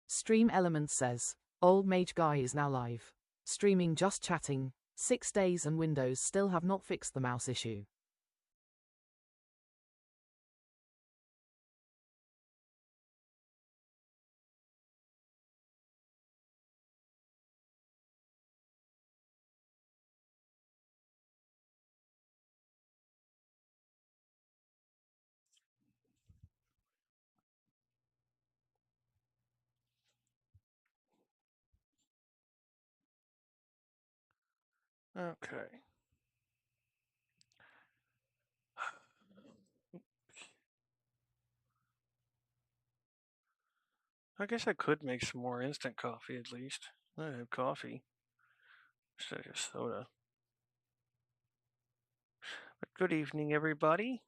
Stream Elements says, Old Mage Guy is now live. Streaming Just Chatting, 6 days and Windows still have not fixed the mouse issue. Okay. I guess I could make some more instant coffee at least. I have coffee instead of just soda. But good evening, everybody.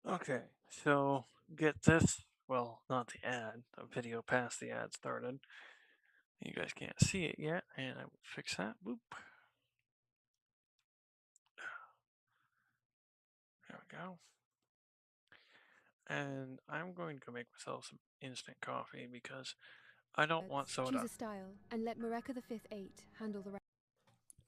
Okay, so get this. Well, not the ad. The video past the ad started. You guys can't see it yet, and I will fix that. Boop. There we go. And I'm going to go make myself some instant coffee because I don't want soda. Choose a style and let Mareka the Fifth Eight handle the rest.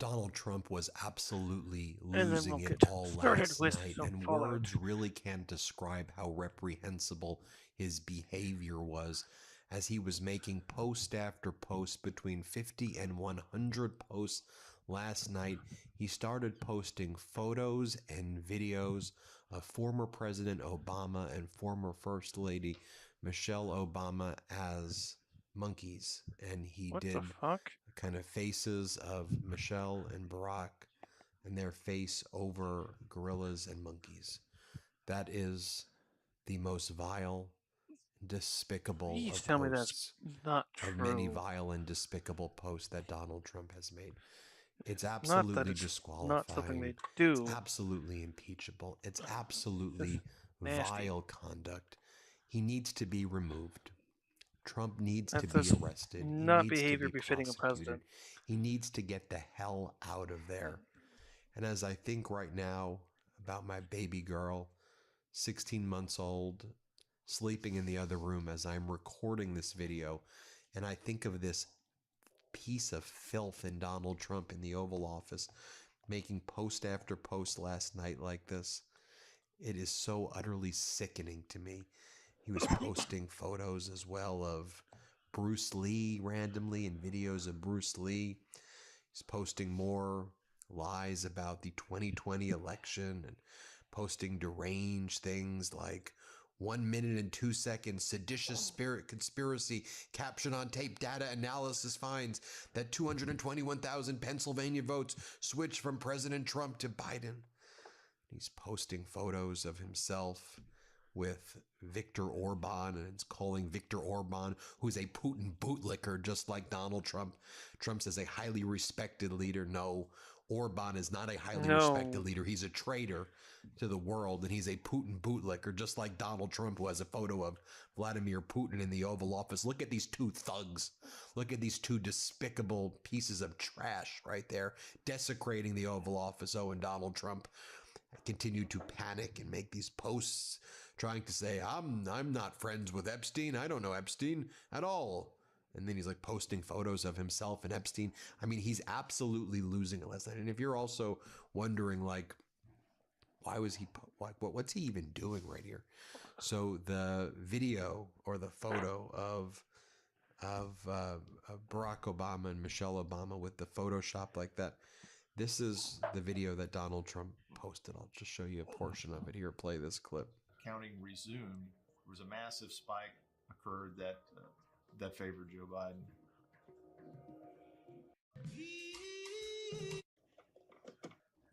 Donald Trump was absolutely And then we'll losing it get all started last with night, some and Fallout. words really can't describe how reprehensible his behavior was as he was making post after post, between 50 and 100 posts last night. He started posting photos and videos of former President Obama and former First Lady Michelle Obama as monkeys, and he What did the fuck? kind of faces of Michelle and Barack and their face over gorillas and monkeys. That is the most vile, despicable Please of tell me that's posts, not of many true. vile and despicable posts that Donald Trump has made. It's Not that absolutely it's not something disqualifying. they do. It's absolutely impeachable. It's absolutely Nasty. vile conduct. He needs to be removed. Trump needs to That's be just arrested. He not needs to behavior be befitting a prosecuted. president. He needs to get the hell out of there. And as I think right now about my baby girl, 16 months old, sleeping in the other room as I'm recording this video, and I think of this piece of filth in Donald Trump in the Oval Office, making post after post last night like this, it is so utterly sickening to me. He was posting photos as well of Bruce Lee randomly and videos of Bruce Lee. He's posting more lies about the 2020 election and posting deranged things like 1 minute and 2 seconds seditious spirit conspiracy caption on tape data analysis finds that 221,000 Pennsylvania votes switched from President Trump to Biden. He's posting photos of himself with Viktor Orban, and it's calling Viktor Orban, who's a Putin bootlicker, just like Donald Trump. Trump says a highly respected leader. No, Orban is not a highly respected leader. He's a traitor to the world, and he's a Putin bootlicker, just like Donald Trump was. A photo of Vladimir Putin in the Oval Office. Look at these two thugs. Look at these two despicable pieces of trash right there, desecrating the Oval Office. Oh, and Donald Trump continued to panic and make these posts trying to say, I'm not friends with Epstein. I don't know Epstein at all. And then he's like posting photos of himself and Epstein. I mean, he's absolutely losing it last night. And if you're also wondering, like, why was he, what's he even doing right here? So the video or the photo of Barack Obama and Michelle Obama with the Photoshop like that. This is the video that Donald Trump posted. I'll just show you a portion of it here. Play this clip. Counting resumed. There was a massive spike occurred that that favored Joe Biden.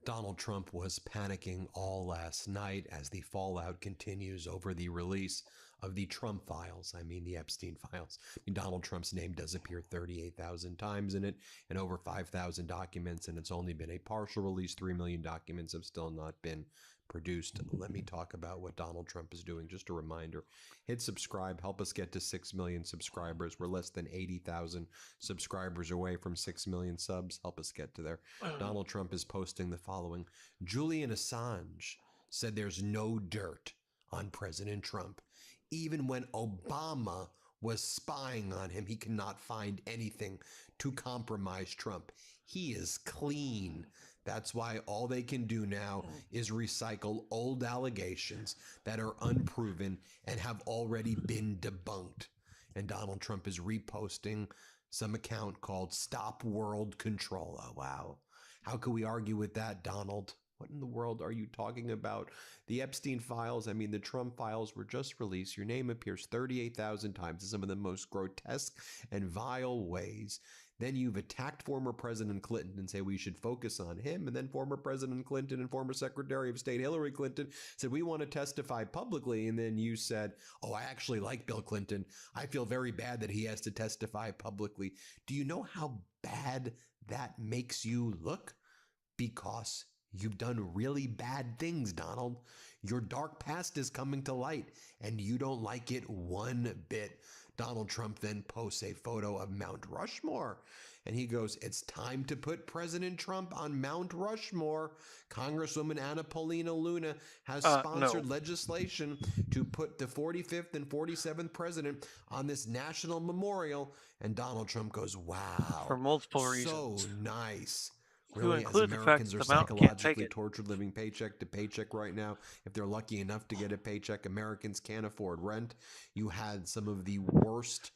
Donald Trump was panicking all last night as the fallout continues over the release of the Trump files. I mean, the Epstein files. Donald Trump's name does appear 38,000 times in it and over 5,000 documents, and it's only been a partial release. 3 million documents have still not been produced. Let me talk about what Donald Trump is doing. Just a reminder, hit subscribe, help us get to 6 million subscribers. We're less than 80,000 subscribers away from 6 million subs. Help us get to there. Donald Trump is posting the following. Julian Assange said there's no dirt on President Trump. Even when Obama was spying on him, he cannot find anything to compromise Trump. He is clean. That's why all they can do now is recycle old allegations that are unproven and have already been debunked. And Donald Trump is reposting some account called Stop World Control. Oh, wow. How could we argue with that, Donald? What in the world are you talking about? The Epstein files, I mean, the Trump files were just released. Your name appears 38,000 times in some of the most grotesque and vile ways. Then you've attacked former President Clinton and say we should focus on him. And then former President Clinton and former Secretary of State Hillary Clinton said, we want to testify publicly. And then you said, oh, I actually like Bill Clinton. I feel very bad that he has to testify publicly. Do you know how bad that makes you look? Because you've done really bad things, Donald. Your dark past is coming to light, and you don't like it one bit. Donald Trump then posts a photo of Mount Rushmore, and he goes, it's time to put President Trump on Mount Rushmore. Congresswoman Anna Paulina Luna has sponsored legislation to put the 45th and 47th president on this national memorial, and Donald Trump goes, wow. For multiple reasons. So nice. To Really, as include the fact Americans that are the mountain can't take psychologically it. tortured living paycheck to paycheck right now. If they're lucky enough to get a paycheck, Americans can't afford rent. You had some of the worst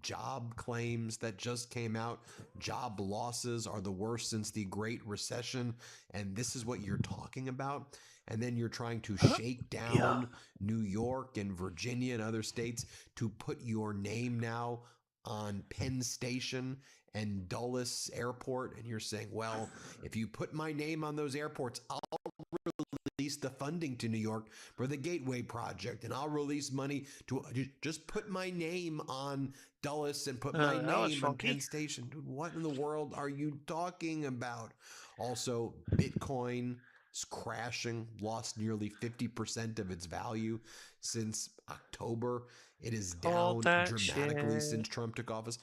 job claims that just came out. Job losses are the worst since the Great Recession. And this is what you're talking about. And then you're trying to shake down New York and Virginia and other states to put your name now on Penn Station and Dulles Airport, and you're saying, well, if you put my name on those airports, I'll release the funding to New York for the Gateway Project, and I'll release money to just put my name on Dulles and put my name on Penn Station. Dude, what in the world are you talking about? Also, Bitcoin is crashing, lost nearly 50% of its value since October. It is down dramatically since Trump took office.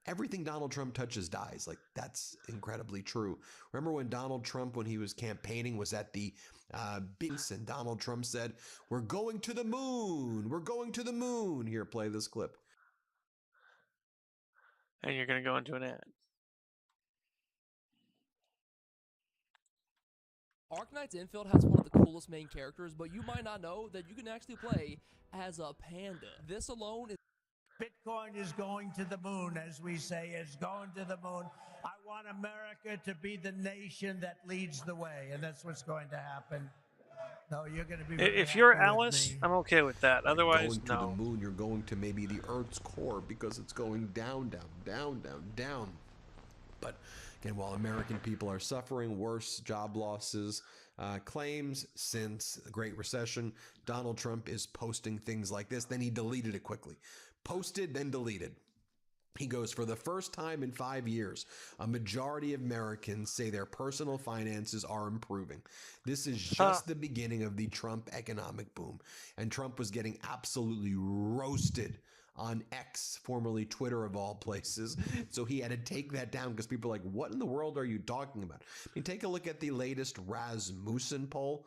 Everything Donald Trump touches dies. Like, that's incredibly true. Remember when Donald Trump, when he was campaigning, was at the base, and Donald Trump said, we're going to the moon. We're going to the moon. Here, play this clip. And you're going to go into an ad. Arknight's Infield has one of the coolest main characters, but you might not know that you can actually play as a panda. This alone is... Bitcoin is going to the moon, as we say, is going to the moon. I want America to be the nation that leads the way, and that's what's going to happen. No, you're going to be. If you're Alice, I'm okay with that. Otherwise, going to the moon, you're going to maybe the Earth's core because it's going down, down, down, down, down. But again, while American people are suffering worse job losses, claims since the Great Recession, Donald Trump is posting things like this. Then he deleted it quickly. Posted, then deleted. He goes, for the first time in 5 years, a majority of Americans say their personal finances are improving. This is just the beginning of the Trump economic boom. And Trump was getting absolutely roasted on X, formerly Twitter of all places. So he had to take that down because people are like, what in the world are you talking about? I mean, take a look at the latest Rasmussen poll.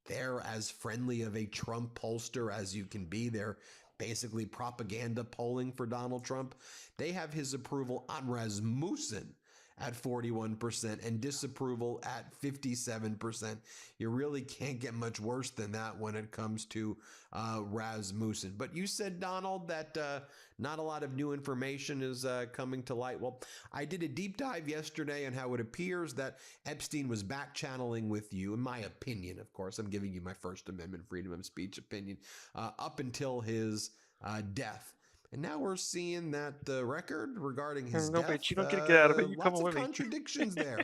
They're as friendly of a Trump pollster as you can be. They're basically propaganda polling for Donald Trump. They have his approval on Rasmussen at 41% and disapproval at 57%. You really can't get much worse than that when it comes to Rasmussen. But you said, Donald, that not a lot of new information is coming to light. Well, I did a deep dive yesterday on how it appears that Epstein was back channeling with you, in my opinion, of course. I'm giving you my First Amendment freedom of speech opinion, up until his death. And now we're seeing that the record regarding his death, bitch, you don't get to get out of it. You lots come of with me. contradictions there.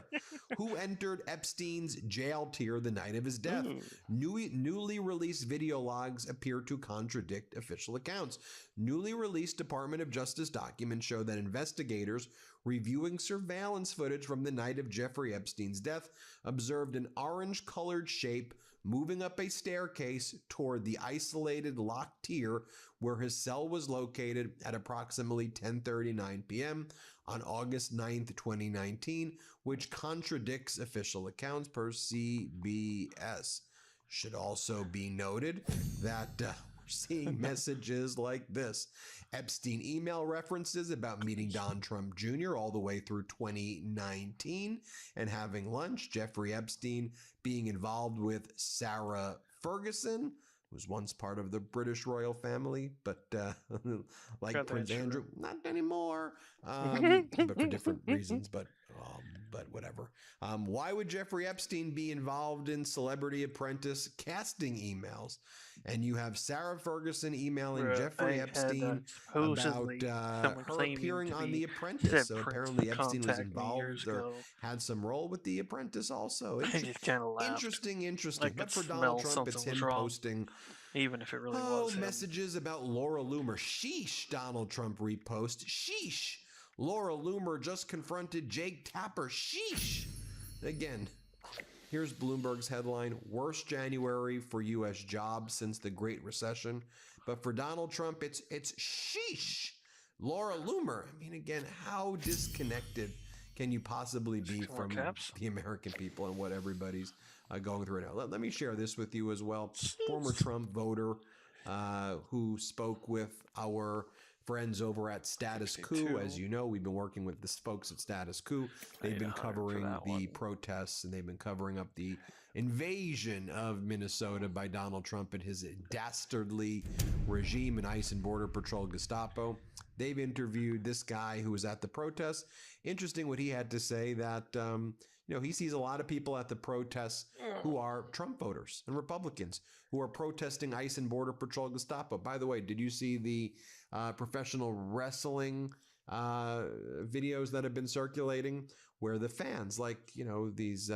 Who entered Epstein's jail tier the night of his death? Newly released video logs appear to contradict official accounts. Newly released Department of Justice documents show that investigators reviewing surveillance footage from the night of Jeffrey Epstein's death observed an orange-colored shape moving up a staircase toward the isolated locked tier where his cell was located at approximately 10:39 p.m. on August 9th, 2019, which contradicts official accounts per CBS. Should also be noted that we're seeing messages like this. Epstein email references about meeting Don Trump Jr. all the way through 2019 and having lunch. Jeffrey Epstein being involved with Sarah Ferguson, who was once part of the British royal family, but like Prince Andrew, not anymore, but for different reasons, but whatever. Why would Jeffrey Epstein be involved in Celebrity Apprentice casting emails? And you have Sarah Ferguson emailing Jeffrey Epstein about her appearing on The Apprentice. So apparently Epstein was involved or had some role with The Apprentice also. I just kind of laughed. Interesting. I But could for Donald smell Trump, it's something him was wrong, posting even if it really was him. messages about Laura Loomer. Sheesh, Donald Trump repost. Sheesh. Laura Loomer just confronted Jake Tapper. Sheesh. Again, here's Bloomberg's headline: worst January for U.S. jobs since the Great Recession. But for Donald Trump, it's sheesh. Laura Loomer. I mean, again, how disconnected can you possibly be from the American people and what everybody's going through now? Let me share this with you as well. Former Trump voter who spoke with our friends over at Status Coup. As you know, we've been working with the folks at Status Coup. They've been covering the protests, and they've been covering up the invasion of Minnesota by Donald Trump and his dastardly regime and ICE and Border Patrol Gestapo. They've interviewed this guy who was at the protests. Interesting what he had to say, that he sees a lot of people at the protests who are Trump voters and Republicans who are protesting ICE and Border Patrol Gestapo. By the way, did you see the professional wrestling videos that have been circulating where the fans, like, these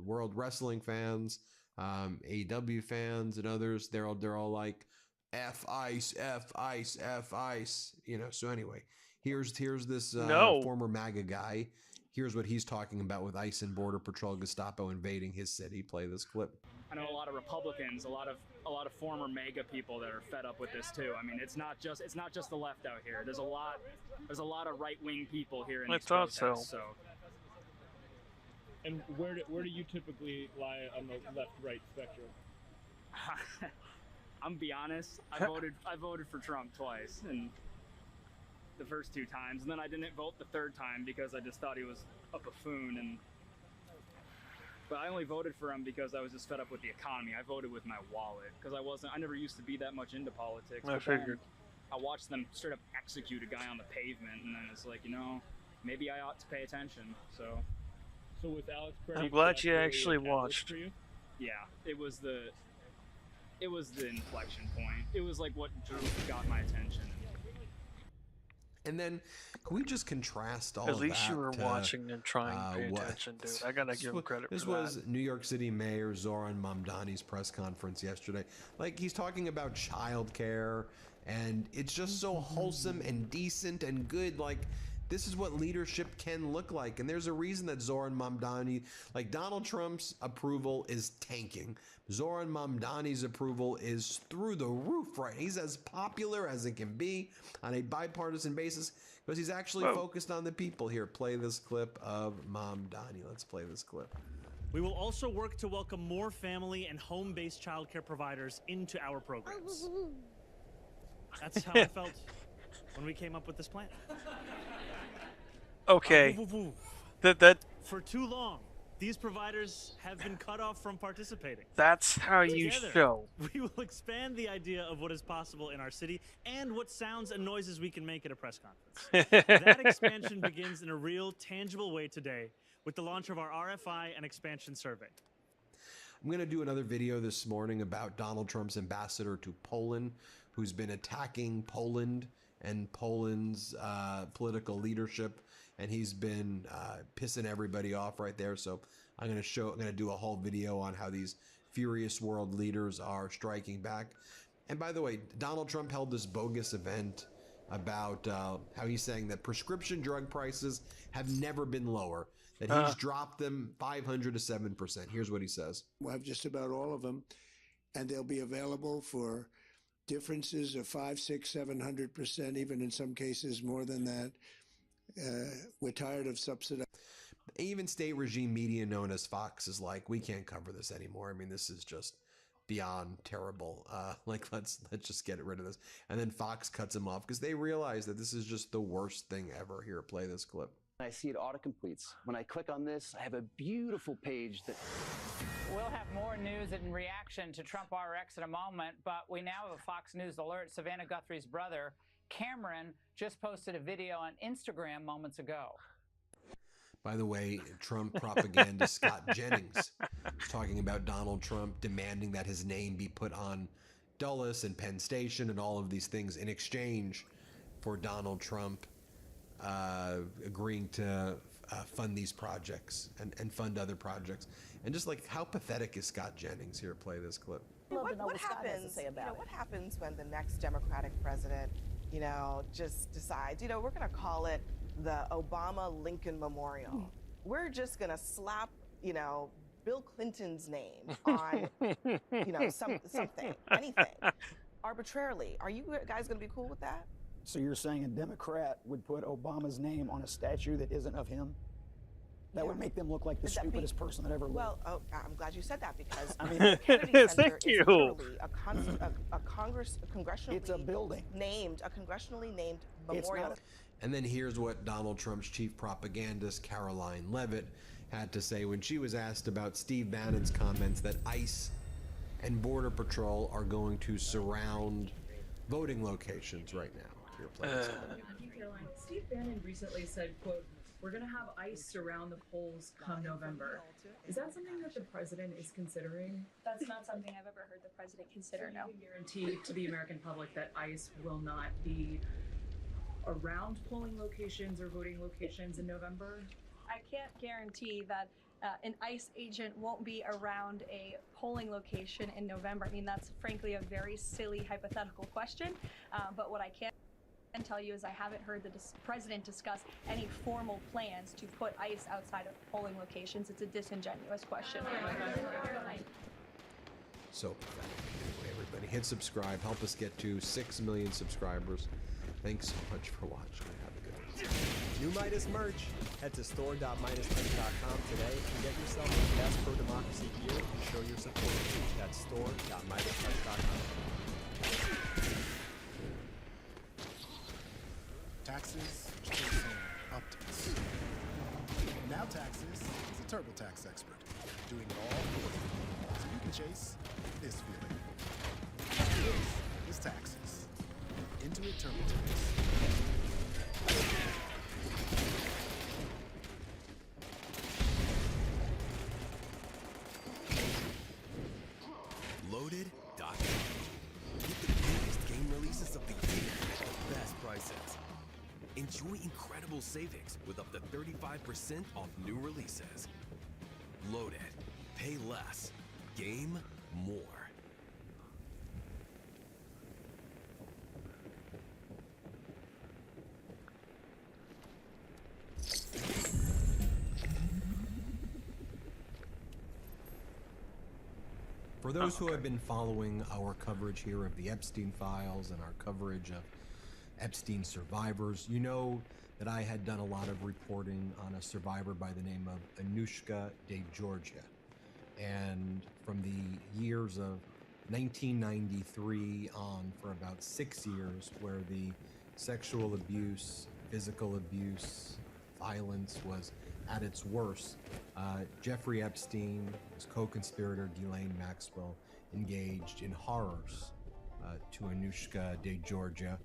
World Wrestling fans, AEW fans and others, they're all like, F ICE, F ICE, F ICE, so anyway, here's this former MAGA guy. Here's what he's talking about with ICE and Border Patrol Gestapo invading his city. Play this clip. I know a lot of Republicans, a lot of former MAGA people that are fed up with this too. I mean, it's not just the left out here. There's a lot of right-wing people here in these protests. So. And where do you typically lie on the left-right spectrum? I'm be honest. I voted for Trump twice, and the first two times, and then I didn't vote the third time because I just thought he was a buffoon. But I only voted for him because I was just fed up with the economy. I voted with my wallet because I never used to be that much into politics. I figured. I watched them straight up execute a guy on the pavement, and then it's like, maybe I ought to pay attention. So with Alex Perry, I'm glad you actually watched. For you? Yeah, it was the inflection point. It was like what got my attention. And then, can we just contrast all of that? At least you were watching and trying to pay attention, dude. I gotta give him credit for that. This was New York City Mayor Zoran Mamdani's press conference yesterday. Like, he's talking about childcare, and it's just so wholesome and decent and good. Like, this is what leadership can look like. And there's a reason that Zoran Mamdani, like, Donald Trump's approval is tanking. Zoran Mamdani's approval is through the roof, right? He's as popular as it can be on a bipartisan basis because he's actually focused on the people. Here, play this clip of Mamdani. Let's play this clip. We will also work to welcome more family and home-based childcare providers into our programs. That's how I felt when we came up with this plan. Okay. That For too long, these providers have been cut off from participating. that's how you Together, show. we will expand the idea of what is possible in our city and what sounds and noises we can make at a press conference. That expansion begins in a real, tangible way today with the launch of our RFI and expansion survey. I'm going to do another video this morning about Donald Trump's ambassador to Poland, who's been attacking Poland and Poland's political leadership, and he's been pissing everybody off right there. So I'm going to do a whole video on how these furious world leaders are striking back. And by the way, Donald Trump held this bogus event about how he's saying that prescription drug prices have never been lower, that he's dropped them 500 to 7%. Here's what he says. We'll have just about all of them, and they'll be available for differences of 500, 600, 700%, even in some cases more than that. We're tired of subsidizing. Even state regime media known as Fox is like, we can't cover this anymore. I mean, this is just beyond terrible. Like, let's just get rid of this. And then Fox cuts him off because they realize that this is just the worst thing ever. Here, play this clip. I see it autocompletes. When I click on this, I have a beautiful page that... We'll have more news in reaction to Trump RX in a moment, but we now have a Fox News alert. Savannah Guthrie's brother, Cameron, just posted a video on Instagram moments ago. By the way, Trump propagandist Scott Jennings is talking about Donald Trump demanding that his name be put on Dulles and Penn Station and all of these things in exchange for Donald Trump agreeing to fund these projects and fund other projects. And just like, how pathetic is Scott Jennings? Here, play this clip. What happens? What happens when the next Democratic president, just decides, we're going to call it the Obama Lincoln Memorial. We're just going to slap, Bill Clinton's name on, something, anything, arbitrarily. Are you guys going to be cool with that? So you're saying a Democrat would put Obama's name on a statue that isn't of him? That would make them look like the stupidest person that ever lived. Well, I'm glad you said that because the Kennedy Center is literally a congressionally it's a building named, a congressionally named memorial. And then here's what Donald Trump's chief propagandist, Caroline Leavitt, had to say when she was asked about Steve Bannon's comments that ICE and Border Patrol are going to surround voting locations right now. Here, play this clip. Caroline, Steve Bannon recently said, quote, "We're going to have ICE surround the polls come November." Is that something that the president is considering? That's not something I've ever heard the president consider, no. Can you guarantee to the American public that ICE will not be around polling locations or voting locations in November? I can't guarantee that an ICE agent won't be around a polling location in November. I mean, that's frankly a very silly hypothetical question, but what I can tell you is I haven't heard the president discuss any formal plans to put ICE outside of polling locations. It's a disingenuous question. So pathetic. Anyway, everybody, hit subscribe. Help us get to 6 million subscribers. Thanks so much for watching. Have a good one. New Midas merch. Head to store.midastouch.com today and get yourself the best pro-democracy gear and show your support. That's store.midastouch.com. Taxes, chasing updates. Now Taxes is a TurboTax expert, doing it all for you, so you can chase this feeling. This is Taxes. Intuit TurboTax. Loaded.com. Get the biggest game releases of the year at the best prices. Enjoy incredible savings with up to 35% off new releases. Loaded. Pay less. Game more. For those who have been following our coverage here of the Epstein files and our coverage of Epstein survivors, you know that I had done a lot of reporting on a survivor by the name of Anushka DeGeorgia. And from the years of 1993 on for about 6 years, where the sexual abuse, physical abuse, violence was at its worst. Jeffrey Epstein, his co-conspirator Ghislaine Maxwell, engaged in horrors to Anushka de Georgia.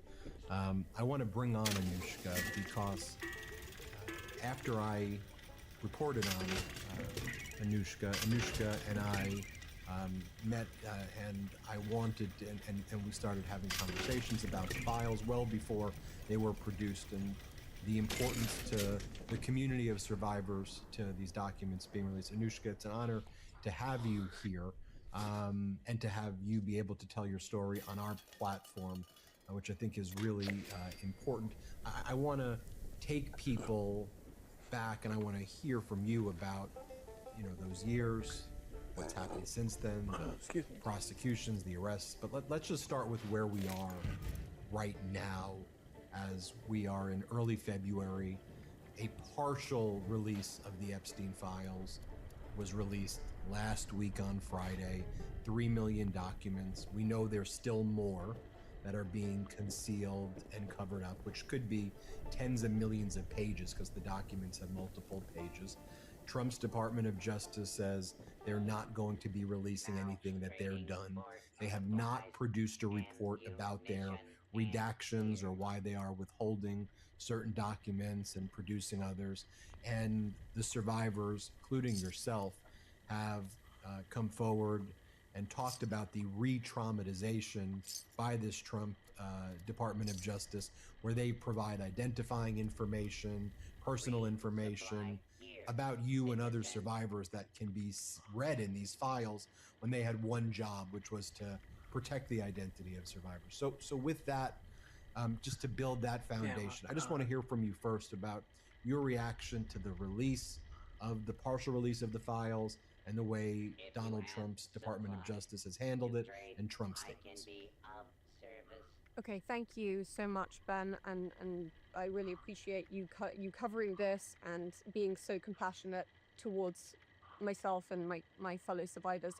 I want to bring on Anushka because after I reported on Anushka and I met and I wanted and we started having conversations about the files well before they were produced and the importance to the community of survivors to these documents being released. Anushka, it's an honor to have you here and to have you be able to tell your story on our platform, which I think is really important. I want to take people back and I want to hear from you about, those years, what's happened since then, the prosecutions, the arrests, but let's just start with where we are right now as we are in early February. A partial release of the Epstein files was released last week on Friday, 3 million documents. We know there's still more that are being concealed and covered up, which could be tens of millions of pages because the documents have multiple pages. Trump's Department of Justice says they're not going to be releasing anything, that they're done. They have not produced a report about their redactions or why they are withholding certain documents and producing others. And the survivors, including yourself, have come forward and talked about the re-traumatization by this Trump Department of Justice, where they provide identifying information, personal information about you and other survivors that can be read in these files when they had one job, which was to protect the identity of survivors. So with that, just to build that foundation, I just want to hear from you first about your reaction to the release of the partial release of the files and the way Donald Trump's Department of Justice has handled it and Trump's statements. Okay, thank you so much, Ben, and I really appreciate you covering this and being so compassionate towards myself and my fellow survivors.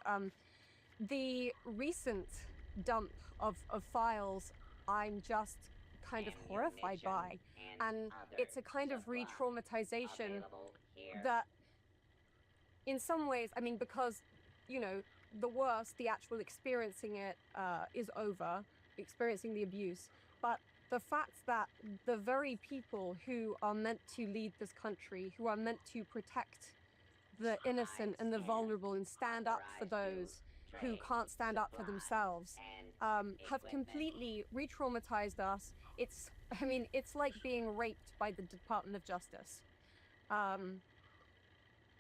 The recent dump of files, I'm just kind of horrified by, and it's a kind of re-traumatization that in some ways, I mean, because, the worst, the actual experiencing it is over, experiencing the abuse, but the fact that the very people who are meant to lead this country, who are meant to protect the innocent and the vulnerable and stand up for those who can't stand up for themselves, have completely re-traumatized us. It's like being raped by the Department of Justice.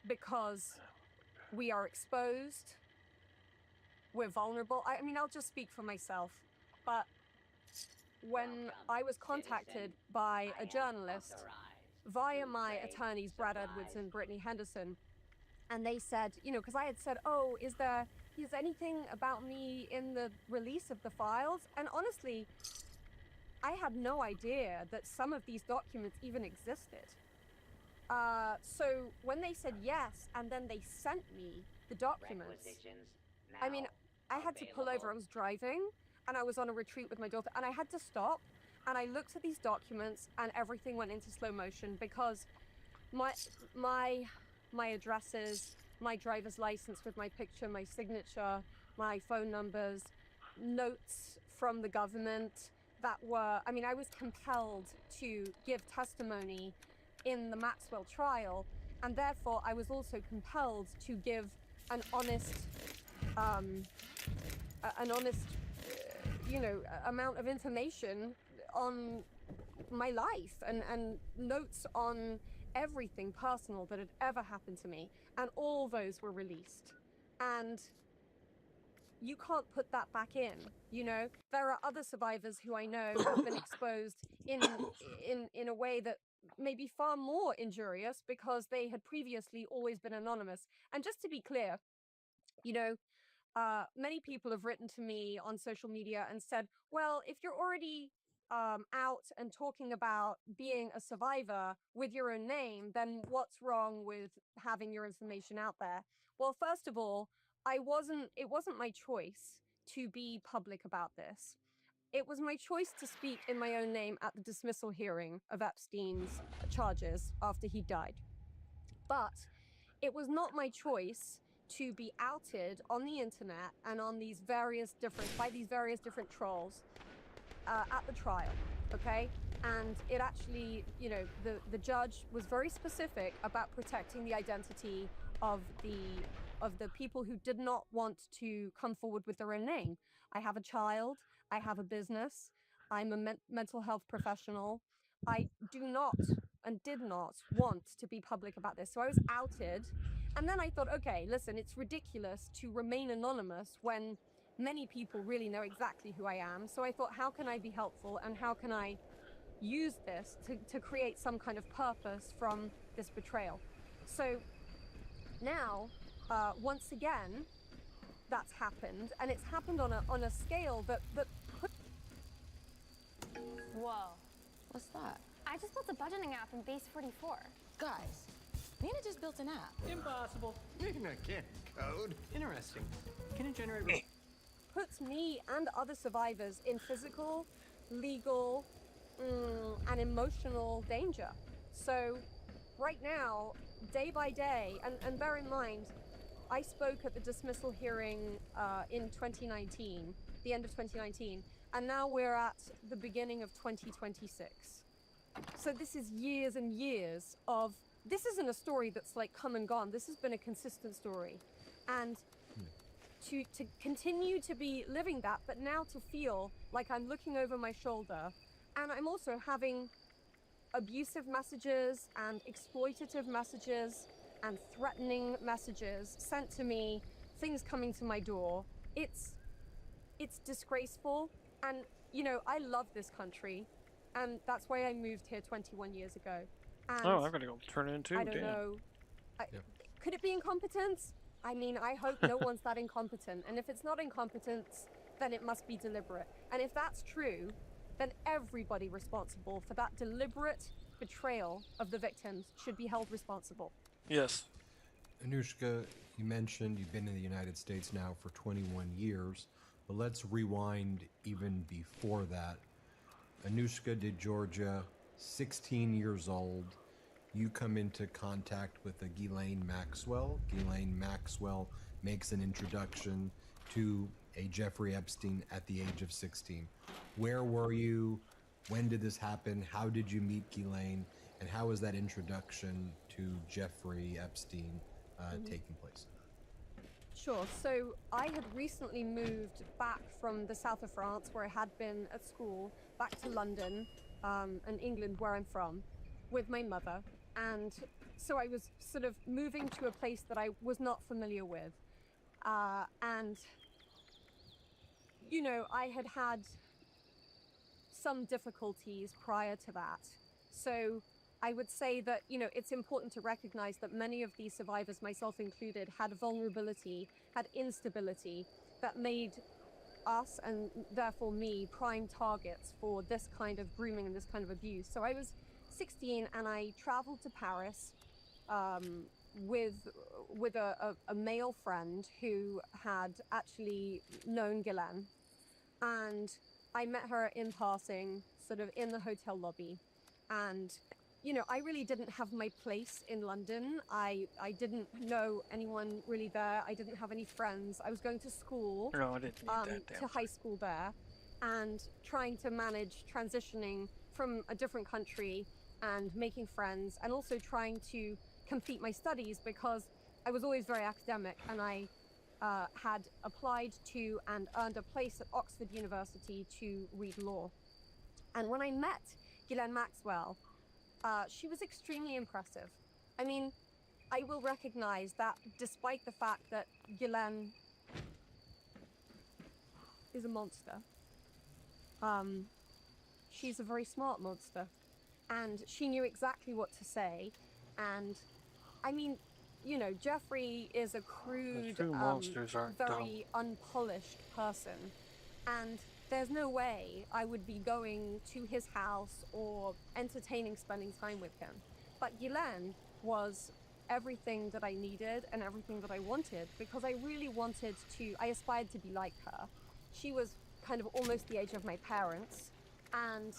Because we are exposed, we're vulnerable. I mean, I'll just speak for myself, but when I was contacted by a journalist via my attorneys, Brad Edwards and Brittany Henderson, and they said, because I had said, oh, is there anything about me in the release of the files? And honestly, I had no idea that some of these documents even existed. So when they said yes, and then they sent me the documents, I mean, I had to pull over. I was driving, and I was on a retreat with my daughter, and I had to stop, and I looked at these documents, and everything went into slow motion because my addresses, my driver's license with my picture, my signature, my phone numbers, notes from the government that were, I mean, I was compelled to give testimony in the Maxwell trial, and therefore I was also compelled to give an honest amount of information on my life and notes on everything personal that had ever happened to me, and all those were released. And you can't put that back in, There are other survivors who I know have been exposed in a way that may be far more injurious because they had previously always been anonymous. And just to be clear, many people have written to me on social media and said, well, if you're already out and talking about being a survivor with your own name, then what's wrong with having your information out there? Well, first of all, it wasn't my choice to be public about this. It was my choice to speak in my own name at the dismissal hearing of Epstein's charges after he died. But it was not my choice to be outed on the internet and on these various different trolls at the trial, okay? And it actually, you know, the judge was very specific about protecting the identity of the people who did not want to come forward with their own name. I have a child, I have a business, I'm a mental health professional. I do not and did not want to be public about this. So I was outed. And then I thought, okay, listen, it's ridiculous to remain anonymous when many people really know exactly who I am. So I thought, how can I be helpful and how can I use this to create some kind of purpose from this betrayal? So now, once again, that's happened, and it's happened on a scale that Whoa. What's that? I just built a budgeting app in Base 44. Guys, Nina just built an app. Impossible. Nina can't code. Interesting. Can it generate... puts me and other survivors in physical, legal, and emotional danger. So right now, day by day, and bear in mind, I spoke at the dismissal hearing in 2019, the end of 2019, and now we're at the beginning of 2026. So this is years and years of, this isn't a story that's like come and gone. This has been a consistent story. And to continue to be living that, but now to feel like I'm looking over my shoulder, and I'm also having abusive messages and exploitative messages and threatening messages sent to me, things coming to my door. It's disgraceful. And, you know, I love this country, and that's why I moved here 21 years ago. And oh, I'm gonna go turn it in too. I don't know. Could it be incompetence? I mean, I hope no one's that incompetent. And if it's not incompetence, then it must be deliberate. And if that's true, then everybody responsible for that deliberate betrayal of the victims should be held responsible. Yes. Anushka, you mentioned you've been in the United States now for 21 years, but let's rewind even before that. Anushka DeGiorgia, 16 years old. You come into contact with a Ghislaine Maxwell. Ghislaine Maxwell makes an introduction to a Jeffrey Epstein at the age of 16. Where were you? When did this happen? How did you meet Ghislaine? And how is that introduction to Jeffrey Epstein taking place? Sure. So I had recently moved back from the south of France, where I had been at school, back to London and England, where I'm from, with my mother. And so I was sort of moving to a place that I was not familiar with. And, you know, I had had some difficulties prior to that. So I would say that, you know, it's important to recognize that many of these survivors, myself included, had vulnerability, had instability that made us, and therefore me, prime targets for this kind of grooming and this kind of abuse. So I was 16 and I traveled to Paris with a male friend who had actually known Ghislaine. And I met her in passing, sort of in the hotel lobby. And, you know, I really didn't have my place in London. I didn't know anyone really there. I didn't have any friends. I was going to school, No, I didn't need that. to high school there, and trying to manage transitioning from a different country and making friends, and also trying to complete my studies, because I was always very academic, and I had applied to and earned a place at Oxford University to read law. And when I met Ghislaine Maxwell, she was extremely impressive. I mean, I will recognize that despite the fact that Ghislaine is a monster, she's a very smart monster. And she knew exactly what to say. And I mean, you know, Jeffrey is a crude, true monsters aren't very unpolished person. And there's no way I would be going to his house or entertaining spending time with him. But Ghislaine was everything that I needed and everything that I wanted, because I really wanted to, I aspired to be like her. She was kind of almost the age of my parents, and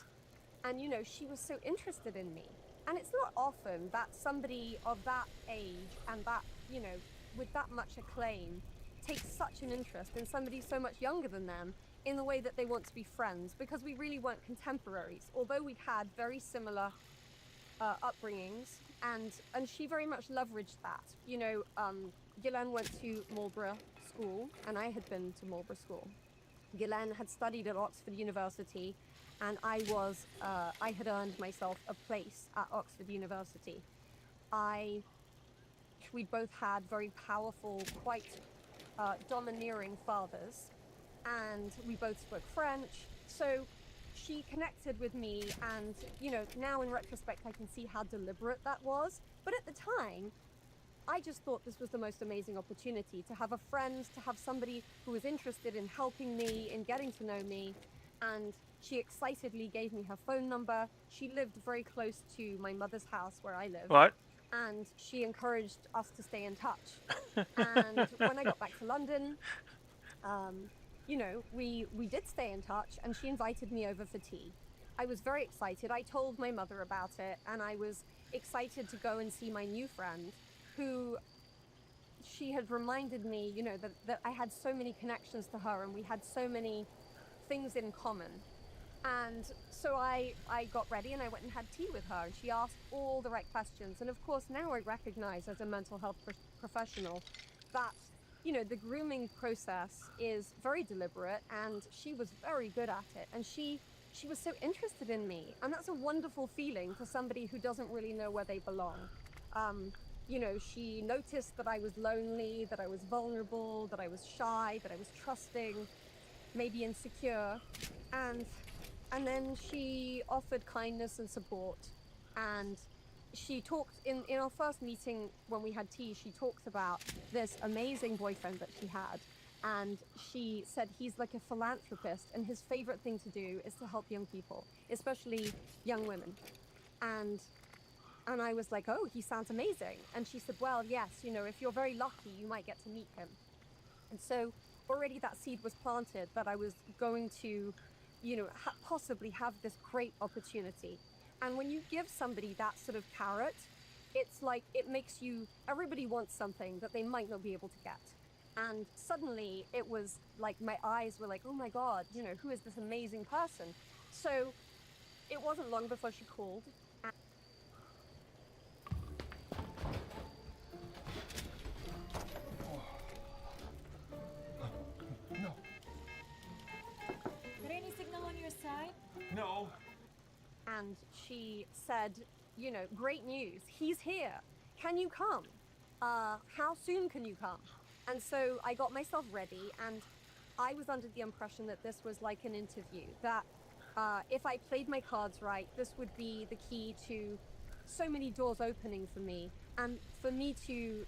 you know, she was so interested in me. And it's not often that somebody of that age and that, you know, with that much acclaim takes such an interest in somebody so much younger than them in the way that they want to be friends, because we really weren't contemporaries, although we had very similar upbringings, and she very much leveraged that. You know, Ghislaine went to Marlborough School, and I had been to Marlborough School. Ghislaine had studied at Oxford University, and I had earned myself a place at Oxford University. We both had very powerful, quite domineering fathers, and we both spoke French. So she connected with me, and, you know, now in retrospect, I can see how deliberate that was. But at the time, I just thought this was the most amazing opportunity to have a friend, to have somebody who was interested in helping me, in getting to know me. And she excitedly gave me her phone number. She lived very close to my mother's house where I live. What? And she encouraged us to stay in touch. And when I got back to London, you know, we did stay in touch, and she invited me over for tea. I was very excited. I told my mother about it, and I was excited to go and see my new friend, who she had reminded me, you know, that I had so many connections to her, and we had so many things in common. And so I got ready and I went and had tea with her, and she asked all the right questions. And of course, now I recognize as a mental health professional that, you know, the grooming process is very deliberate, and she was very good at it. And she was so interested in me, and that's a wonderful feeling for somebody who doesn't really know where they belong. You know, she noticed that I was lonely, that I was vulnerable, that I was shy, that I was trusting, maybe insecure, and then she offered kindness and support. And she talked in our first meeting when we had tea, she talked about this amazing boyfriend that she had, and she said he's like a philanthropist, and his favorite thing to do is to help young people, especially young women. And I was like, oh, he sounds amazing. And she said, well, yes, you know, if you're very lucky, you might get to meet him. And so already that seed was planted that I was going to, you know, possibly have this great opportunity. And when you give somebody that sort of carrot, it's like, it makes you, everybody wants something that they might not be able to get. And suddenly it was like, my eyes were like, oh my God, you know, who is this amazing person? So it wasn't long before she called. No. Got any signal on your side? No. And she said, you know, great news, he's here. Can you come? How soon can you come? And so I got myself ready, and I was under the impression that this was like an interview, that if I played my cards right, this would be the key to so many doors opening for me, and for me to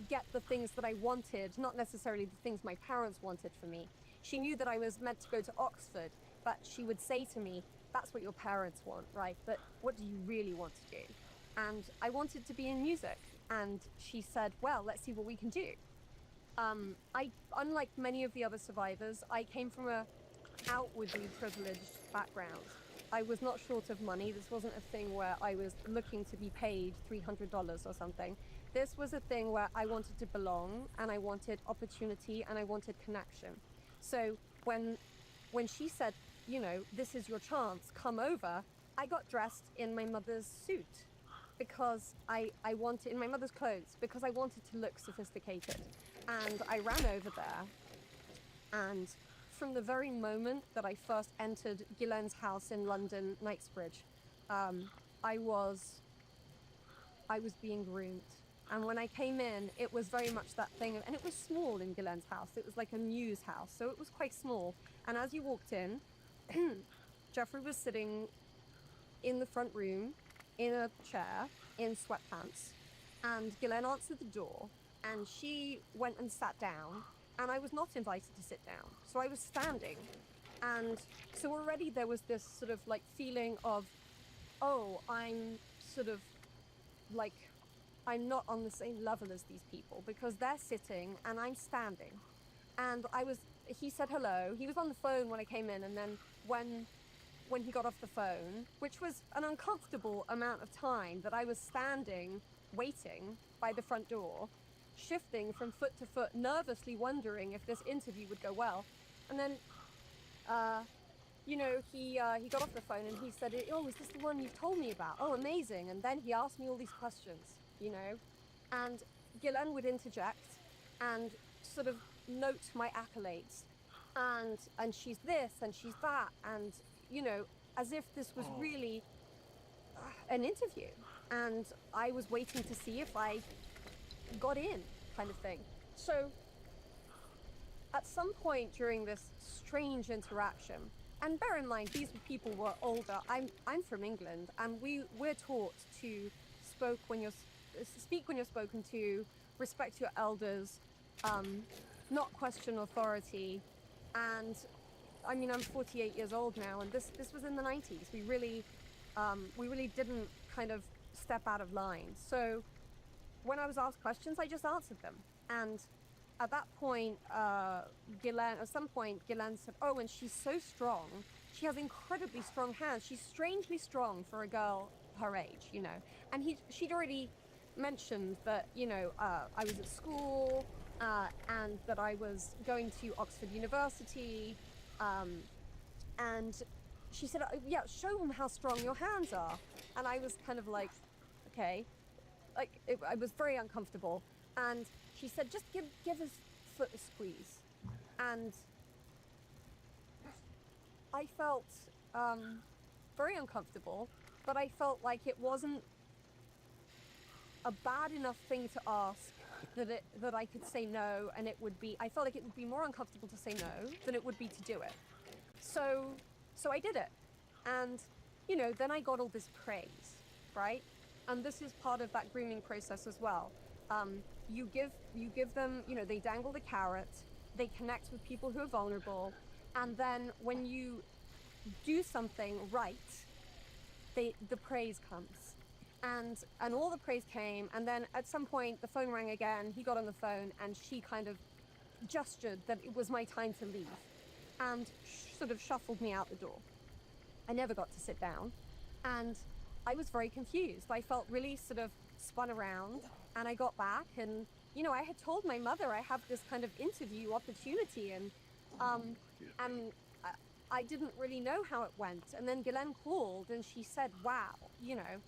get the things that I wanted, not necessarily the things my parents wanted for me. She knew that I was meant to go to Oxford, but she would say to me, that's what your parents want, right? But what do you really want to do? And I wanted to be in music. And she said, well, let's see what we can do. Unlike many of the other survivors, I came from a outwardly privileged background. I was not short of money. This wasn't a thing where I was looking to be paid $300 or something. This was a thing where I wanted to belong, and I wanted opportunity, and I wanted connection. So when she said, you know, this is your chance, come over, I got dressed in my mother's suit because I wanted, in my mother's clothes, because I wanted to look sophisticated. And I ran over there, and from the very moment that I first entered Ghislaine's house in London, Knightsbridge, I was being groomed. And when I came in, it was very much that thing, and it was small in Ghislaine's house. It was like a news house, so it was quite small. And as you walked in, Jeffrey was sitting in the front room, in a chair, in sweatpants, and Ghislaine answered the door, and she went and sat down, and I was not invited to sit down, so I was standing. And so already there was this sort of like feeling of, oh, I'm sort of like, I'm not on the same level as these people, because they're sitting and I'm standing. And he said hello. He was on the phone when I came in, and then when when he got off the phone, which was an uncomfortable amount of time that I was standing, waiting by the front door, shifting from foot to foot, nervously wondering if this interview would go well. And then, you know, he got off the phone and he said, "Oh, is this the one you've told me about? Oh, amazing." And then he asked me all these questions, you know, and Ghislaine would interject and sort of note my accolades. And she's this and she's that, and, you know, as if this was really an interview. And I was waiting to see if I got in, kind of thing. So at some point during this strange interaction, and bear in mind, these people were older. I'm from England, and we're taught to speak when you're spoken to, respect your elders, not question authority. And I mean, I'm 48 years old now, and this was in the 90s. We really didn't kind of step out of line. So when I was asked questions, I just answered them. And at that point, Ghislaine said, "Oh, and she's so strong. She has incredibly strong hands. She's strangely strong for a girl her age, you know." And she'd already mentioned that, you know, I was at school, and that I was going to Oxford University, and she said, "Yeah, show them how strong your hands are." And I was kind of like, okay, like I was very uncomfortable. And she said, "Just give his foot a squeeze." And I felt very uncomfortable, but I felt like it wasn't a bad enough thing to ask that I could say no, and I felt like it would be more uncomfortable to say no than it would be to do it. So I did it. And, you know, then I got all this praise, right? And this is part of that grooming process as well. You give them, you know, they dangle the carrot, they connect with people who are vulnerable, and then when you do something right, the praise comes. And all the praise came, and then at some point the phone rang again. He got on the phone, and she kind of gestured that it was my time to leave, and sort of shuffled me out the door. I never got to sit down, and I was very confused. I felt really sort of spun around, and I got back, and, you know, I had told my mother I have this kind of interview opportunity, and I didn't really know how it went. And then Ghislaine called, and she said, "Wow, you know,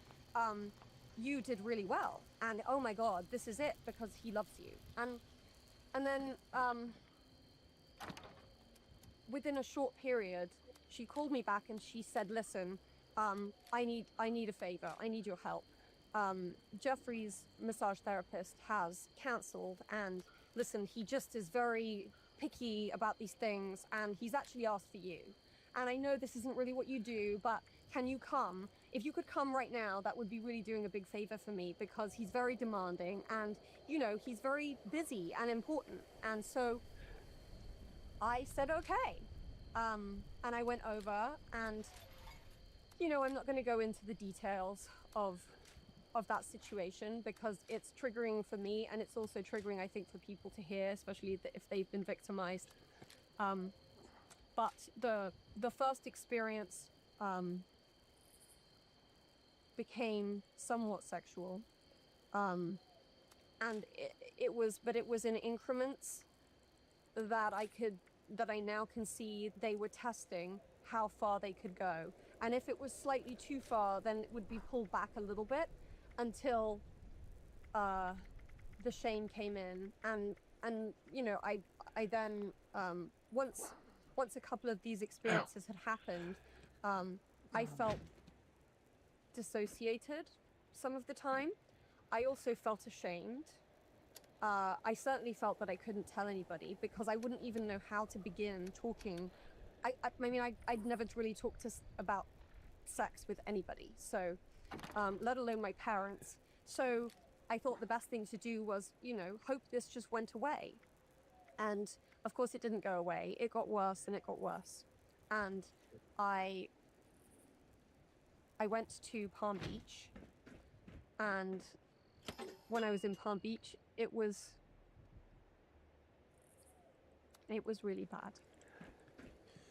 you did really well, and oh my God, this is it, because he loves you." And then within a short period, she called me back and she said, "Listen, I need a favor. I need your help. Jeffrey's massage therapist has cancelled, and listen, he just is very picky about these things, and he's actually asked for you. And I know this isn't really what you do, but can you come? If you could come right now, that would be really doing a big favor for me, because he's very demanding, and, you know, he's very busy and important." And so I said, okay. And I went over, and, you know, I'm not going to go into the details of that situation, because it's triggering for me, and it's also triggering, I think, for people to hear, especially if they've been victimized. But the first experience became somewhat sexual, and it was in increments that I now can see they were testing how far they could go. And if it was slightly too far, then it would be pulled back a little bit until the shame came in. And you know, I then once a couple of these experiences had happened, I felt dissociated some of the time. I also felt ashamed. I certainly felt that I couldn't tell anybody, because I wouldn't even know how to begin talking. I mean, I'd never really talked about sex with anybody, so let alone my parents. So I thought the best thing to do was, you know, hope this just went away. And of course it didn't go away. It got worse and it got worse. And I went to Palm Beach, and when I was in Palm Beach, it was really bad.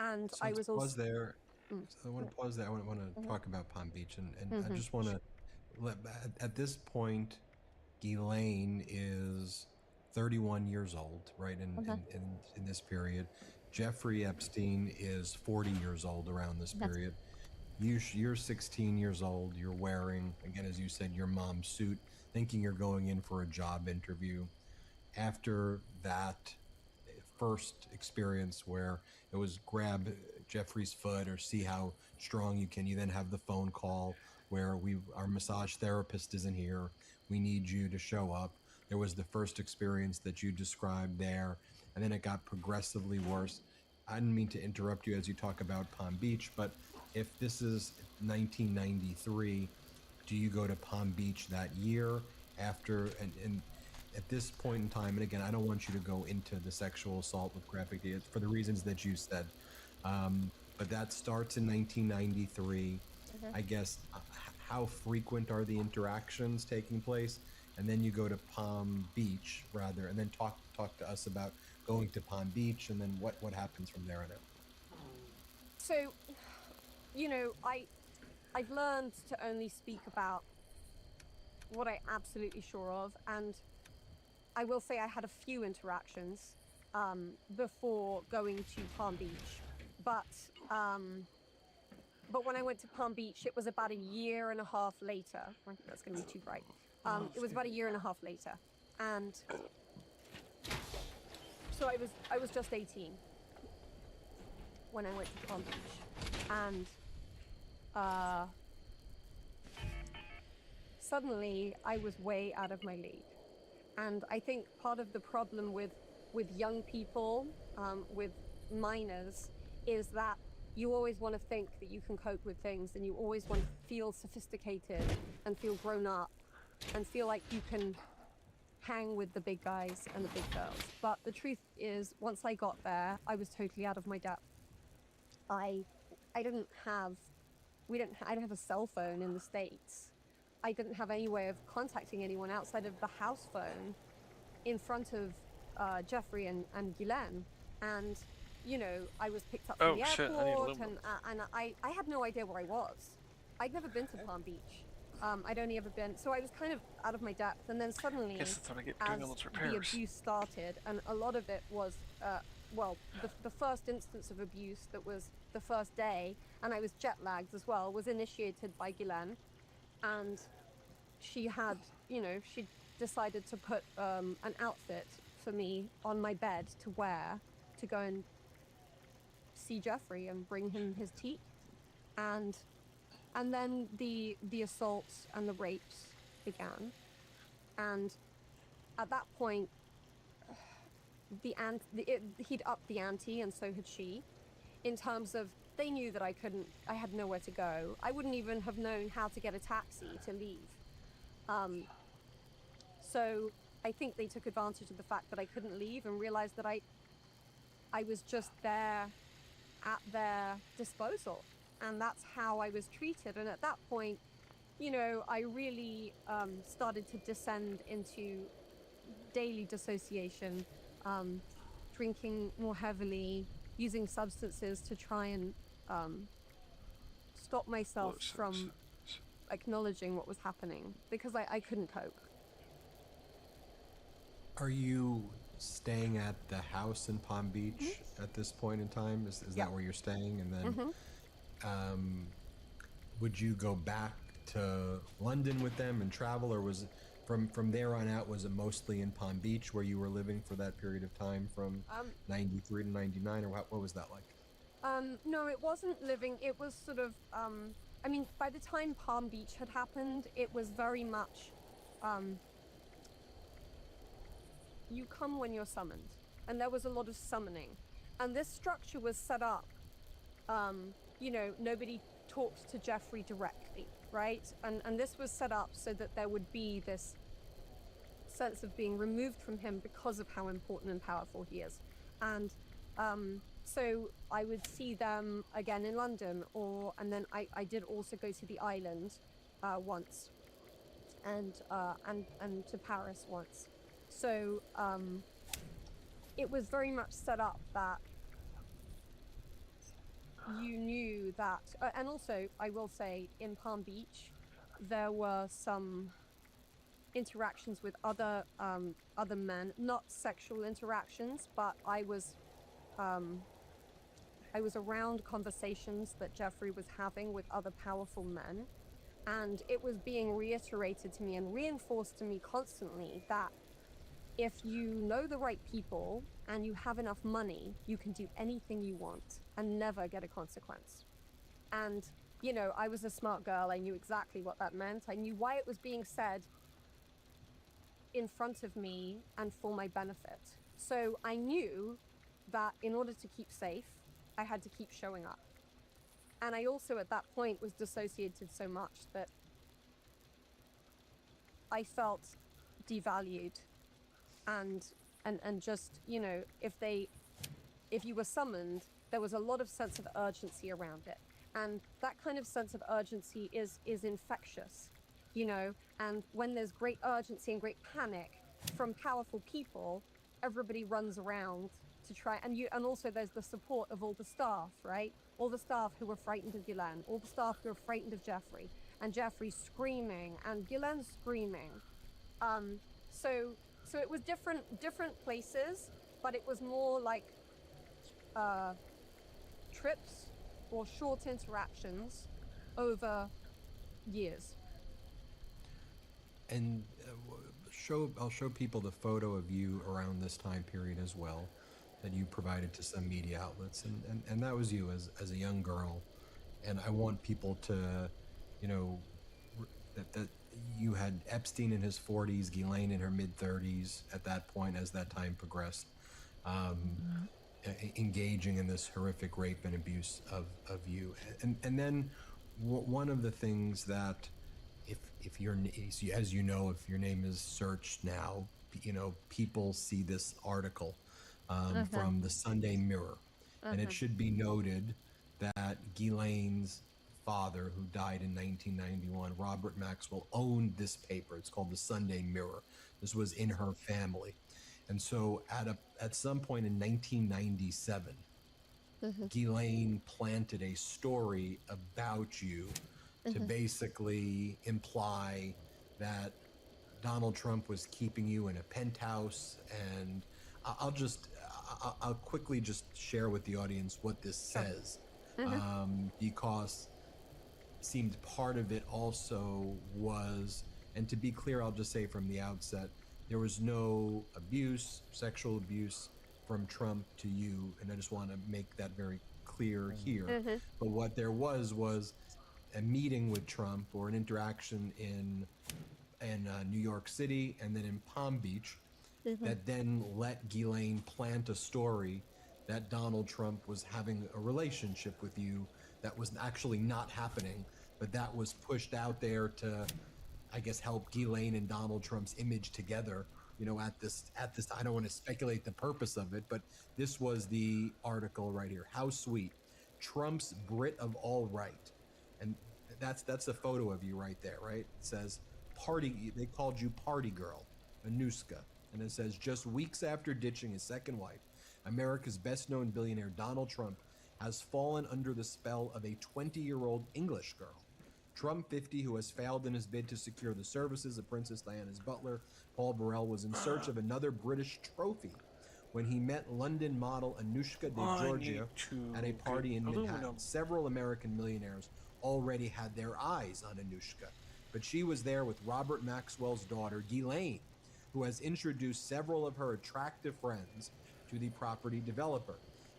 And So I was also... So I want to pause there. I want to talk about Palm Beach, and I just want to let at this point, Ghislaine is 31 years old, right? In this period, Jeffrey Epstein is 40 years old around this period. You're 16 years old. You're wearing, again, as you said, your mom's suit, thinking you're going in for a job interview. After that first experience where it was grab Jeffrey's foot or see how strong you can, you then have the phone call where our massage therapist isn't here. We need you to show up. There was the first experience that you described there, and then it got progressively worse. I didn't mean to interrupt you as you talk about Palm Beach, but if this is 1993, do you go to Palm Beach that year after, and at this point in time, and again, I don't want you to go into the sexual assault with graphic details for the reasons that you said, but that starts in 1993. I guess, how frequent are the interactions taking place? And then you go to Palm Beach, rather, and then talk to us about going to Palm Beach, and then what happens from there on out. So, you know, I've learned to only speak about what I'm absolutely sure of, and I will say I had a few interactions before going to Palm Beach, but when I went to Palm Beach, it was about a year and a half later. I think that's going to be too bright. It was about a year and a half later, and so I was just 18 when I went to Palm Beach, and suddenly I was way out of my league. And I think part of the problem with young people, with minors, is that you always want to think that you can cope with things, and you always want to feel sophisticated and feel grown up and feel like you can hang with the big guys and the big girls. But the truth is, once I got there, I was totally out of my depth. I didn't have a cell phone in the States. I didn't have any way of contacting anyone outside of the house phone in front of Jeffrey and Ghislaine. And, you know, I was picked up from the airport, and I had no idea where I was. I'd never been to Palm Beach. I'd only ever been, so I was kind of out of my depth. And then suddenly, as the abuse started, and a lot of it was, the first instance of abuse that was the first day, and I was jet lagged as well, was initiated by Ghislaine. And she had, you know, she decided to put an outfit for me on my bed to wear to go and see Jeffrey and bring him his teeth. And then the assaults and the rapes began. And at that point, he'd upped the ante, and so had she, in terms of they knew that I had nowhere to go. I wouldn't even have known how to get a taxi to leave. So I think they took advantage of the fact that I couldn't leave and realized that I was just there at their disposal. And that's how I was treated. And at that point, you know, I really started to descend into daily dissociation, drinking more heavily, using substances to try and stop myself from acknowledging what was happening, because I couldn't cope. Are you staying at the house in Palm Beach at this point in time? Is that where you're staying? And then would you go back to London with them and travel, or was it from there on out, was it mostly in Palm Beach where you were living for that period of time from 93 to 99, or what was that like? No, it wasn't living. It was sort of, I mean, by the time Palm Beach had happened, it was very much, you come when you're summoned. And there was a lot of summoning. And this structure was set up, you know, nobody talked to Jeffrey directly, right? And this was set up so that there would be this sense of being removed from him because of how important and powerful he is. And so I would see them again in London, and then I did also go to the island once, and to Paris once. So it was very much set up that you knew that, and also I will say in Palm Beach, there were some interactions with other men, not sexual interactions, but I was around conversations that Jeffrey was having with other powerful men, and it was being reiterated to me and reinforced to me constantly that if you know the right people and you have enough money, you can do anything you want and never get a consequence. And, you know, I was a smart girl. I knew exactly what that meant. I knew why it was being said in front of me and for my benefit. So I knew that in order to keep safe, I had to keep showing up. And I also at that point was dissociated so much that I felt devalued and just, you know, if you were summoned, there was a lot of sense of urgency around it. And that kind of sense of urgency is infectious, you know, and when there's great urgency and great panic from powerful people, everybody runs around to try, and also there's the support of all the staff, right? All the staff who were frightened of Ghislaine, all the staff who were frightened of Jeffrey, and Jeffrey screaming, and Ghislaine screaming. So it was different places, but it was more like trips or short interactions over years. And I'll show people the photo of you around this time period as well, that you provided to some media outlets, and that was you as a young girl. And I want people to, you know, that you had Epstein in his 40s, Ghislaine in her mid-30s at that point as that time progressed, engaging in this horrific rape and abuse of you. And then one of the things that, if you're, as you know, if your name is searched now, you know, people see this article from the Sunday Mirror. And it should be noted that Ghislaine's father, who died in 1991, Robert Maxwell, owned this paper. It's called the Sunday Mirror. This was in her family. And so at some point in 1997, Ghislaine planted a story about you to basically imply that Donald Trump was keeping you in a penthouse. And I'll quickly just share with the audience what this says, because it seemed part of it also was, and to be clear, I'll just say from the outset, there was no abuse, sexual abuse from Trump to you, and I just want to make that very clear here. But what there was a meeting with Trump, or an interaction in New York City and then in Palm Beach, that then let Ghislaine plant a story that Donald Trump was having a relationship with you that was actually not happening, but that was pushed out there to, I guess, help Ghislaine and Donald Trump's image together, you know, at this, I don't want to speculate the purpose of it, but this was the article right here. How sweet. Trump's Brit of all right. And that's a photo of you right there, right? It says party, they called you party girl, Anushka. And it says, just weeks after ditching his second wife, America's best known billionaire Donald Trump has fallen under the spell of a 20-year-old English girl. Trump 50, who has failed in his bid to secure the services of Princess Diana's butler, Paul Burrell, was in search of another British trophy when he met London model Anushka de Georgia at a party in Manhattan. Several American millionaires already had their eyes on Anushka, but she was there with Robert Maxwell's daughter, Ghislaine, who has introduced several of her attractive friends to the property developer.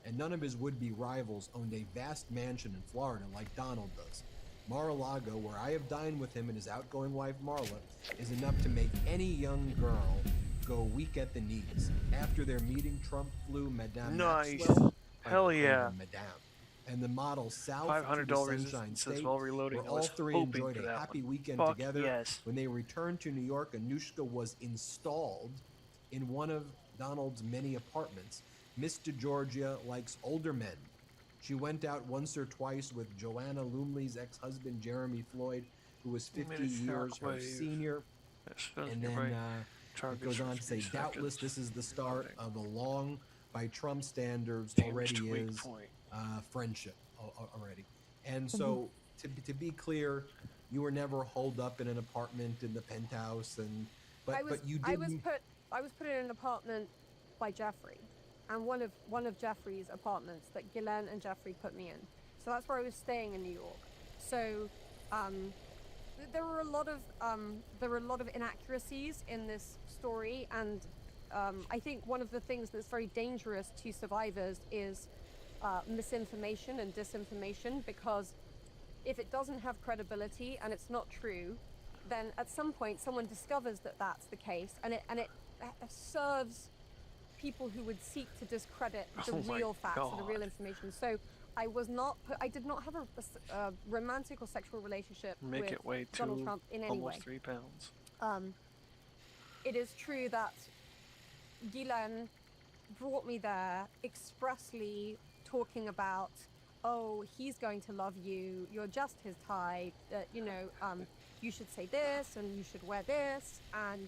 And none of his would-be rivals owned a vast mansion in Florida like Donald does. Mar-a-Lago, where I have dined with him and his outgoing wife Marla, is enough to make any young girl go weak at the knees. After their meeting, Trump flew Madame Maxwell, Hell yeah. Madame, and the model south $500 to the Sunshine State, while reloading. where all three enjoyed a happy weekend together. Yes. When they returned to New York, Anushka was installed in one of Donald's many apartments. Miss DeGeorgia likes older men. She went out once or twice with Joanna Lumley's ex-husband, Jeremy Floyd, who was 50 years her senior. And then it goes on to say, doubtless this is the start of a long, by Trump standards, already is friendship. already. And so, to be clear, you were never holed up in an apartment in the penthouse, but you didn't. I was put in an apartment by Jeffrey, and one of Jeffrey's apartments that Ghislaine and Jeffrey put me in. So that's where I was staying in New York. So there were a lot of inaccuracies in this story, and I think one of the things that's very dangerous to survivors is misinformation and disinformation, because if it doesn't have credibility and it's not true, then at some point someone discovers that that's the case, and it serves people who would seek to discredit the real facts and the real information. So I did not have a romantic or sexual relationship with it way Donald to Trump in any way. almost 3 pounds. It is true that Ghislaine brought me there expressly talking about, oh, he's going to love you, you're just his type, you should say this and you should wear this, and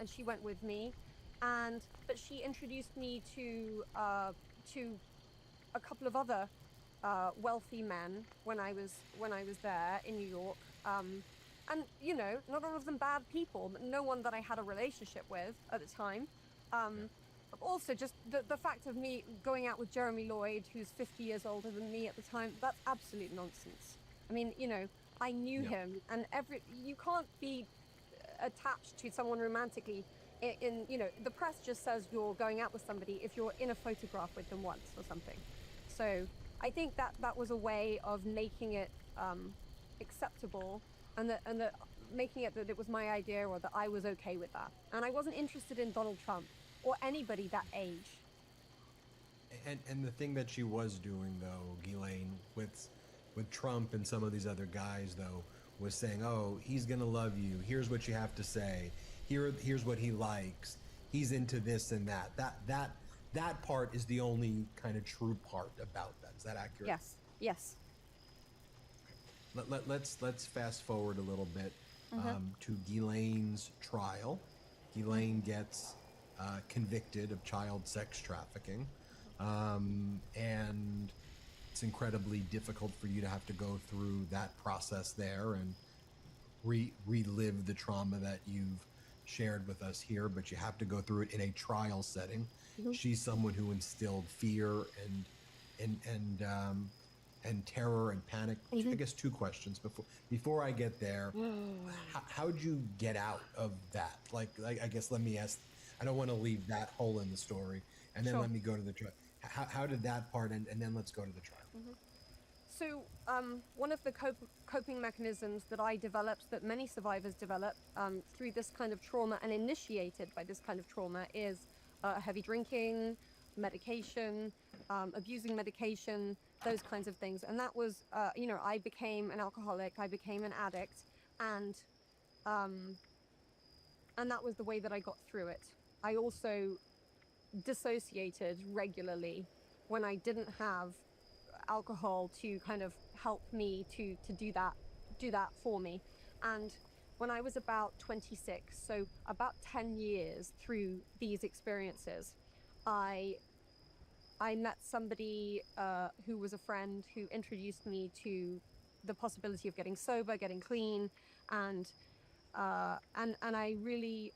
she went with me, but she introduced me to a couple of other wealthy men when I was there in New York, and not all of them bad people, but no one that I had a relationship with at the time. Also, just the fact of me going out with Jeremy Lloyd, who's 50 years older than me at the time, that's absolute nonsense. I mean, I knew him, and you can't be attached to someone romantically in the press just says you're going out with somebody if you're in a photograph with them once or something. So I think that was a way of making it acceptable, and that making it that it was my idea, or that I was okay with that. And I wasn't interested in Donald Trump or anybody that age. And the thing that she was doing, though, Ghislaine, with Trump and some of these other guys, though, was saying, oh, he's gonna love you, here's what you have to say, here's what he likes, he's into this and that. That part is the only kind of true part about that. Is that accurate? Yes. Let's fast forward a little bit to Ghislaine's trial. Ghislaine gets convicted of child sex trafficking, and it's incredibly difficult for you to have to go through that process there and relive the trauma that you've shared with us here, but you have to go through it in a trial setting. She's someone who instilled fear and terror and panic. I guess 2 questions before I get there. How'd you get out of that? Like I guess let me ask. I don't want to leave that hole in the story, and then let me go to the trial. How did that part end, and then let's go to the trial. So one of the coping mechanisms that I developed, that many survivors develop through this kind of trauma and initiated by this kind of trauma, is heavy drinking, medication, abusing medication, those kinds of things. And that was, I became an alcoholic, I became an addict, and that was the way that I got through it. I also dissociated regularly when I didn't have alcohol to kind of help me to do that for me. And when I was about 26, so about 10 years through these experiences, I met somebody who was a friend who introduced me to the possibility of getting sober, getting clean, and I really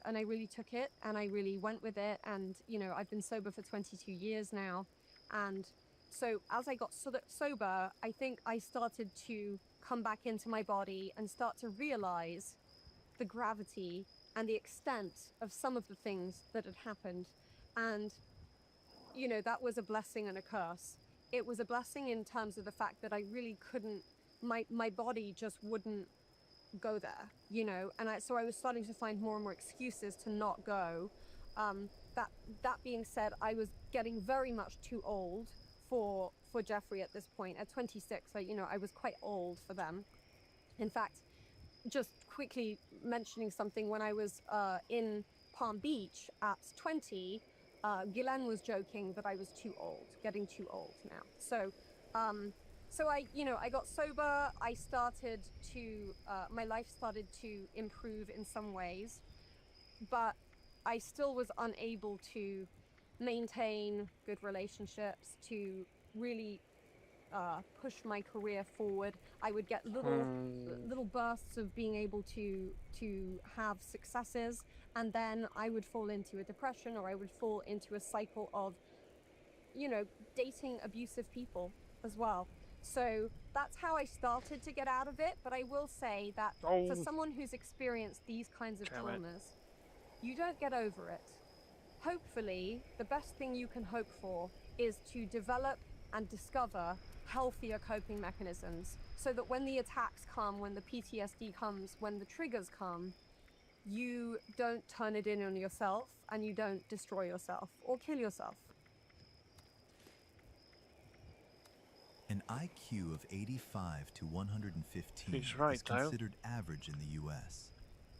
took it, and I really went with it. And I've been sober for 22 years now, and so as I got sober, I think I started to come back into my body and start to realize the gravity and the extent of some of the things that had happened. And that was a blessing and a curse. It was a blessing in terms of the fact that I really couldn't, my body just wouldn't go there, and so I was starting to find more and more excuses to not go. That being said, I was getting very much too old for Jeffrey at this point. At 26, I was quite old for them. In fact, just quickly mentioning something, when I was in Palm Beach at 20, Ghislaine was joking that I was too old, getting too old now. So I got sober. I started to, my life started to improve in some ways, but I still was unable to maintain good relationships, to really push my career forward. I would get little bursts of being able to have successes, and then I would fall into a depression, or I would fall into a cycle of, you know, dating abusive people as well. So that's how I started to get out of it. But I will say that for someone who's experienced these kinds of traumas, you don't get over it. Hopefully, the best thing you can hope for is to develop and discover healthier coping mechanisms, so that when the attacks come, when the PTSD comes, when the triggers come, you don't turn it in on yourself and you don't destroy yourself or kill yourself. An IQ of 85 to 115 He's right, is considered average in the US,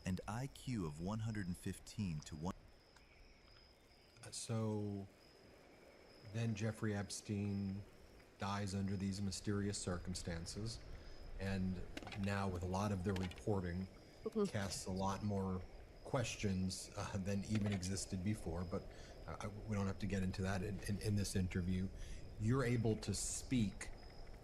and IQ of 115 to 1. So then Jeffrey Epstein dies under these mysterious circumstances, and now with a lot of the reporting casts a lot more questions than even existed before, but we don't have to get into that in this interview. You're able to speak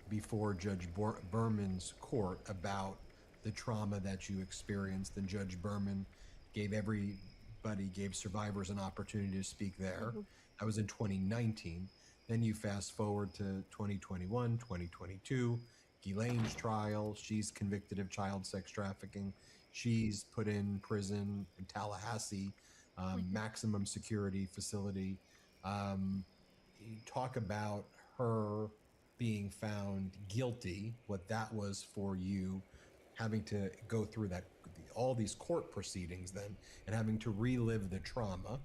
before Judge Berman's court about the trauma that you experienced, and Judge Berman gave survivors an opportunity to speak there. That was in 2019. Then you fast forward to 2021, 2022, Ghislaine's trial. She's convicted of child sex trafficking. She's put in prison in Tallahassee, maximum security facility. You talk about her being found guilty, what that was for you, having to go through all these court proceedings then, and having to relive the trauma.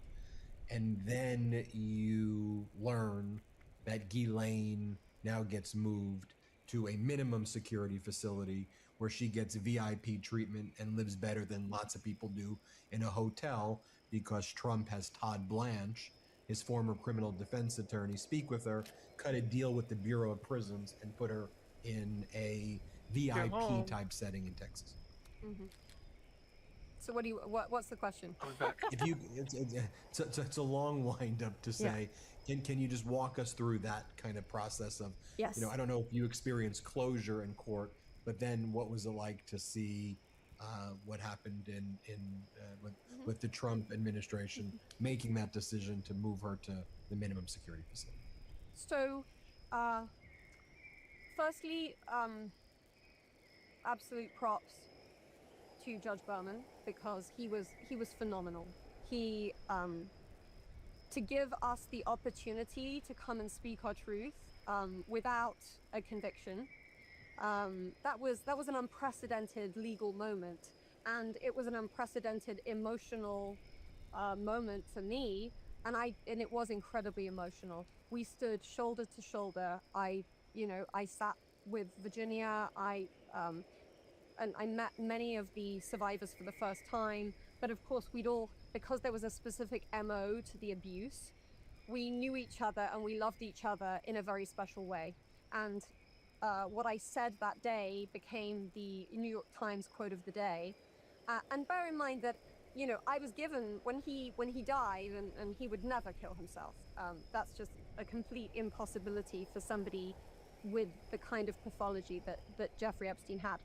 And then you learn that Ghislaine now gets moved to a minimum security facility where she gets VIP treatment and lives better than lots of people do in a hotel, because Trump has Todd Blanche, his former criminal defense attorney, speak with her, cut a deal with the Bureau of Prisons, and put her in a VIP type setting in Texas. So what's the question? If you, it's a long wind up to say. Can you just walk us through that kind of process of, yes. You know, I don't know if you experienced closure in court, but then what was it like to see what happened with the Trump administration making that decision to move her to the minimum security facility? So, firstly, absolute props to Judge Berman, because he was phenomenal. He to give us the opportunity to come and speak our truth without a conviction. That was an unprecedented legal moment, and it was an unprecedented emotional moment for me, and it was incredibly emotional. We stood shoulder to shoulder. I sat with Virginia. And I met many of the survivors for the first time, but of course because there was a specific MO to the abuse, we knew each other and we loved each other in a very special way. And what I said that day became the New York Times quote of the day. And bear in mind that, you know, I was given, when he died, and he would never kill himself. That's just a complete impossibility for somebody with the kind of pathology that Jeffrey Epstein had.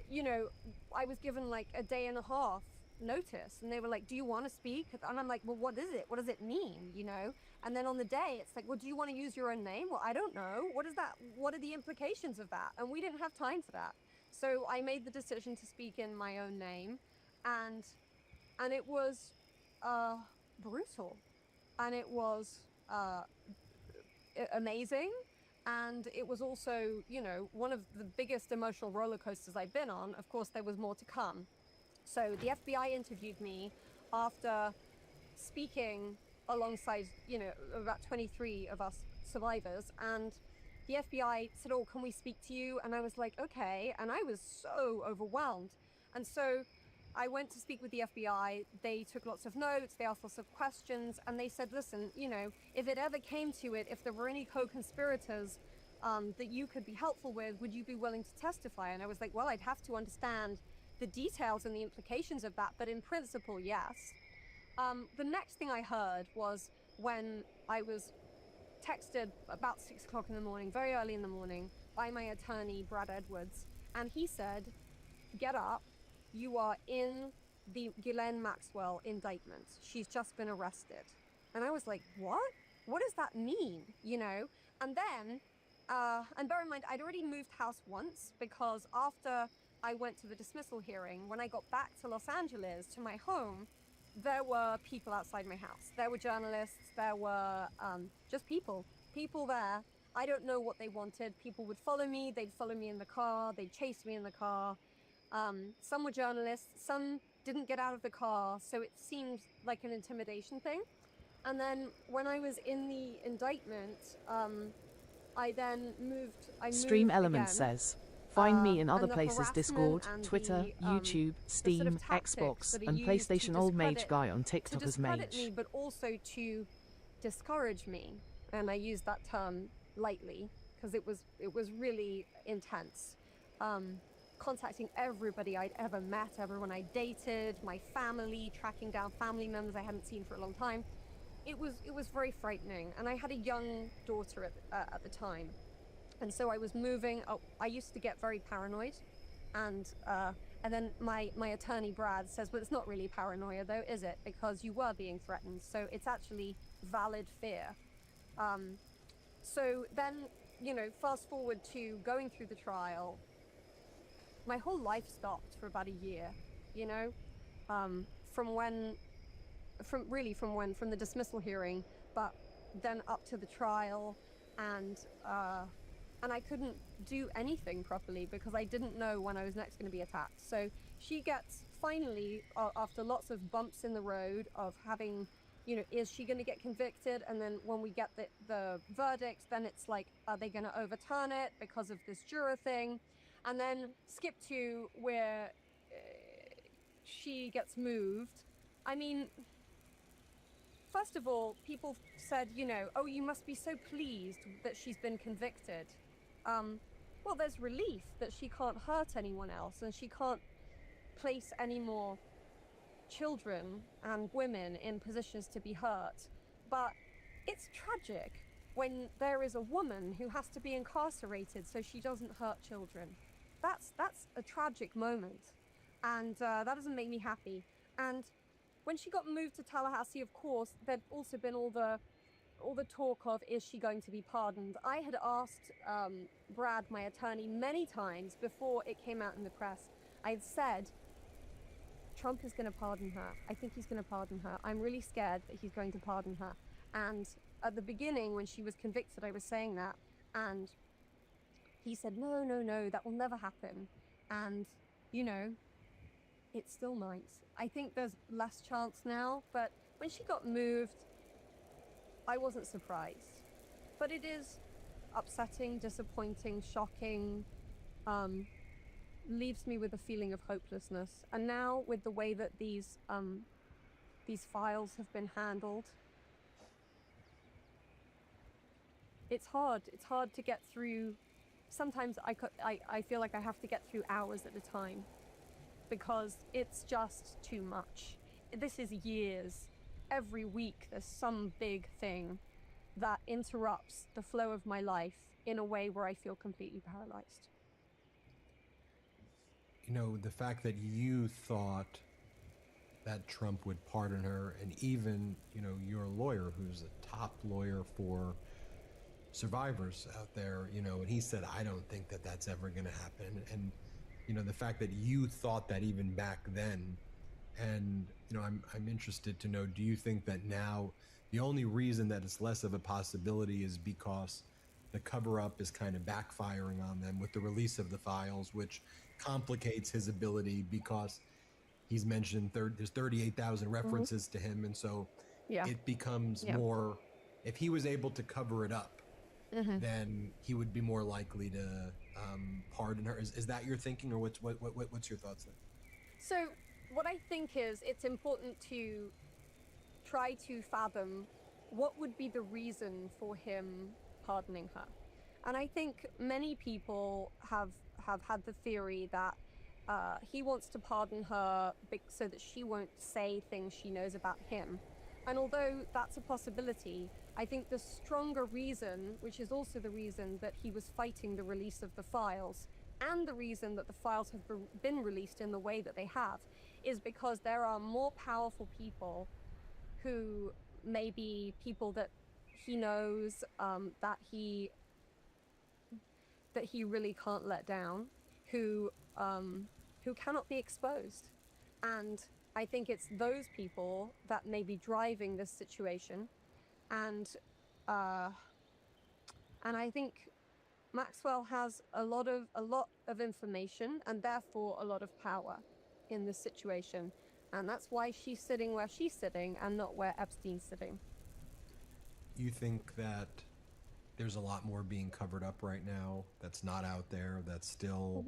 You know, I was given like a day and a half notice, and they were like, do you want to speak? And I'm like, well, what is it? What does it mean? You know? And then on the day, it's like, well, do you want to use your own name? Well, I don't know. What is that? What are the implications of that? And we didn't have time for that. So I made the decision to speak in my own name, and it was brutal, and it was amazing. And it was also, you know, one of the biggest emotional roller coasters I've been on. Of course, there was more to come. So the FBI interviewed me after speaking alongside, you know, about 23 of us survivors. And the FBI said, oh, can we speak to you? And I was like, okay. And I was so overwhelmed. And so I went to speak with the FBI. They took lots of notes. They asked lots of questions. And they said, listen, you know, if it ever came to it, if there were any co-conspirators that you could be helpful with, would you be willing to testify? And I was like, well, I'd have to understand the details and the implications of that. But in principle, yes. The next thing I heard was when I was texted about 6 o'clock in the morning, very early in the morning, by my attorney, Brad Edwards, and he said, get up, you are in the Ghislaine Maxwell indictment. She's just been arrested. And I was like, what? What does that mean? You know? And then, and bear in mind, I'd already moved house once, because after I went to the dismissal hearing, when I got back to Los Angeles, to my home, there were people outside my house. There were journalists, there were just people there. I don't know what they wanted. People would follow me, they'd follow me in the car, they'd chase me in the car. Some were journalists, some didn't get out of the car, so it seemed like an intimidation thing. And then when I was in the indictment, I then moved. Stream Element again. says, find me in other and the places: harassment Discord, and Twitter, the, YouTube, the Steam, sort of tactics Xbox, that are and used PlayStation to Old Mage discredit- Guy on to TikTok as discredit Mage. me, but also to discourage me, and I use that term lightly because it was really intense. Contacting everybody I'd ever met, everyone I dated, my family, tracking down family members I hadn't seen for a long time. It was very frightening, and I had a young daughter at the time, and so I was moving. I used to get very paranoid, and then my attorney Brad says, well, it's not really paranoia though, is it? Because you were being threatened, so it's actually valid fear. So then, you know, fast forward to going through the trial. My whole life stopped for about a year, you know, from the dismissal hearing, but then up to the trial, and I couldn't do anything properly because I didn't know when I was next going to be attacked. So she gets finally, after lots of bumps in the road of having, you know, is she going to get convicted? And then when we get the verdict, then it's like, are they going to overturn it because of this juror thing? And then skip to where she gets moved. I mean, first of all, people said, you know, oh, you must be so pleased that she's been convicted. Well, there's relief that she can't hurt anyone else and she can't place any more children and women in positions to be hurt. But it's tragic when there is a woman who has to be incarcerated so she doesn't hurt children. That's a tragic moment, and that doesn't make me happy. And when she got moved to Tallahassee, of course, there'd also been all the talk of, is she going to be pardoned? I had asked Brad, my attorney, many times before it came out in the press. I had said, Trump is going to pardon her. I think he's going to pardon her. I'm really scared that he's going to pardon her. And at the beginning, when she was convicted, I was saying that, and he said, no, that will never happen. And, you know, it still might. I think there's less chance now, but when she got moved, I wasn't surprised. But it is upsetting, disappointing, shocking, leaves me with a feeling of hopelessness. And now with the way that these files have been handled, it's hard to get through. Sometimes I feel like I have to get through hours at a time because it's just too much. This is years. Every week there's some big thing that interrupts the flow of my life in a way where I feel completely paralyzed. You know, the fact that you thought that Trump would pardon her, and even, you know, your lawyer, who's a top lawyer for survivors out there, you know, and he said, I don't think that that's ever going to happen. And, you know, the fact that you thought that even back then, and, you know, I'm interested to know, do you think that now the only reason that it's less of a possibility is because the cover-up is kind of backfiring on them with the release of the files, which complicates his ability because he's mentioned there's 38,000 references to him, and so it becomes more, if he was able to cover it up, then he would be more likely to pardon her. Is that your thinking, or what's your thoughts there? So what I think is it's important to try to fathom what would be the reason for him pardoning her. And I think many people have had the theory that he wants to pardon her so that she won't say things she knows about him. And although that's a possibility, I think the stronger reason, which is also the reason that he was fighting the release of the files, and the reason that the files have been released in the way that they have, is because there are more powerful people who may be people that he knows, that he really can't let down, who cannot be exposed. And I think it's those people that may be driving this situation, and I think Maxwell has a lot of information and therefore a lot of power in this situation, and that's why she's sitting where she's sitting and not where Epstein's sitting. You think that there's a lot more being covered up right now that's not out there, that's still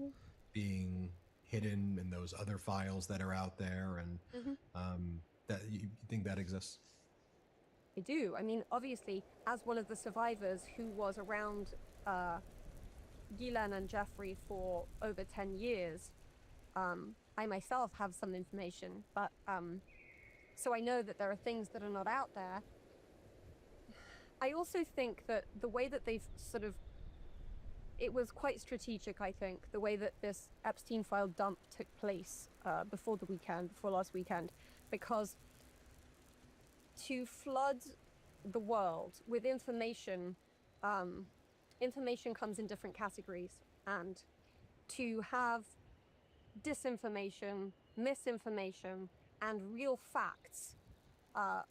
being hidden in those other files that are out there, and that you think that exists? I do. I mean, obviously, as one of the survivors who was around Ghislaine and Jeffrey for over 10 years, I myself have some information, but so I know that there are things that are not out there. I also think that the way that they've it was quite strategic, I think, the way that this Epstein file dump took place before last weekend, because to flood the world with information, information comes in different categories, and to have disinformation, misinformation, and real facts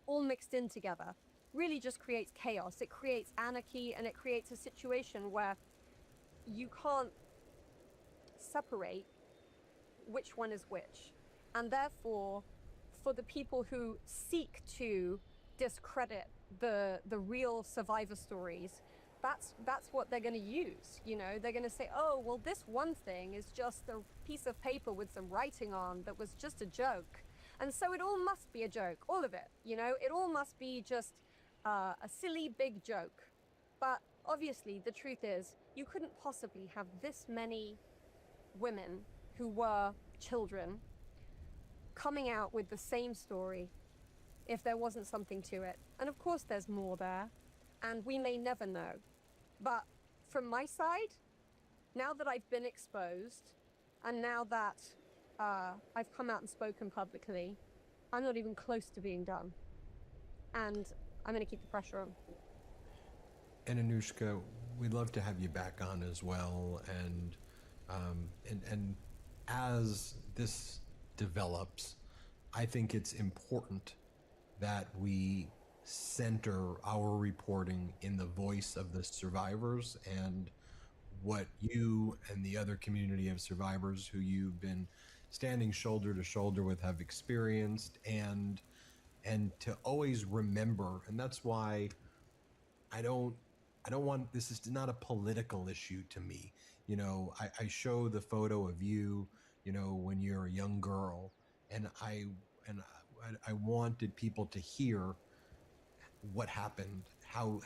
all mixed in together really just creates chaos. It creates anarchy, and it creates a situation where you can't separate which one is which. And therefore, for the people who seek to discredit the real survivor stories, that's what they're going to use. You know, they're going to say, oh, well, this one thing is just a piece of paper with some writing on that was just a joke. And so it all must be a joke, all of it. You know, it all must be just a silly big joke. But obviously, the truth is, you couldn't possibly have this many women who were children coming out with the same story if there wasn't something to it. And of course there's more there, and we may never know. But from my side, now that I've been exposed, and now that I've come out and spoken publicly, I'm not even close to being done. And I'm going to keep the pressure on. And Anushka, we'd love to have you back on as well. And as this develops, I think it's important that we center our reporting in the voice of the survivors and what you and the other community of survivors who you've been standing shoulder to shoulder with have experienced, and to always remember. And that's why I don't want, this is not a political issue to me. You know, I show the photo of you, you know, when you're a young girl, and I wanted people to hear what happened, how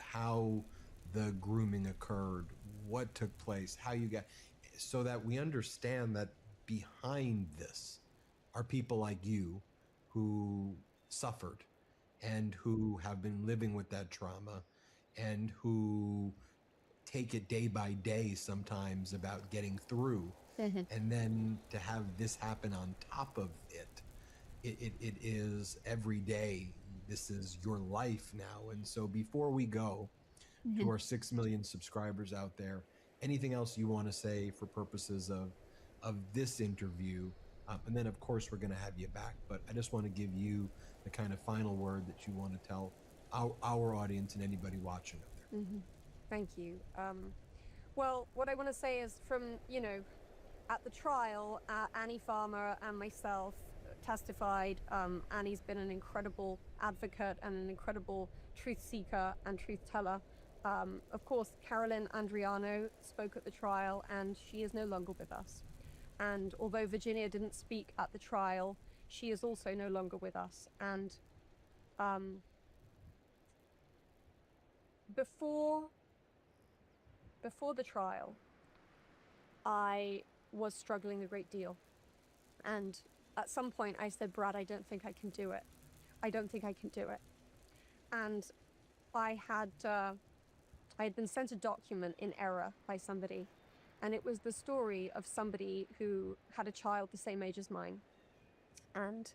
the grooming occurred, what took place, how you got, so that we understand that behind this are people like you who suffered and who have been living with that trauma and who take it day by day sometimes about getting through. And then to have this happen on top of it is every day. This is your life now. And so before we go to our 6 million subscribers out there, anything else you want to say for purposes of this interview? And then of course we're going to have you back, but I just want to give you the kind of final word that you want to tell our audience and anybody watching out there. Thank you. Well, what I want to say is, from, you know, at the trial, Annie Farmer and myself testified. Annie's been an incredible advocate and an incredible truth seeker and truth teller. Of course, Carolyn Andriano spoke at the trial, and she is no longer with us. And although Virginia didn't speak at the trial, she is also no longer with us. And before the trial, I was struggling a great deal. And at some point I said, Brad, I don't think I can do it. I don't think I can do it. and I had been sent a document in error by somebody, and it was the story of somebody who had a child the same age as mine, and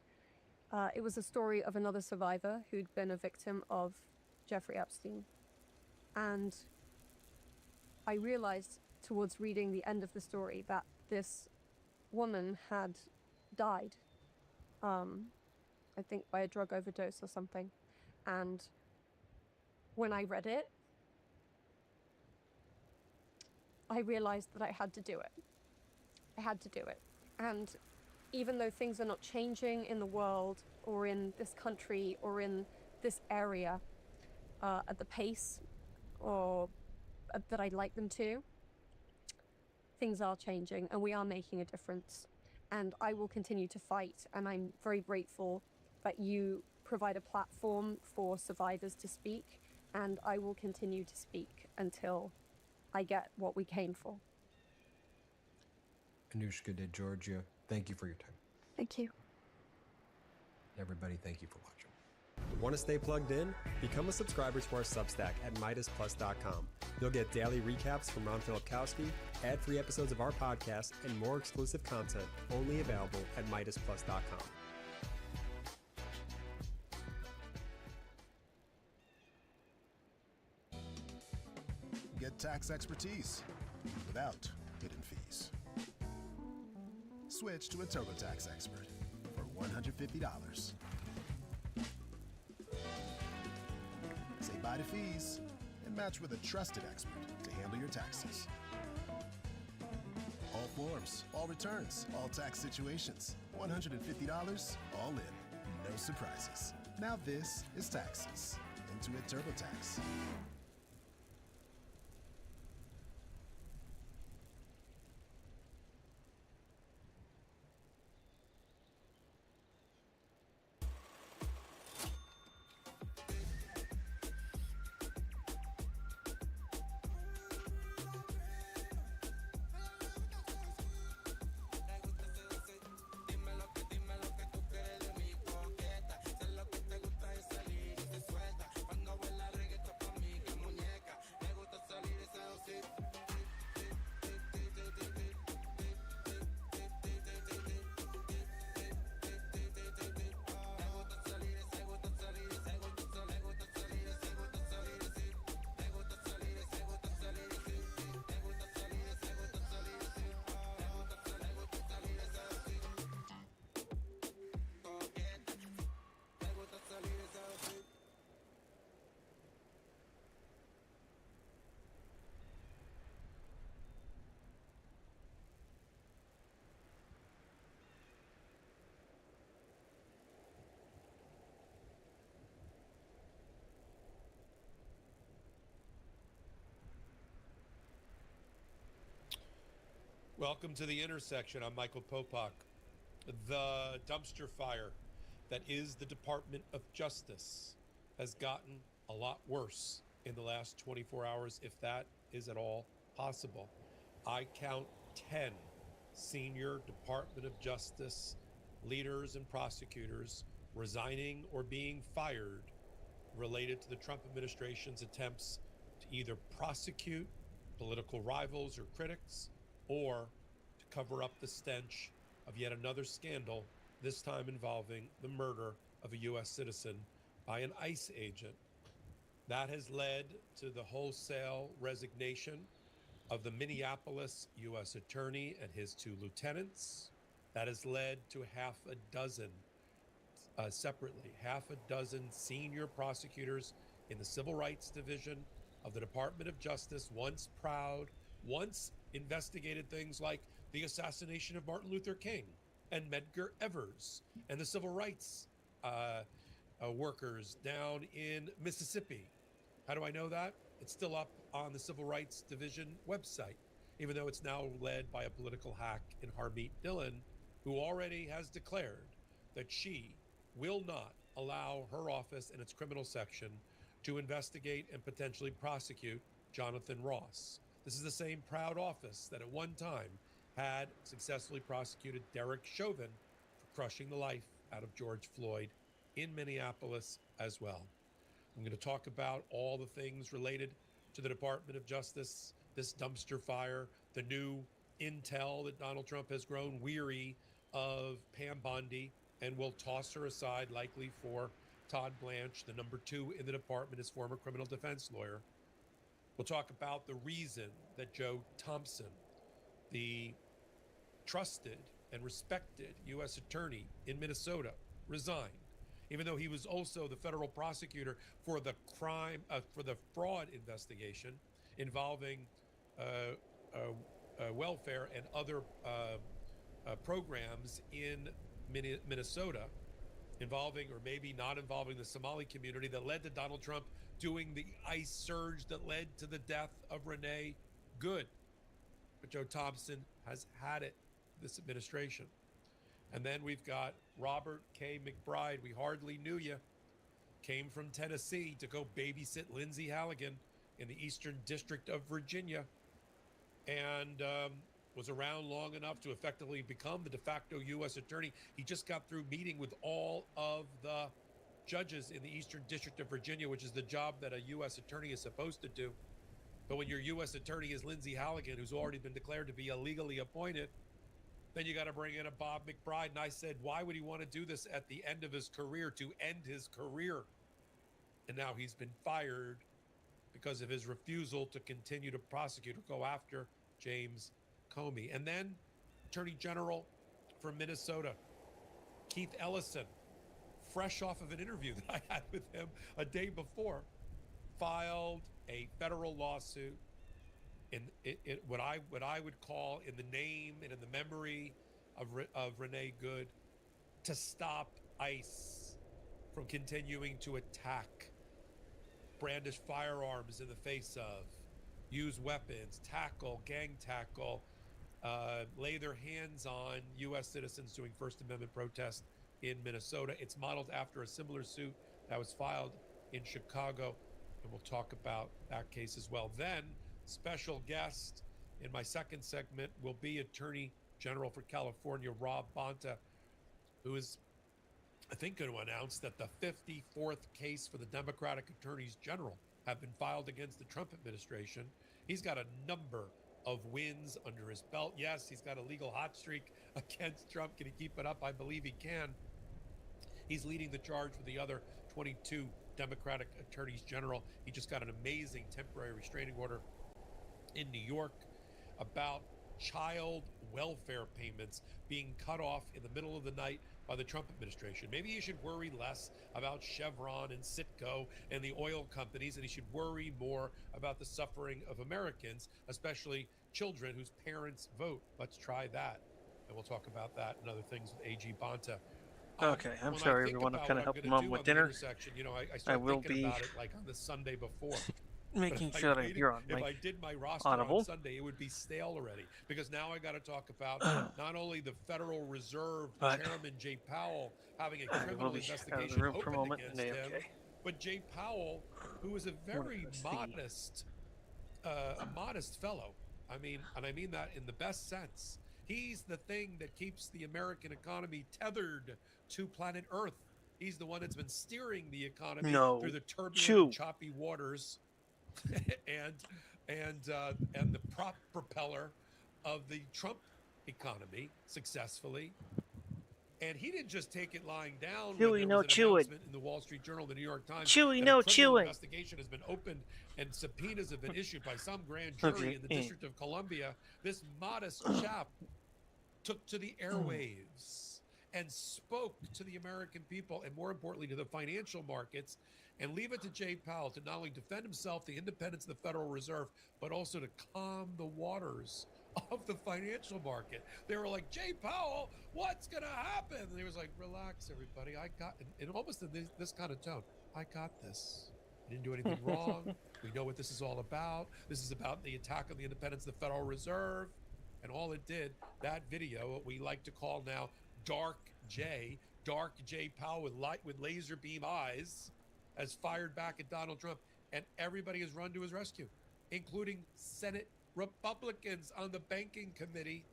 it was a story of another survivor who'd been a victim of Jeffrey Epstein. And I realized towards reading the end of the story that this woman had died, I think by a drug overdose or something. And when I read it, I realized that I had to do it. I had to do it. And even though things are not changing in the world or in this country or in this area at the pace or that I'd like them to, things are changing and we are making a difference. And I will continue to fight, and I'm very grateful that you provide a platform for survivors to speak, and I will continue to speak until I get what we came for. Anushka De Georgia, thank you for your time. Thank you. Everybody, thank you for watching. Want to stay plugged in? Become a subscriber to our Substack at MidasPlus.com. You'll get daily recaps from Ron Filipkowski, ad-free episodes of our podcast, and more exclusive content only available at MidasPlus.com. Get tax expertise without hidden fees. Switch to a TurboTax expert for $150. Say bye to fees and match with a trusted expert to handle your taxes. All forms, all returns, all tax situations. $150 all in. No surprises. Now this is taxes. Intuit TurboTax. Welcome to The Intersection. I'm Michael Popak. The dumpster fire that is the Department of Justice has gotten a lot worse in the last 24 hours, if that is at all possible. I count 10 senior Department of Justice leaders and prosecutors resigning or being fired related to the Trump administration's attempts to either prosecute political rivals or critics or to cover up the stench of yet another scandal, this time involving the murder of a U.S. citizen by an ICE agent. That has led to the wholesale resignation of the Minneapolis U.S. attorney and his 2 lieutenants. That has led to separately, half a dozen senior prosecutors in the Civil Rights Division of the Department of Justice, once proud, once investigated things like the assassination of Martin Luther King and Medgar Evers and the civil rights workers down in Mississippi. How do I know that? It's still up on the Civil Rights Division website, even though it's now led by a political hack in Harmeet Dillon, who already has declared that she will not allow her office and its criminal section to investigate and potentially prosecute Jonathan Ross. This is the same proud office that at one time had successfully prosecuted Derek Chauvin for crushing the life out of George Floyd in Minneapolis as well. I'm going to talk about all the things related to the Department of Justice, this dumpster fire, the new intel that Donald Trump has grown weary of Pam Bondi, and will toss her aside likely for Todd Blanche, the number 2 in the department, his former criminal defense lawyer. We'll talk about the reason that Joe Thompson, the trusted and respected U.S. attorney in Minnesota, resigned, even though he was also the federal prosecutor for the fraud investigation involving welfare and other programs in Minnesota, involving or maybe not involving the Somali community, that led to Donald Trump doing the ICE surge that led to the death of Renee Good. But Joe Thompson has had it, this administration. And then we've got Robert K. McBride. We hardly knew you. Came from Tennessee to go babysit Lindsay Halligan in the Eastern District of Virginia, and was around long enough to effectively become the de facto U.S. attorney. He just got through meeting with all of the judges in the Eastern District of Virginia, which is the job that a U.S. attorney is supposed to do. But when your U.S. attorney is Lindsay Halligan, who's already been declared to be illegally appointed, then you got to bring in a Bob McBride. And I said, why would he want to do this at the end of his career, to end his career? And now he's been fired because of his refusal to continue to prosecute or go after James Comey. And then Attorney General from Minnesota, Keith Ellison, fresh off of an interview that I had with him a day before, filed a federal lawsuit in what I would call, in the name and in the memory of Renee Good, to stop ICE from continuing to attack, brandish firearms in the face of, use weapons, tackle, gang tackle, lay their hands on U.S. citizens doing First Amendment protests in Minnesota. It's modeled after a similar suit that was filed in Chicago, and we'll talk about that case as well. Then, special guest in my second segment will be Attorney General for California, Rob Bonta, who is, I think, going to announce that the 54th case for the Democratic Attorneys General have been filed against the Trump administration. He's got a number of wins under his belt. Yes, he's got a legal hot streak against Trump. Can he keep it up? I believe he can. He's leading the charge with the other 22 Democratic Attorneys General. He just got an amazing temporary restraining order in New York about child welfare payments being cut off in the middle of the night by the Trump administration. Maybe he should worry less about Chevron and Citgo and the oil companies, and he should worry more about the suffering of Americans, especially children whose parents vote. Let's try that. And we'll talk about that and other things with AG Bonta. Okay, I'm sorry, everyone. I'm kind of helping mom with dinner. You know, I will be about it like on the Sunday before. making sure that you're on. If I did my roster Audible. on Sunday, it would be stale already, because now I got to talk about not only the Federal Reserve Chairman Jay Powell having a criminal investigation opened against him, but Jay Powell, who is a very modest fellow. I mean, and I mean that in the best sense. He's the thing that keeps the American economy tethered to planet Earth. He's the one that's been steering the economy through the turbulent, choppy waters, and the prop propeller of the Trump economy successfully. And he didn't just take it lying down. Chewy, no chewing. In the Wall Street Journal, the New York Times. Chewy, no chewing. Investigation has been opened and subpoenas have been issued by some grand jury in the District of Columbia. This modest chap took to the airwaves and spoke to the American people, and more importantly to the financial markets, and leave it to Jay Powell to not only defend himself, the independence of the Federal Reserve, but also to calm the waters of the financial market. They were like, Jay Powell, what's going to happen? And he was like, relax, everybody. I got, and almost in this kind of tone, I got this. I didn't do anything wrong. We know what this is all about. This is about the attack on the independence of the Federal Reserve. And all it did, that video, what we like to call now Dark Jay Powell with laser beam eyes, has fired back at Donald Trump, and everybody has run to his rescue, including Senate Republicans on the banking committee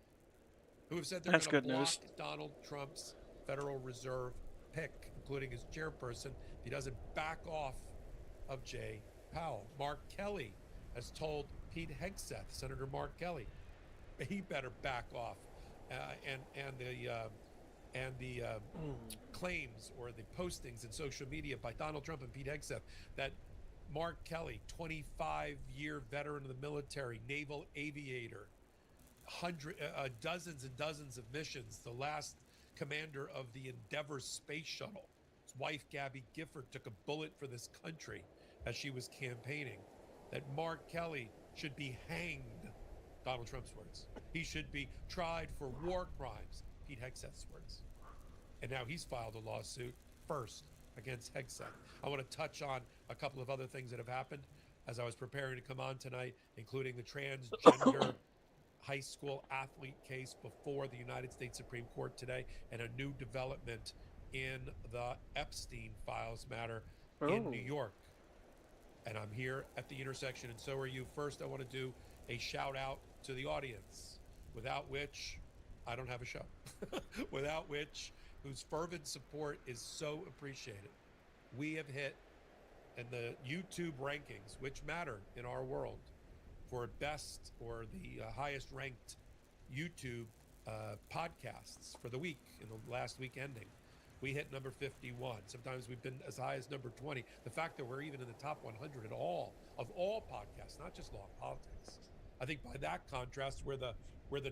who have said they're going to block Donald Trump's Federal Reserve pick, including his chairperson, if he doesn't back off of Jay Powell. Mark Kelly has told Pete Hegseth, Senator Mark Kelly, he better back off. And the claims or the postings in social media by Donald Trump and Pete Hegseth that Mark Kelly, 25-year veteran of the military, naval aviator, dozens and dozens of missions, the last commander of the Endeavour space shuttle. His wife, Gabby Gifford, took a bullet for this country as she was campaigning. That Mark Kelly should be hanged, Donald Trump's words. He should be tried for war crimes, Pete Hegseth's words. And now he's filed a lawsuit first against Hegseth. I want to touch on a couple of other things that have happened as I was preparing to come on tonight, including the transgender high school athlete case before the United States Supreme Court today, and a new development in the Epstein files matter in New York. And I'm here at the intersection, and so are you. First, I want to do a shout out to the audience, without which I don't have a show, without which whose fervent support is so appreciated. We have hit in the YouTube rankings, which matter in our world, for best or the highest ranked YouTube podcasts for the week, in the last week ending. We hit number 51. Sometimes we've been as high as number 20. The fact that we're even in the top 100 of all podcasts, not just Law and Politics. I think by that contrast, we're the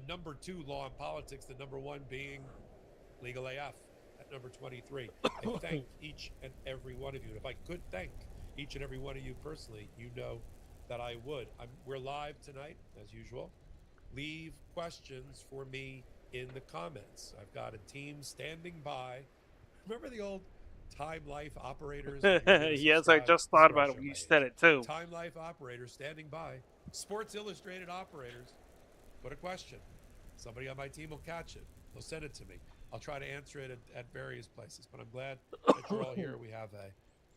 number 2 Law and Politics, the number 1 being Legal AF at number 23. I thank each and every one of you. And if I could thank each and every one of you personally, you know that I would. We're live tonight, as usual. Leave questions for me in the comments. I've got a team standing by. Remember the old Time Life operators? Yes, I just thought about it when you said it too. Time Life operators standing by. Sports Illustrated operators. Put a question. Somebody on my team will catch it. They'll send it to me. I'll try to answer it at various places. But I'm glad that you're all here. We have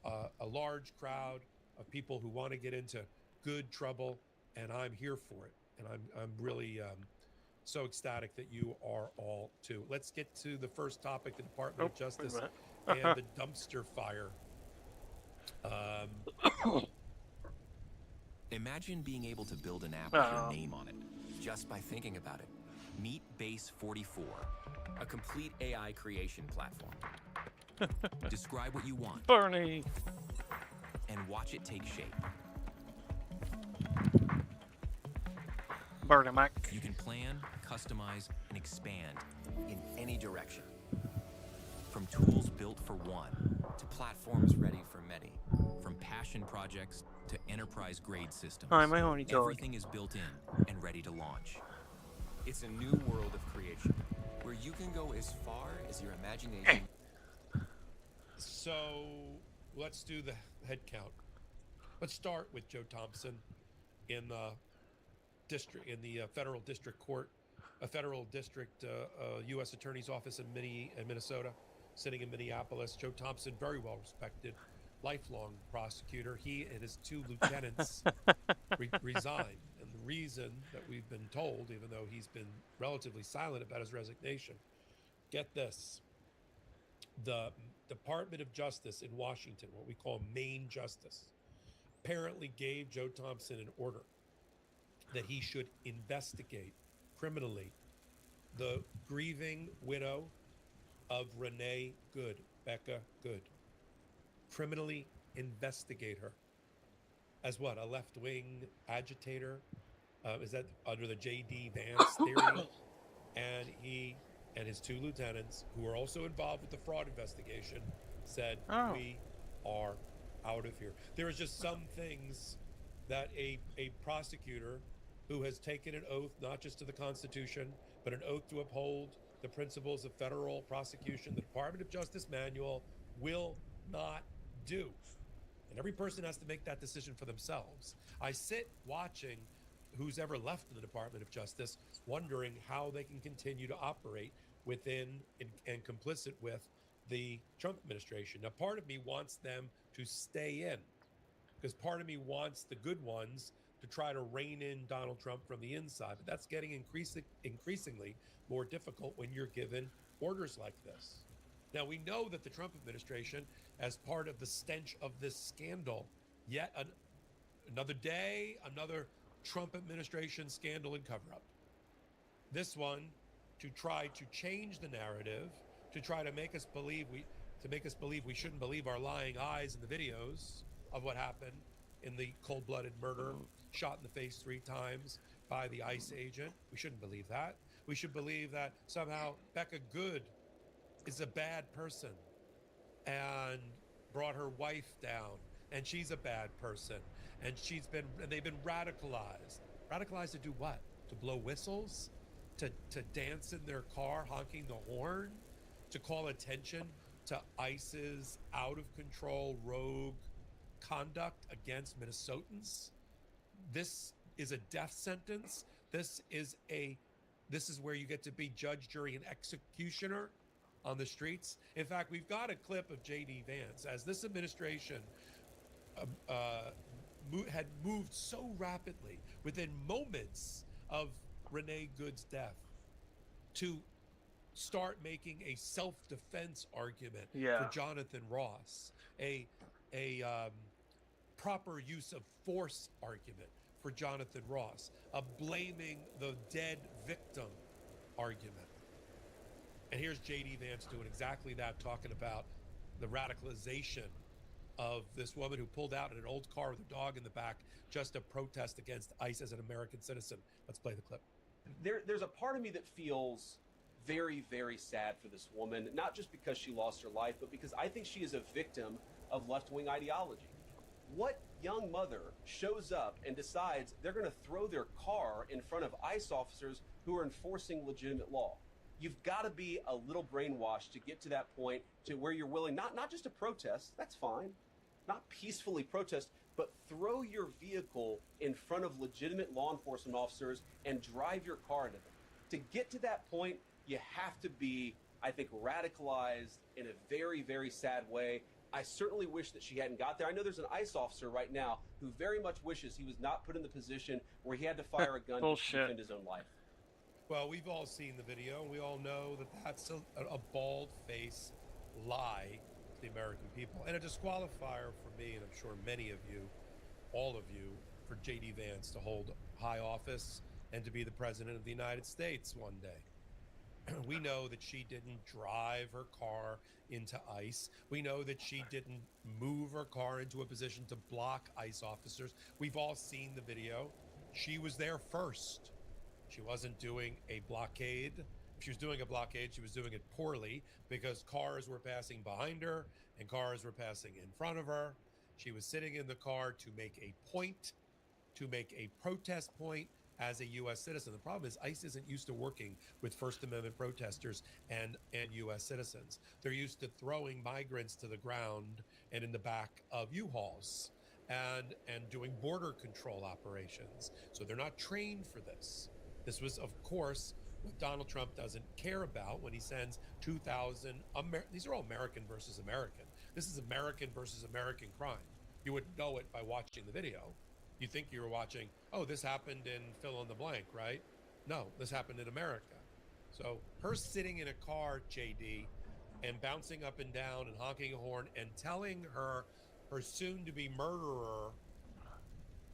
a large crowd of people who want to get into good trouble, and I'm here for it. And I'm really so ecstatic that you are all too. Let's get to the first topic: the Department of Justice and the dumpster fire. Imagine being able to build an app with your name on it just by thinking about it. Meet Base 44, a complete AI creation platform. Describe what you want, Bernie, and watch it take shape. Bernie Mac. You can plan, customize, and expand in any direction. From tools built for one to platforms ready for many. From passion projects to enterprise-grade systems. Hi, my honey dog. Everything is built in and ready to launch. It's a new world of creation where you can go as far as your imagination. So let's do the head count. Let's start with Joe Thompson in the district, in the federal district court, a federal district U.S. Attorney's Office in Minnesota, sitting in Minneapolis. Joe Thompson, very well respected, lifelong prosecutor. He and his 2 lieutenants resigned. And the reason that we've been told, even though he's been relatively silent about his resignation, get this: the Department of Justice in Washington, what we call Main Justice, apparently gave Joe Thompson an order that he should investigate criminally the grieving widow of Renee Good, Becca Good. Criminally investigate her as what, a left-wing agitator? Is that under the J.D. Vance theory? And he and his 2 lieutenants, who are also involved with the fraud investigation, said, we are out of here. There is just some things that a prosecutor who has taken an oath, not just to the Constitution, but an oath to uphold the principles of federal prosecution, the Department of Justice manual, will not do. And every person has to make that decision for themselves. I sit watching who's ever left the Department of Justice, wondering how they can continue to operate within and complicit with the Trump administration. Now, part of me wants them to stay in, because part of me wants the good ones to try to rein in Donald Trump from the inside. But that's getting increasingly more difficult when you're given orders like this. Now, we know that the Trump administration, as part of the stench of this scandal, Yet another day, another Trump administration scandal and cover-up. This one to try to change the narrative, to try to make us believe we shouldn't believe our lying eyes in the videos of what happened in the cold-blooded murder, shot in the face 3 times by the ICE agent. We shouldn't believe that. We should believe that somehow Becca Good is a bad person and brought her wife down, and she's a bad person, and they've been radicalized. Radicalized to do what? To blow whistles? To dance in their car, honking the horn? To call attention to ICE's out-of-control rogue conduct against Minnesotans? This is a death sentence. This is where you get to be judge, jury, and executioner on the streets. In fact, we've got a clip of J.D. Vance as this administration had moved so rapidly within moments of Renee Good's death to start making a self-defense argument for Jonathan Ross, a proper use of force argument for Jonathan Ross, a blaming the dead victim argument. And here's J.D. Vance doing exactly that, talking about the radicalization of this woman who pulled out in an old car with a dog in the back just to protest against ICE as an American citizen. Let's play the clip. There's a part of me that feels very, very sad for this woman, not just because she lost her life, but because I think she is a victim of left-wing ideology. What young mother shows up and decides they're going to throw their car in front of ICE officers who are enforcing legitimate law? You've got to be a little brainwashed to get to that point to where you're willing not just to protest, that's fine, not peacefully protest, but throw your vehicle in front of legitimate law enforcement officers and drive your car into them. To get to that point, you have to be, I think, radicalized in a very, very sad way. I certainly wish that she hadn't got there. I know there's an ICE officer right now who very much wishes he was not put in the position where he had to fire a gun to defend his own life. Well, we've all seen the video, and we all know that that's a bald-faced lie to the American people, and a disqualifier for me, and I'm sure many of you, all of you, for J.D. Vance to hold high office and to be the president of the United States one day. We know that she didn't drive her car into ICE. We know that she didn't move her car into a position to block ICE officers. We've all seen the video. She was there first. She wasn't doing a blockade. If she was doing a blockade, she was doing it poorly because cars were passing behind her and cars were passing in front of her. She was sitting in the car to make a point, to make a protest point as a U.S. citizen. The problem is ICE isn't used to working with First Amendment protesters and U.S. citizens. They're used to throwing migrants to the ground and in the back of U-Hauls and doing border control operations. So they're not trained for this. This was, of course, what Donald Trump doesn't care about when he sends 2,000, these are all American versus American. This is American versus American crime. You wouldn't know it by watching the video. You think you were watching, oh, this happened in fill in the blank, right? No, this happened in America. So her sitting in a car, JD, and bouncing up and down and honking a horn and telling her soon-to-be murderer,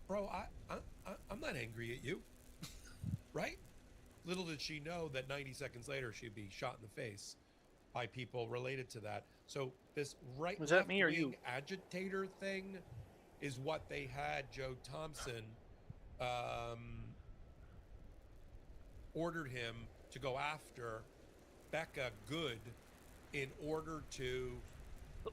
bro, I'm not angry at you, right? Little did she know that 90 seconds later she'd be shot in the face by people related to that. So this right-wing agitator thing is what they had Joe Thompson ordered him to go after Becca Good in order to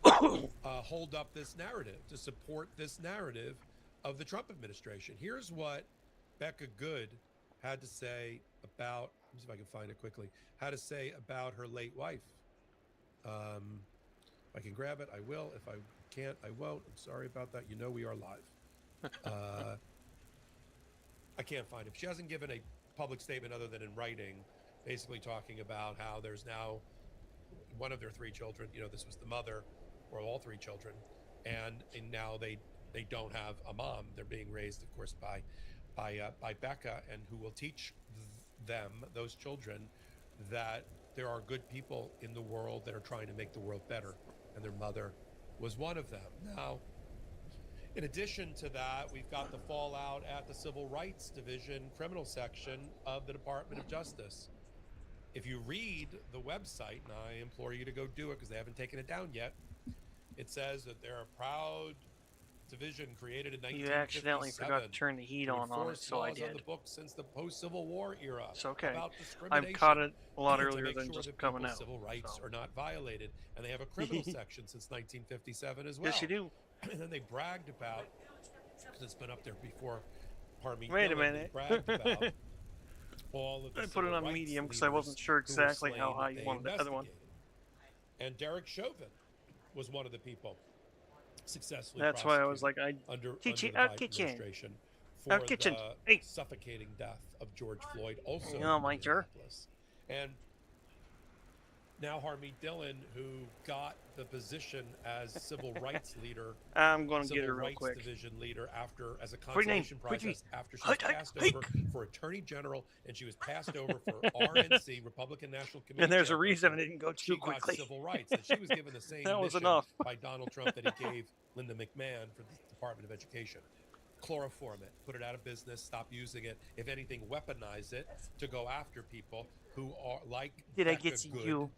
hold up this narrative, to support this narrative of the Trump administration. Here's what Becca Good had to say about, let me see if I can find it quickly, had to say about her late wife. If I can grab it, I will. If I can't, I won't. I'm sorry about that. You know we are live. I can't find it. She hasn't given a public statement other than in writing, basically talking about how there's now one of their 3 children. You know, this was the mother or all 3 children, and now they don't have a mom. They're being raised, of course, by Becca, and who will teach them, those children, that there are good people in the world that are trying to make the world better, and their mother was one of them. Now, In addition to that, we've got the fallout at the Civil Rights Division criminal section of the Department of Justice. If you read the website, and I implore you to go do it because they haven't taken it down yet, it says that they're a proud division created in 1957. You accidentally forgot to turn the heat on it, so I on the did. books since the post-Civil War era. It's okay. About I've caught it a lot to earlier make than sure just that coming people's out. Civil rights so. are not violated, and they have a criminal section since 1957 as well. Yes, you do. And then they bragged about, because it's been up there before. Pardon me. Wait a Dylan, minute. They bragged about all of the I put it civil on rights medium because I leaders wasn't sure who were exactly how slain high that you they wanted the other one. investigated. And Derek Chauvin was one of the people successfully That's why I was like, I under teach the it our Biden kitchen. administration Our for kitchen. the Hey. suffocating death of George Floyd, also Oh, in my dear. Minneapolis. And now Harmeet Dillon, who got the position as civil rights leader, I'm going to civil get her real rights quick. division leader as a Quick name, consolation quick prize name. after she was passed over for attorney general, and she was passed over for RNC, Republican National Committee. And there's a chairperson. reason I didn't go too She got quickly. civil rights, and she was given the same That was mission enough. by Donald Trump that he gave Linda McMahon for the Department of Education. Chloroform it, put it out of business, stop using it. If anything, weaponize it to go after people who are like Did I Becca get Good, you?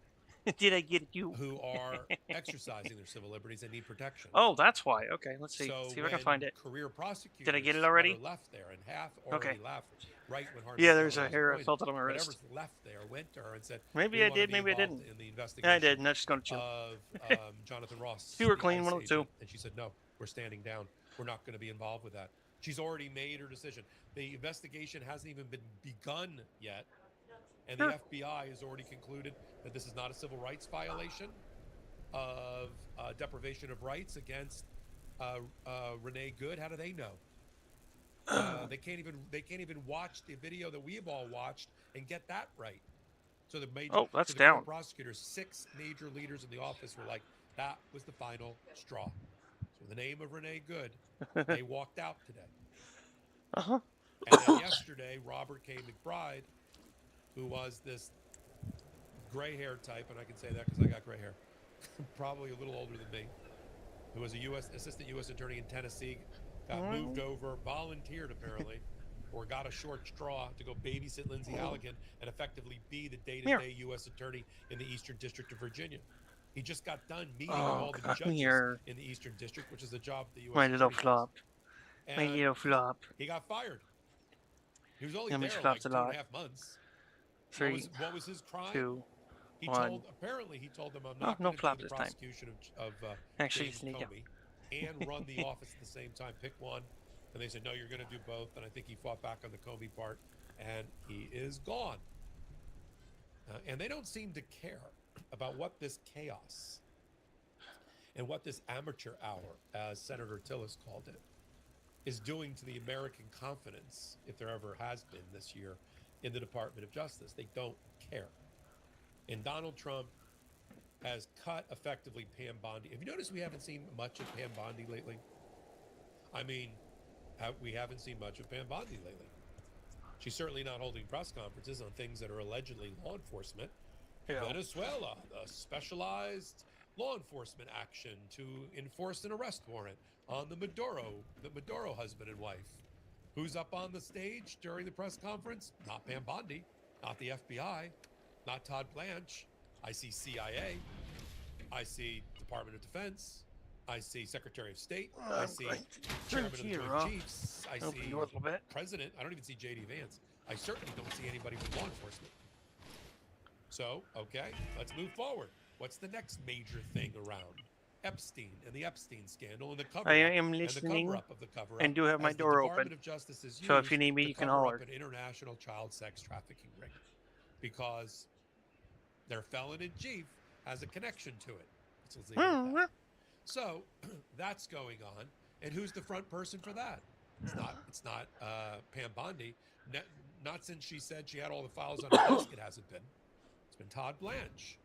Did I get you? who are exercising their civil liberties and need protection. Oh, that's why. Okay, let's see. So See if I can when find it. Career prosecutors Did I get it that are already? left there, and half already Okay. left. Right when Harmeet Yeah, there's Dillon a was hair. I appointed. felt it on my wrist. Whatever's left there went to her and said, Maybe "We I wanna did, be maybe I involved didn't. In the Yeah, I investigation did, and I just going to chill. of Jonathan Ross. You were the clean, ICE one of the two. agent. And she said, "No, we're standing down. We're not going to be involved with that." She's already made her decision. The investigation hasn't even been begun yet, and the FBI has already concluded that this is not a civil rights violation of deprivation of rights against Renee Good. How do they know? They can't even watch the video that we've all watched and get that right. So the major, Oh, that's so the criminal down. prosecutors, 6 major leaders in the office were like, that was the final straw. So in the name of Renee Good, they walked out today. Uh-huh. And then yesterday, Robert K. McBride, who was this gray hair type, and I can say that because I got gray hair, probably a little older than me, who was a assistant U.S. attorney in Tennessee, got moved over, volunteered apparently, or got a short straw to go babysit Lindsay Halligan and effectively be the day-to-day U.S. attorney in the Eastern District of Virginia. He just got done meeting with all the come judges here. in the Eastern District, which is a job the U.S. My little attorney does. flop. My And little flop. he got fired. He was only Yeah, there Mitch like flops a 2.5 lot. months. 3, What was his crime? 2, He 1. apparently he told them, I'm Oh, not no going to flop do the this time. prosecution of Actually, James it's legal. Comey and run the office at the same time. Pick one. And they said, no, you're going to do both. And I think he fought back on the Comey part, and he is gone. And they don't seem to care about what this chaos and what this amateur hour, as Senator Tillis called it, is doing to the American confidence, if there ever has been this year, in the Department of Justice. They don't care. And Donald Trump has cut effectively Pam Bondi. Have you noticed we haven't seen much of Pam Bondi lately? I mean, we haven't seen much of Pam Bondi lately. She's certainly not holding press conferences on things that are allegedly law enforcement. Yeah. Venezuela, a specialized law enforcement action to enforce an arrest warrant on the Maduro husband and wife. Who's up on the stage during the press conference? Not Pam Bondi, not the FBI, not Todd Blanche. I see CIA. I see Department of Defense. I see Secretary of State. I see Chairman of the Joint Chiefs. I see President. I don't even see J.D. Vance. I certainly don't see anybody from law enforcement. So, okay, let's move forward. What's the next major thing around? Epstein and the Epstein scandal and the cover-up. I am listening and the cover-up of the cover-up and do have my as the door Department open. of Justice is So if you used need me, to you can cover holler. up an international child sex trafficking ring, because their felon in chief has a connection to it. So let's leave it at that. So that's going on, and who's the front person for that? It's not Pam Bondi. Not since she said she had all the files on her desk. It hasn't been. It's been Todd Blanche.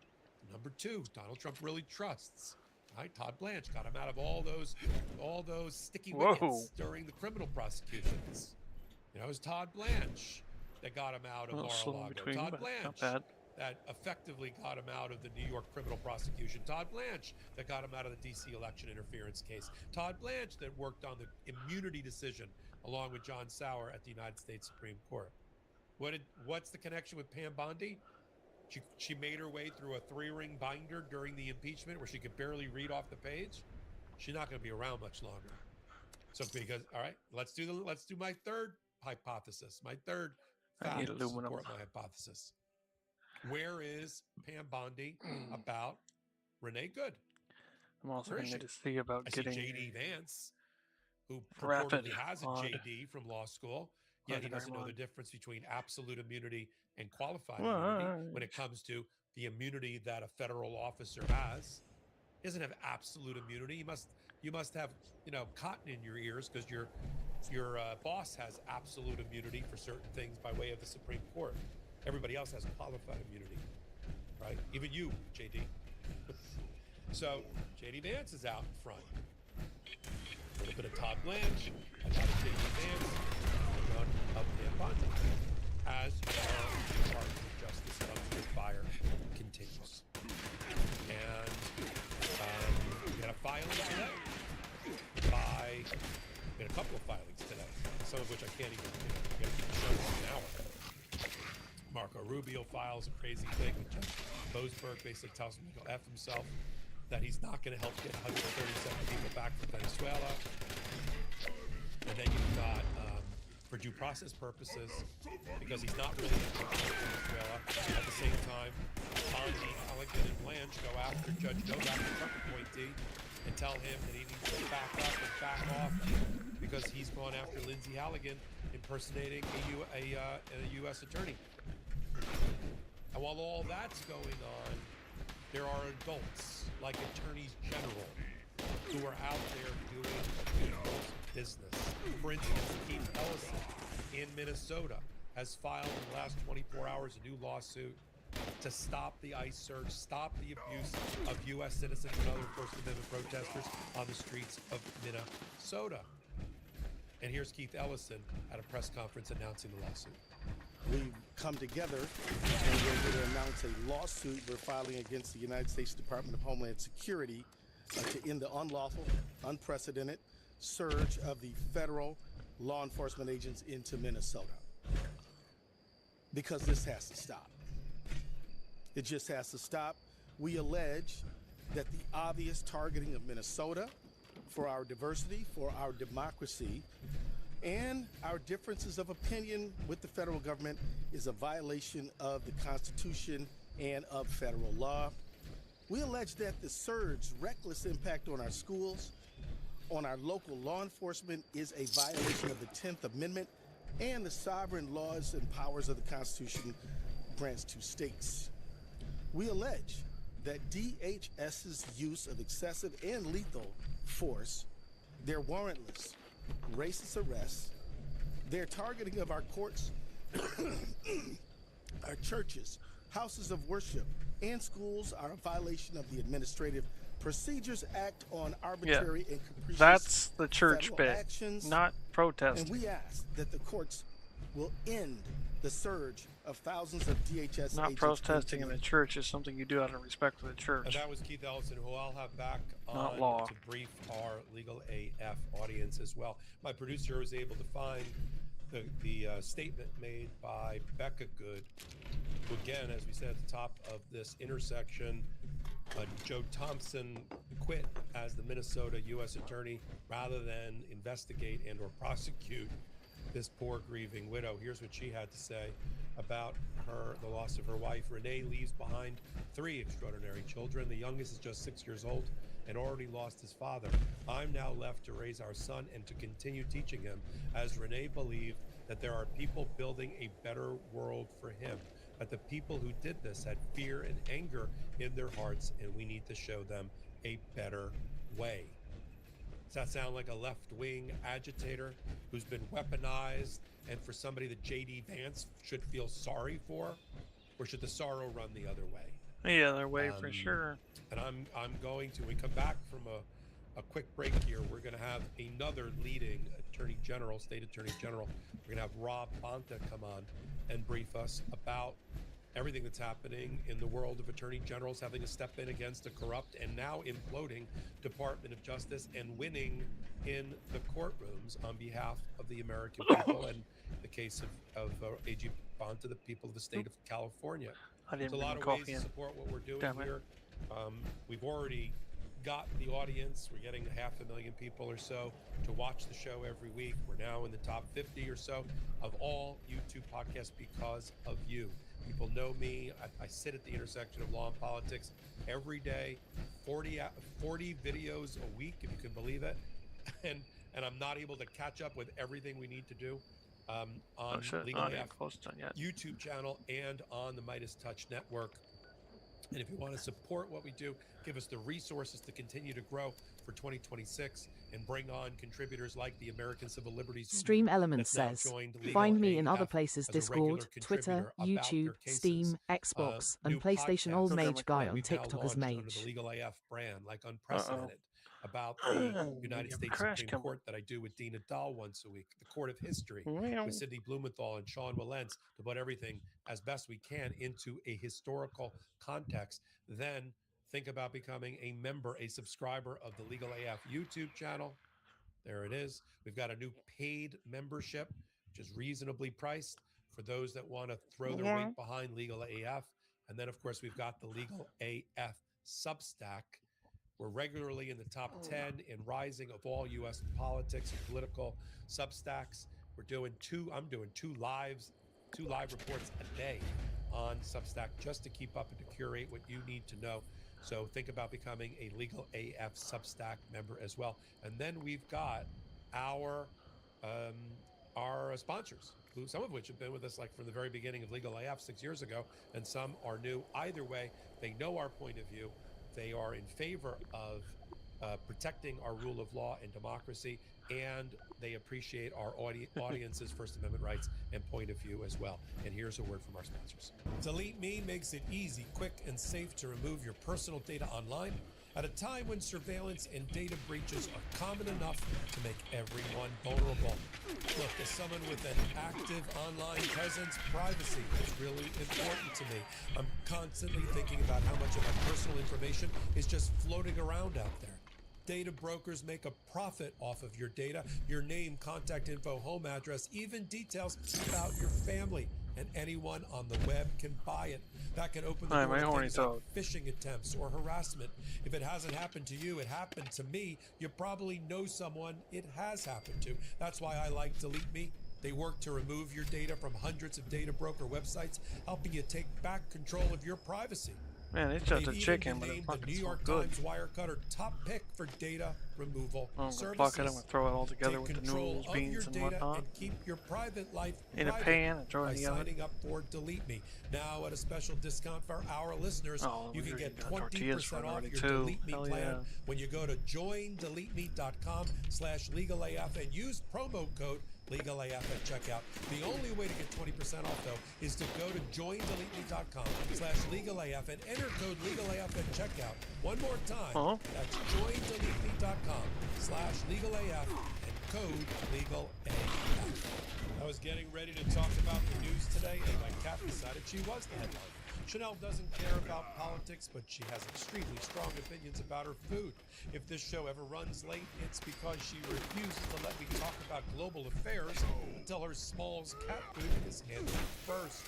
Number 2, Donald Trump really trusts. Right? Todd Blanche got him out of all those sticky wickets during the criminal prosecutions. You know, it was Todd Blanche that got him out of A little slow Mar-a-Lago. between, Todd but not Blanche bad. that effectively got him out of the New York criminal prosecution. Todd Blanche that got him out of the DC election interference case. Todd Blanche that worked on the immunity decision along with John Sauer at the United States Supreme Court. What's the connection with Pam Bondi? She made her way through a 3-ring binder during the impeachment where she could barely read off the page. She's not going to be around much longer. So because, all right, let's do my third hypothesis. My third fact to support my hypothesis. Where is Pam Bondi about Renee Good? I'm also going to see about getting J.D. Vance, who rapid purportedly has a on J.D. from law school, yet he doesn't know the difference between absolute immunity and qualified Well, immunity when it comes to the immunity that a federal officer has. He doesn't have absolute immunity. You must have, cotton in your ears because your boss has absolute immunity for certain things by way of the Supreme Court. Everybody else has qualified immunity, right? Even you, JD. So JD Vance is out in front. A little bit of Todd Blanche, a lot of JD Vance, and none of Pam Bondi. As our Department of Justice dumpster fire continues. And we had a filing today we had a couple of filings today, some of which I can't even get shown in an hour. Marco Rubio files a crazy thing with Judge Boasberg, basically tells him to go F himself, that he's not going to help get 137 people back from Venezuela. And then you've got, for due process purposes, because he's not really in Venezuela, at the same time, Bondi, Halligan, and Blanche go after Judge Novak, the Trump appointee, and tell him that he needs to back up and back off because he's gone after Lindsay Halligan impersonating a U.S. attorney. And while all that's going on, there are adults like attorneys general who are out there doing people's business. For instance, Keith Ellison in Minnesota has filed in the last 24 hours a new lawsuit to stop the ICE search, stop the abuse of U.S. citizens and other First Amendment protesters on the streets of Minnesota. And here's Keith Ellison at a press conference announcing the lawsuit. We've come together and we're going to announce a lawsuit we're filing against the United States Department of Homeland Security to end the unlawful, unprecedented surge of the federal law enforcement agents into Minnesota. Because this has to stop. It just has to stop. We allege that the obvious targeting of Minnesota for our diversity, for our democracy, and our differences of opinion with the federal government is a violation of the Constitution and of federal law. We allege that the surge, reckless impact on our schools, on our local law enforcement is a violation of the 10th Amendment and the sovereign laws and powers of the Constitution grants to states. We allege that DHS's use of excessive and lethal force, their warrantless, racist arrests, their targeting of our courts, our churches, houses of worship, and schools are a violation of the Administrative Procedures Act on arbitrary and capricious that's the church federal bit, actions. not protesting. And we ask that the courts will end the surge of thousands of DHS Not agents protesting in the church is something you do out of respect for the church. And that was Keith Ellison, who I'll have back Not on law. to brief our Legal AF audience as well. My producer was able to find the statement made by Becca Good, who again, as we said at the top of this intersection, Joe Thompson quit as the Minnesota U.S. Attorney rather than investigate and or prosecute this poor grieving widow. Here's what she had to say about the loss of her wife. Renee leaves behind 3 extraordinary children. The youngest is just 6 years old and already lost his father. I'm now left to raise our son and to continue teaching him, as Renee believed that there are people building a better world for him. But the people who did this had fear and anger in their hearts, and we need to show them a better way. Does that sound like a left-wing agitator who's been weaponized, and for somebody that J.D. Vance should feel sorry for? Or should the sorrow run the other way? The other way for sure. And I'm going to, when we come back from a quick break here, we're going to have another leading Attorney General, State Attorney General. We're going to have Rob Bonta come on and brief us about everything that's happening in the world of attorney generals having to step in against a corrupt and now imploding Department of Justice and winning in the courtrooms on behalf of the American people, and the case of AG Bonta, the people of the state of California. I didn't There's a lot bring of coffee ways to in. support what we're doing Damn it. here. We've already got the audience. We're getting 500,000 people or so to watch the show every week. We're now in the top 50 or so of all YouTube podcasts because of you. People know me. I sit at the intersection of law and politics every day, 40 videos a week, if you can believe it. And I'm not able to catch up with everything we need to do on Legal AF YouTube channel and on the Midas Touch Network. And if you want to support what we do, give us the resources to continue to grow for 2026 and bring on contributors like the American Civil Liberties Stream Union Element that's now says, joined Legal find me in AF other places: as a regular Discord, Twitter, contributor about YouTube, their cases. Steam, Xbox, and New PlayStation podcasts Old that Mage guy on we've now TikTok as launched under Mage. the Legal AF brand, like Unprecedented, about the United States Supreme Court that I do with Dina Dahl once a week, the Court of History with Sidney Blumenthal and Sean Wilentz, to put everything as best we can into a historical context. Then think about becoming a member, a subscriber of the Legal AF YouTube channel. There it is. We've got a new paid membership, which is reasonably priced for those that want to throw their weight behind Legal AF. And then, of course, we've got the Legal AF Substack. We're regularly in the top 10 in rising of all U.S. politics and political Substacks. I'm doing two live reports a day on Substack just to keep up and to curate what you need to know. So think about becoming a Legal AF Substack member as well. And then we've got our sponsors, some of which have been with us like from the very beginning of Legal AF 6 years ago, and some are new. Either way, they know our point of view. They are in favor of protecting our rule of law and democracy, and they appreciate our audience's First Amendment rights and point of view as well. And here's a word from our sponsors. Delete Me makes it easy, quick, and safe to remove your personal data online at a time when surveillance and data breaches are common enough to make everyone vulnerable. Look, as someone with an active online presence, privacy is really important to me. I'm constantly thinking about how much of my personal information is just floating around out there. Data brokers make a profit off of your data, your name, contact info, home address, even details about your family. And anyone on the web can buy it. That can open the door to things like phishing attempts or harassment. If it hasn't happened to you, it happened to me. You probably know someone it has happened to. That's why I like Delete Me. They work to remove your data from hundreds of data broker websites, helping you take back control of your privacy. Man, it's just a They've chicken, even but been it's named the fucking New so York good. Times Wirecutter top pick for data removal I'm gonna services. pluck it, I'm gonna throw it all together Take with the control noodles, of beans, your and data whatnot. and keep your private life In a private pan and throw it by in the oven. signing up for Delete Me. Now at a special discount for our listeners, you can get 20% off your Delete Me plan when you go to joindeleteme.com/legalaf and use promo code LegalAF at checkout. The only way to get 20% off, though, is to go to joindeleteme.com/legalAF and enter code LegalAF at checkout. One more time, that's joindeleteme.com/legalAF and code LegalAF. I was getting ready to talk about the news today, and my cat decided she was the headline. Chanel doesn't care about politics, but she has extremely strong opinions about her food. If this show ever runs late, it's because she refuses to let me talk about global affairs until her Smalls cat food is handled first.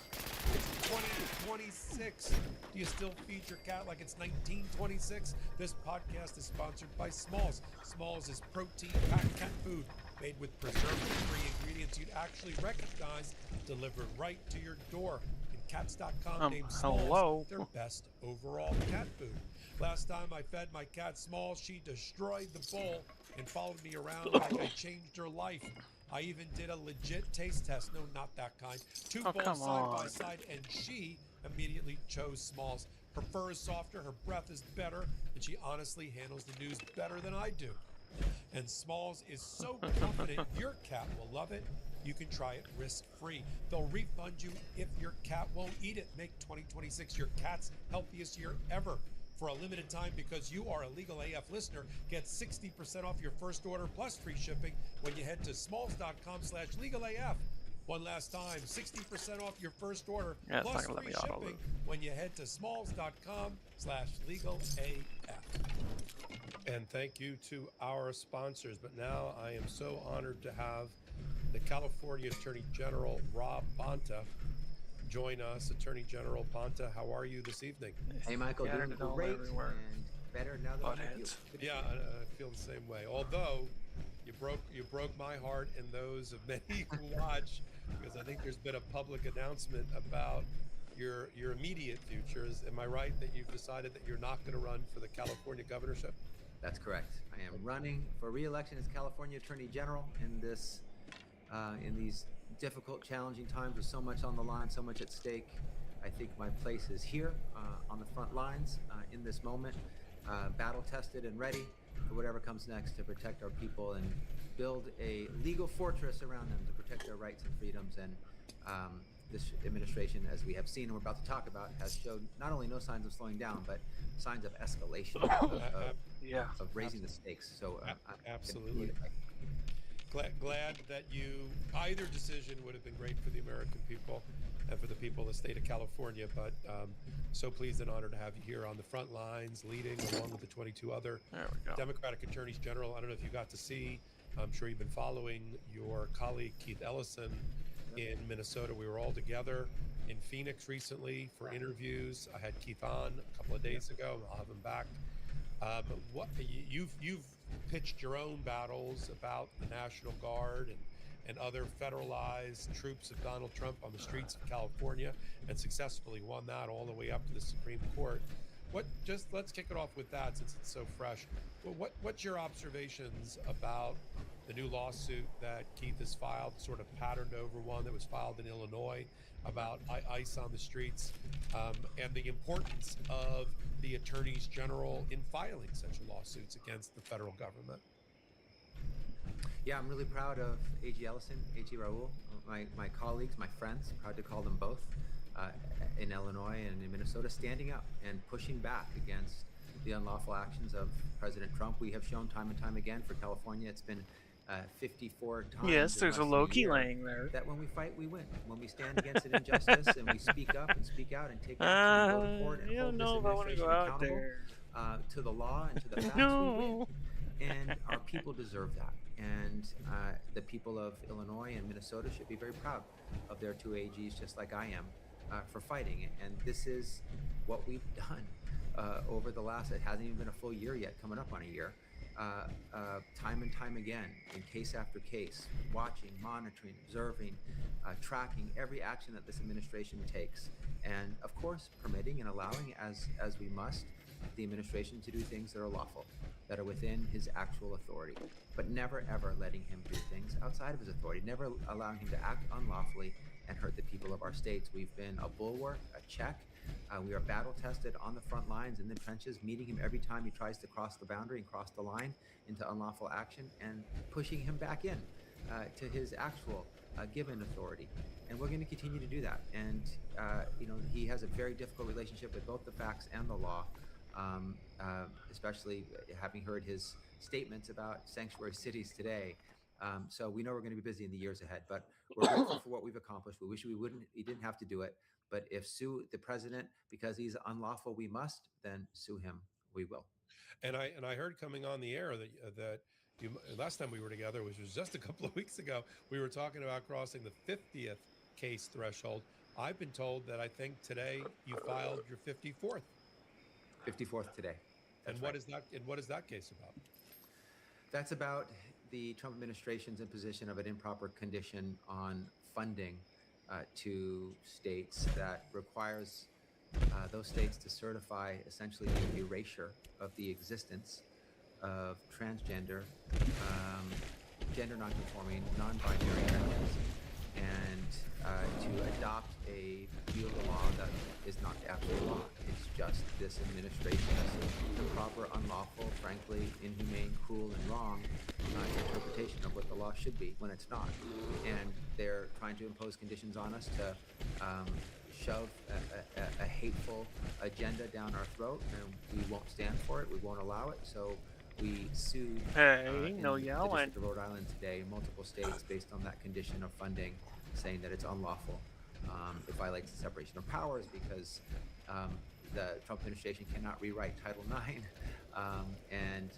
It's 2026. Do you still feed your cat like it's 1926? This podcast is sponsored by Smalls. Smalls is protein-packed cat food made with preservative-free ingredients you'd actually recognize, delivered right to your door. Cats.com named Smalls their best overall cat food. Last time I fed my cat Smalls, she destroyed the bowl and followed me around like I changed her life. I even did a legit taste test. No, not that kind. Two bowls side by side, and she immediately chose Smalls. Her fur is softer, her breath is better, and she honestly handles the news better than I do. And Smalls is so confident your cat will love it, you can try it risk-free. They'll refund you if your cat won't eat it. Make 2026 your cat's healthiest year ever. For a limited time, because you are a Legal AF listener, get 60% off your first order plus free shipping when you head to smalls.com/legalaf. One last time, 60% off your first order, Yeah, it's not plus gonna let free me auto shipping loop. when you head to smalls.com/legalaf. And thank you to our sponsors. But now I am so honored to have the California Attorney General, Rob Bonta, join us. Attorney General Bonta, how are you this evening? Hey, Michael, doing great and better now that I'm with you. Good to Yeah, see you. I feel the same way. Although you broke my heart and those of many who watch, because I think there's been a public announcement about your immediate futures. Am I right that you've decided that you're not going to run for the California governorship? That's correct. I am running for re-election as California Attorney General in these difficult, challenging times with so much on the line, so much at stake. I think my place is here on the front lines in this moment, battle tested and ready for whatever comes next to protect our people and build a legal fortress around them to protect their rights and freedoms. And this administration, as we have seen and we're about to talk about, has showed not only no signs of slowing down, but signs of escalation, of raising the stakes. So absolutely. Glad that either decision would have been great for the American people and for the people of the state of California, but so pleased and honored to have you here on the front lines, leading along with the 22 other Democratic Attorneys General. I don't know if you got to see, I'm sure you've been following your colleague Keith Ellison in Minnesota. We were all together in Phoenix recently for interviews. I had Keith on a couple of days ago. I'll have him back. What you've pitched your own battles about the National Guard and other federalized troops of Donald Trump on the streets of California and successfully won that all the way up to the Supreme Court. Let's kick it off with that since it's so fresh. What's your observations about the new lawsuit that Keith has filed, sort of patterned over one that was filed in Illinois about ICE on the streets, and the importance of the attorneys general in filing such lawsuits against the federal government? Yeah, I'm really proud of A.G. Ellison, A.G. Raul, my colleagues, my friends, proud to call them both, in Illinois and in Minnesota, standing up and pushing back against the unlawful actions of President Trump. We have shown time and time again for California, it's been 54 times. Yes, in there's a less than Loki year laying there. That when we fight, we win. When we stand against an injustice and we speak up and speak out and take action and go to court and hold this administration accountable to the law and to the facts, we win. And our people deserve that. And the people of Illinois and Minnesota should be very proud of their two AGs, just like I am, for fighting. And this is what we've done over the last, it hasn't even been a full year yet, coming up on a year. Time and time again, in case after case, watching, monitoring, observing, tracking every action that this administration takes, and of course permitting and allowing, as we must, the administration to do things that are lawful, that are within his actual authority, but never ever letting him do things outside of his authority, never allowing him to act unlawfully and hurt the people of our states. We've been a bulwark, a check. We are battle tested on the front lines, in the trenches, meeting him every time he tries to cross the boundary and cross the line into unlawful action, and pushing him back in to his actual given authority. And we're going to continue to do that. And he has a very difficult relationship with both the facts and the law, especially having heard his statements about sanctuary cities today. So we know we're going to be busy in the years ahead, but we're grateful for what we've accomplished. We wish he didn't have to do it. But if sue the president because he's unlawful, we must, then sue him. We will. And I heard coming on the air that you, last time we were together, which was just a couple of weeks ago, we were talking about crossing the 50th case threshold. I've been told that I think today you filed your 54th. 54th today. And what is that? And what is that case about? That's about the Trump administration's imposition of an improper condition on funding to states that requires those states to certify essentially the erasure of the existence of transgender, gender nonconforming, non-binary persons, and to adopt a view of the law that is not the actual law. It's just this administration's improper, unlawful, frankly, inhumane, cruel, and wrong interpretation of what the law should be when it's not. And they're trying to impose conditions on us to shove a hateful agenda down our throat, and we won't stand for it. We won't allow it. So we sued no in yelling. the District of Rhode Island today, multiple states, based on that condition of funding, saying that it's unlawful. It violates the separation of powers because the Trump administration cannot rewrite Title IX, and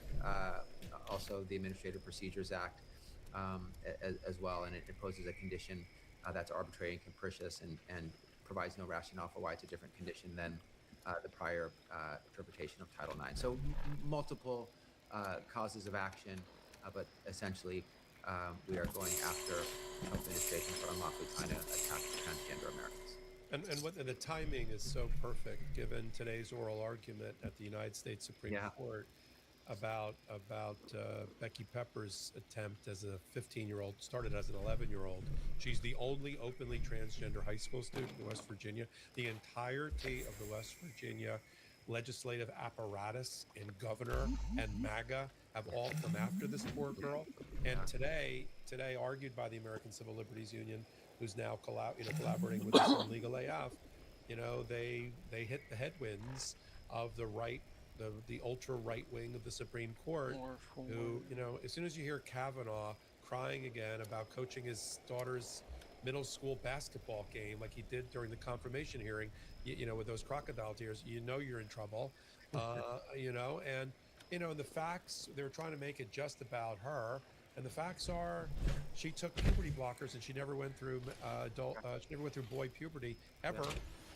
also the Administrative Procedures Act as well, and it imposes a condition that's arbitrary and capricious and provides no rationale for why it's a different condition than the prior interpretation of Title IX. So multiple causes of action, but essentially we are going after the Trump administration for unlawfully trying to attack transgender Americans. And the timing is so perfect given today's oral argument at the United States Supreme Court about Becky Pepper's attempt as a 15-year-old, started as an 11-year-old. She's the only openly transgender high school student in West Virginia. The entirety of the West Virginia legislative apparatus and governor and MAGA have all come after this poor girl. And today argued by the American Civil Liberties Union, who's now collaborating with us on Legal AF, they hit the headwinds of the right, the ultra right wing of the Supreme Court, who, as soon as you hear Kavanaugh crying again about coaching his daughter's middle school basketball game like he did during the confirmation hearing, with those crocodile tears, you're in trouble, and the facts, they were trying to make it just about her. And the facts are, she took puberty blockers and she never went through boy puberty ever.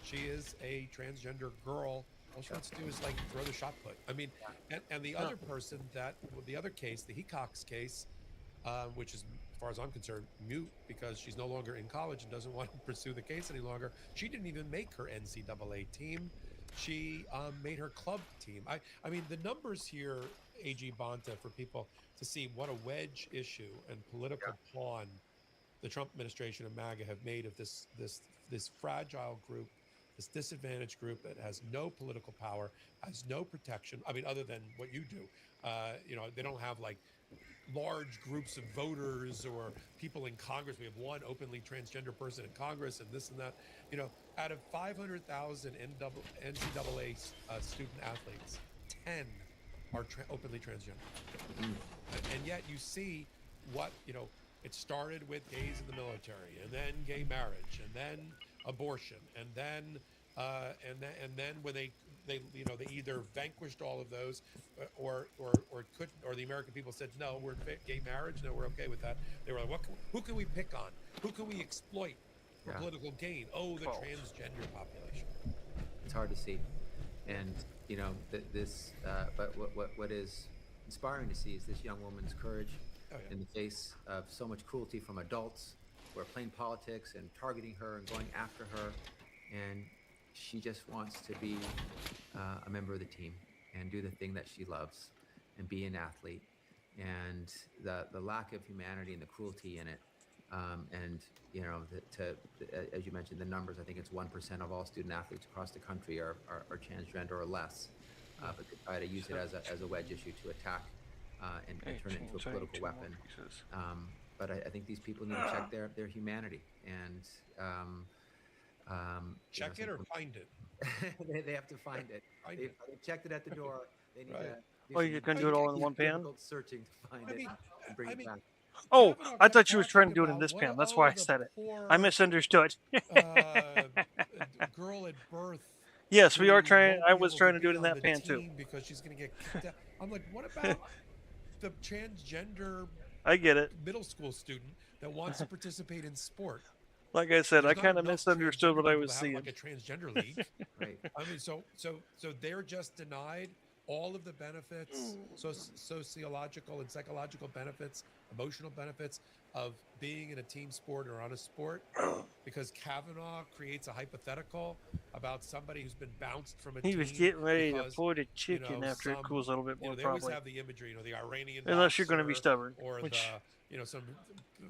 She is a transgender girl. All she wants to do is throw the shot put. I mean, and the other person the other case, the Hecox case, which is, as far as I'm concerned, mute because she's no longer in college and doesn't want to pursue the case any longer. She didn't even make her NCAA team. She made her club team. I mean, the numbers here, AG Bonta, for people to see what a wedge issue and political pawn the Trump administration and MAGA have made of this fragile group, this disadvantaged group that has no political power, has no protection. I mean, other than what you do, they don't have large groups of voters or people in Congress. We have one openly transgender person in Congress and this and that. Out of 500,000 NCAA student athletes, 10 are openly transgender. And yet you see what, it started with gays in the military, and then gay marriage, and then abortion, and then when they either vanquished all of those or couldn't, or the American people said, no, we're gay marriage, no, we're okay with that. They were like, who can we pick on? Who can we exploit for political gain? Oh, the transgender population. It's hard to see. And, but what is inspiring to see is this young woman's courage in the face of so much cruelty from adults who are playing politics and targeting her and going after her. And she just wants to be a member of the team and do the thing that she loves and be an athlete. And the lack of humanity and the cruelty in it, as you mentioned, the numbers, I think it's 1% of all student athletes across the country are transgender or less, but they try to use it as a wedge issue to attack and turn it into a political weapon. But I think these people need to check their humanity and check it or find it. they have to find it. They've checked it at the door. They need to. Oh, you can do it all in one pan? Searching to find it and bring it back. Oh, I thought you was trying to do it in this pan. That's why I said it. I misunderstood. Girl at birth. Yes, we are trying. I was trying to do it in that pan too. Because she's going to get kicked out. I'm like, what about the transgender? I get it. Middle school student that wants to participate in sport. Like I said, I kind of misunderstood what I was seeing. Like a transgender league, right? I mean, so they're just denied all of the benefits, sociological and psychological benefits, emotional benefits of being in a team sport or on a sport, because Kavanaugh creates a hypothetical about somebody who's been bounced from a team. He was getting ready to pour the chicken after it cools a little bit more. They probably. always have the imagery, the Iranian. Unless you're going to be stubborn, or which, some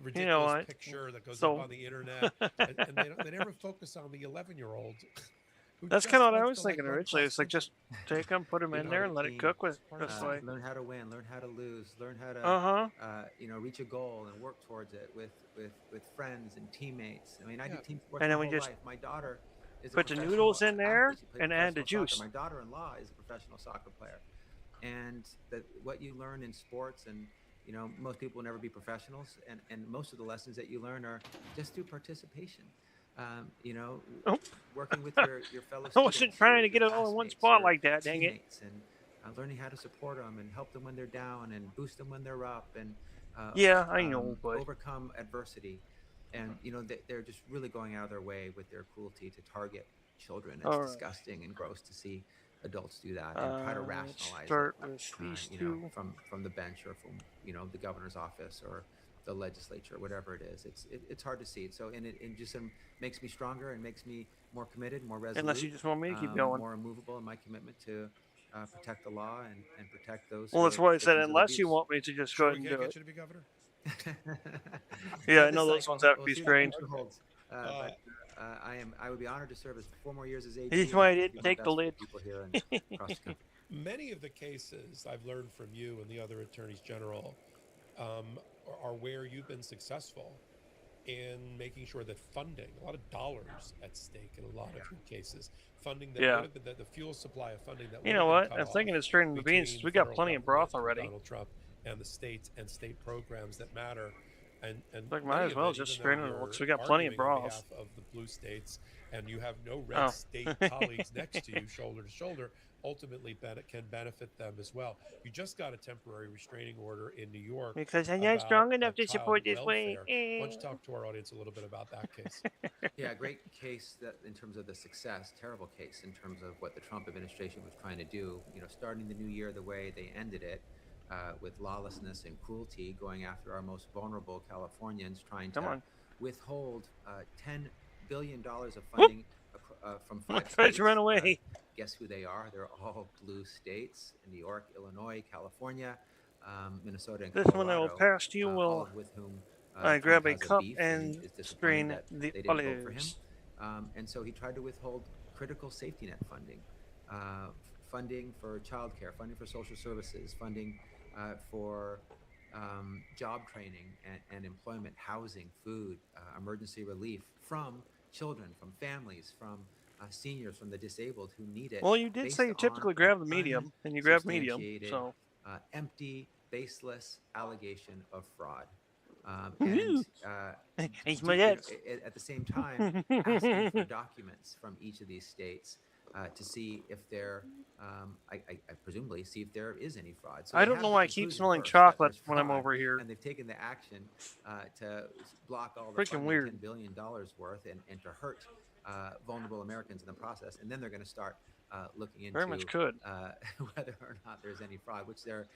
ridiculous picture that goes up on the internet, and they never focus on the 11-year-old. That's kind of what I was thinking originally. It's like, just take them, put them in there, and let it cook with. Learn how to win, learn how to lose, learn how to reach a goal and work towards it with friends and teammates. I mean, I did team sports and then my we whole just life. My daughter is put the noodles in there and add the juice. My daughter-in-law is a professional soccer player, and what you learn in sports and You know, most people will never be professionals, and most of the lessons that you learn are just through participation. You know, working with your fellow students. I wasn't trying to get it all in one spot like that, dang it. Teammates, and learning how to support them and help them when they're down and boost them when they're up, and yeah, I know, but overcome adversity. And you know, they're just really going out of their way with their cruelty to target children. It's disgusting and gross to see adults do that and try to rationalize it, you know, from the bench or from, you know, the governor's office or the legislature, whatever it is. It's hard to see it. So and it just makes me stronger and makes me more committed, more resolute. Unless you just want me to keep going. More immovable in my commitment to protect the law and protect those. Well, that's why I said unless you want me to just go ahead and do it. You to be governor? Yeah, I know those ones have to be strange. I would be honored to serve as 4 more years as AG. That's why I didn't take the lid. Many of the cases I've learned from you and the other attorneys general are where you've been successful in making sure that funding, a lot of dollars at stake in a lot of your cases, funding that would have been the fuel supply of funding that. You know what? I'm thinking it's straining the beans. We got plenty of broth already. Donald Trump and the states and state programs that matter. And like might as well just straighten it because we got plenty of broth. On behalf of the blue states, and you have no red state colleagues next to you, shoulder to shoulder, ultimately can benefit them as well. You just got a temporary restraining order in New York because I'm not strong enough to support this way. Why don't you talk to our audience a little bit about that case? Yeah, great case that in terms of the success, terrible case in terms of what the Trump administration was trying to do. You know, starting the new year the way they ended it. With lawlessness and cruelty, going after our most vulnerable Californians, trying to withhold $10 billion of funding from 5 states. Run away. Guess who they are? They're all blue states: New York, Illinois, California, Minnesota, and Colorado. This one I will pass to you will. With whom I grab a cup and strain the olives. And so he tried to withhold critical safety net funding, funding for childcare, funding for social services, funding for job training and employment, housing, food, emergency relief from children, from families, from seniors, from the disabled who need it. Well, you did say you typically grab the medium, and you grab medium, so empty, baseless allegation of fraud. And at the same time, asking for documents from each of these states to see if there, I presumably see if there is any fraud. So I don't know why I keep smelling chocolate when I'm over here. And they've taken the action to block all the freaking weird $10 billion worth and to hurt vulnerable Americans in the process. And then they're going to start looking into very much could whether or not there's any fraud, which they're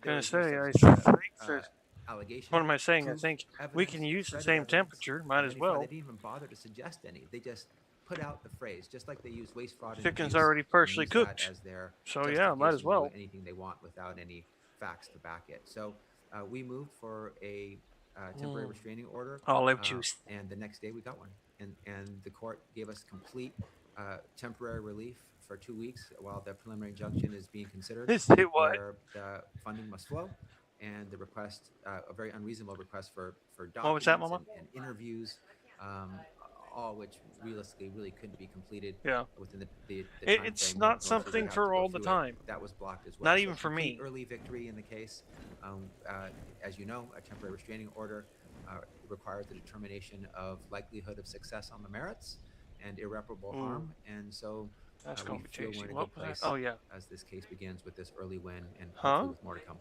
going to say. Allegation. What am I saying? I think we can use the same temperature. Might as well. They didn't even bother to suggest any. They just put out the phrase, just like they use waste, fraud, and chicken's abuse, already partially cooked. As their so yeah, might as well. Do anything they want without any facts to back it. So we moved for a temporary restraining order. Olive juice. And the next day we got one. And the court gave us complete temporary relief for 2 weeks while the preliminary injunction is being considered. Where the funding must flow. And the request, a very unreasonable request for documents what was that, Mama? And interviews, all which realistically really couldn't be completed within the time it's frame not something for all the time. That was blocked as well. Not even for me. Early victory in the case. As you know, a temporary restraining order requires the determination of likelihood of success on the merits and irreparable harm. And so we feel we're in a good place as this case begins with this early win and hopefully with more to come.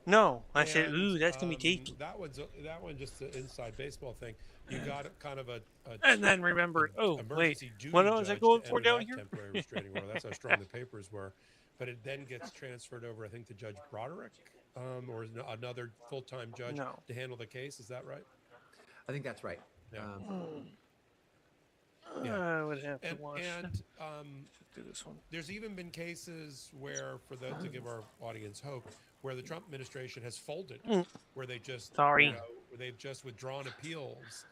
No, I said, ooh, that's gonna be tasty. That one just an inside baseball thing. You got kind of a and then remember, oh wait, what was I going for down here? Temporary restraining order. That's how strong the papers were, but it then gets transferred over, I think, to Judge Broderick, or another full-time judge to handle the case. Is that right? I think that's right. Yeah. I would have to watch. Do this one. There's even been cases where, to give our audience hope, where the Trump administration has folded, where they just where they've just withdrawn appeals.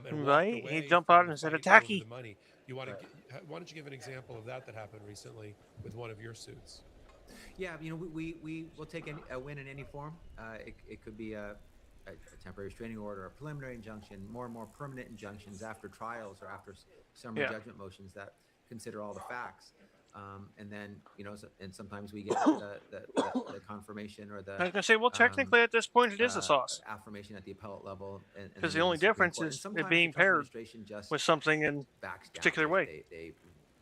And he jumped out and said, "Attacky." The money. Why don't you give an example of that happened recently with one of your suits? Yeah, we will take a win in any form. It could be a temporary restraining order, a preliminary injunction, more and more permanent injunctions after trials or after summary judgment motions that consider all the facts. And then, and sometimes we get the confirmation or the. I was gonna say, well, technically at this point it is a sauce. Affirmation at the appellate level. Because the only difference is it being paired with something in a particular way. They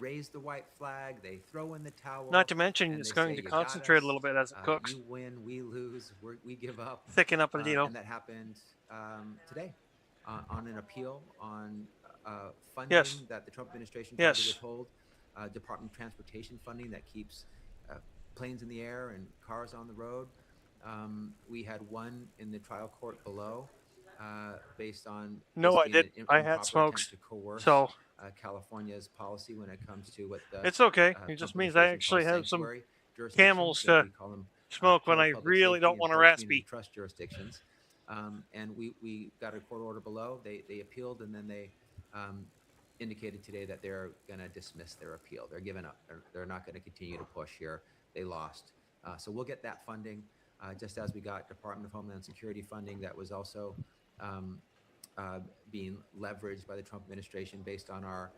raise the white flag, they throw in the towel. Not to mention, it's going to concentrate a little bit as it cooks. You win, we lose, we give up. Thicken up a little. And that happened today on an appeal on funding that the Trump administration tried to withhold. Department of Transportation funding that keeps planes in the air and cars on the road. We had one in the trial court below, based on no, I did. I had smokes, so California's policy when it comes to what the it's okay. It just means I actually have some camels to smoke when I really don't want to raspy. Trust jurisdictions, and we got a court order below. They appealed, and then they indicated today that they're going to dismiss their appeal. They're giving up. They're not going to continue to push here. They lost. So we'll get that funding, just as we got Department of Homeland Security funding that was also being leveraged by the Trump administration based on our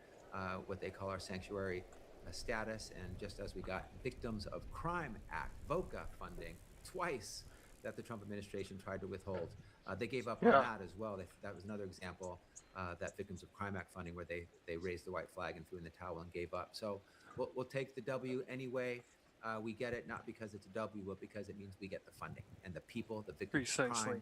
what they call our sanctuary status, and just as we got Victims of Crime Act, VOCA funding twice that the Trump administration tried to withhold. They gave up on that as well. That was another example, that Victims of Crime Act funding where they raised the white flag and threw in the towel and gave up. So we'll take the W anyway. We get it not because it's a W, but because it means we get the funding and the people, the victims of crime,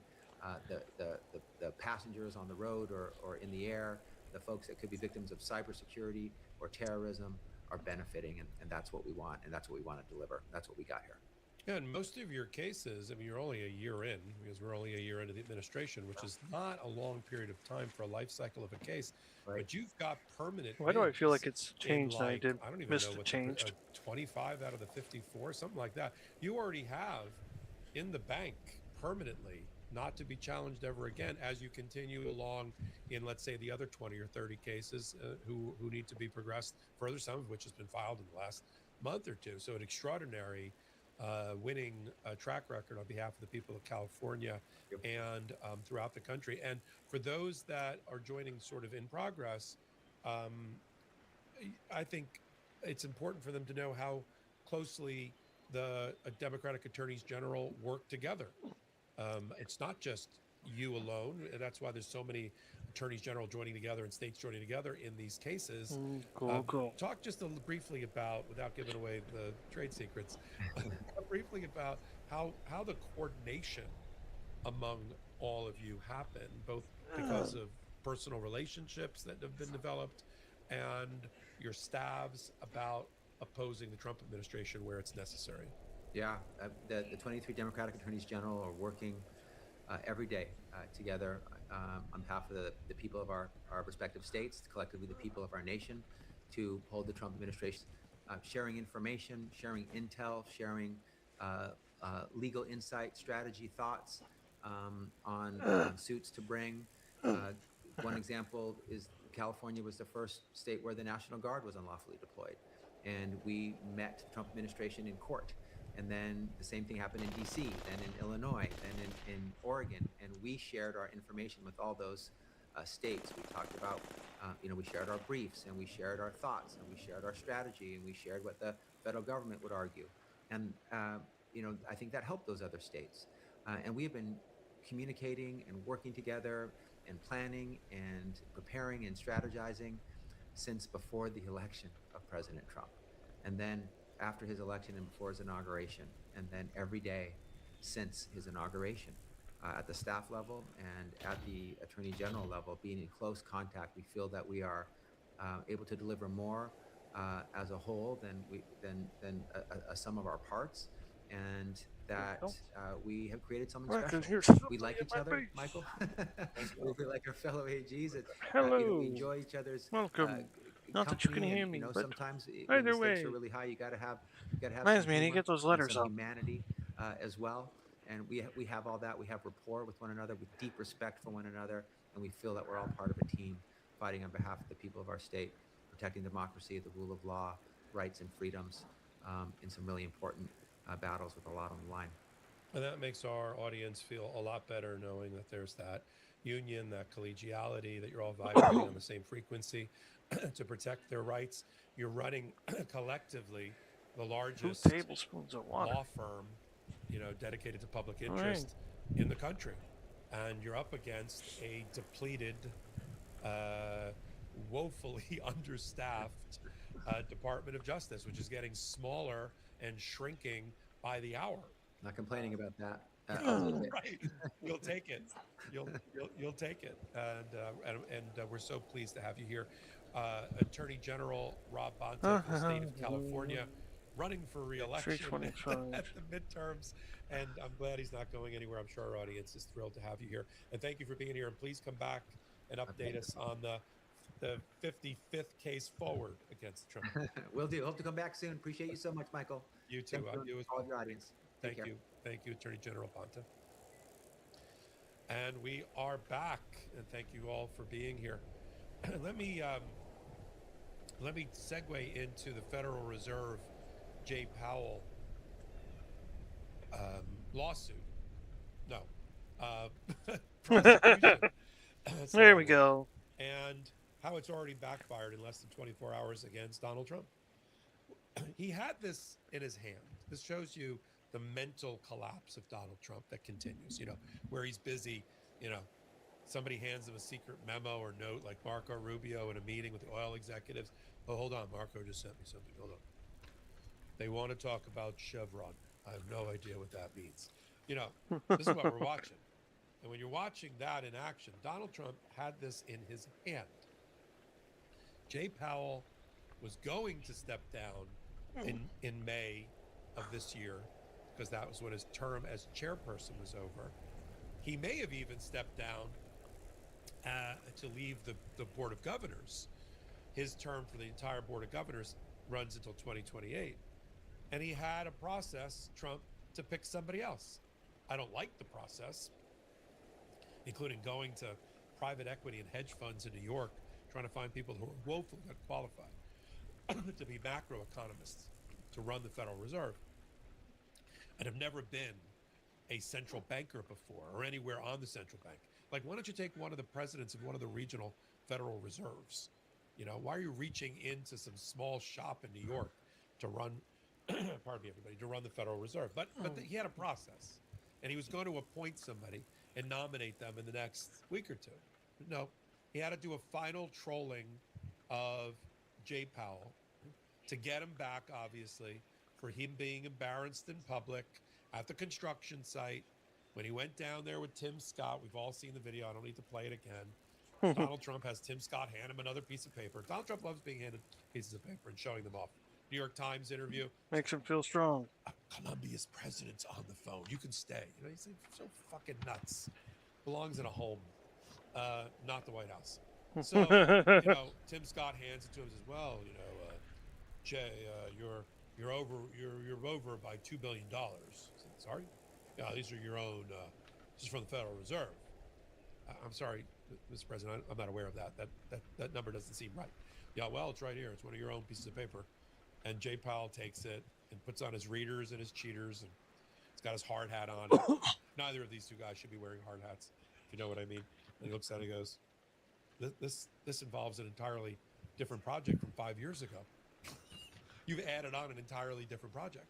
the passengers on the road or in the air, the folks that could be victims of cybersecurity or terrorism are benefiting, and that's what we want, and that's what we want to deliver. That's what we got here. Yeah, and most of your cases, I mean, you're only a year in, because we're only a year into the administration, which is not a long period of time for a life cycle of a case. Right. But you've got permanent. Why do I feel like it's changed? Like, I don't even know what changed. 25 out of the 54, something like that. You already have in the bank permanently, not to be challenged ever again, as you continue along in, let's say, the other 20 or 30 cases who need to be progressed further, some of which has been filed in the last month or two. So an extraordinary winning track record on behalf of the people of California and throughout the country. And for those that are joining sort of in progress, I think it's important for them to know how closely the Democratic attorneys general work together. It's not just you alone. And that's why there's so many attorneys general joining together and states joining together in these cases. Cool. Talk just briefly about, without giving away the trade secrets, briefly about how the coordination among all of you happen, both because of personal relationships that have been developed and your staffs about opposing the Trump administration where it's necessary. Yeah, the 23 Democratic attorneys general are working every day together on behalf of the people of our respective states, collectively the people of our nation, to hold the Trump administration, sharing information, sharing intel, sharing legal insight, strategy, thoughts on suits to bring. One example is California was the first state where the National Guard was unlawfully deployed, and we met the Trump administration in court. And then the same thing happened in D.C., then in Illinois, then in Oregon, and we shared our information with all those states. We talked about, we shared our briefs, and we shared our thoughts, and we shared our strategy, and we shared what the federal government would argue. And, I think that helped those other states. And we have been communicating and working together and planning and preparing and strategizing since before the election of President Trump. And then after his election and before his inauguration, and then every day since his inauguration, at the staff level and at the Attorney General level, being in close contact, we feel that we are able to deliver more as a whole than a sum of our parts, and that we have created something special. We like each other, Michael. We like our fellow AGs. Hello. We enjoy each other's welcome. Not that you can hear me, but sometimes either the way, stakes are really high. You got to have. Reminds me, I need to get those letters some up. Humanity as well, and we have all that. We have rapport with one another, with deep respect for one another, and we feel that we're all part of a team, fighting on behalf of the people of our state, protecting democracy, the rule of law, rights and freedoms, in some really important battles with a lot on the line. And that makes our audience feel a lot better knowing that there's that union, that collegiality, that you're all vibrating on the same frequency to protect their rights you're running collectively the 2 largest tablespoons of water. law firm, dedicated to public All interest in the country. And you're up against a depleted, woefully understaffed Department of Justice, which is getting smaller and shrinking by the hour. Not complaining about that. Right, you'll take it. You'll take it, and we're so pleased to have you here, Attorney General Rob Bonta from the state of California, running for re-election at the midterms, and I'm glad he's not going anywhere. I'm sure our audience is thrilled to have you here, and thank you for being here. And please come back and update us on the 55th case forward against Trump. Will do. Hope to come back soon. Appreciate you so much, Michael. You too. Thank you, all of your audience. Thank you. Thank you, Attorney General Bonta. And we are back, and thank you all for being here. Let me segue into the Federal Reserve Jay Powell lawsuit. No. Prosecution. There we go. And how it's already backfired in less than 24 hours against Donald Trump. He had this in his hand. This shows you the mental collapse of Donald Trump that continues, where he's busy, somebody hands him a secret memo or note like Marco Rubio in a meeting with the oil executives. Oh, hold on. Marco just sent me something. Hold on. They want to talk about Chevron. I have no idea what that means. This is what we're watching. And when you're watching that in action, Donald Trump had this in his hand. Jay Powell was going to step down in May of this year, because that was when his term as chairperson was over. He may have even stepped down to leave the Board of Governors. His term for the entire Board of Governors runs until 2028. And he had a process, Trump, to pick somebody else. I don't like the process, including going to private equity and hedge funds in New York, trying to find people who are woefully unqualified to be macroeconomists to run the Federal Reserve, and have never been a central banker before or anywhere on the central bank. Like, why don't you take one of the presidents of one of the regional Federal Reserves? Why are you reaching into some small shop in New York to run, pardon me, everybody, to run the Federal Reserve? But he had a process, and he was going to appoint somebody and nominate them in the next week or two. No, he had to do a final trolling of Jay Powell to get him back, obviously, for him being embarrassed in public at the construction site when he went down there with Tim Scott. We've all seen the video. I don't need to play it again. Donald Trump has Tim Scott hand him another piece of paper. Donald Trump loves being handed pieces of paper and showing them off. New York Times interview. Makes him feel strong. Colombia's president's on the phone. You can stay. He's so fucking nuts. Belongs in a home, not the White House. So, Tim Scott hands it to him and says, well, Jay, you're over by $2 billion. I said, sorry? Yeah, these are your own, this is from the Federal Reserve. I'm sorry, Mr. President, I'm not aware of that. That number doesn't seem right. Yeah, well, it's right here. It's one of your own pieces of paper. And Jay Powell takes it and puts on his readers and his cheaters, and he's got his hard hat on. Neither of these two guys should be wearing hard hats, if you know what I mean. And he looks at it and goes, this involves an entirely different project from 5 years ago. You've added on an entirely different project.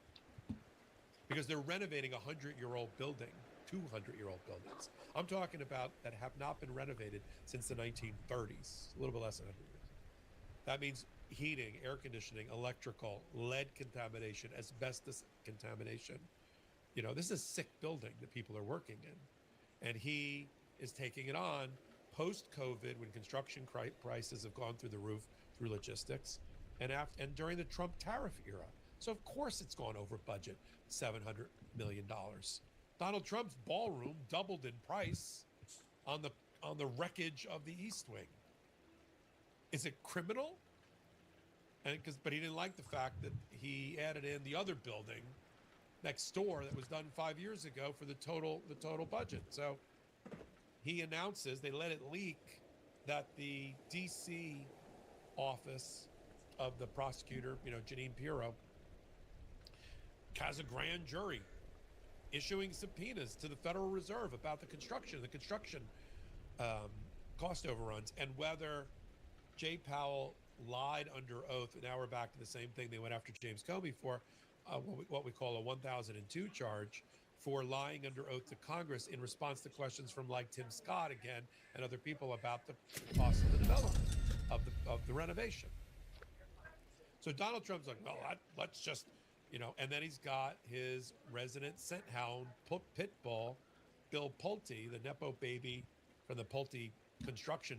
Because they're renovating a 100-year-old building, 200-year-old buildings. I'm talking about that have not been renovated since the 1930s, a little bit less than 100 years. That means heating, air conditioning, electrical, lead contamination, asbestos contamination. This is a sick building that people are working in. And he is taking it on post-COVID, when construction prices have gone through the roof through logistics, and during the Trump tariff era. So of course it's gone over budget, $700 million. Donald Trump's ballroom doubled in price on the wreckage of the East Wing. Is it criminal? But he didn't like the fact that he added in the other building next door that was done 5 years ago for the total budget. So he announces, they let it leak, that the DC office of the prosecutor, Jeanine Pirro, has a grand jury issuing subpoenas to the Federal Reserve about the construction cost overruns, and whether Jay Powell lied under oath. And now we're back to the same thing they went after James Comey for, what we call a 1002 charge for lying under oath to Congress in response to questions from like Tim Scott again and other people about the cost of the development of the renovation. So Donald Trump's like, well, let's just, and then he's got his resident scent hound, pit bull, Bill Pulte, the Nepo baby from the Pulte construction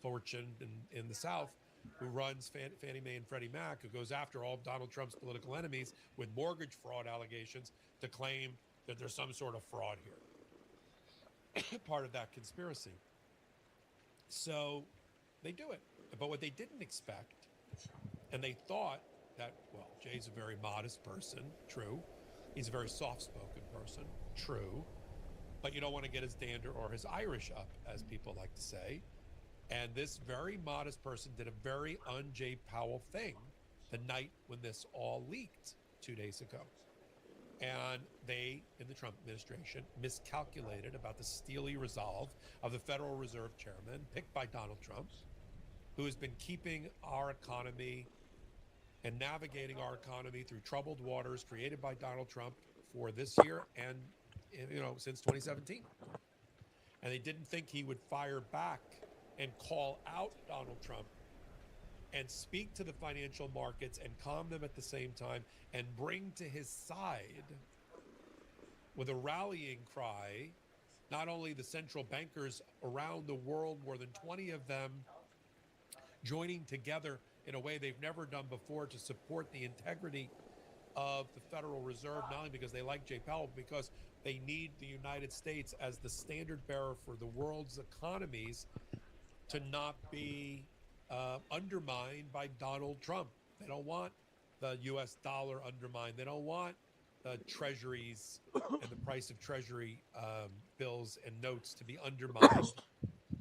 fortune in the South, who runs Fannie Mae and Freddie Mac, who goes after all of Donald Trump's political enemies with mortgage fraud allegations to claim that there's some sort of fraud here. Part of that conspiracy. So they do it. But what they didn't expect, and they thought that, well, Jay's a very modest person, true. He's a very soft-spoken person, true. But you don't want to get his dander or his Irish up, as people like to say. And this very modest person did a very un-Jay Powell thing the night when this all leaked 2 days ago. And they, in the Trump administration, miscalculated about the steely resolve of the Federal Reserve Chairman, picked by Donald Trump, who has been keeping our economy and navigating our economy through troubled waters created by Donald Trump for this year and, since 2017. And they didn't think he would fire back and call out Donald Trump and speak to the financial markets and calm them at the same time and bring to his side with a rallying cry, not only the central bankers around the world, more than 20 of them joining together in a way they've never done before to support the integrity of the Federal Reserve, not only because they like Jay Powell, but because they need the United States as the standard bearer for the world's economies to not be undermined by Donald Trump. They don't want the U.S. dollar undermined. They don't want the treasuries and the price of treasury bills and notes to be undermined,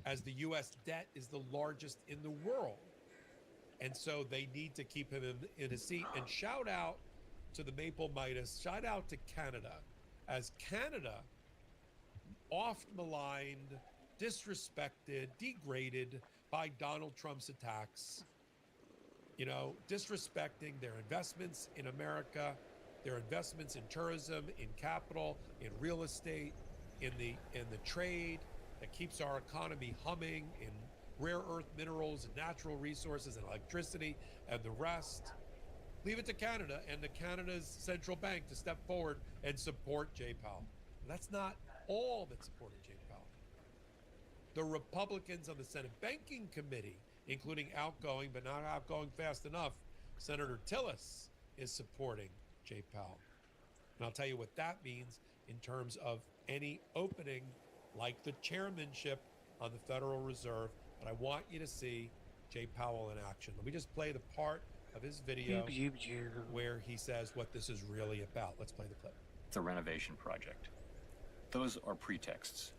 as the U.S. debt is the largest in the world. And so they need to keep him in his seat. And shout out to the Maple Midas, shout out to Canada, as Canada, oft maligned, disrespected, degraded by Donald Trump's attacks, disrespecting their investments in America, their investments in tourism, in capital, in real estate, in the trade that keeps our economy humming, in rare earth minerals and natural resources and electricity and the rest. Leave it to Canada and to Canada's central bank to step forward and support Jay Powell. That's not all that supported Jay Powell. The Republicans on the Senate Banking Committee, including outgoing but not outgoing fast enough, Senator Tillis, is supporting Jay Powell. And I'll tell you what that means in terms of any opening like the chairmanship on the Federal Reserve. But I want you to see Jay Powell in action. Let me just play the part of his video where he says what this is really about. Let's play the clip. It's a renovation project. Those are pretexts.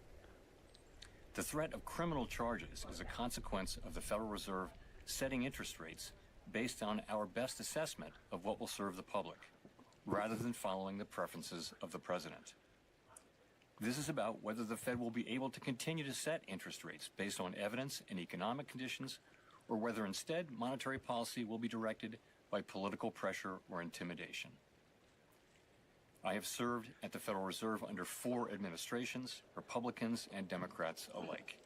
The threat of criminal charges is a consequence of the Federal Reserve setting interest rates based on our best assessment of what will serve the public, rather than following the preferences of the president. This is about whether the Fed will be able to continue to set interest rates based on evidence and economic conditions, or whether instead monetary policy will be directed by political pressure or intimidation. I have served at the Federal Reserve under 4 administrations, Republicans and Democrats alike.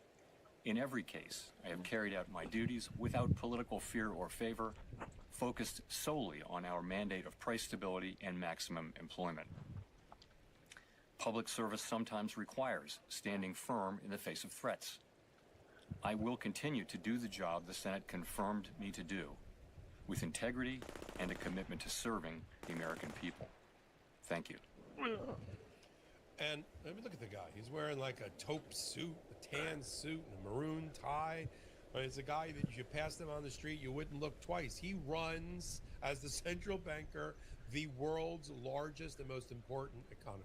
In every case, I have carried out my duties without political fear or favor, focused solely on our mandate of price stability and maximum employment. Public service sometimes requires standing firm in the face of threats. I will continue to do the job the Senate confirmed me to do, with integrity and a commitment to serving the American people. Thank you. And I mean, look at the guy. He's wearing like a taupe suit, a tan suit, and a maroon tie. I mean, it's a guy that if you passed him on the street, you wouldn't look twice. He runs, as the central banker, the world's largest and most important economy.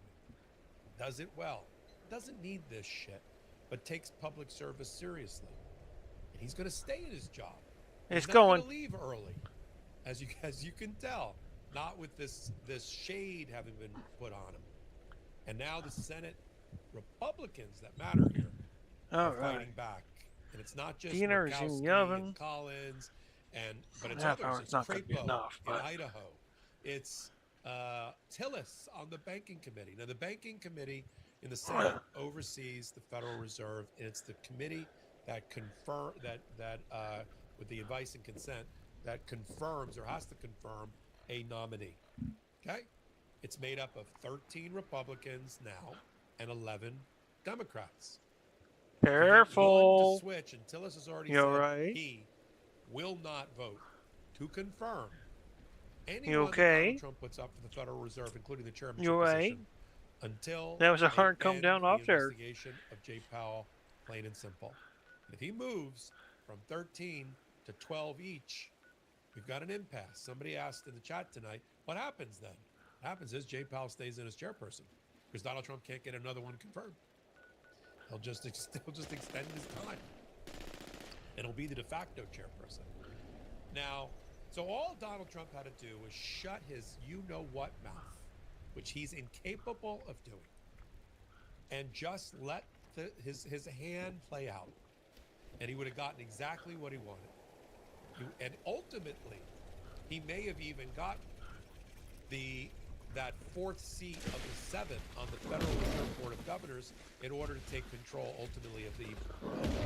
Does it well. Doesn't need this shit, but takes public service seriously. And he's going to stay in his job. He's not going to leave early, as you can tell. Not with this shade having been put on him. And now the Senate Republicans that matter here are fighting back. And it's not just Dinners in Murkowski the oven. and Collins But it's Half others. hour It's is not gonna be Crapo enough, in but- Idaho. It's Tillis on the banking committee. Now, the banking committee in the Senate oversees the Federal Reserve, and it's the committee that with the advice and consent, that confirms or has to confirm a nominee. Okay, it's made up of 13 Republicans now and 11 Democrats. Careful. One to switch, and Tillis has already You're said right. he will not vote to confirm anyone You that okay? Donald Trump puts up for the Federal Reserve, including the chairmanship You right? position, until That was a they hard come end down the off there. investigation of Jay Powell, plain and simple. And if he moves from 13 to 12 each, we've got an impasse. Somebody asked in the chat tonight, what happens then? What happens is Jay Powell stays in as chairperson because Donald Trump can't get another one confirmed. He'll just extend his time, and he'll be the de facto chairperson. Now, so all Donald Trump had to do was shut his you-know-what mouth, which he's incapable of doing, and just let his hand play out, and he would have gotten exactly what he wanted. And ultimately, he may have even gotten that fourth seat of the 7 on the Federal Reserve Board of Governors in order to take control ultimately of the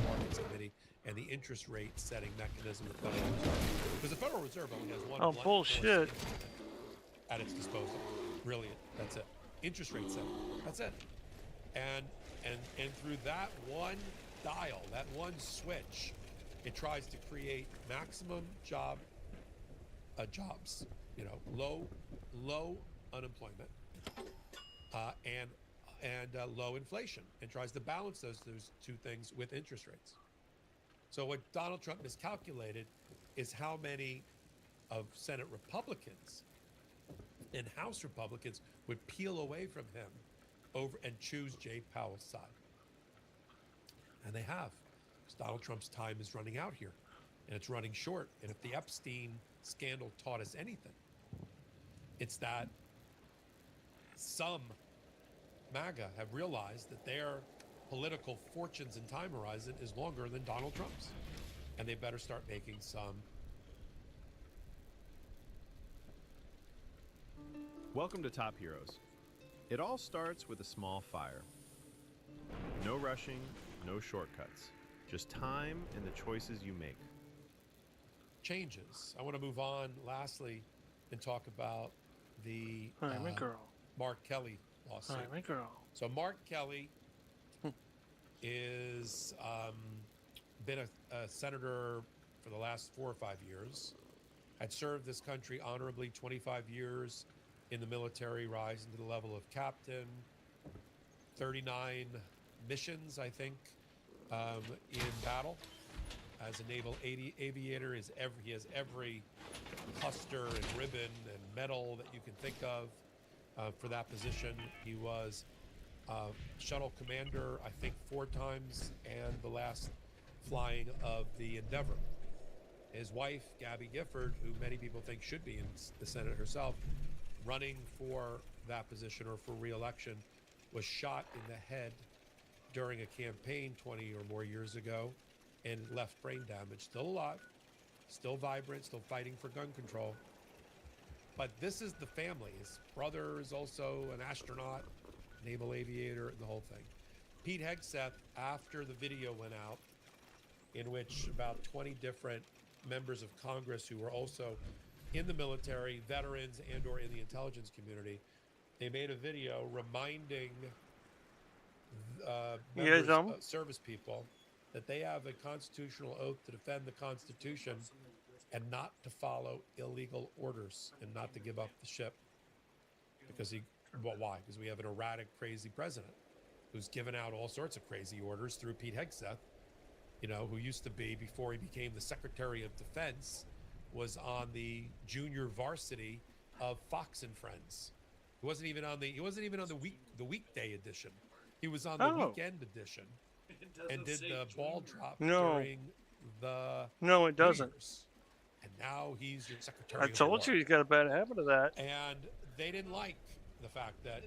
Markets Committee and the interest rate setting mechanism of the Federal Reserve. Because the Federal Reserve only has one blunt force bullshit. instrument at its disposal. Really, that's it. Interest rate setting. That's it. And through that one dial, that one switch, it tries to create maximum jobs, low unemployment, and low inflation, and tries to balance those two things with interest rates. So what Donald Trump miscalculated is how many of Senate Republicans and House Republicans would peel away from him over and choose Jay Powell's side. And they have, because Donald Trump's time is running out here, and it's running short. And if the Epstein scandal taught us anything, it's that some MAGA have realized that their political fortunes and time horizon is longer than Donald Trump's, and they better start making some. Welcome to Top Heroes. It all starts with a small fire. No rushing, no shortcuts. Just time and the choices you make. Changes. I want to move on lastly and talk about the Hi, my girl. Mark Kelly lawsuit. Hi, my girl. So Mark Kelly is been a senator for the last 4 or 5 years. Had served this country honorably 25 years in the military, rising to the level of captain. 39 missions, I think, in battle as a naval aviator. He has every cluster and ribbon and medal that you can think of for that position. He was shuttle commander, I think, 4 times, and the last flying of the Endeavor. His wife, Gabby Gifford, who many people think should be in the Senate herself, running for that position or for re-election, was shot in the head during a campaign 20 or more years ago and left brain damage. Still alive, still vibrant, still fighting for gun control. But this is the family. His brother is also an astronaut, naval aviator, the whole thing. Pete Hegseth, after the video went out, in which about 20 different members of Congress who were also in the military, veterans, and or in the intelligence community, they made a video reminding service people that they have a constitutional oath to defend the Constitution and not to follow illegal orders and not to give up the ship. Why? Because we have an erratic, crazy president who's given out all sorts of crazy orders through Pete Hegseth, who used to be, before he became the Secretary of Defense, was on the junior varsity of Fox and Friends. He wasn't even on the weekday edition. He was on the weekend edition and did the ball drop during the No, it doesn't. And now he's your Secretary I of told War. you he's got a bad habit of that. And they didn't like the fact that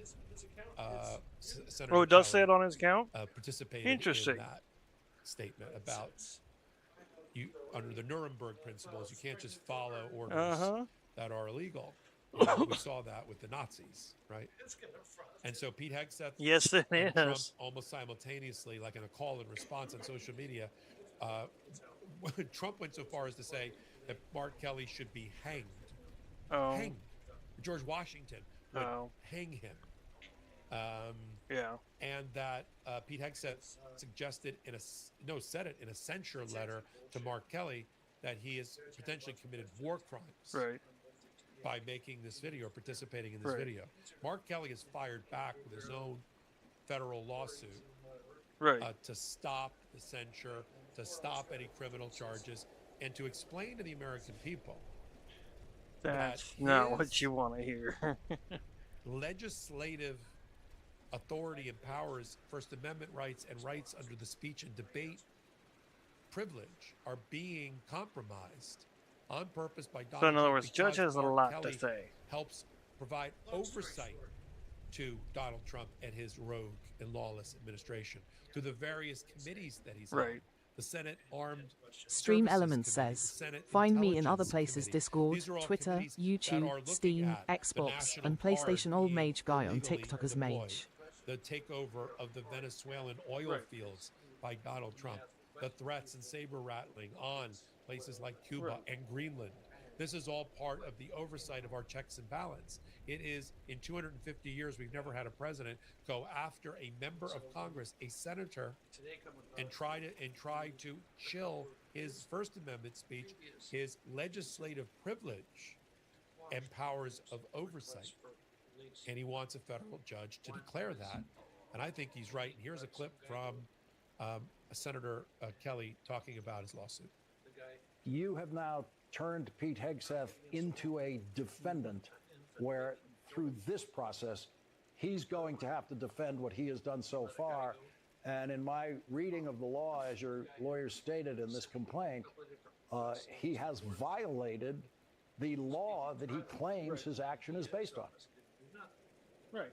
Senator Oh, it does Kelly, say it on his account? participated Interesting. in that statement about you under the Nuremberg principles, you can't just follow orders Uh-huh. that are illegal. You know, we saw that with the Nazis, right? And so Pete Hegseth Yes, it and Trump is. almost simultaneously, like in a call and response on social media, Trump went so far as to say that Mark Kelly should be hanged. Oh. Hanged. George Washington would hang him. Yeah. And that Pete Hegseth suggested said it in a censure letter to Mark Kelly that he has potentially committed war crimes. Right. By making this video, or participating in this video. Mark Kelly has fired back with his own federal lawsuit to stop the censure, to stop any criminal charges, and to explain to the American people That's not what you want to hear. legislative authority and powers, First Amendment rights, and rights under the speech and debate privilege are being compromised on purpose by Donald So in other Trump words, Judge because has a Mark lot Kelly to say. helps provide oversight to Donald Trump and his rogue and lawless administration through the various committees that he's on. The Senate Armed Stream Services Elements Committee, the says, Senate find me in other Intelligence places Committee. Discord, These are all Twitter, committees that are YouTube, looking Steam, at the Xbox, National and Guard PlayStation Old being Mage Guy on illegally TikTok as deployed, Mage. the takeover of the Venezuelan oil fields by Donald Trump, the threats and saber rattling on places like Cuba and Greenland. This is all part of the oversight of our checks and balance. It is, in 250 years, we've never had a president go after a member of Congress, a senator, and try to chill his First Amendment speech, his legislative privilege and powers of oversight. And he wants a federal judge to declare that. And I think he's right. And here's a clip from Senator Kelly talking about his lawsuit. You have now turned Pete Hegseth into a defendant where through this process, he's going to have to defend what he has done so far. And in my reading of the law, as your lawyer stated in this complaint, he has violated the law that he claims his action is based on. Right.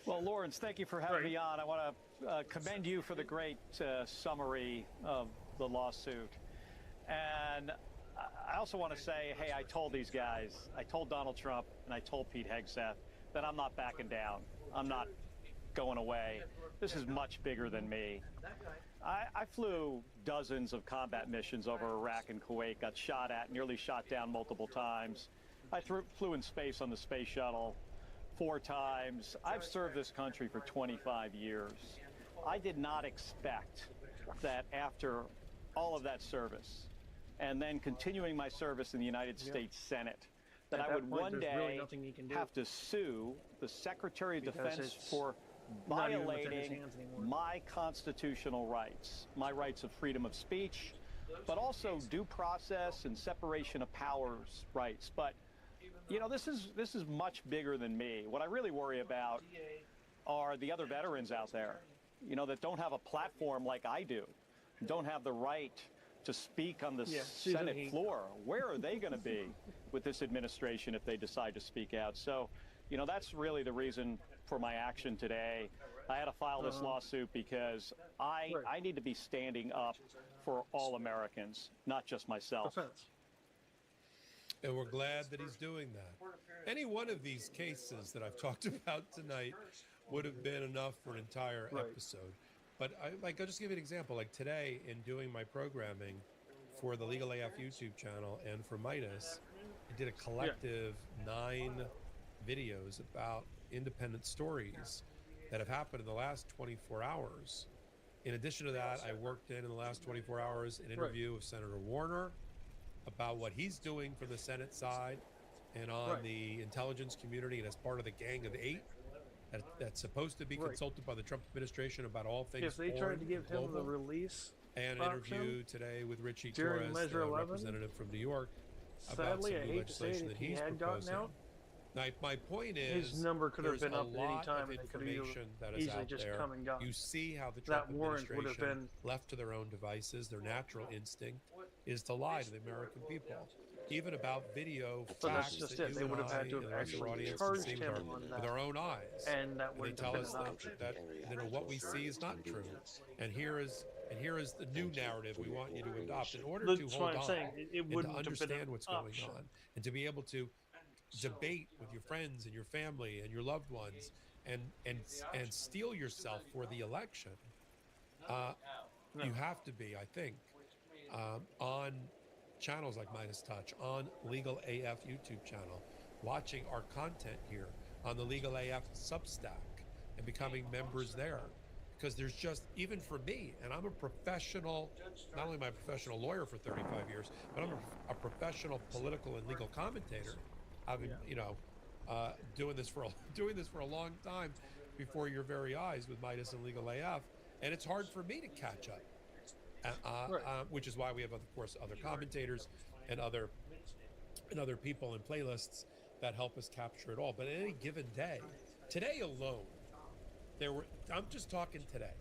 Well, Lawrence, thank you for having me on. I want to commend you for the great summary of the lawsuit. And I also want to say, hey, I told these guys, I told Donald Trump and I told Pete Hegseth that I'm not backing down. I'm not going away. This is much bigger than me. I flew dozens of combat missions over Iraq and Kuwait, got shot at, nearly shot down multiple times. I flew in space on the space shuttle 4 times. I've served this country for 25 years. I did not expect that after all of that service, and then continuing my service in the United States Senate, that I would one day have to sue the Secretary of Defense for violating my constitutional rights, my rights of freedom of speech, but also due process and separation of powers rights. But, you know, this is much bigger than me. What I really worry about are the other veterans out there, you know, that don't have a platform like I do, don't have the right to speak on the Senate floor. Where are they going to be with this administration if they decide to speak out? So, you know, that's really the reason for my action today. I had to file this lawsuit because I need to be standing up for all Americans, not just myself. And we're glad that he's doing that. Any one of these cases that I've talked about tonight would have been enough for an entire episode. But I'll just give you an example. Like today, in doing my programming for the Legal AF YouTube channel and for Midas, I did a collective 9 videos about independent stories that have happened in the last 24 hours. In addition to that, I worked in the last 24 hours an interview with Senator Warner about what he's doing for the Senate side and on the intelligence community and as part of the Gang of 8. That's supposed to be consulted by the Trump administration about all things If they tried to give him the release and an option interview today with Richie during Torres, Measure the 11, representative from New York, about sadly, some I new hate to say legislation it, that if he he's had gotten proposing. out, Now, my point is, his number could have there's been a up at any lot time of and they could have information that is easily out just there. come and gone. You see how the That Trump warrant would have administration been left to their own devices, their natural instinct is to lie to the American people, even about video So that's facts just that it. you They and would have I had to and have the rest of our actually audience can charged see him on with that. our own eyes. And that They would tell have us been an option. that what we see is not true. And here is and here is the new narrative we want you to adopt in order That's to what hold I'm on saying. It and to wouldn't have been understand an what's going option. on and to be able to debate with your friends and your family and your loved ones and steel yourself for the election. You have to be, I think, on channels like Midas Touch, on Legal AF YouTube channel, watching our content here on the Legal AF Substack and becoming members there. Because there's just, even for me, and I'm a professional, not only am I a professional lawyer for 35 years, but I'm a professional political and legal commentator. I've been, doing this for a long time before your very eyes with Midas and Legal AF, and it's hard for me to catch up. Which is why we have, of course, other commentators and other people and playlists that help us capture it all. But any given day, today alone, I'm just talking today,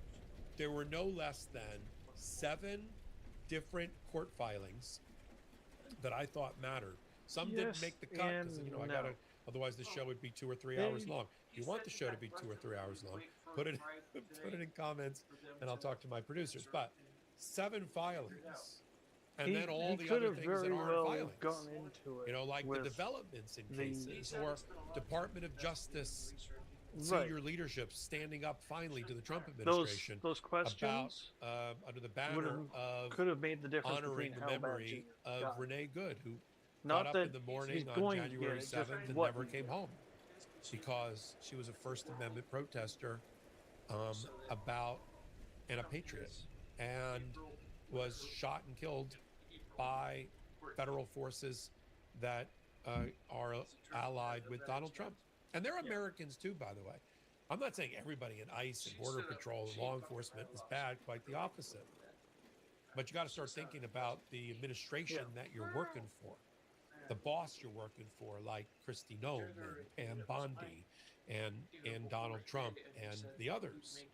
there were no less than 7 different court filings that I thought mattered. Some didn't make the cut because I gotta, otherwise the show would be 2 or 3 hours long. If you want the show to be 2 or 3 hours long, put it in comments and I'll talk to my producers. But 7 filings, and then all the other things that aren't filings. Gone into it, like the developments in cases, or Department of Justice senior leadership standing up finally to the Trump administration. Those questions about under the banner of could have made the difference honoring between the how bad memory you of got. Renee Good, who Not got up that in the morning he's on going to January get it, 7th just and what never he came did. home because she was a First Amendment protester and a patriot, and was shot and killed by federal forces that are allied with Donald Trump. And they're Americans too, by the way. I'm not saying everybody in ICE and Border Patrol and law enforcement is bad, quite the opposite. But you got to start thinking about the administration that you're working for, the boss you're working for, like Kristi Noem and Pam Bondi and Donald Trump and the others.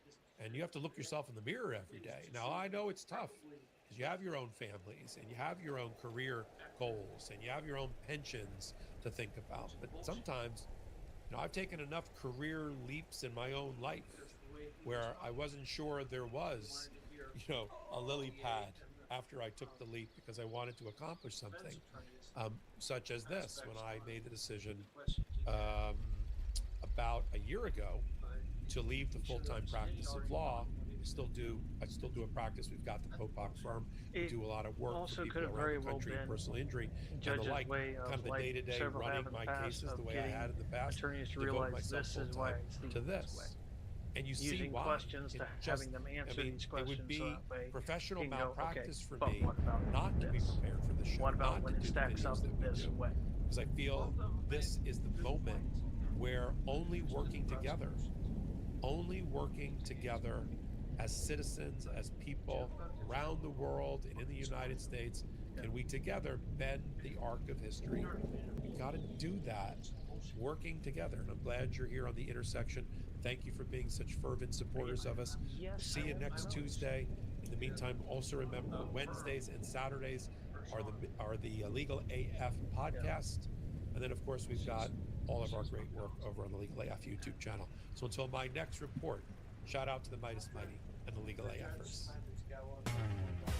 And you have to look yourself in the mirror every day. Now, I know it's tough because you have your own families and you have your own career goals and you have your own pensions to think about. But sometimes, I've taken enough career leaps in my own life where I wasn't sure there was, a lily pad after I took the leap because I wanted to accomplish something, such as this, when I made the decision about a year ago to leave the full-time practice of law. I still do a practice. We've got the Popak firm. We do a lot of work for people around the country, personal injury, and the like. Kind of the day-to-day running my cases the way I had in the past, attorneys to devote realize myself this is why full-time to this. And you see using why. questions to having them answer these questions. It would be so that way professional you can go, malpractice okay, for but me what about not to be this? prepared for the show. What about not when to it do the stacks videos up that we this do. way? Because I feel this is the moment where only working together as citizens, as people around the world and in the United States, can we together bend the arc of history. We got to do that working together. And I'm glad you're here on the intersection. Thank you for being such fervent supporters of us. See you next Tuesday. In the meantime, also remember Wednesdays and Saturdays are the Legal AF podcast. And then, of course, we've got all of our great work over on the Legal AF YouTube channel. So until my next report, shout out to the Midas Mighty and the Legal AFers.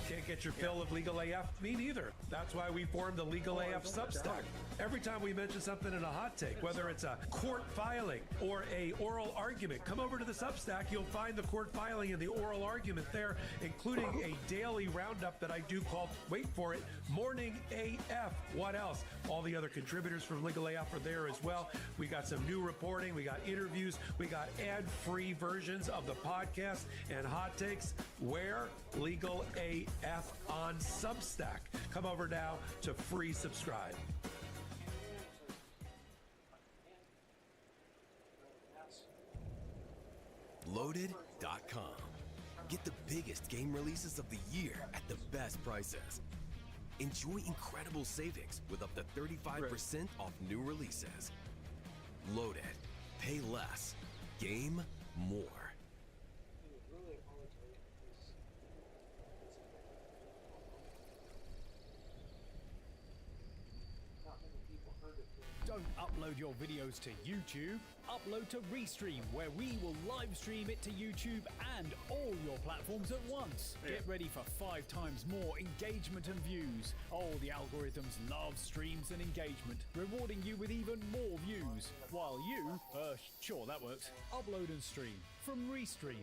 Can't get your fill of Legal AF? Me neither. That's why we formed the Legal AF Substack. Every time we mention something in a hot take, whether it's a court filing or a oral argument, come over to the Substack. You'll find the court filing and the oral argument there, including a daily roundup that I do called, wait for it, Morning AF. What else? All the other contributors from Legal AF are there as well. We got some new reporting. We got interviews. We got ad-free versions of the podcast and hot takes. Where? Legal AF on Substack. Come over now to free subscribe. Loaded.com. Get the biggest game releases of the year at the best prices. Enjoy incredible savings with up to 35% off new releases. Loaded. Pay less. Game more. Don't up upload your videos to YouTube, upload to Restream, where we will live stream it to YouTube and all your platforms at once. Get ready for 5 times more engagement and views. Oh, the algorithms love streams and engagement, rewarding you with even more views. While you, sure that works, upload and stream from Restream.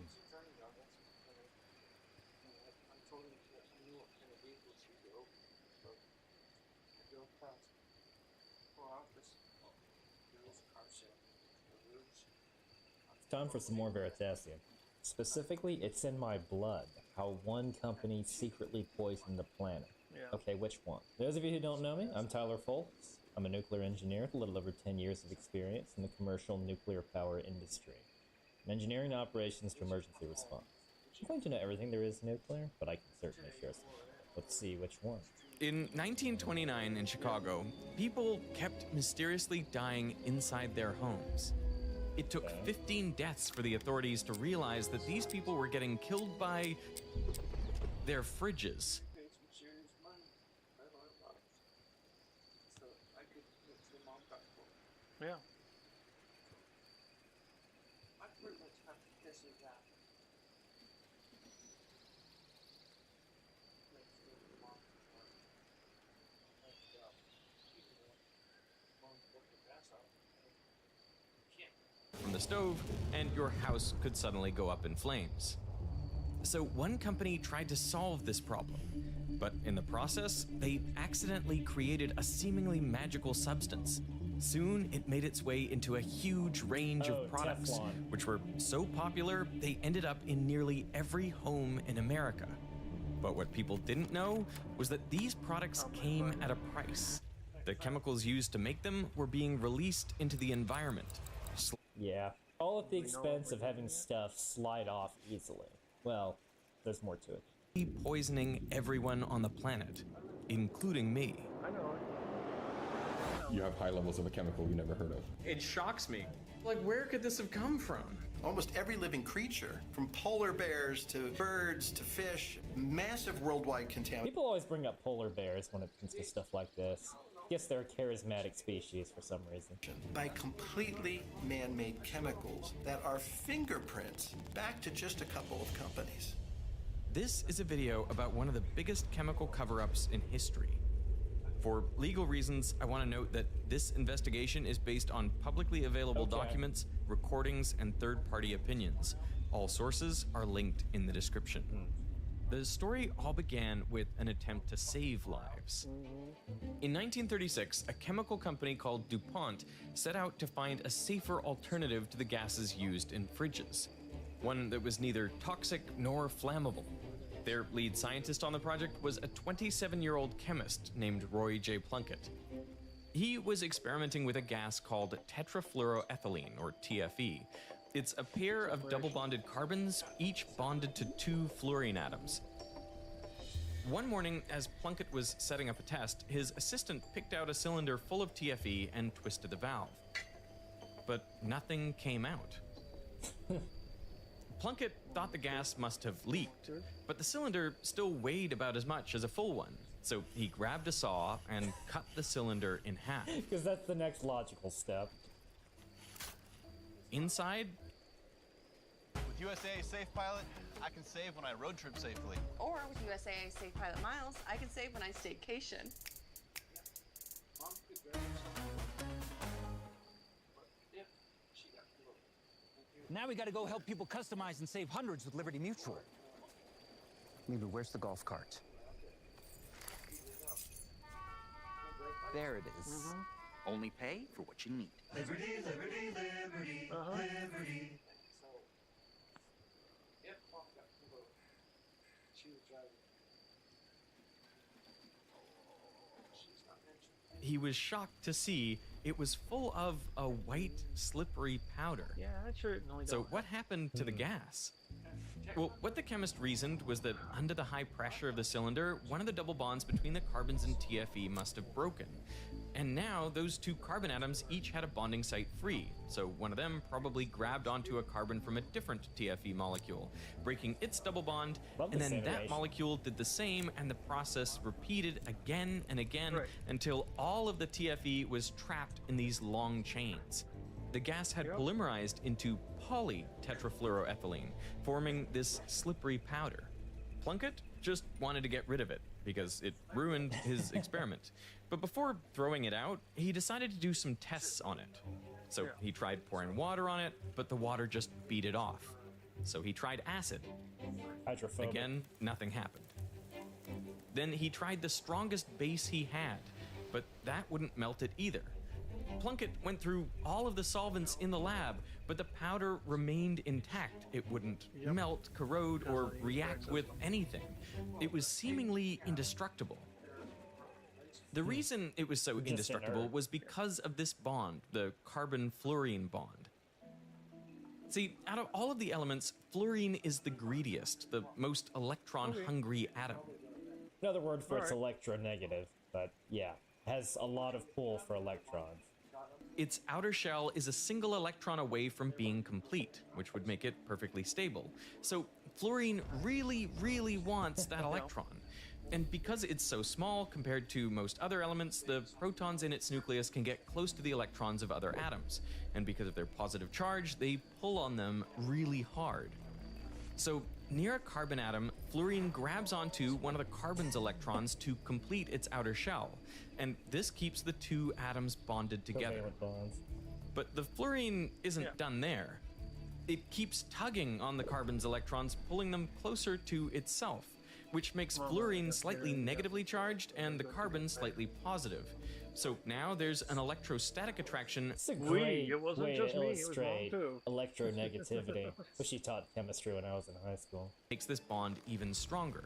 Time for some more Veritasium. Specifically, it's in my blood how one company secretly poisoned the planet. Yeah. Okay, which one? Those of you who don't know me, I'm Tyler Folks. I'm a nuclear engineer with a little over 10 years of experience in the commercial nuclear power industry. From engineering operations to emergency response. I'm going to know everything there is nuclear, but I can certainly share some. Let's see which one. In 1929 in Chicago, people kept mysteriously dying inside their homes. It took 15 deaths for the authorities to realize that these people were getting killed by their fridges. Yeah. From the stove, and your house could suddenly go up in flames. So one company tried to solve this problem, but in the process, they accidentally created a seemingly magical substance. Soon, it made its way into a huge range of products, Teflon. which were so popular, they ended up in nearly every home in America. But what people didn't know was that these products came at a price. The chemicals used to make them were being released into the environment. Yeah, all at the expense of having stuff slide off easily. Well, there's more to it. Poisoning everyone on the planet, including me. You have high levels of a chemical you never heard of. It shocks me. Like, where could this have come from? Almost every living creature, from polar bears to birds to fish, massive worldwide contamination. People always bring up polar bears when it comes to stuff like this. Guess they're a charismatic species for some reason. By completely man-made chemicals that are fingerprints back to just a couple of companies. This is a video about one of the biggest chemical cover-ups in history. For legal reasons, I want to note that this investigation is based on publicly available documents, recordings, and third-party opinions. All sources are linked in the description. The story all began with an attempt to save lives. In 1936, a chemical company called DuPont set out to find a safer alternative to the gases used in fridges, one that was neither toxic nor flammable. Their lead scientist on the project was a 27-year-old chemist named Roy J. Plunkett. He was experimenting with a gas called tetrafluoroethylene, or TFE. It's a pair of double-bonded carbons, each bonded to 2 fluorine atoms. One morning, as Plunkett was setting up a test, his assistant picked out a cylinder full of TFE and twisted the valve. But nothing came out. Plunkett thought the gas must have leaked, but the cylinder still weighed about as much as a full one. So he grabbed a saw and cut the cylinder in half. Because that's the next logical step. Inside, with USAA Safe Pilot, I can save when I road trip safely. Or with USAA Safe Pilot Miles, I can save when I staycation. Now we gotta go help people customize and save hundreds with Liberty Mutual. Maybe where's the golf cart? There it is. Only pay for what you need. Liberty, liberty, liberty, liberty. he was shocked to see it was full of a white, slippery powder. Yeah, that sure only So what happened to the gas? Well, what the chemist reasoned was that under the high pressure of the cylinder, one of the double bonds between the carbons and TFE must have broken. And now those two carbon atoms each had a bonding site free, so one of them probably grabbed onto a carbon from a different TFE molecule, breaking its double bond, and then that molecule did the same, and the process repeated again and again until all of the TFE was trapped in these long chains. The gas had polymerized into polytetrafluoroethylene, forming this slippery powder. Plunkett just wanted to get rid of it because it ruined his experiment. But before throwing it out, he decided to do some tests on it. So he tried pouring water on it, but the water just beat it off. So he tried acid. Hydrophobic. Again, nothing happened. Then he tried the strongest base he had, but that wouldn't melt it either. Plunkett went through all of the solvents in the lab, but the powder remained intact. It wouldn't melt, corrode, or react with anything. It was seemingly indestructible. The reason it was so indestructible was because of this bond, the carbon-fluorine bond. See, out of all of the elements, fluorine is the greediest, the most electron-hungry atom. Another word for it's electronegative, but yeah, has a lot of pull for electrons. Its outer shell is a single electron away from being complete, which would make it perfectly stable. So fluorine really, really wants that electron. And because it's so small compared to most other elements, the protons in its nucleus can get close to the electrons of other atoms. And because of their positive charge, they pull on them really hard. So near a carbon atom, fluorine grabs onto one of the carbon's electrons to complete its outer shell. And this keeps the two atoms bonded together. But the fluorine isn't done there. It keeps tugging on the carbon's electrons, pulling them closer to itself, which makes fluorine slightly negatively charged and the carbon slightly positive. So now there's an electrostatic attraction. It's a great way to illustrate electronegativity. Wish you taught chemistry when I was in high school. Makes this bond even stronger.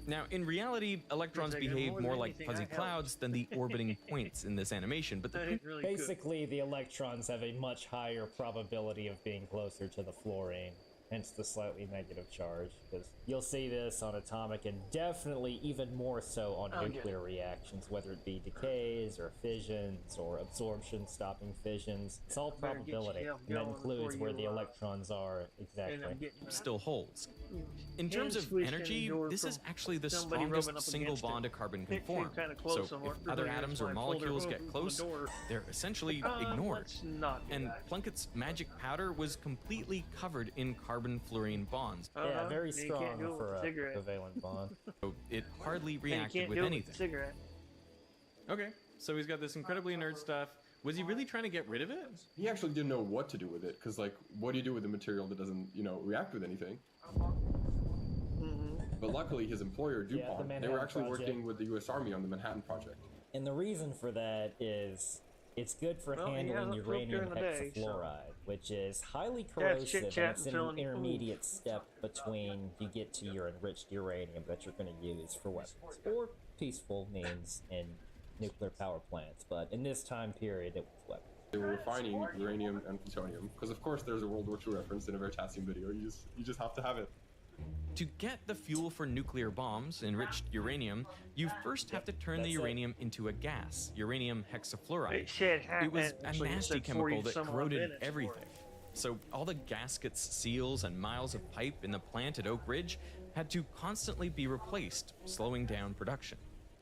Now, in reality, electrons behave more like fuzzy clouds than the orbiting points in this animation, but basically the electrons have a much higher probability of being closer to the fluorine. Hence the slightly negative charge, because you'll see this on atomic and definitely even more so on nuclear reactions, whether it be decays or fissions or absorption stopping fissions. It's all probability, and that includes where the electrons are exactly. Still holds. In terms of energy, this is actually the strongest single bond a carbon can form. So if other atoms or molecules get close, they're essentially ignored. And Plunkett's magic powder was completely covered in carbon-fluorine bonds. Yeah, very strong for a covalent bond. So it hardly reacted with anything. Okay, so he's got this incredibly nerd stuff. Was he really trying to get rid of it? He actually didn't know what to do with it, because, like, what do you do with a material that doesn't, react with anything? But luckily, his employer, DuPont, they were actually working with the U.S. Army on the Manhattan Project. And the reason for that is it's good for handling uranium hexafluoride, which is highly corrosive, and it's an intermediate step between you get to your enriched uranium that you're going to use for weapons or peaceful means in nuclear power plants. But in this time period, it was weapons. They were refining uranium and plutonium, because of course there's a World War II reference in a Veritasium video. You just have to have it. To get the fuel for nuclear bombs, enriched uranium, you first have to turn the uranium into a gas, uranium hexafluoride. It was a nasty chemical that corroded everything. So all the gaskets, seals, and miles of pipe in the plant at Oak Ridge had to constantly be replaced, slowing down production.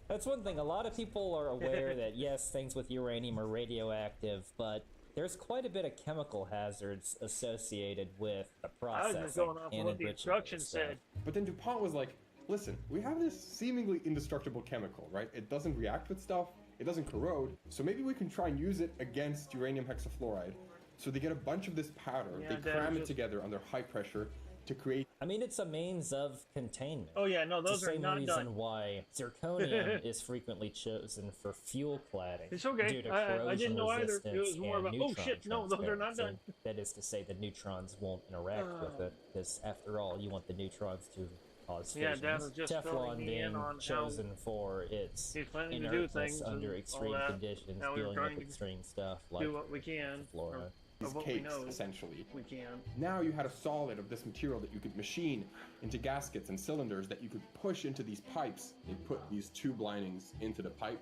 That's one thing. A lot of people are aware that, yes, things with uranium are radioactive, but there's quite a bit of chemical hazards associated with the process. I was just going off of what the instructions said. But then DuPont was like, listen, we have this seemingly indestructible chemical, right? It doesn't react with stuff, it doesn't corrode, so maybe we can try and use it against uranium hexafluoride. So they get a bunch of this powder, they cram it together under high pressure to create... I mean, it's a means of containment. Oh yeah, no, those are not done. It's the same reason why zirconium is frequently chosen for fuel cladding. It's okay. Due to corrosion I didn't know either. It was more about, neutron oh shit, no, those are not done. That is to say the neutrons won't interact with it, because after all, you want the neutrons to cause fissions. Yeah, was just Teflon being chosen for its inertness under extreme conditions, dealing with extreme stuff like do what we can. Flora. These cakes, essentially. We can. Now you had a solid of this material that you could machine into gaskets and cylinders that you could push into these pipes. They put these tube linings into the pipe,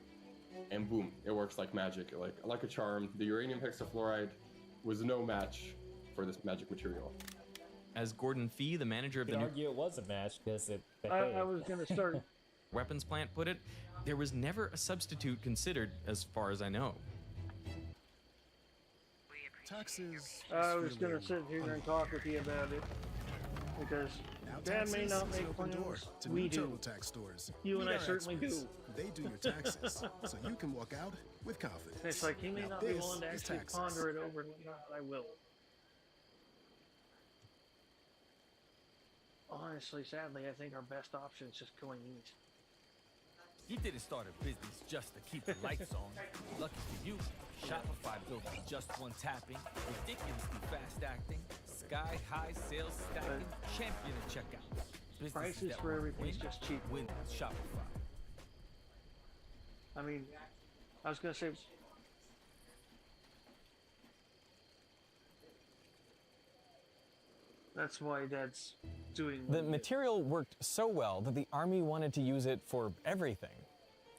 and boom, it works like magic, like a charm. The uranium hexafluoride was no match for this magic material. As Gordon Fee, the manager of You the could argue it was a match because it I behaved. was going to start. weapons plant put it, there was never a substitute considered, as far as I know. Taxes. I was feeling going to sit here and talk with you about it because Now Dad may taxes not is an make open door plans. to We new do. TurboTax stores. You and Meet I our certainly experts. do. They do your taxes, so you can walk out with confidence. It's like he may Now not be this willing to is actually taxes. ponder it over and whatnot, but I will. Honestly, sadly, I think our best option is just going east. You didn't start a business just to keep the lights on. Lucky for you, Shopify built with just one tapping, ridiculously fast acting, sky high sales stacking, champion of checkouts. Businesses Prices that for won't everything's win, just cheap. win with Shopify. I mean, I was going to say, that's why Dad's doing what The he did. material worked so well that the Army wanted to use it for everything.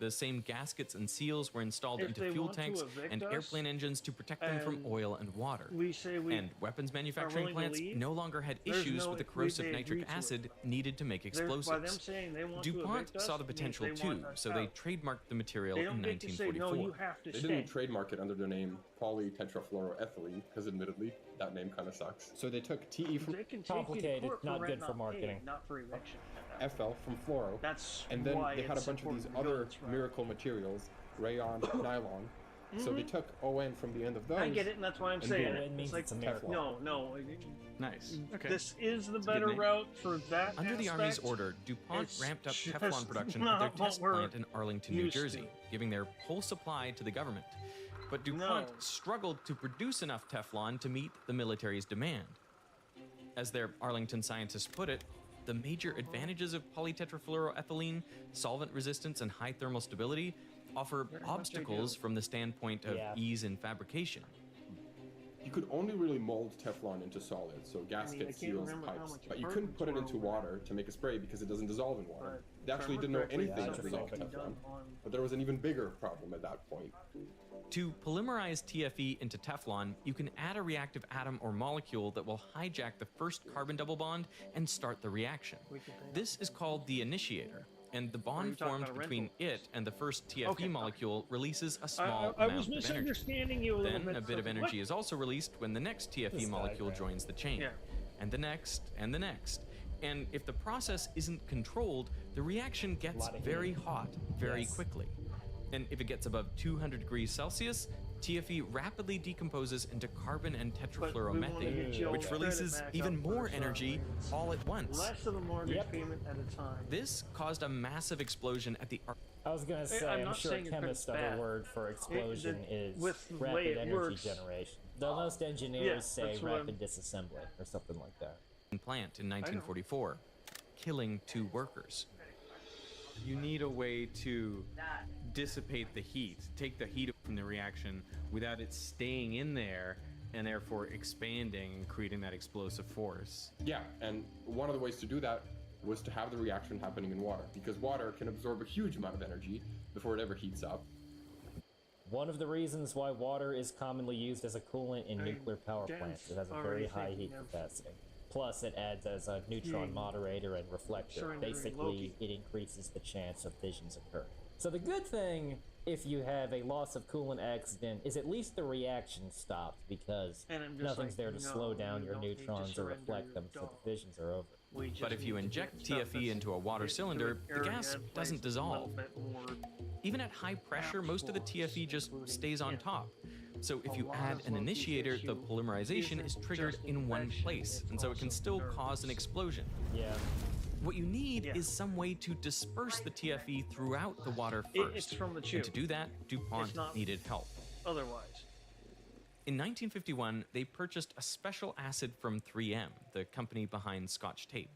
The same gaskets and seals were installed If into they fuel want to tanks evict and us, airplane engines to protect them from and oil and water. we say we And weapons manufacturing willing to plants leave, no longer had there's issues no- with the we- corrosive they nitric agree to it. acid needed to make By explosives. them saying they want to DuPont evict us, saw the it means potential they too, want us so they out. trademarked the material They in don't get to say, 1944. no, you have to They stay. didn't trademark it under the name polytetrafluoroethylene, because admittedly, that name kind of sucks. So they took TE from They can take you to court for rent not paid, not for eviction. FL from fluoro. That's and then why they had a it's bunch of these important other goods, right? miracle materials, rayon, nylon. So they Mhm. took ON from the end of those. I get it, and that's why I'm and saying boom, it. It's like, Teflon. no. Nice. Okay. This is the It's a good better name. route for that Under the Army's aspect. order, DuPont It's ramped up just Teflon production at not their what test we're plant in Arlington, New used to. Jersey, giving their whole supply to the government. But DuPont struggled to produce enough Teflon to meet the military's demand. As their Arlington scientists put it, the major advantages of polytetrafluoroethylene, solvent resistance, and high thermal stability offer obstacles from the standpoint of ease in fabrication. You could only really mold Teflon into solids, so gaskets, can't seals, remember how pipes, much but you couldn't put it improvements into were water to make a spray because it doesn't dissolve in water. But They actually if I didn't know remember anything correctly, about something Teflon, done but there was an even bigger problem at that point. To polymerize TFE into Teflon, you can add a reactive atom or molecule that will hijack the first carbon double bond and start the reaction. This is called the initiator, and the you bond talking formed about a between it and the first TFE Okay. molecule releases a small I amount was of energy. misunderstanding you a little Then bit. a bit of so- energy is also released when the next TFE This molecule diagram. joins the chain, Yeah. and the next, and the next. And if the process isn't controlled, the reaction gets Lot of very heat. hot very Yes. quickly. And if it gets above 200 degrees Celsius, TFE rapidly decomposes into carbon and But we wanna get tetrafluoromethane, your which credit releases back even up for more the energy science. all at once. Less of a mortgage payment at a time. This caused a massive explosion at the I was gonna say, I'm I'm not sure saying it's chemist's bad. other word for explosion is with the way rapid it energy works. generation. Though most engineers Yeah, say that's what I'm- rapid disassembly or something like that. plant in 1944, killing 2 workers. You need a way to dissipate the heat, take the heat from the reaction without it staying in there and therefore expanding and creating that explosive force. Yeah, and one of the ways to do that was to have the reaction happening in water, because water can absorb a huge amount of energy before it ever heats up. One of the reasons why water is commonly used as a coolant in nuclear power plants. It has a very already high heat thinking of- capacity. Plus, it adds as a neutron Hmm. moderator and reflector. Surrendering Basically, Loki. it increases the chance of fissions occurring. So the good thing, if you have a loss of coolant accident, is at least the reaction stopped because And I'm just nothing's like, there to no, slow down you your don't need to neutrons or surrender reflect your them so dog. the fissions are over. But if you inject TFE into a water cylinder, the gas doesn't dissolve. Even at high pressure, most of the TFE just stays on top. So if you add an initiator, the polymerization is triggered in one place, and so it can still cause an explosion. Yeah. What you need is some way to disperse the TFE throughout the water first. It's from the And tube. to do that, DuPont It's not- needed help. Otherwise. In 1951, they purchased a special acid from 3M, the company behind Scotch tape.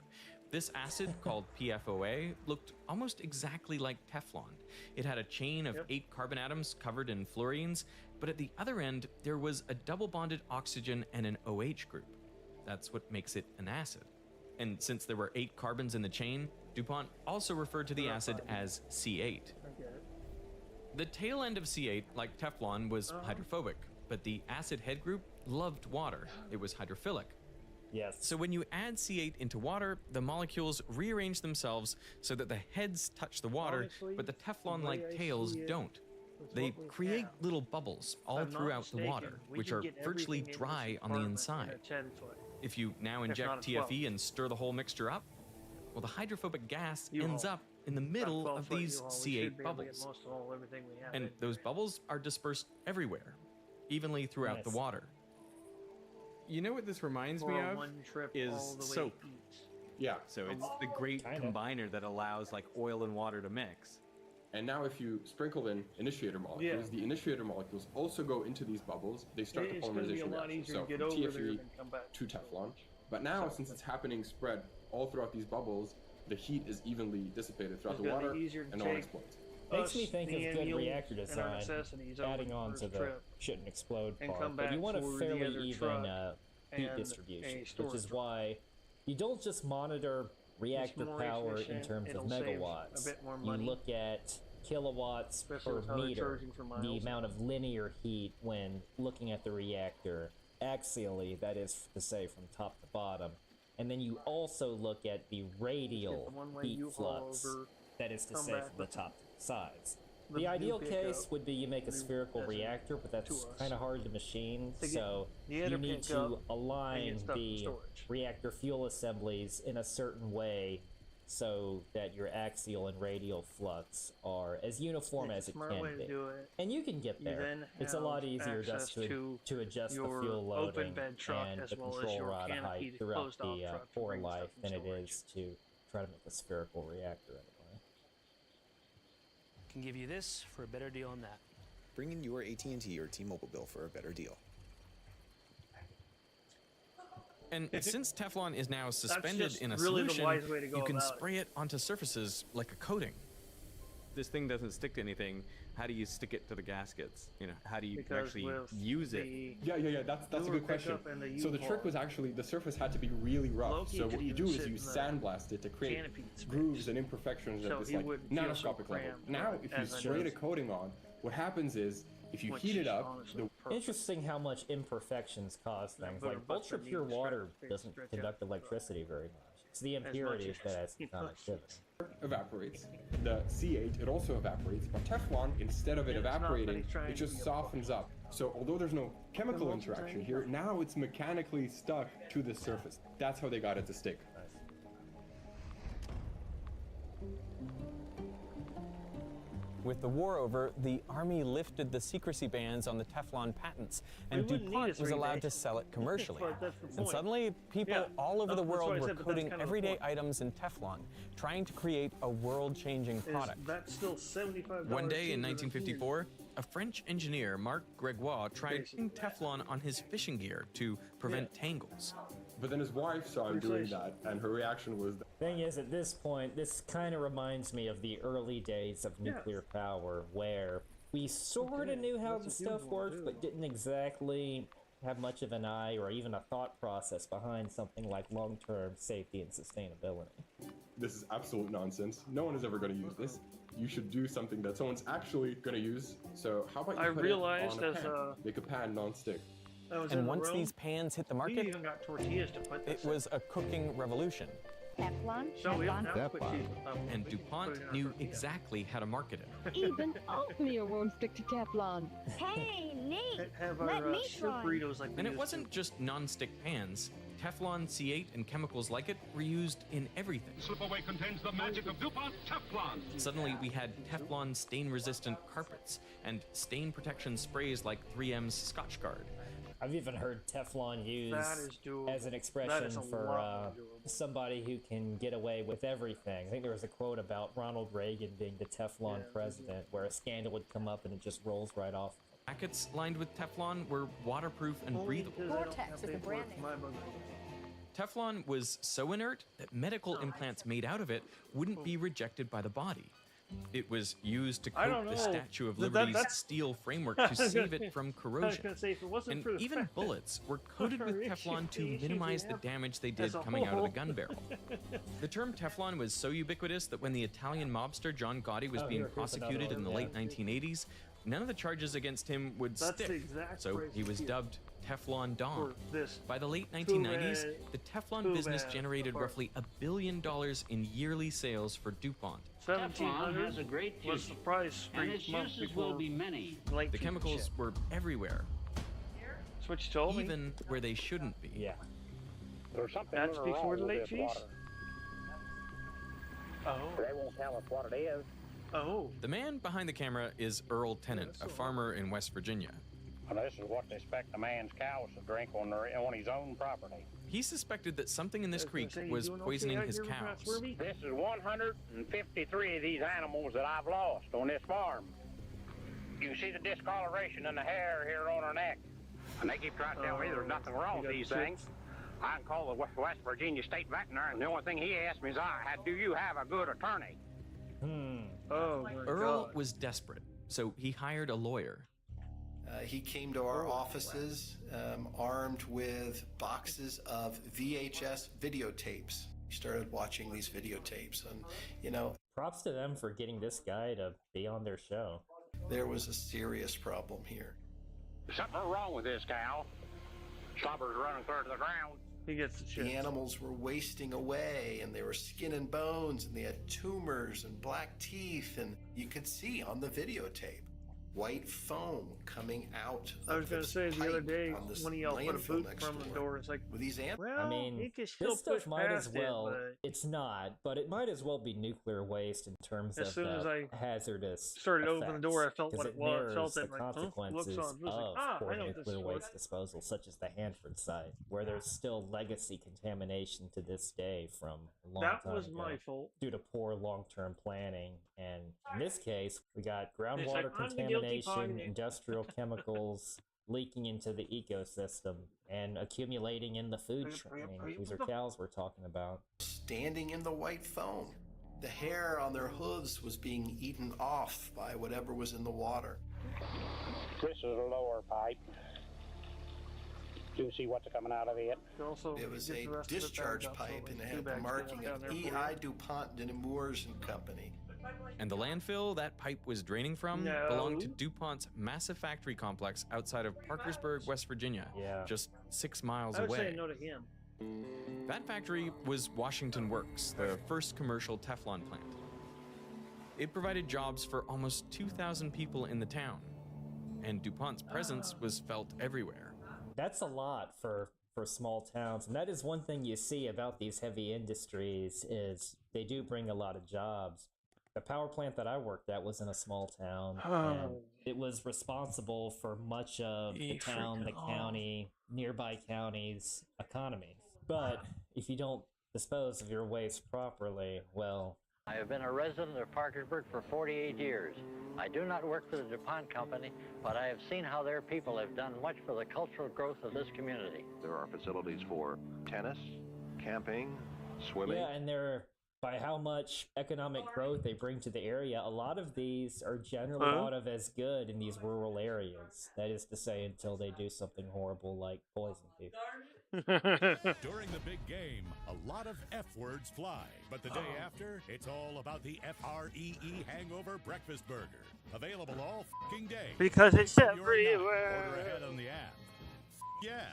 This acid, called PFOA, looked almost exactly like Teflon. It had a chain of 8 carbon atoms covered in fluorines, but at the other end, there was a double-bonded oxygen and an OH group. That's what makes it an acid. And since there were 8 carbons in the chain, DuPont also referred to the acid as C8. The tail end of C8, like Teflon, was hydrophobic, but the acid head group loved water. It was hydrophilic. Yes. So when you add C8 into water, the molecules rearrange themselves so that the heads touch the water, but the Teflon-like tails don't. They create little bubbles all throughout the water, which are virtually dry on the inside. If you now inject TFE and stir the whole mixture up, well, the hydrophobic gas ends up in the middle of these C8 bubbles. And those bubbles are dispersed everywhere, evenly throughout the water. You know what this reminds me of? Is soap. Yeah. So it's the great combiner that allows like oil and water to mix. And now if you sprinkle in initiator molecules, the initiator molecules also go into these bubbles. They start the polymerization reaction. So from TFE to Teflon. But now, since it's happening spread all throughout these bubbles, the heat is evenly dissipated throughout the water and no one explodes. Makes me think of good reactor design, adding on to the shouldn't explode part, but you want a fairly even heat distribution, which is why you don't just monitor reactor power in terms of megawatts. You look at kilowatts per meter, the amount of linear heat when looking at the reactor, axially, that is to say from top to bottom. And then you also look at the radial heat flux, that is to say from the top to the sides. The ideal case would be you make a spherical reactor, but that's kind of hard to machine, so you need to align the reactor fuel assemblies in a certain way so that your axial and radial flux are as uniform as it can be. And you can get there. It's a lot easier just to adjust the fuel loading and the control rod height throughout the core life than it is to try to make a spherical reactor anyway. Can give you this for a better deal on that. Bring in your AT&T or T-Mobile bill for a better deal. And since Teflon is now suspended in a solution, you can spray it onto surfaces like a coating. This thing doesn't stick to anything. How do you stick it to the gaskets? You know, how do you actually use it? Yeah. That's a good question. So the trick was actually the surface had to be really rough. So what you do is you sandblast it to create grooves and imperfections at this like nanoscopic level. Now, if you spray the coating on, what happens is if you heat it up, Interesting how much imperfections cause things. Like ultra pure water doesn't conduct electricity very much. It's the impurities that has conductivity. Evaporates. The C8, it also evaporates, but Teflon, instead of it evaporating, it just softens up. So although there's no chemical interaction here, now it's mechanically stuck to the surface. That's how they got it to stick. With the war over, the Army lifted the secrecy bans on the Teflon patents, and DuPont was allowed to sell it commercially. And suddenly, people all over the world were coating everyday items in Teflon, trying to create a world-changing product. That's still $75. One day in 1954, a French engineer, Marc Gregoire, tried putting Teflon on his fishing gear to prevent tangles. But then his wife saw him doing that, and her reaction was... Thing is, at this point, this kind of reminds me of the early days of nuclear power, where we sort of knew how the stuff worked, but didn't exactly have much of an eye or even a thought process behind something like long-term safety and sustainability. This is absolute nonsense. No one is ever going to use this. You should do something that someone's actually going to use. So how about you put it on a pan? Make a pan non-stick. And once these pans hit the market, even got tortillas to put it was a cooking revolution. Teflon? And DuPont knew exactly how to market it. Even oatmeal won't stick to Teflon. Hey, Nate, let me try. And it wasn't just non-stick pans. Teflon, C8, and chemicals like it were used in everything. Slipaway contains the magic of DuPont Teflon. Suddenly, we had Teflon stain-resistant carpets and stain protection sprays like 3M's Scotchgard. I've even heard Teflon used as an expression for somebody who can get away with everything. I think there was a quote about Ronald Reagan being the Teflon president, where a scandal would come up and it just rolls right off. Packets lined with Teflon were waterproof and breathable. Vortex is the brand name. Teflon was so inert that medical implants made out of it wouldn't be rejected by the body. It was used to I coat don't the know. Statue of That- Liberty's that's- steel framework I to was gonna save say- it from I was corrosion. gonna say, if it wasn't And for the even fact that bullets were coated with our Teflon to issues minimize we the have damage they as did a coming out of the whole. gun barrel. The term Teflon was so ubiquitous that when the Italian mobster John Gotti was being here's another prosecuted one, in the yeah. late 1980s, none of the charges against him would That's the stick. exact So phrase he was here. dubbed Teflon Don. For this. By the late 1990s, bad. the Teflon Too business bad. generated Apart. roughly $1 billion in yearly sales for DuPont. 1700 has a great was the future, price and 3 its months uses before will be many. late The chemicals shit. were everywhere, That's what you told me. even where they shouldn't be. Yeah. There's something That's wrong before the with late this fees? water. Oh. They won't tell us what it is. Oh. The man behind the camera is Earl Tennant, a farmer in West Virginia. And this is what they expect a man's cows to drink on his own property. He suspected that something in this I was gonna creek say, you was doing okay poisoning out his here with cows. that Swervy? This is 153 of these animals that I've lost on this farm. You can see the discoloration in the hair here on her neck. And they keep trying to tell me there's nothing wrong with these things. I can call the West Virginia State Veterinarian, and the only thing he asked me is, do you have a good attorney? Oh, my Earl God. was desperate, so he hired a lawyer. He came to our offices armed with boxes of VHS videotapes. He started watching these videotapes, and, you know, Props to them for getting this guy to be on their show. there was a serious problem here. Something wrong with this cow. Slobber's running clear to the ground. He gets the shit. The animals were wasting away, and they were skin and bones, and they had tumors and black teeth, and you could see on the videotape white foam coming out I was of gonna this say the other pipe day on this when he put a landfill boot next from the door. door, it's like, With these well, I mean, he can still this stuff push might as past well. it, It's not, but it might as well be nuclear waste in terms As of soon as I hazardous. started to open the door, I effects, felt 'cause what it was. mirrors Felt the it like, huh? consequences Looks on. It was like, of I poor know what this nuclear is. waste disposal, such as the Hanford site, where there's still legacy contamination to this day from a long That time was ago my fault. due to poor long-term planning. And in this case, we got It's like, groundwater I'm the guilty contamination, party. industrial chemicals leaking into the ecosystem and accumulating in the food chain. These are cows we're talking about. Standing in the white foam. The hair on their hooves was being eaten off by whatever was in the water. This is a lower pipe. You can see what's coming out of it. Also, It was get a the rest of it discharge bagged up, so pipe, and it two had the bags marking down of there for you. E.I. DuPont de Nemours and Company. And the landfill that pipe was draining from No. belonged to DuPont's massive factory complex outside of Parkersburg, West Virginia, just 6 miles I would away. say no to him. That factory was Washington Works, the first commercial Teflon plant. It provided jobs for almost 2,000 people in the town, and DuPont's presence was felt everywhere. That's a lot for small towns, and that is one thing you see about these heavy industries is they do bring a lot of jobs. The power plant that I worked at was in a small town, and it was responsible for much of the town, the county, nearby counties' economy. But if you don't dispose of your waste properly, well, I have been a resident of Parkersburg for 48 years. I do not work for the DuPont Company, but I have seen how their people have done much for the cultural growth of this community. There are facilities for tennis, camping, swimming. yeah, and they're by how much economic growth they bring to the area, a lot of these are generally Huh? thought of as good in these rural areas. That is to say, until they do something horrible like poison people. During the big game, a lot of F words fly. But the day after, it's all about the FREE Hangover Breakfast Burger. Available all f***ing day. Because it's You're not. everywhere. Order ahead on the app. Yeah.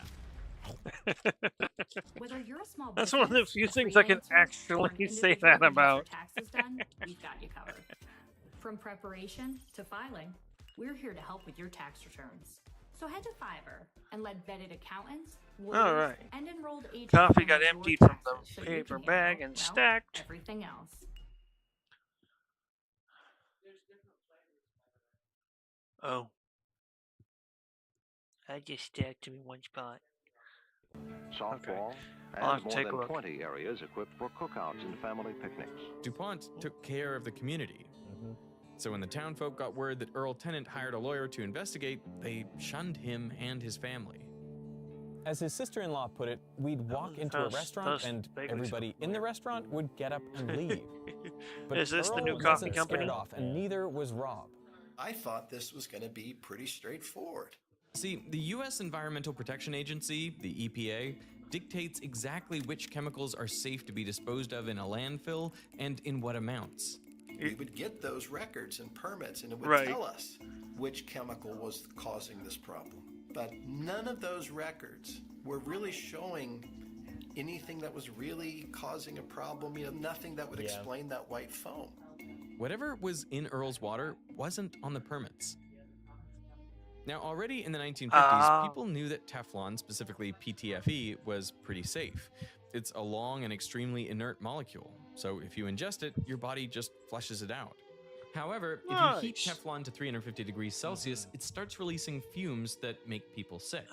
Whether you're a small That's one of the business, few a things I can freelancer, or an actually say individual that who needs their about. taxes done, we've got you covered. From preparation to filing, we're here to help with your tax returns. So head to Fiverr and let vetted accountants, lawyers, All right. and enrolled agents Coffee got manage your emptied from the taxes so you paper can bag handle, and well, stacked. everything else. Oh. I just stacked them in one spot. Softball, I'll have and to more take a than look. 20 areas equipped for cookouts and family picnics. DuPont took care of the community. So when the town folk got word that Earl Tennant hired a lawyer to investigate, they shunned him and his family. As his sister-in-law put it, we'd walk into a restaurant and everybody in the restaurant would get up and leave. But Is this the Earl new coffee wasn't company? scared off, and neither was Rob. I thought this was going to be pretty straightforward. See, the U.S. Environmental Protection Agency, the EPA, dictates exactly which chemicals are safe to be disposed of in a landfill and in what amounts. We would get those records and permits, and it would tell us which chemical was causing this problem. But none of those records were really showing anything that was really causing a problem, nothing that would explain that white foam. Whatever was in Earl's water wasn't on the permits. Now, already in the 1950s, people knew that Teflon, specifically PTFE, was pretty safe. It's a long and extremely inert molecule, so if you ingest it, your body just flushes it out. However, if you heat Teflon to 350 degrees Celsius, it starts releasing fumes that make people sick.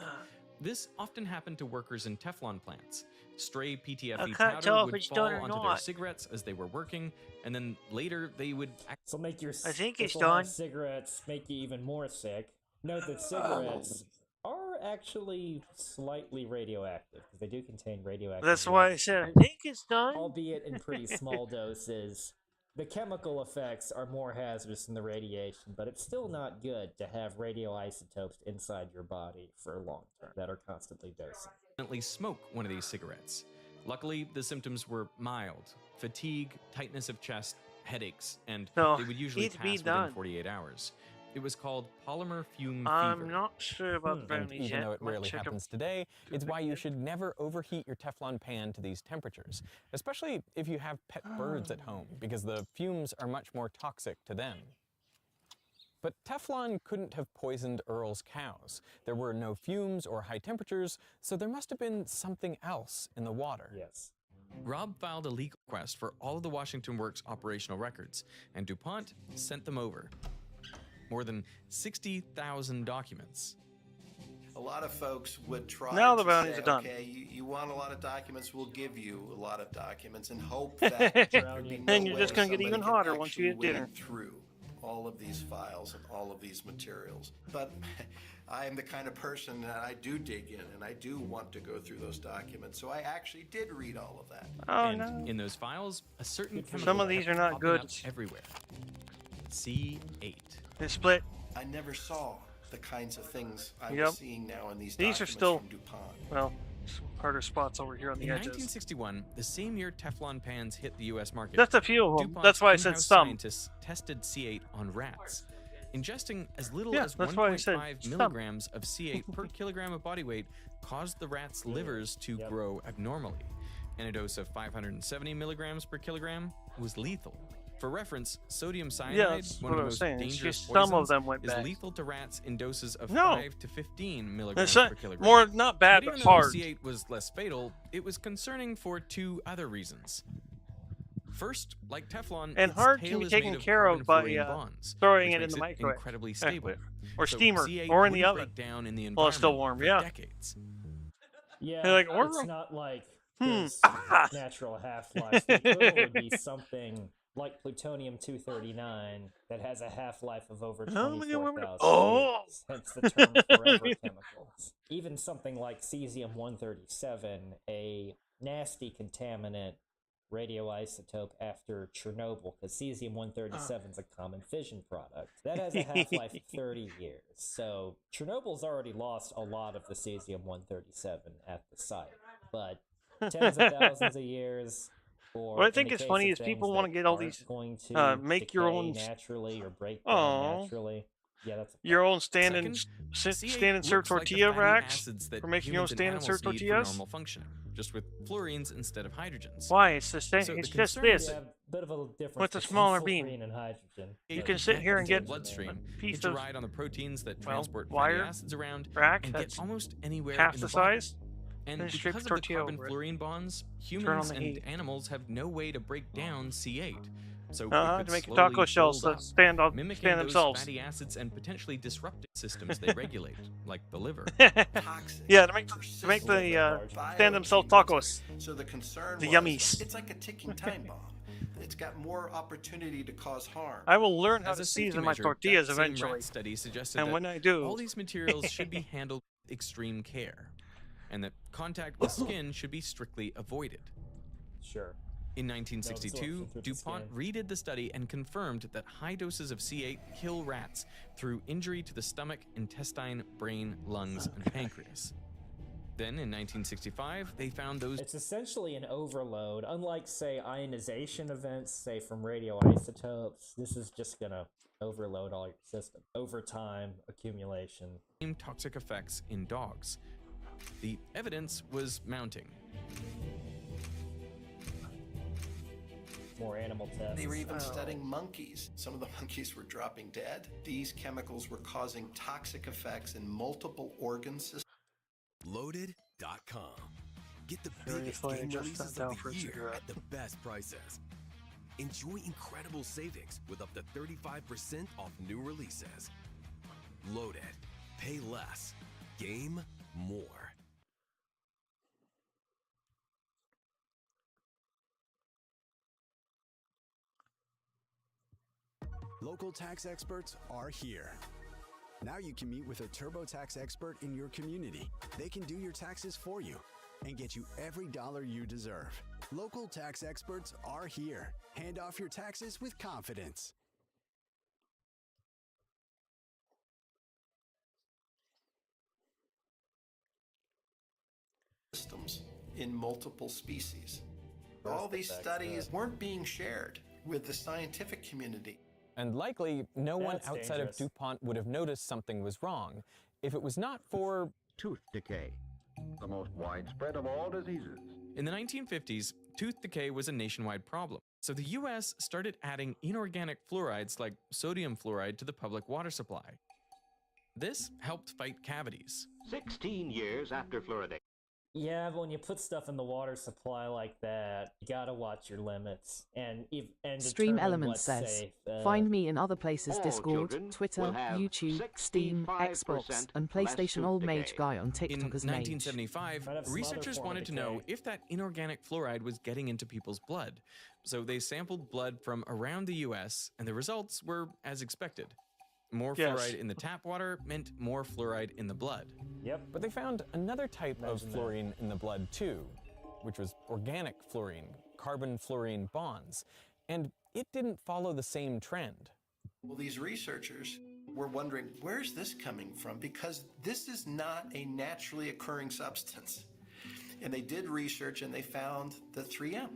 This often happened to workers in Teflon plants. Stray PTFE powder would fall onto their cigarettes as they were working, and then later they would... So make your I think it's done. done. Cigarettes make you even more sick. Note that cigarettes are actually slightly radioactive, because they do contain radioactive... That's why I said, I think it's done. Albeit in pretty small doses. The chemical effects are more hazardous than the radiation, but it's still not good to have radioisotopes inside your body for long term that are constantly dosing. Smoke one of these cigarettes. Luckily, the symptoms were mild: fatigue, tightness of chest, headaches, and they would usually pass within 48 hours. It was called polymer fume fever. I'm not sure about the brownies Even yet. though it rarely happens today, it's why you should never overheat your Teflon pan to these temperatures, especially if you have pet birds at home, because the fumes are much more toxic to them. But Teflon couldn't have poisoned Earl's cows. There were no fumes or high temperatures, so there must have been something else in the water. Yes. Rob filed a legal request for all of the Washington Works operational records, and DuPont sent them over. More than 60,000 documents. A lot of folks would try Now the to bounties say, are done. okay, you want a lot of documents, we'll give you a lot of documents and hope that there'd be no And you're just way going to get even somebody hotter could once you actually get dinner. wade through all of these files and all of these materials. But I am the kind of person that I do dig in and I do want to go through those documents. So I actually did read all of that. Oh, and no. in those files, a certain chemical Some of these are not kept good. popping up everywhere. C8. They split. I never saw the kinds of things I'm Yep. seeing now in these These documents are still, from DuPont. well, some harder spots over here on the In edges. 1961, the same year Teflon pans hit the U.S. market, That's a few of them. DuPont's That's why I said in-house some. Scientists tested C8 on rats. Ingesting as little Yeah, as that's why I said 1.5 some. milligrams of C8 per kilogram of body weight caused the rats' livers to grow abnormally. And a dose of 570 milligrams per kilogram was lethal. For reference, sodium cyanide, that's one what of I the was most saying. It's dangerous just some of poisons, them went is bad. lethal to rats in doses of No. 5 to 15 milligrams That's per not, kilogram. more, not bad, But but even though hard. C8 was less fatal, it was concerning for two other reasons. First, like Teflon, And its hard tail can be is taken made of care of by carbon-fluorine bonds, throwing which it in makes the microwave. incredibly stable. Or So steamer, C8 or in the wouldn't oven. break down in the Well, it's still environment warm, for yeah. decades. Yeah, They're like, it's not like there's natural half-life. The equivalent would be something like plutonium-239 that has a half-life of over 24,000 years, hence the term forever chemicals. Even something like cesium-137, a nasty contaminant radioisotope after Chernobyl, because cesium-137 is a common fission product. That has a half-life of 30 years. So Chernobyl's already lost a lot of the cesium-137 at the site, but tens of thousands of years. Or What I think in the is case funny of is things people want to that get all aren't these, going to make your decay own naturally or break down Aw. naturally. Yeah, that's Your own stand and C8 stand and serve looks like the tortilla fatty racks acids that for making your own humans and stand and serve animals need for tortillas. normal functioning, just with fluorines instead of hydrogens. Why? It's the same. So the it's just concern this. is- Yeah, bit of a difference With a between smaller fluorine beam. and hydrogen. You but can sit here and Into the get bloodstream. a Get piece to of ride on the proteins that well, transport fatty wire acids around rack and that's get almost anywhere half in the the body. size. And Then strip because the of the tortilla over it. carbon-fluorine bonds, on humans the and heat. animals have no way to break down C8. So it To could make slowly taco shells build that up, stand on mimicking stand those themselves. fatty acids and potentially disrupting systems they regulate, like the liver. Yeah, to make the stand themselves tacos. So the concern The was, yummies. it's like a ticking time bomb. It's got more opportunity to cause harm. I will learn how As to a safety season my measure, tortillas that same eventually. rat study suggested And that when I do, all these materials should be handled with extreme care. and that contact with skin should be strictly avoided. Sure. In No 1962, absorption through the DuPont skin. redid the study and confirmed that high doses of C8 kill rats through injury to the stomach, intestine, brain, lungs, and pancreas. Then in 1965, they found those. It's essentially an overload. Unlike, say, ionization events, say from radioisotopes, this is just gonna overload all your system. Over time, accumulation. Same toxic effects in dogs. The evidence was mounting. More animal tests. They were even studying monkeys. Some of the monkeys were dropping dead. These chemicals were causing toxic effects in multiple organ systems. Loaded.com. Get the Seriously, biggest game just releases sat down of for a the year cigarette. at the best prices. Enjoy incredible savings with up to 35% off new releases. Loaded. Pay less. Game more. Local tax experts are here. Now you can meet with a TurboTax expert in your community. They can do your taxes for you and get you every dollar you deserve. Local tax experts are here. Hand off your taxes with confidence. Systems in multiple species. All these studies weren't being shared with the scientific community. And likely, no one That's outside dangerous. of DuPont would have noticed something was wrong if it was not for tooth decay, the most widespread of all diseases. In the 1950s, tooth decay was a nationwide problem. So the US started adding inorganic fluorides like sodium fluoride to the public water supply. This helped fight cavities. 16 years after fluoridation. Yeah, but when you put stuff in the water supply like that, you gotta watch your limits and Stream determine Element what's says, safe. find me in other places: All Discord, children Twitter, will have YouTube, Steam, 65% Xbox, and less PlayStation tooth Old Mage decay. guy on In TikTok as Mage. 1975, Might have some researchers other form of wanted to know if that inorganic fluoride was getting into people's blood. So they sampled blood from around the US, and the results were as expected. More Yes. fluoride in the tap water meant more fluoride in the blood. Yep. But they found another type of Imagine that. fluorine in the blood too, which was organic fluorine, carbon-fluorine bonds. And it didn't follow the same trend. Well, these researchers were wondering, where's this coming from? Because this is not a naturally occurring substance. And they did research and they found that 3M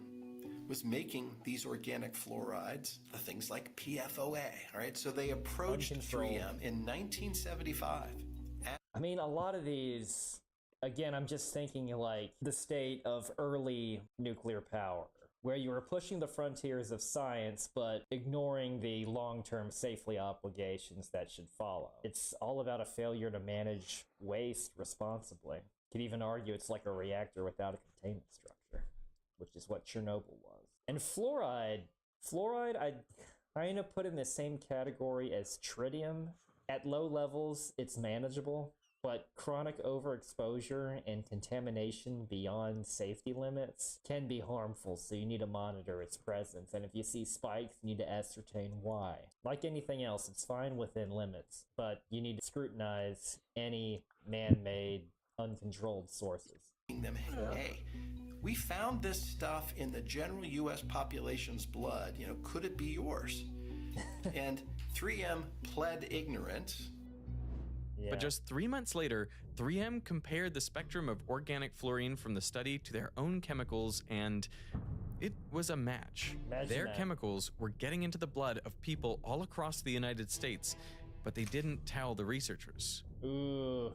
was making these organic fluorides, the things like PFOA, all right? So they approached Uncontrolled. 3M in 1975. I mean, a lot of these, again, I'm just thinking like the state of early nuclear power, where you were pushing the frontiers of science, but ignoring the long-term safety obligations that should follow. It's all about a failure to manage waste responsibly. You could even argue it's like a reactor without a containment structure, which is what Chernobyl was. And fluoride, I kind of put in the same category as tritium. At low levels, it's manageable, but chronic overexposure and contamination beyond safety limits can be harmful, so you need to monitor its presence. And if you see spikes, you need to ascertain why. Like anything else, it's fine within limits, but you need to scrutinize any man-made, uncontrolled sources. Them, hey, we found this stuff in the general U.S. population's blood. You know, could it be yours? And 3M pled ignorance. But just 3 months later, 3M compared the spectrum of organic fluorine from the study to their own chemicals, and it was a match. Imagine Their that. chemicals were getting into the blood of people all across the United States, but they didn't tell the researchers. Ooh.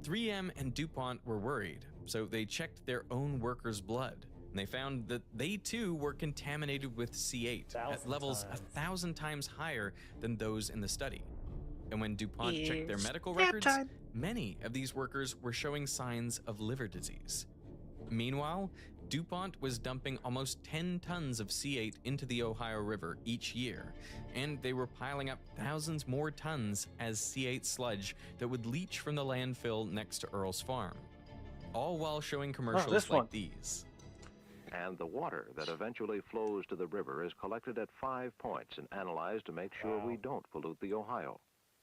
3M and DuPont were worried, so they checked their own workers' blood. And they found that they too were contaminated with C8 at levels 1,000 times higher than those in the study. And when DuPont checked their medical records, many of these workers were showing signs of liver disease. Meanwhile, DuPont was dumping almost 10 tons of C8 into the Ohio River each year, and they were piling up thousands more tons as C8 sludge that would leach from the landfill next to Earl's farm, all while showing commercials like these. And the water that eventually flows to the river is collected at 5 points and analyzed to make sure we don't pollute the Ohio.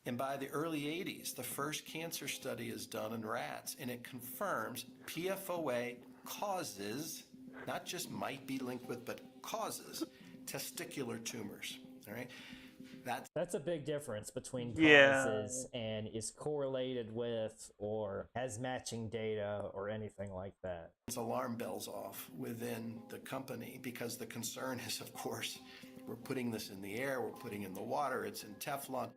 And by the early 80s, the first cancer study is done in rats, and it confirms PFOA causes, not just might be linked with, but causes testicular tumors. All right. That's a big difference between Yeah. causes and is correlated with or has matching data or anything like that. It's alarm bells off within the company because the concern is, of course, we're putting this in the air, we're putting it in the water, it's in Teflon.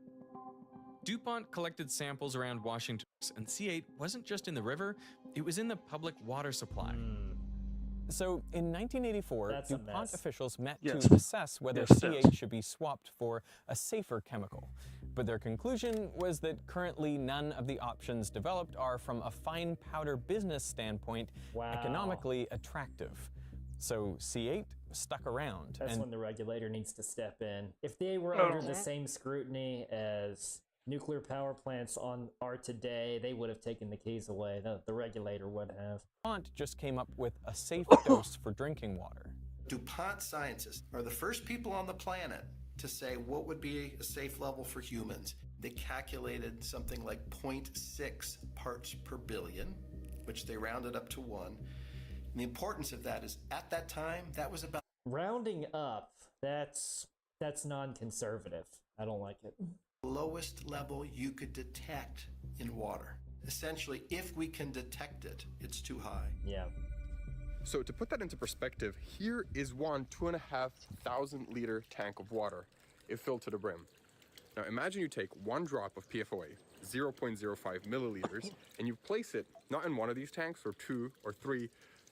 DuPont collected samples around Washington, and C8 wasn't just in the river, it was in the public water supply. So in 1984, That's a DuPont mess. officials met Yes. to assess whether Yes, C8 should be swapped for a safer chemical. But their conclusion was that currently none of the options developed are, from a fine powder business standpoint, economically attractive. So C8 stuck around. That's and when the regulator needs to step in. If they were Oh. under the same scrutiny as nuclear power plants are today, they would have taken the keys away. The regulator would have. DuPont just came up with a safe dose for drinking water. DuPont scientists are the first people on the planet to say what would be a safe level for humans. They calculated something like 0.6 parts per billion, which they rounded up to 1. And the importance of that is, at that time, that was about Rounding up, that's non-conservative. I don't like it. the lowest level you could detect in water. Essentially, if we can detect it, it's too high. Yeah. So to put that into perspective, here is one 2,500 liter tank of water, if filled to the brim. Now imagine you take one drop of PFOA, 0.05 milliliters, and you place it not in one of these tanks or 2 or 3,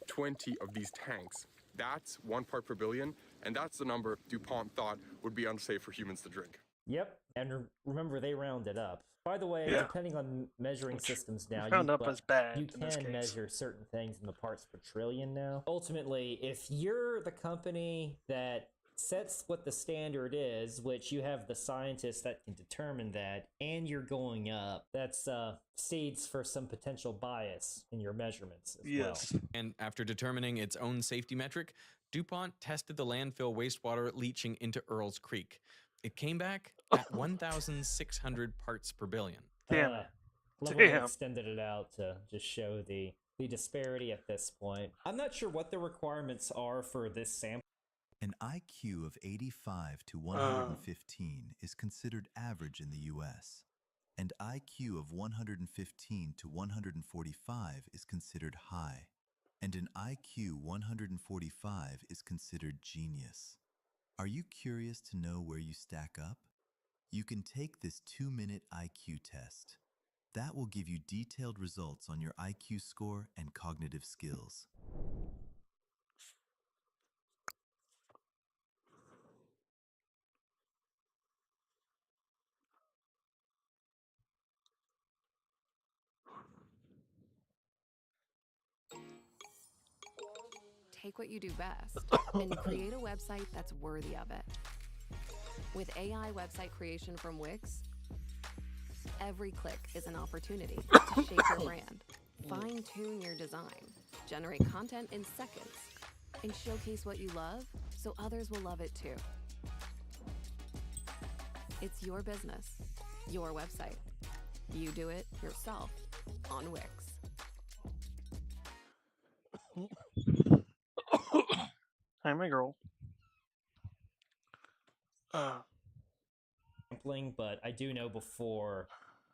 20 of these tanks. That's 1 part per billion, and that's the number DuPont thought would be unsafe for humans to drink. Yep. And remember, they rounded up. By the way, Yeah. depending on measuring systems now, Round up is bad you in this can case. measure certain things in the parts per trillion now. Ultimately, if you're the company that sets what the standard is, which you have the scientists that can determine that, and you're going up, that's seeds for some potential bias in your measurements as well. And after determining its own safety metric, DuPont tested the landfill wastewater leaching into Earls Creek. It came back at 1,600 parts per billion. Damn. Love when they extended it out to just show the disparity at this point. I'm not sure what the requirements are for this sample. An IQ of 85 to 115 is considered average in the US, and IQ of 115 to 145 is considered high, and an IQ 145 is considered genius. Are you curious to know where you stack up? You can take this 2-minute IQ test. That will give you detailed results on your IQ score and cognitive skills. Take what you do best and create a website that's worthy of it. With AI website creation from Wix, every click is an opportunity to shape your brand, fine-tune your design, generate content in seconds, and showcase what you love so others will love it too. It's your business, your website. You do it yourself on Wix. Hi, my girl. Sampling, but I do know before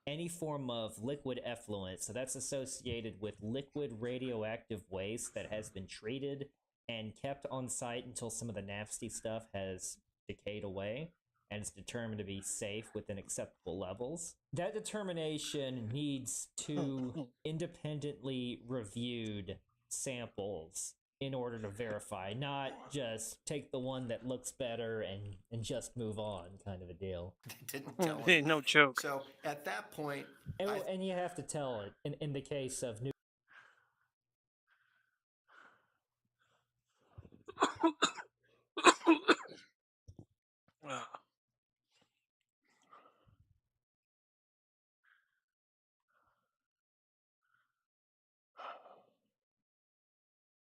any form of liquid effluent, so that's associated with liquid radioactive waste that has been treated and kept on site until some of the nasty stuff has decayed away and is determined to be safe within acceptable levels. That determination needs two independently reviewed samples in order to verify, not just take the one that looks better and just move on kind of a deal. Didn't tell Hey, him. no joke. So at that point, And you have to tell it in the case of new.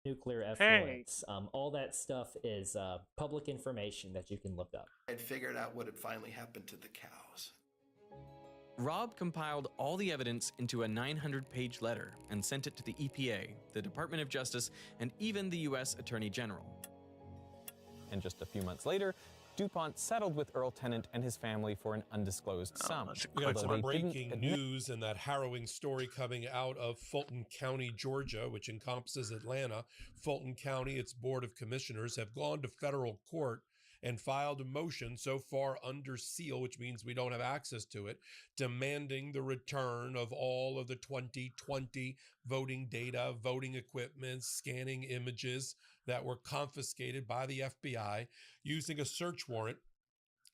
Nuclear effluents. All that stuff is public information that you can look up. I'd figured out what had finally happened to the cows. Rob compiled all the evidence into a 900-page letter and sent it to the EPA, the Department of Justice, and even the U.S. Attorney General. And just a few months later, DuPont settled with Earl Tennant and his family for an undisclosed sum. We got although some they didn't breaking admit- news and that harrowing story coming out of Fulton County, Georgia, which encompasses Atlanta. Fulton County, its Board of Commissioners, have gone to federal court and filed a motion, so far under seal, which means we don't have access to it, demanding the return of all of the 2020 voting data, voting equipment, scanning images that were confiscated by the FBI using a search warrant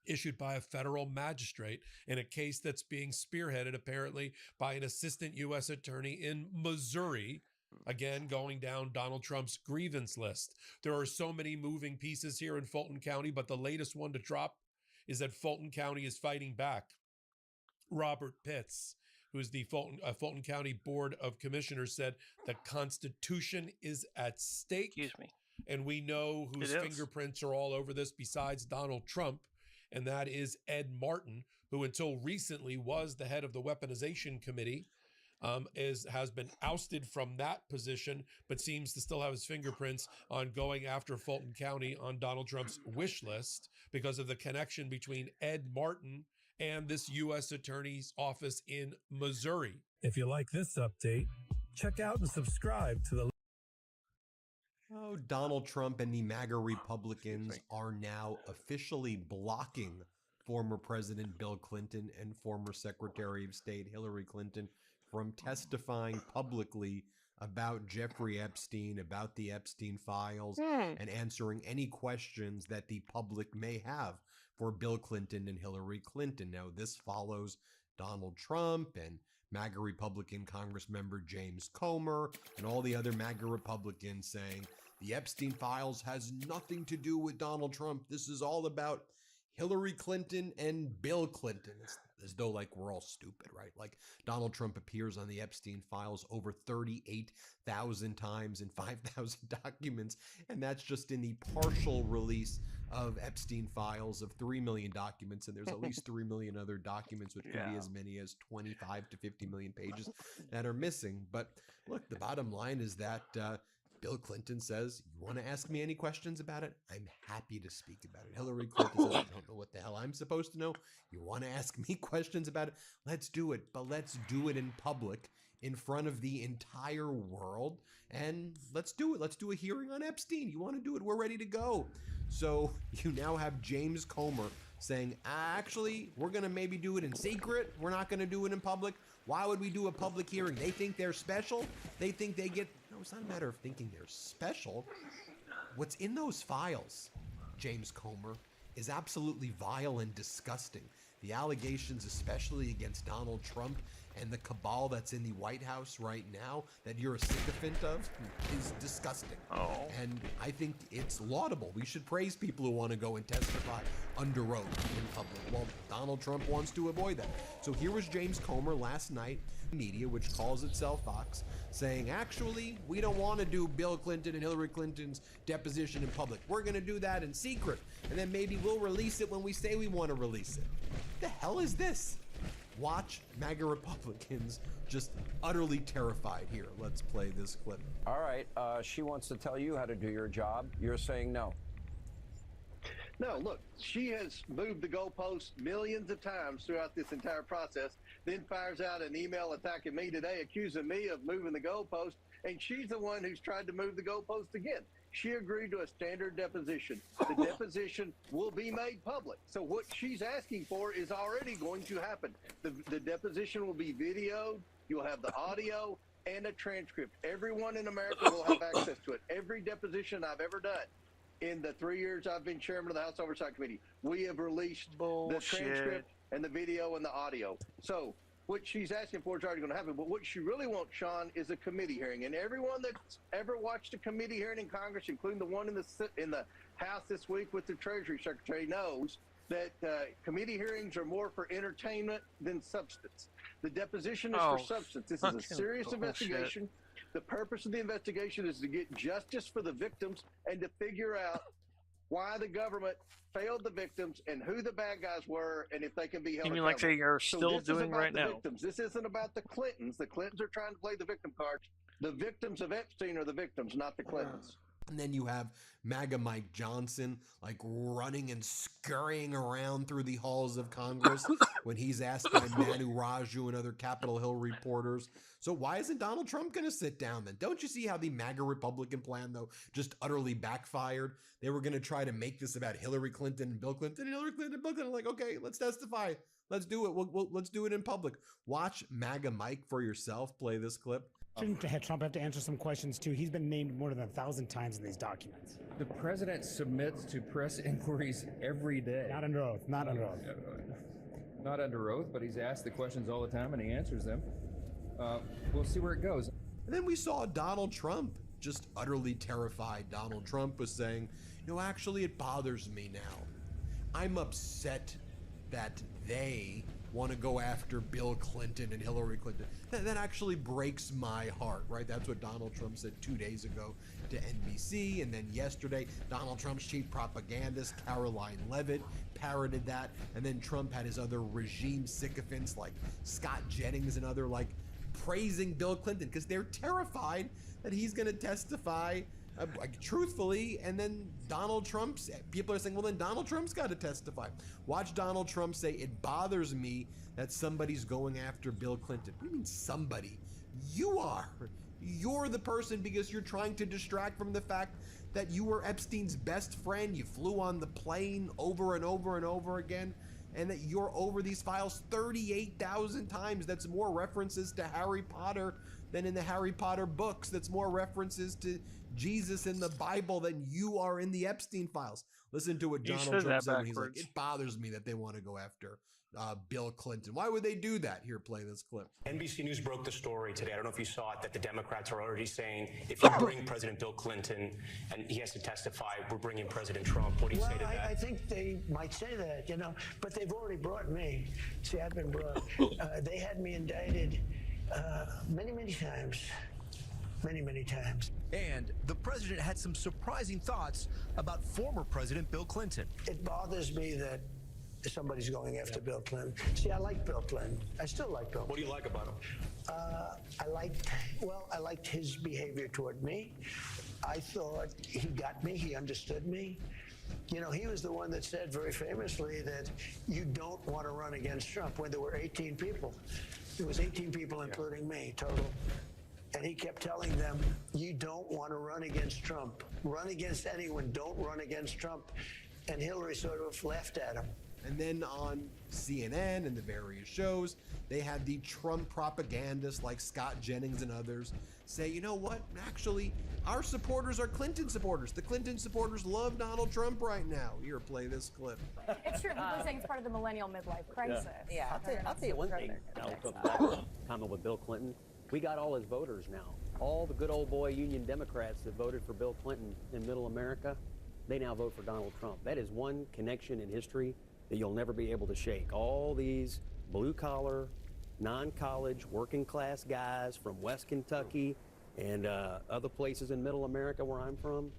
issued by a federal magistrate in a case that's being spearheaded apparently by an assistant U.S. attorney in Missouri. Again, going down Donald Trump's grievance list. There are so many moving pieces here in Fulton County, but the latest one to drop is that Fulton County is fighting back. Robert Pitts, who is the Fulton County Board of Commissioners, said the Constitution is at stake. Excuse me. And we know whose fingerprints are all over this besides Donald Trump, and that is Ed Martin, who until recently was the head of the Weaponization Committee. Has been ousted from that position, but seems to still have his fingerprints on going after Fulton County on Donald Trump's wish list because of the connection between Ed Martin and this U.S. Attorney's office in Missouri. If you like this update, check out and subscribe to the... Oh, Donald Trump and the MAGA Republicans are now officially blocking former President Bill Clinton and former Secretary of State Hillary Clinton from testifying publicly about Jeffrey Epstein, about the Epstein files, and answering any questions that the public may have for Bill Clinton and Hillary Clinton. Now, this follows Donald Trump and MAGA Republican Congressmember James Comer and all the other MAGA Republicans saying the Epstein files has nothing to do with Donald Trump. This is all about Hillary Clinton and Bill Clinton. It's as though like we're all stupid, right? Like Donald Trump appears on the Epstein files over 38,000 times in 5,000 documents. And that's just in the partial release of Epstein files of 3 million documents. And there's at least 3 million other documents, which could be as many as 25 to 50 million pages that are missing. But look, the bottom line is that Bill Clinton says, you want to ask me any questions about it? I'm happy to speak about it. Hillary Clinton says, I don't know what the hell I'm supposed to know. You want to ask me questions about it? Let's do it. But let's do it in public, in front of the entire world. And let's do it. Let's do a hearing on Epstein. You want to do it? We're ready to go. So you now have James Comer saying, actually, we're going to maybe do it in secret. We're not going to do it in public. Why would we do a public hearing? They think they're special. They think they get... No, it's not a matter of thinking they're special. What's in those files, James Comer, is absolutely vile and disgusting. The allegations, especially against Donald Trump and the cabal that's in the White House right now that you're a sycophant of, is disgusting. And I think it's laudable. We should praise people who want to go and testify under oath in public. Well, Donald Trump wants to avoid that. So here was James Comer last night, media, which calls itself Fox, saying, actually, we don't want to do Bill Clinton and Hillary Clinton's deposition in public. We're going to do that in secret. And then maybe we'll release it when we say we want to release it. What the hell is this? Watch MAGA Republicans just utterly terrified here. Let's play this clip. All right, she wants to tell you how to do your job. You're saying no. No, look, she has moved the goalposts millions of times throughout this entire process, then fires out an email attacking me today, accusing me of moving the goalpost, and she's the one who's tried to move the goalpost again. She agreed to a standard deposition. The deposition will be made public. So what she's asking for is already going to happen. The deposition will be videoed. You'll have the audio and a transcript. Everyone in America will have access to it. Every deposition I've ever done in the 3 years I've been chairman of the House Oversight Committee, we have released the transcript and the video and the audio. So what she's asking for is already going to happen. But what she really wants, Sean, is a committee hearing. And everyone that's ever watched a committee hearing in Congress, including the one in the House this week with the Treasury Secretary, knows that committee hearings are more for entertainment than substance. The deposition is for substance. This is a serious investigation. The purpose of the investigation is to get justice for the victims and to figure out why the government failed the victims and who the bad guys were and if they can be held You mean like accountable. they are So still this is doing about right the now? Victims. This isn't about the Clintons. The Clintons are trying to play the victim card. The victims of Epstein are the victims, not the Clintons. And then you have MAGA Mike Johnson like running and scurrying around through the halls of Congress when he's asked by Manu Raju and other Capitol Hill reporters. So why isn't Donald Trump going to sit down then? Don't you see how the MAGA Republican plan, though, just utterly backfired? They were going to try to make this about Hillary Clinton and Bill Clinton. And Hillary Clinton and Bill Clinton are like, okay, let's testify. Let's do it. Let's do it in public. Watch MAGA Mike for yourself play this clip. Shouldn't Trump have to answer some questions too? He's been named more than 1,000 times in these documents. The president submits to press inquiries every day. Not under oath. Not under oath. Not under oath, but he's asked the questions all the time and he answers them. We'll see where it goes. And then we saw Donald Trump, just utterly terrified. Donald Trump was saying, actually, it bothers me now. I'm upset that they want to go after Bill Clinton and Hillary Clinton. That actually breaks my heart, right? That's what Donald Trump said 2 days ago to NBC. And then yesterday, Donald Trump's chief propagandist, Caroline Leavitt, parroted that. And then Trump had his other regime sycophants like Scott Jennings and other praising Bill Clinton because they're terrified that he's going to testify truthfully, and then Donald Trump's people are saying, well, then Donald Trump's got to testify. Watch Donald Trump say, it bothers me that somebody's going after Bill Clinton. What do you mean somebody? You are. You're the person because you're trying to distract from the fact that you were Epstein's best friend. You flew on the plane over and over and over again, and that you're over these files 38,000 times. That's more references to Harry Potter than in the Harry Potter books. That's more references to Jesus in the Bible than you are in the Epstein files. Listen to what Donald Trump said when he's like, it bothers me that they want to go after Bill Clinton. Why would they do that? Here, play this clip. NBC News broke the story today. I don't know if you saw it, that the Democrats are already saying, if you bring President Bill Clinton and he has to testify, we're bringing President Trump. What do you say to that? I think they might say that, but they've already brought me. See, I've been brought. They had me indicted many, many times. Many times. And the president had some surprising thoughts about former President Bill Clinton. It bothers me that somebody's going after Bill Clinton. See, I like Bill Clinton. I still like Bill Clinton. What do you like about him? I liked his behavior toward me. I thought he got me. He understood me. He was the one that said very famously that you don't want to run against Trump when there were 18 people. There was 18 people, including me, total. And he kept telling them, you don't want to run against Trump. Run against anyone. Don't run against Trump. And Hillary sort of laughed at him. And then on CNN and the various shows, they had the Trump propagandists like Scott Jennings and others say, you know what? Actually, our supporters are Clinton supporters. The Clinton supporters love Donald Trump right now. Here, play this clip. It's true. People are saying it's part of the millennial midlife crisis. Yeah. I'll tell you one thing. I'll go back to the comment with Bill Clinton. We got all his voters now. All the good old boy Union Democrats that voted for Bill Clinton in Middle America, they now vote for Donald Trump. That is one connection in history that you'll never be able to shake. All these blue-collar, non-college, working-class guys from West Kentucky and other places in Middle America where I'm from,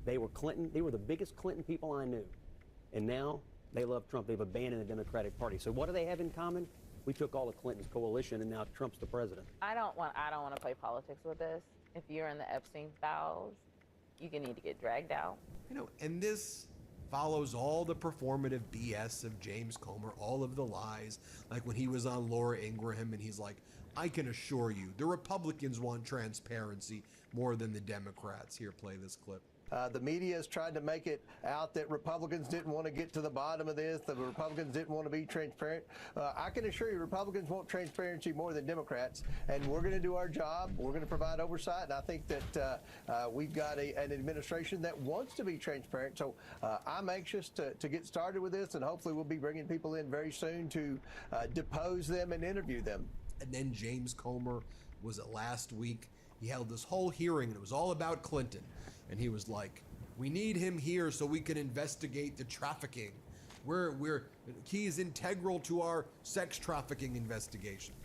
they were Clinton. They were the biggest Clinton people I knew. And now they love Trump. They've abandoned the Democratic Party. So what do they have in common? We took all of Clinton's coalition, and now Trump's the president. I don't want to play politics with this. If you're in the Epstein files, you need to get dragged out. And this follows all the performative BS of James Comer, all of the lies, like when he was on Laura Ingraham, and he's like, I can assure you, the Republicans want transparency more than the Democrats. Here, play this clip. The media has tried to make it out that Republicans didn't want to get to the bottom of this, that Republicans didn't want to be transparent. I can assure you Republicans want transparency more than Democrats, and we're going to do our job. We're going to provide oversight, and I think that we've got an administration that wants to be transparent. So I'm anxious to get started with this, and hopefully we'll be bringing people in very soon to depose them and interview them. And then James Comer, was it last week? He held this whole hearing, and it was all about Clinton. And he was like, we need him here so we can investigate the trafficking. He is integral to our sex trafficking investigation.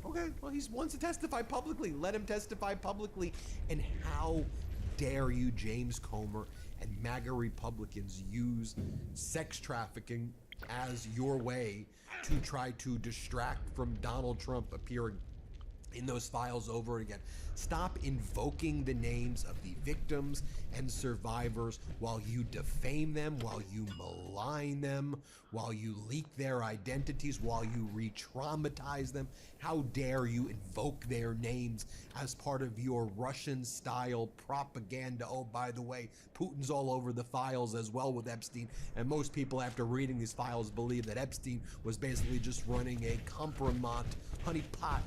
Okay, well, he wants to testify publicly. Let him testify publicly. And how dare you, James Comer, and MAGA Republicans use sex trafficking as your way to try to distract from Donald Trump appearing in those files over again. Stop invoking the names of the victims and survivors while you defame them, while you malign them, while you leak their identities, while you re-traumatize them. How dare you invoke their names as part of your Russian-style propaganda? Oh, by the way, Putin's all over the files as well with Epstein, and most people after reading these files believe that Epstein was basically just running a compromat, honeypot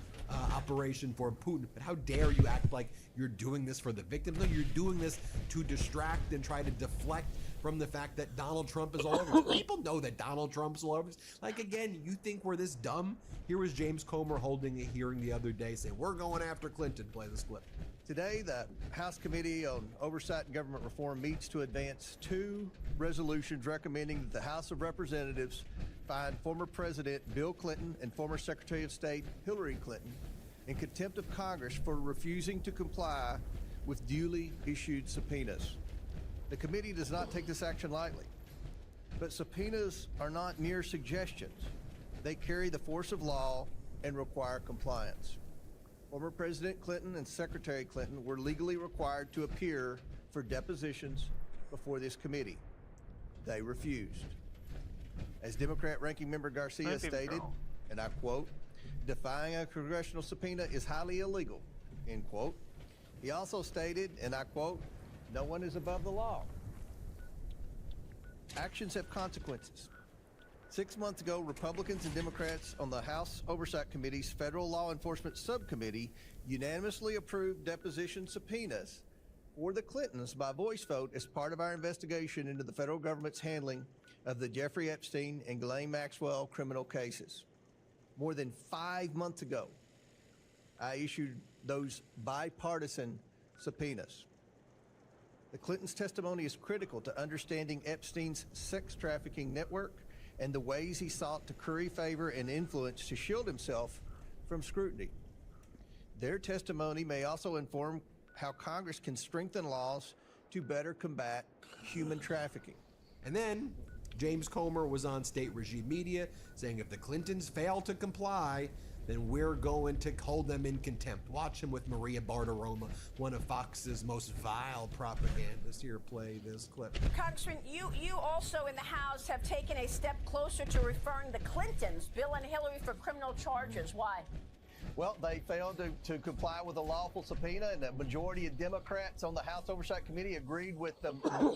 operation for Putin. But how dare you act like you're doing this for the victims? No, you're doing this to distract and try to deflect from the fact that Donald Trump is all over this. People know that Donald Trump's all over this. Like, again, you think we're this dumb? Here was James Comer holding a hearing the other day saying, we're going after Clinton. Play this clip. Today, the House Committee on Oversight and Government Reform meets to advance 2 resolutions recommending that the House of Representatives find former President Bill Clinton and former Secretary of State Hillary Clinton in contempt of Congress for refusing to comply with duly issued subpoenas. The committee does not take this action lightly, but subpoenas are not mere suggestions. They carry the force of law and require compliance. Former President Clinton and Secretary Clinton were legally required to appear for depositions before this committee. They refused. As Democrat Ranking Member Garcia stated, and I quote, "Defying a congressional subpoena is highly illegal," end quote. He also stated, and I quote, "No one is above the law." Actions have consequences. 6 months ago, Republicans and Democrats on the House Oversight Committee's Federal Law Enforcement Subcommittee unanimously approved deposition subpoenas for the Clintons by voice vote as part of our investigation into the federal government's handling of the Jeffrey Epstein and Ghislaine Maxwell criminal cases. More than 5 months ago, I issued those bipartisan subpoenas. The Clintons' testimony is critical to understanding Epstein's sex trafficking network and the ways he sought to curry favor and influence to shield himself from scrutiny. Their testimony may also inform how Congress can strengthen laws to better combat human trafficking. And then James Comer was on State Regime Media saying if the Clintons fail to comply, then we're going to hold them in contempt. Watch him with Maria Bartiromo, one of Fox's most vile propagandists. Here, play this clip. Congressman, you also in the House have taken a step closer to referring the Clintons, Bill and Hillary, for criminal charges. Why? Well, they failed to comply with a lawful subpoena, and the majority of Democrats on the House Oversight Committee agreed with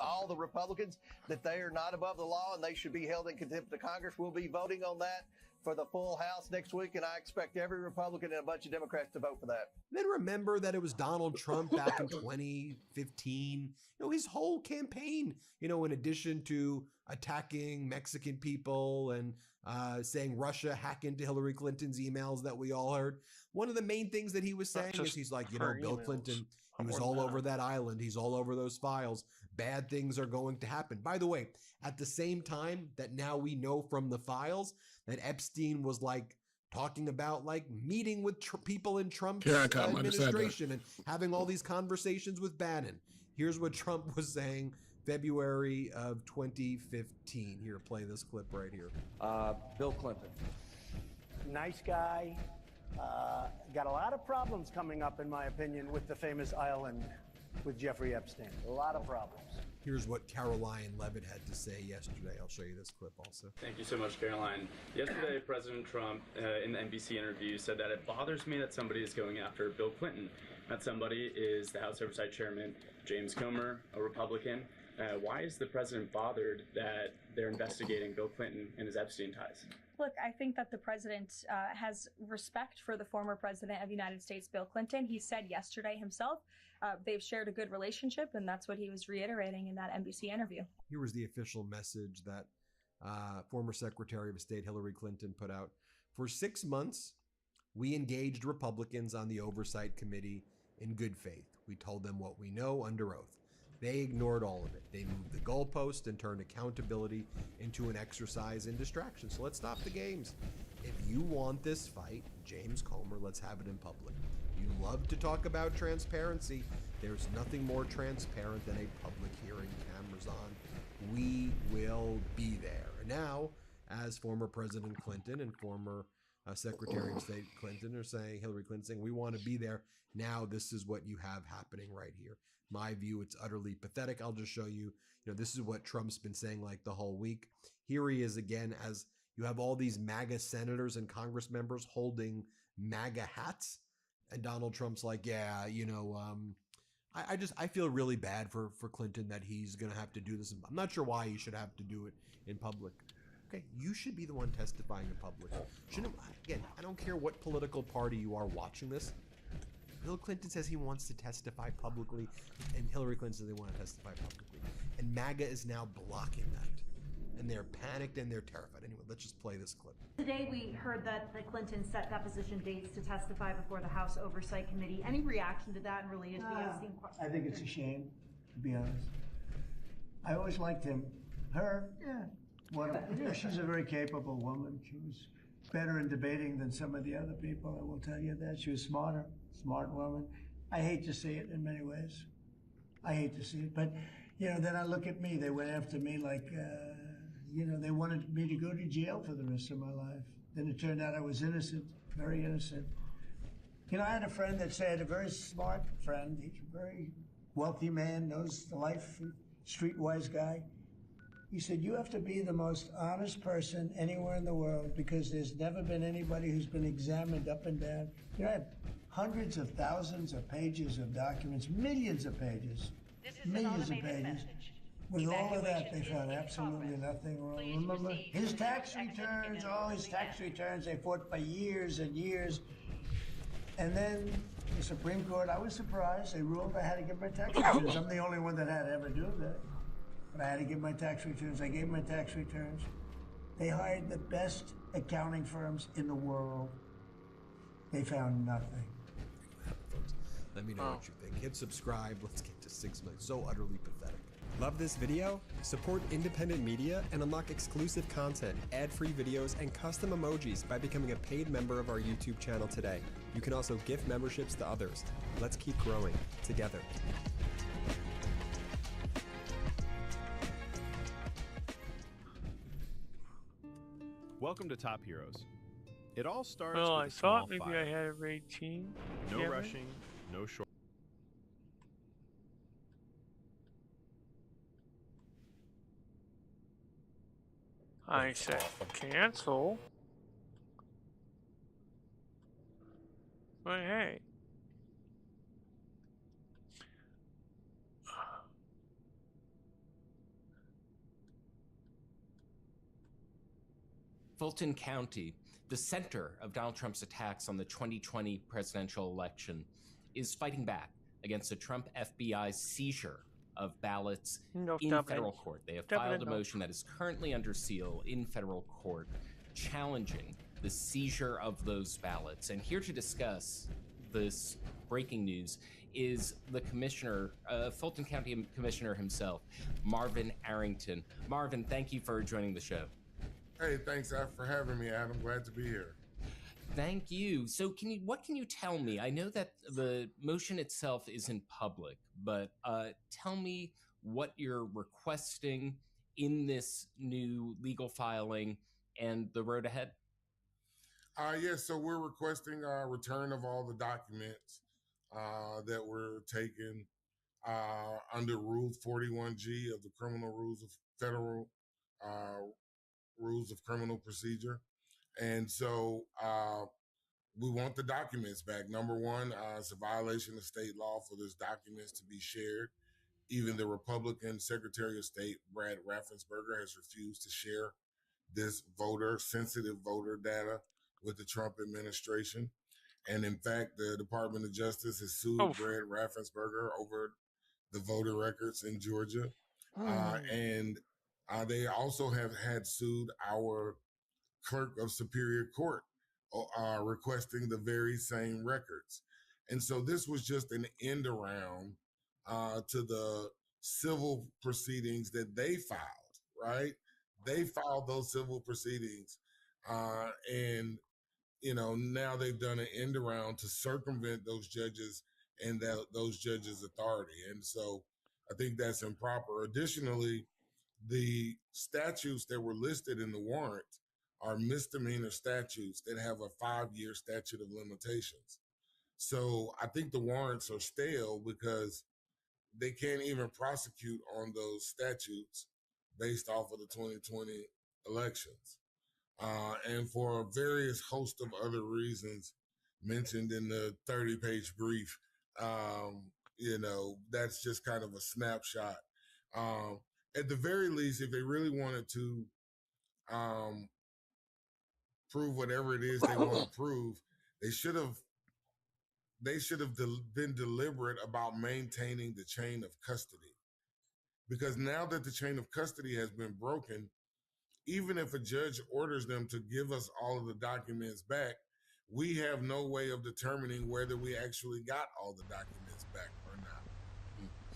all the Republicans that they are not above the law and they should be held in contempt of Congress. We'll be voting on that for the full House next week, and I expect every Republican and a bunch of Democrats to vote for that. Then remember that it was Donald Trump back in 2015. His whole campaign, in addition to attacking Mexican people and saying Russia hack into Hillary Clinton's emails that we all heard. One of the main things that he was saying is he's like, Bill Clinton, he was all over that island. He's all over those files. Bad things are going to happen. By the way, at the same time that now we know from the files that Epstein was talking about meeting with people in Trump's administration and having all these conversations with Bannon. Here's what Trump was saying February of 2015. Here, play this clip right here. Bill Clinton. Nice guy. Got a lot of problems coming up, in my opinion, with the famous island with Jeffrey Epstein. A lot of problems. Here's what Caroline Levitt had to say yesterday. I'll show you this clip also. Thank you so much, Caroline. Yesterday, President Trump, in the NBC interview, said that it bothers me that somebody is going after Bill Clinton. That somebody is the House Oversight Chairman, James Comer, a Republican. Why is the president bothered that they're investigating Bill Clinton and his Epstein ties? Look, I think that the president has respect for the former president of the United States, Bill Clinton. He said yesterday himself they've shared a good relationship, and that's what he was reiterating in that NBC interview. Here was the official message that former Secretary of State Hillary Clinton put out. For 6 months, we engaged Republicans on the Oversight Committee in good faith. We told them what we know under oath. They ignored all of it. They moved the goalpost and turned accountability into an exercise in distraction. So let's stop the games. If you want this fight, James Comer, let's have it in public. You love to talk about transparency. There's nothing more transparent than a public hearing camera cameras on. We will be there. And now, as former President Clinton and former Secretary of State Clinton are saying, Hillary Clinton saying, we want to be there. Now, this is what you have happening right here. My view, it's utterly pathetic. I'll just show you, this is what Trump's been saying like the whole week. Here he is again, as you have all these MAGA senators and Congress members holding MAGA hats. And Donald Trump's like, yeah, I feel really bad for Clinton that he's going to have to do this. I'm not sure why he should have to do it in public. Okay, you should be the one testifying in public. Again, I don't care what political party you are watching this. Bill Clinton says he wants to testify publicly, and Hillary Clinton says they want to testify publicly. And MAGA is now blocking that. And they're panicked and they're terrified. Anyway, let's just play this clip. Today we heard that the Clintons set deposition dates to testify before the House Oversight Committee. Any reaction to that and related to the Epstein? I think it's a shame, to be honest. I always liked him. Her, she's a very capable woman. She was better in debating than some of the other people, I will tell you that. She was smart woman. I hate to see it in many ways. I hate to see it. But, then I look at me. They went after me like, they wanted me to go to jail for the rest of my life. Then it turned out I was innocent, very innocent. I had a friend that said, a very smart friend, he's a very wealthy man, knows the life, streetwise guy. He said, you have to be the most honest person anywhere in the world because there's never been anybody who's been examined up and down. I have hundreds of thousands of pages of documents, millions of pages, millions of pages. With all of that, they found absolutely nothing wrong. Remember, his tax returns, all his tax returns, they fought for years and years. And then the Supreme Court, I was surprised, they ruled I had to give my tax returns. I'm the only one that had to ever do that. But I had to give my tax returns. I gave my tax returns. They hired the best accounting firms in the world. They found nothing. Let me know what you think. Hit subscribe. Let's get to 6 million. So utterly pathetic. Love this video? Support independent media and unlock exclusive content, ad-free videos, and custom emojis by becoming a paid member of our YouTube channel today. You can also gift memberships to others. Let's keep growing together. Welcome to Top Heroes. It all starts Well, I with a thought small maybe fire. I had a raid team. No together. rushing, no short. I said cancel. But hey. Fulton County, the center of Donald Trump's attacks on the 2020 presidential election, is fighting back against the Trump FBI seizure of ballots in federal court. They have filed a motion that is currently under seal in federal court, challenging the seizure of those ballots. And here to discuss this breaking news is the commissioner, Fulton County Commissioner himself, Marvin Arrington. Marvin, thank you for joining the show. Hey, thanks for having me, Adam. Glad to be here. Thank you. So what can you tell me? I know that the motion itself isn't public, but tell me what you're requesting in this new legal filing and the road ahead. Yes, so we're requesting a return of all the documents that were taken under Rule 41G of the Criminal Rules of Federal Rules of Criminal Procedure. And so we want the documents back. Number one, it's a violation of state law for those documents to be shared. Even the Republican Secretary of State, Brad Raffensperger, has refused to share this sensitive voter data with the Trump administration. And in fact, the Department of Justice has sued Brad Raffensperger over the voter records in Georgia. And they also have had sued our clerk of Superior Court, requesting the very same records. And so this was just an end around to the civil proceedings that they filed, right? They filed those civil proceedings. And, now they've done an end around to circumvent those judges and those judges' authority. And so I think that's improper. Additionally, the statutes that were listed in the warrant are misdemeanor statutes that have a 5-year statute of limitations. So I think the warrants are stale because they can't even prosecute on those statutes based off of the 2020 elections. And for various host of other reasons mentioned in the 30-page brief, that's just kind of a snapshot. At the very least, if they really wanted to prove whatever it is they want to prove, they should have been deliberate about maintaining the chain of custody. Because now that the chain of custody has been broken, even if a judge orders them to give us all of the documents back, we have no way of determining whether we actually got all the documents back or not,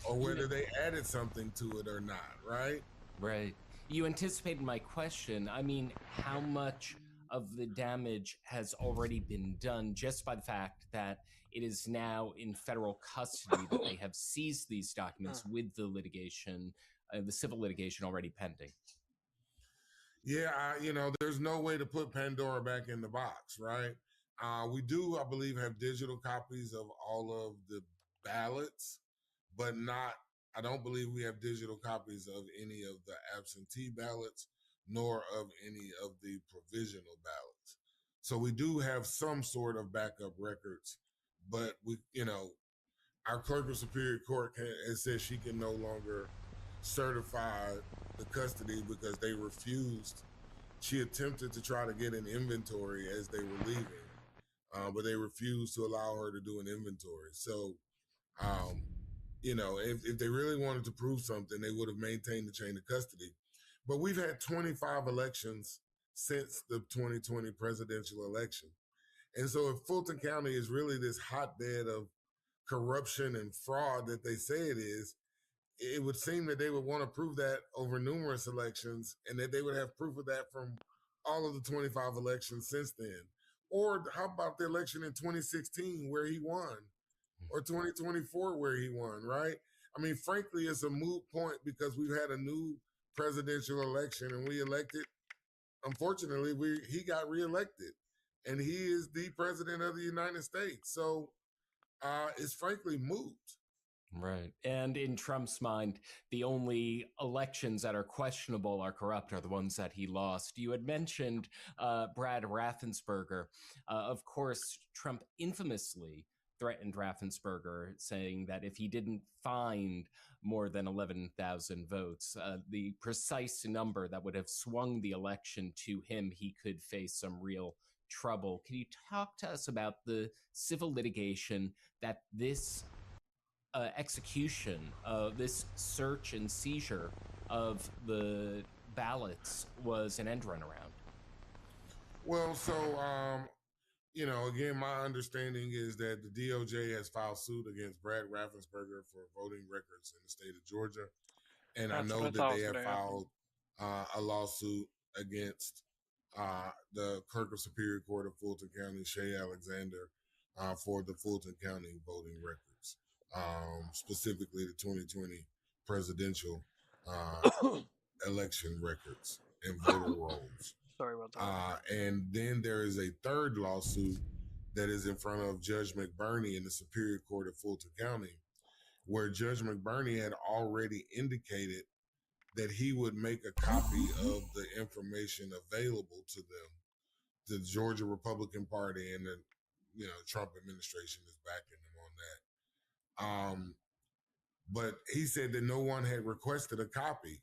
or whether they added something to it or not, right? Right. You anticipated my question. I mean, how much of the damage has already been done just by the fact that it is now in federal custody, that they have seized these documents with the litigation, the civil litigation already pending? Yeah, there's no way to put Pandora back in the box, right? We do, I believe, have digital copies of all of the ballots, but I don't believe we have digital copies of any of the absentee ballots, nor of any of the provisional ballots. So we do have some sort of backup records, but our clerk of Superior Court has said she can no longer certify the custody because they refused. She attempted to try to get an inventory as they were leaving, but they refused to allow her to do an inventory. So, if they really wanted to prove something, they would have maintained the chain of custody. But we've had 25 elections since the 2020 presidential election. And so if Fulton County is really this hotbed of corruption and fraud that they say it is, it would seem that they would want to prove that over numerous elections, and that they would have proof of that from all of the 25 elections since then. Or how about the election in 2016 where he won, or 2024 where he won, right? I mean, frankly, it's a moot point because we've had a new presidential election and we elected, unfortunately, he got reelected, and he is the president of the United States. So it's frankly moot. Right. And in Trump's mind, the only elections that are questionable are corrupt are the ones that he lost. You had mentioned Brad Raffensperger. Of course, Trump infamously threatened Raffensperger, saying that if he didn't find more than 11,000 votes, the precise number that would have swung the election to him, he could face some real trouble. Can you talk to us about the civil litigation that this execution, this search and seizure of the ballots was an end run around? Well, so, again, my understanding is that the DOJ has filed suit against Brad Raffensperger for voting records in the state of Georgia. And I know that they have filed a lawsuit against the Clerk of Superior Court of Fulton County, Shay Alexander, for the Fulton County voting records, specifically the 2020 presidential election records and voter rolls. Sorry about that. And then there is a third lawsuit that is in front of Judge McBurney in the Superior Court of Fulton County, where Judge McBurney had already indicated that he would make a copy of the information available to them. The Georgia Republican Party and the Trump administration is backing them on that. But he said that no one had requested a copy.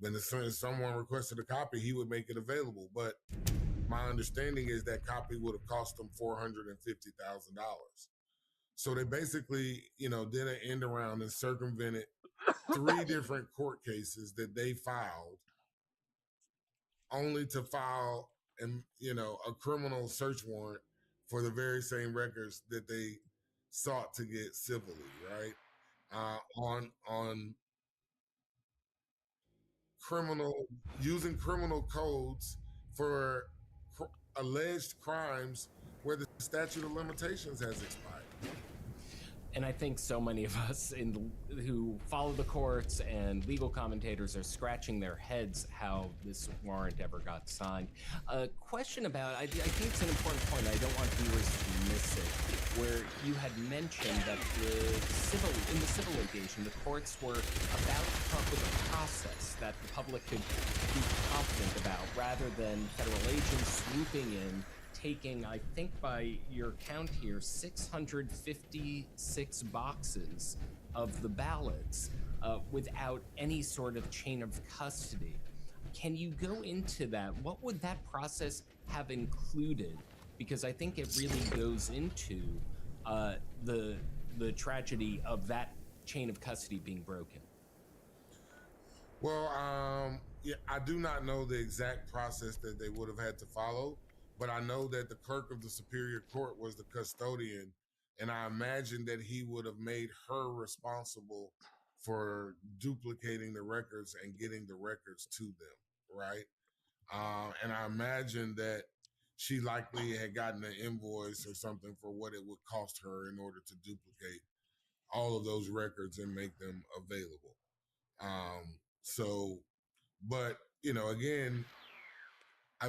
When someone requested a copy, he would make it available. But my understanding is that copy would have cost them $450,000. So they basically, did an end around and circumvented 3 different court cases that they filed, only to file a criminal search warrant for the very same records that they sought to get civilly, right? On using criminal codes for alleged crimes where the statute of limitations has expired. And I think so many of us who follow the courts and legal commentators are scratching their heads how this warrant ever got signed. A question about, I think it's an important point, I don't want viewers to miss it, where you had mentioned that in the civil litigation, the courts were about to come up with a process that the public could be confident about, rather than federal agents swooping in, taking, I think by your count here, 656 boxes of the ballots without any sort of chain of custody. Can you go into that? What would that process have included? Because I think it really goes into the tragedy of that chain of custody being broken. Well, yeah, I do not know the exact process that they would have had to follow, but I know that the clerk of the Superior Court was the custodian, and I imagine that he would have made her responsible for duplicating the records and getting the records to them, right? And I imagine that she likely had gotten an invoice or something for what it would cost her in order to duplicate all of those records and make them available. But, you know, again,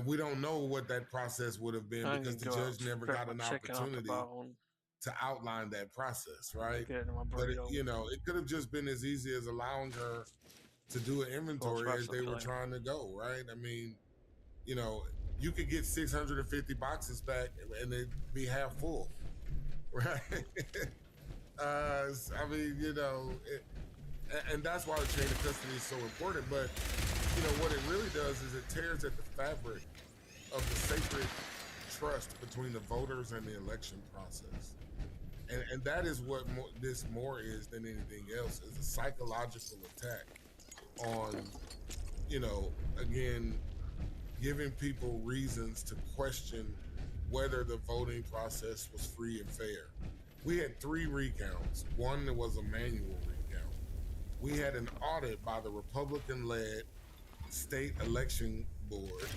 we don't know what that process would have been because the judge never got an opportunity to outline that process, right? But, you know, it could have just been as easy as allowing her to do an inventory as they were trying to go, right? I mean, you know, you could get 650 boxes back and it'd be half full, right? I mean, you know, and that's why the chain of custody is so important. But, you know, what it really does is it tears at the fabric of the sacred trust between the voters and the election process. And that is what this more is than anything else, is a psychological attack on, you know, again, giving people reasons to question whether the voting process was free and fair. We had 3 recounts. One that was a manual recount. We had an audit by the Republican-led state election board,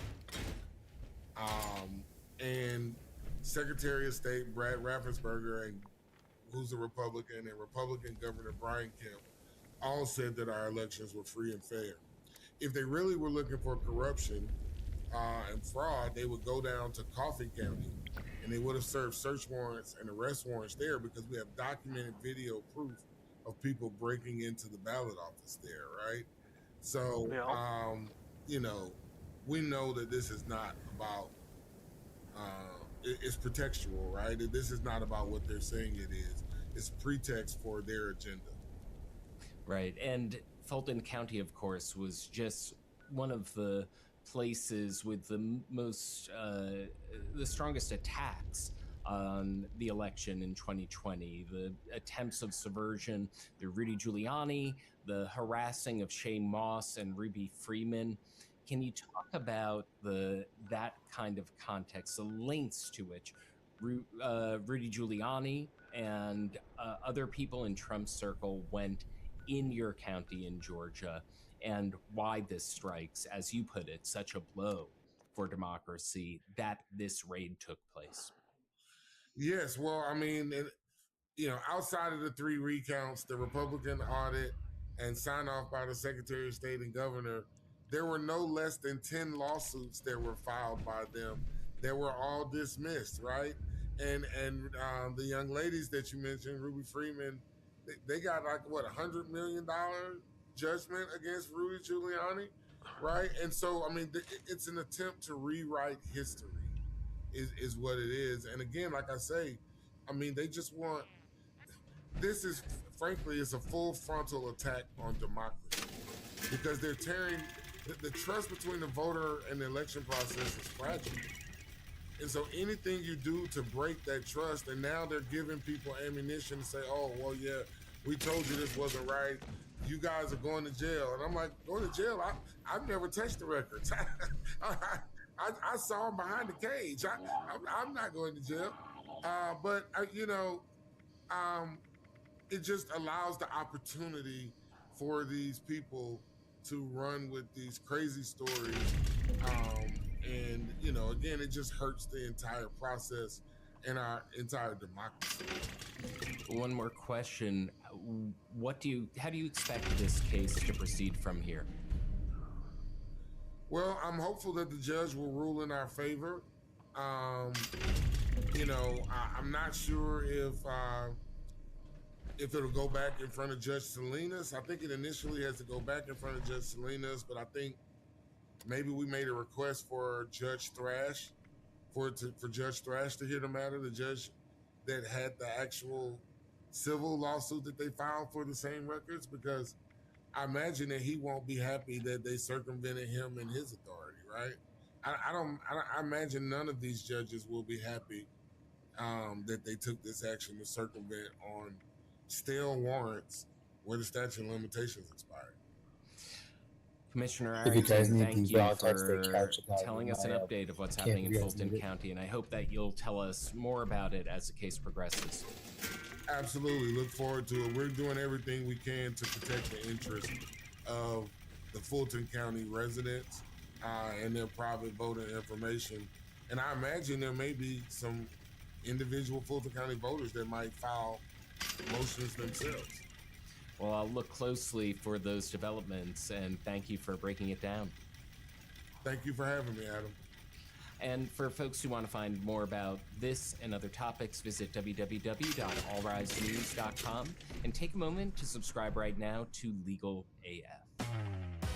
and Secretary of State Brad Raffensperger, and who's a Republican, and Republican Governor Brian Kemp all said that our elections were free and fair. If they really were looking for corruption and fraud, they would go down to Coffee County and they would have served search warrants and arrest warrants there, because we have documented video proof of people breaking into the ballot office there, right? So, you know, we know that this is not about, it's pretextual, right? This is not about what they're saying it is. It's pretext for their agenda. Right, and Fulton County, of course, was just one of the places with the most, the strongest attacks on the election in 2020. The attempts of subversion, the Rudy Giuliani, the harassing of Shane Moss and Ruby Freeman. Can you talk about that kind of context, the lengths to which Rudy Giuliani and other people in Trump's circle went in your county in Georgia, and why this strikes, as you put it, such a blow for democracy that this raid took place? Yes, well, I mean, you know, outside of the 3 recounts, the Republican audit, and sign off by the Secretary of State and Governor, there were no less than 10 lawsuits that were filed by them that were all dismissed, right? And the young ladies that you mentioned, Ruby Freeman, they got like, what, $100 million judgment against Rudy Giuliani, right? And so, I mean, it's an attempt to rewrite history is what it is. And again, like I say, I mean, they just want, this is, frankly, it's a full frontal attack on democracy, because they're tearing, the trust between the voter and the election process is fragile. And so anything you do to break that trust, and now they're giving people ammunition to say, oh, well, yeah, we told you this wasn't right. You guys are going to jail. And I'm like, going to jail? I've never touched the records. I saw him behind the cage. I'm not going to jail. But you know, it just allows the opportunity for these people to run with these crazy stories. And, you know, again, it just hurts the entire process. in our entire democracy. One more question. How do you expect this case to proceed from here? Well, I'm hopeful that the judge will rule in our favor. You know, I'm not sure if it'll go back in front of Judge Salinas. I think it initially has to go back in front of Judge Salinas, but I think maybe we made a request for Judge Thrash, for Judge Thrash to hear the matter, the judge that had the actual civil lawsuit that they filed for the same records, because I imagine that he won't be happy that they circumvented him and his authority, right? I imagine none of these judges will be happy that they took this action to circumvent on stale warrants where the statute of limitations expired. Commissioner If you guys Arrington, need thank these you raw texts, they for couch it out telling in us an my, update of what's camp happening in if you guys Fulton need it. County, and I hope that you'll tell us more about it as the case progresses. Absolutely. Look forward to it. We're doing everything we can to protect the interests of the Fulton County residents and their private voter information. And I imagine there may be some individual Fulton County voters that might file motions themselves. Well, I'll look closely for those developments, and thank you for breaking it down. Thank you for having me, Adam. And for folks who want to find more about this and other topics, visit www.allrisenews.com and take a moment to subscribe right now to Legal AF.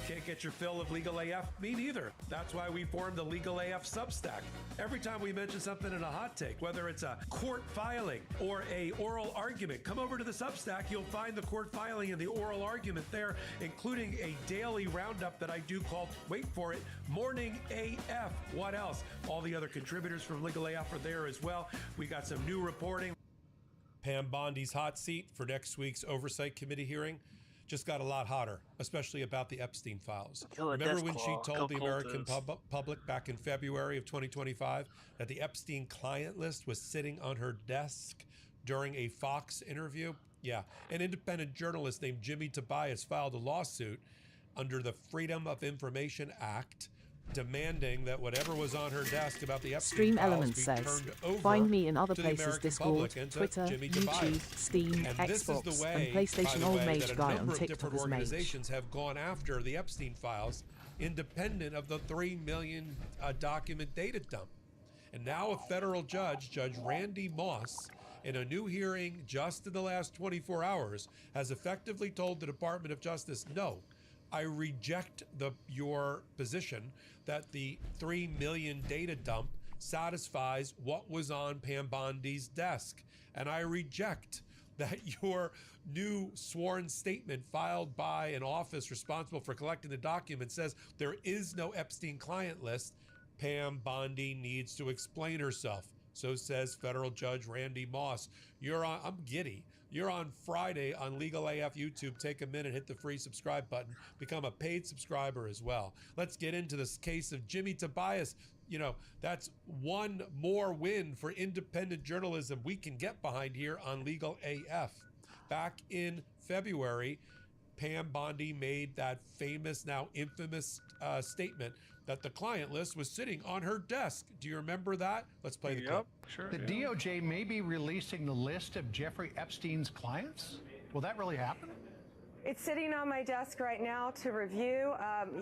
Can't get your fill of Legal AF? Me neither. That's why we formed the Legal AF Substack. Every time we mention something in a hot take, whether it's a court filing or a oral argument, come over to the Substack. You'll find the court filing and the oral argument there, including a daily roundup that I do called, wait for it, Morning AF. What else? All the other contributors from Legal AF are there as well. We got some new reporting. Pam Bondi's hot seat for next week's Oversight Committee hearing just got a lot hotter, especially about the Epstein files. Remember when she told the American public back in February of 2025 that the Epstein client list was sitting on her desk during a Fox interview? Yeah, an independent journalist named Jimmy Tobias filed a lawsuit under the Freedom of Information Act demanding that whatever was on her desk about the Epstein Stream files Element be says, turned over find me in other to the places, American Discord, public and to Twitter, Jimmy YouTube, Tobias. Steam, And this is the Xbox, way, and by PlayStation the Old way, Mage that a Guy on number of TikTok different as Mage. organizations have gone after the Epstein files, independent of the 3 million document data dump. And now a federal judge, Judge Randy Moss, in a new hearing just in the last 24 hours, has effectively told the Department of Justice, no, I reject your position that the 3 million data dump satisfies what was on Pam Bondi's desk. And I reject that your new sworn statement filed by an office responsible for collecting the document says there is no Epstein client list. Pam Bondi needs to explain herself. So says federal judge Randy Moss. I'm giddy. You're on Friday on Legal AF YouTube. Take a minute, hit the free subscribe button, become a paid subscriber as well. Let's get into this case of Jimmy Tobias. You know, that's one more win for independent journalism we can get behind here on Legal AF. Back in February, Pam Bondi made that famous, now infamous statement that the client list was sitting on her desk. Do you remember that? Let's play the clip. Sure. The DOJ may be releasing the list of Jeffrey Epstein's clients. Will that really happen? It's sitting on my desk right now to review.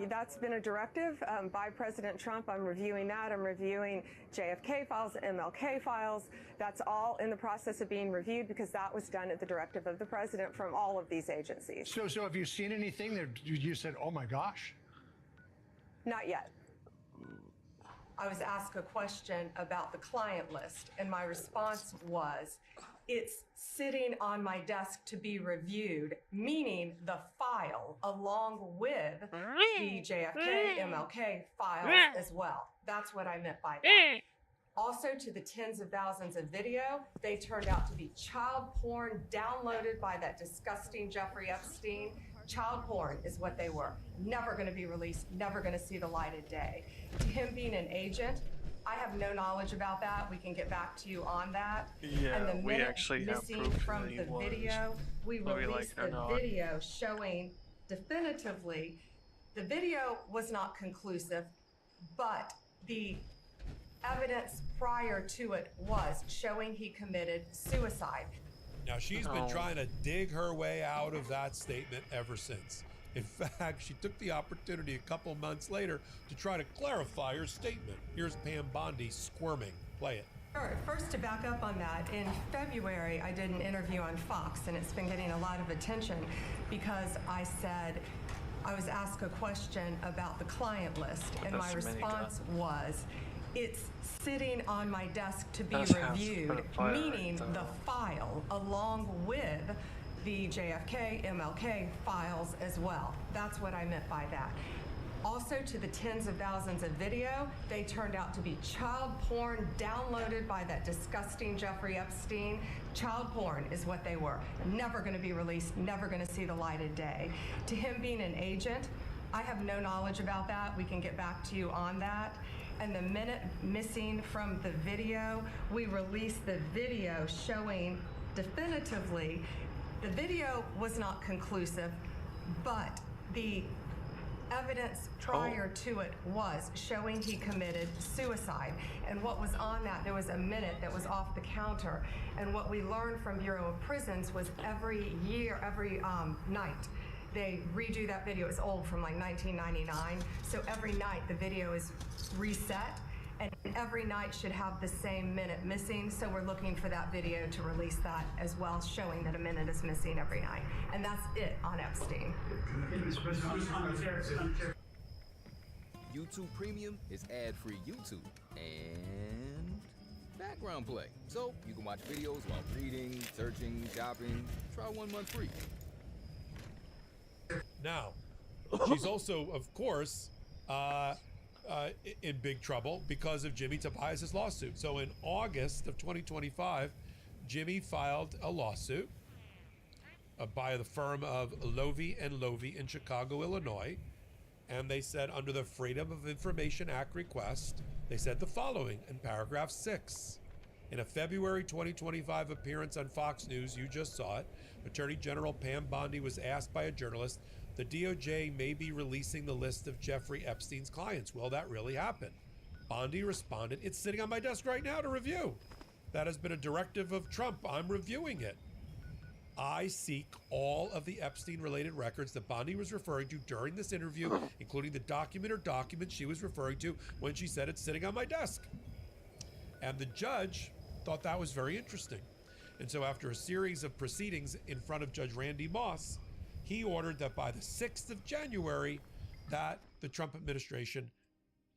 That's been a directive by President Trump. I'm reviewing that. I'm reviewing JFK files, MLK files. That's all in the process of being reviewed because that was done at the directive of the president from all of these agencies. So have you seen anything that you said, oh my gosh? Not yet. I was asked a question about the client list, and my response was, it's sitting on my desk to be reviewed, meaning the file along with the JFK, MLK files as well. That's what I meant by that. Also, to the tens of thousands of video, they turned out to be child porn downloaded by that disgusting Jeffrey Epstein. Child porn is what they were. Never going to be released, never going to see the light of day. To him being an agent, I have no knowledge about that. We can get back to you on that. Yeah, and the we minute actually have missing proof from that he the was, video, we whether we released like it or the not. video showing definitively the video was not conclusive, but the evidence prior to it was showing he committed suicide. Now, she's been trying to dig her way out of that statement ever since. In fact, she took the opportunity a couple months later to try to clarify her statement. Here's Pam Bondi squirming. Play it. Sure. First, to back up on that, in February, I did an interview on Fox, and it's been getting a lot of attention because I was asked a question about the client list, and my response was, it's sitting on my desk to be reviewed, meaning the file along with the JFK, MLK files as well. That's what I meant by that. Also, to the tens of thousands of video, they turned out to be child porn downloaded by that disgusting Jeffrey Epstein. Child porn is what they were. Never going to be released, never going to see the light of day. To him being an agent, I have no knowledge about that. We can get back to you on that. And the minute missing from the video, we released the video showing definitively the video was not conclusive, but the evidence prior to it was showing he committed suicide. And what was on that, there was a minute that was off the counter. And what we learned from Bureau of Prisons was every night, they redo that video. It's old, from like 1999. So every night the video is reset, and every night should have the same minute missing. So we're looking for that video to release that as well, showing that a minute is missing every night. And that's it on Epstein. YouTube Premium is ad-free YouTube and background play. So you can watch videos while reading, searching, shopping. Try 1 month free. Now, she's also, of course, in big trouble because of Jimmy Tobias' lawsuit. So in August of 2025, Jimmy filed a lawsuit by the firm of Lovey and Lovey in Chicago, Illinois. And they said, under the Freedom of Information Act request, they said the following in paragraph 6. In a February 2025 appearance on Fox News, you just saw it, Attorney General Pam Bondi was asked by a journalist, the DOJ may be releasing the list of Jeffrey Epstein's clients. Will that really happen? Bondi responded, it's sitting on my desk right now to review. That has been a directive of Trump. I'm reviewing it. I seek all of the Epstein-related records that Bondi was referring to during this interview, including the document or documents she was referring to when she said it's sitting on my desk. And the judge thought that was very interesting. And so after a series of proceedings in front of Judge Randy Moss, he ordered that by the 6th of January, that the Trump administration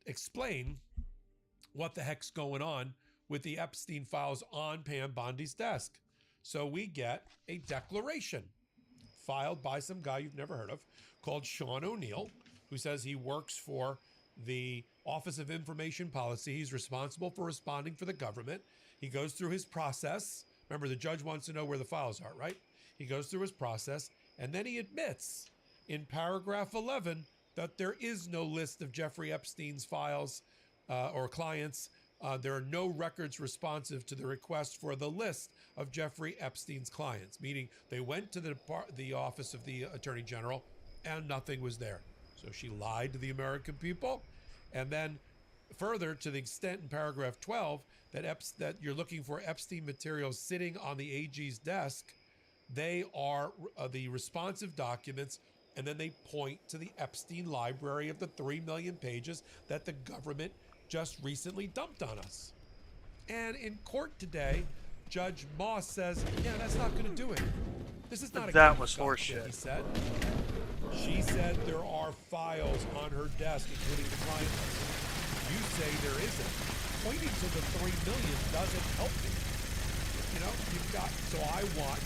explain what the heck's going on with the Epstein files on Pam Bondi's desk. So we get a declaration filed by some guy you've never heard of called Sean O'Neill, who says he works for the Office of Information Policy. He's responsible for responding for the government. He goes through his process. Remember, the judge wants to know where the files are, right? He goes through his process, and then he admits in paragraph 11 that there is no list of Jeffrey Epstein's files or clients. There are no records responsive to the request for the list of Jeffrey Epstein's clients, meaning they went to the office of the Attorney General and nothing was there. So she lied to the American people. And then further, to the extent in paragraph 12 that you're looking for Epstein materials sitting on the AG's desk, they are the responsive documents, and then they point to the Epstein library of the 3 million pages that the government just recently dumped on us. And in court today, Judge Moss says, yeah, that's not going to do it. This is not a that was horseshit. He said. She said there are files on her desk, including the client list. You say there isn't. Pointing to the 3 million doesn't help me. You know,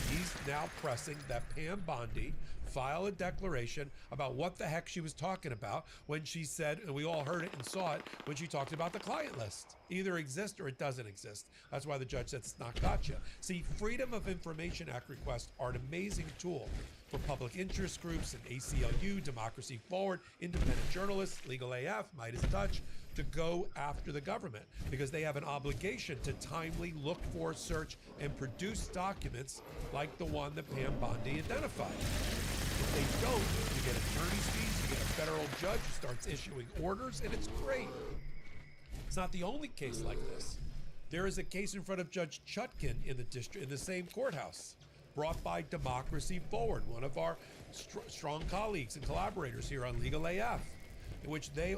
he's now pressing that Pam Bondi file a declaration about what the heck she was talking about when she said, and we all heard it and saw it, when she talked about the client list. Either exists or it doesn't exist. That's why the judge said it's not gotcha. See, Freedom of Information Act requests are an amazing tool for public interest groups and ACLU, Democracy Forward, independent journalists, Legal AF, Midas Touch, to go after the government because they have an obligation to timely look for, search, and produce documents like the one that Pam Bondi identified. If they don't, you get attorney's fees, you get a federal judge who starts issuing orders, and it's great. It's not the only case like this. There is a case in front of Judge Chutkin in the same courthouse, brought by Democracy Forward, one of our strong colleagues and collaborators here on Legal AF, in which they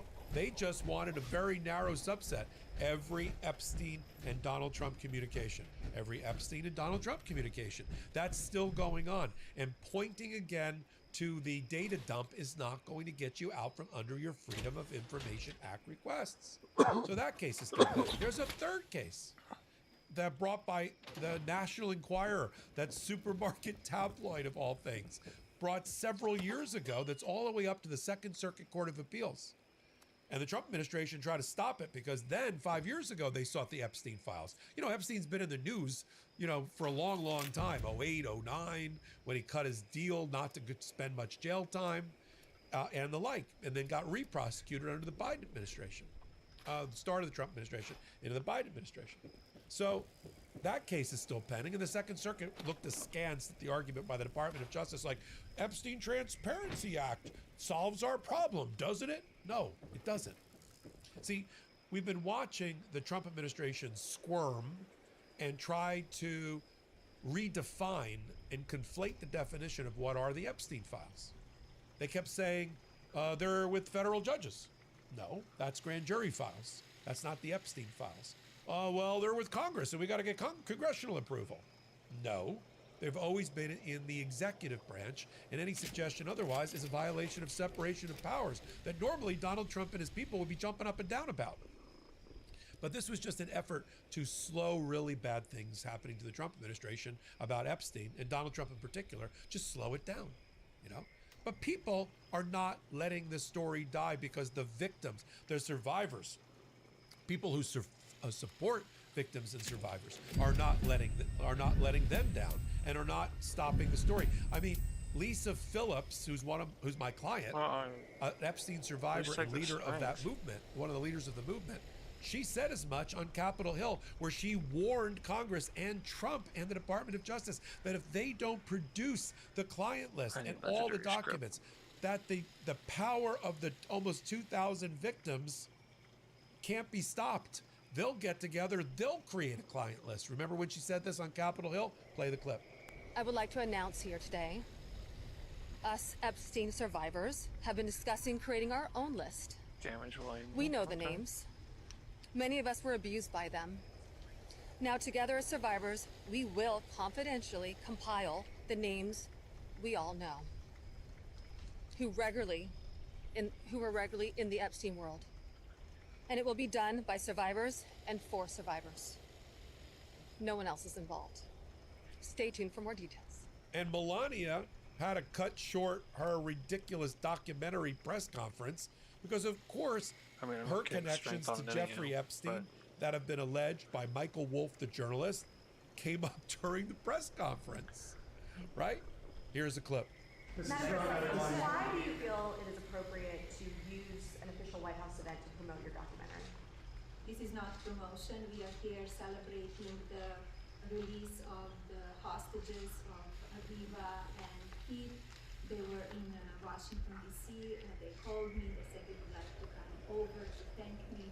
just wanted a very narrow subset, every Epstein and Donald Trump communication. Every Epstein and Donald Trump communication. That's still going on. And pointing again to the data dump is not going to get you out from under your Freedom of Information Act requests. So that case is still pending. There's a third case that brought by the National Enquirer, that supermarket tabloid of all things, brought several years ago, that's all the way up to the Second Circuit Court of Appeals. And the Trump administration tried to stop it because then 5 years ago, they sought the Epstein files. You know, Epstein's been in the news, you know, for a long, long time, 08, 09, when he cut his deal not to spend much jail time and the like, and then got re-prosecuted under the Biden administration, the start of the Trump administration into the Biden administration. So that case is still pending, and the Second Circuit looked askance at the argument by the Department of Justice, like, Epstein Transparency Act solves our problem, doesn't it? No, it doesn't. See, we've been watching the Trump administration squirm and try to redefine and conflate the definition of what are the Epstein files. They kept saying they're with federal judges. No, that's grand jury files. That's not the Epstein files. Well, they're with Congress and we got to get congressional approval. No, they've always been in the executive branch, and any suggestion otherwise is a violation of separation of powers that normally Donald Trump and his people would be jumping up and down about. But this was just an effort to slow really bad things happening to the Trump administration about Epstein, and Donald Trump in particular, just slow it down, you know? But people are not letting this story die because the victims, the survivors, people who support victims and survivors are not letting them down and are not stopping the story. I mean, Lisa Phillips, who's my client, an Epstein survivor and leader of that movement, one of the leaders of the movement, she said as much on Capitol Hill, where she warned Congress and Trump and the Department of Justice that if they don't produce the client list and all the documents, that the power of the almost 2,000 victims can't be stopped. They'll get together, they'll create a client list. Remember when she said this on Capitol Hill? Play the clip. I would like to announce here today, us Epstein survivors have been discussing creating our own list. We know the names. Many of us were abused by them. Now together as survivors, we will confidentially compile the names we all know who were regularly in the Epstein world. And it will be done by survivors and for survivors. No one else is involved. Stay tuned for more details. And Melania had to cut short her ridiculous documentary press conference because, of course, her connections to Jeffrey Epstein that have been alleged by Michael Wolff, the journalist, came up during the press conference, right? Here's a clip. Why do you feel it is appropriate to use an official White House event to promote your documentary? This is not promotion. We are here celebrating the release of the hostages of Aviva and Pete. They were in Washington, D.C., and they called me. They said they would like to come over to thank me.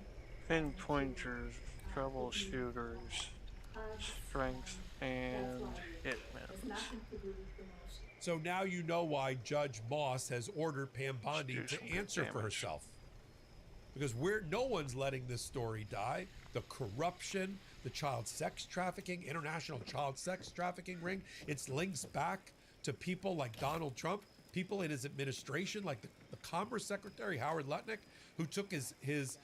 Pinpointers, troubleshooters, strengths, and hitmen. So now you know why Judge Moss has ordered Pam Bondi to answer for herself. Because no one's letting this story die. The corruption, the child sex trafficking, international child sex trafficking ring, its links back to people like Donald Trump, people in his administration like the Commerce Secretary, Howard Lutnick, who took his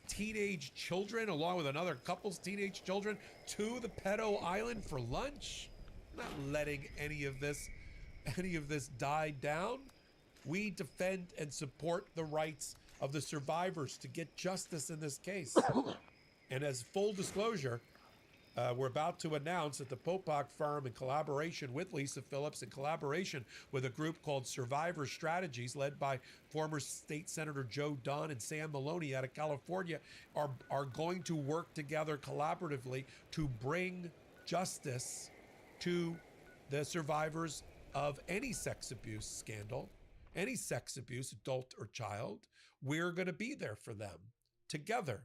teenage children, along with another couple's teenage children, to the pedo island for lunch. I'm not letting any of this die down. We defend and support the rights of the survivors to get justice in this case. And as full disclosure, we're about to announce that the Popak firm, in collaboration with Lisa Phillips, in collaboration with a group called Survivor Strategies, led by former State Senator Joe Dunn and Sam Maloney out of California, are going to work together collaboratively to bring justice to the survivors of any sex abuse scandal, any sex abuse, adult or child. We're going to be there for them together.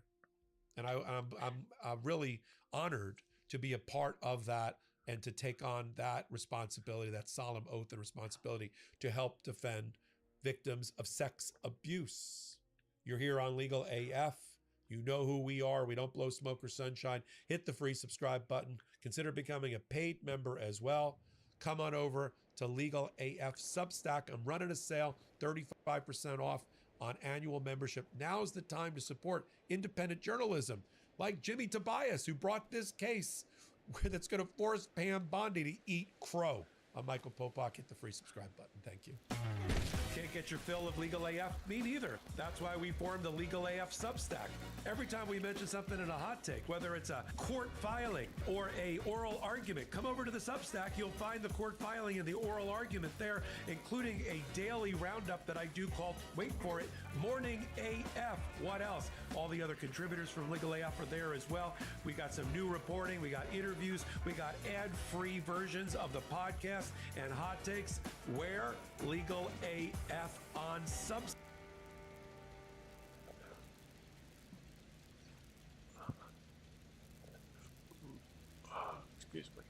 And I'm really honored to be a part of that and to take on that responsibility, that solemn oath and responsibility to help defend victims of sex abuse. You're here on Legal AF. You know who we are. We don't blow smoke or sunshine. Hit the free subscribe button. Consider becoming a paid member as well. Come on over to Legal AF Substack. I'm running a sale, 35% off on annual membership. Now's the time to support independent journalism like Jimmy Tobias, who brought this case that's going to force Pam Bondi to eat crow. I'm Michael Popok. Hit the free subscribe button. Thank you. Can't get your fill of Legal AF? Me neither. That's why we formed the Legal AF Substack. Every time we mention something in a hot take, whether it's a court filing or a oral argument, come over to the Substack. You'll find the court filing and the oral argument there, including a daily roundup that I do called, wait for it, Morning AF. What else? All the other contributors from Legal AF are there as well. We got some new reporting. We got interviews. We got ad-free versions of the podcast and hot takes. Where? Legal AF on Substack. Excuse me.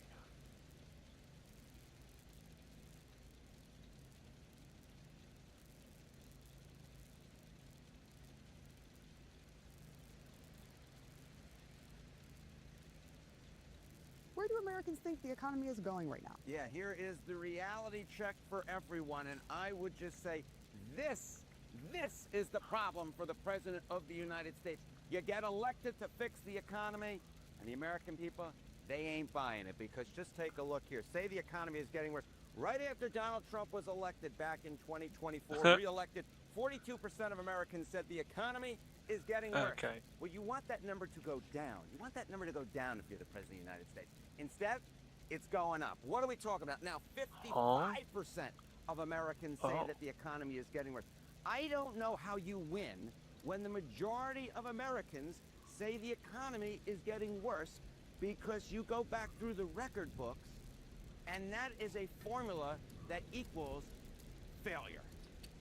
Where do Americans think the economy is going right now? Yeah, here is the reality check for everyone, and I would just say this is the problem for the President of the United States. You get elected to fix the economy, and the American people, they ain't buying it, because just take a look here. Say the economy is getting worse. Right after Donald Trump was elected back in 2024, re-elected, 42% of Americans said the economy is getting worse. Okay. Well, you want that number to go down. You want that number to go down if you're the President of the United States. Instead, it's going up. What are we talking about? Now, 55% of Americans say that the economy is getting worse. I don't know how you win when the majority of Americans say the economy is getting worse, because you go back through the record books, and that is a formula that equals failure.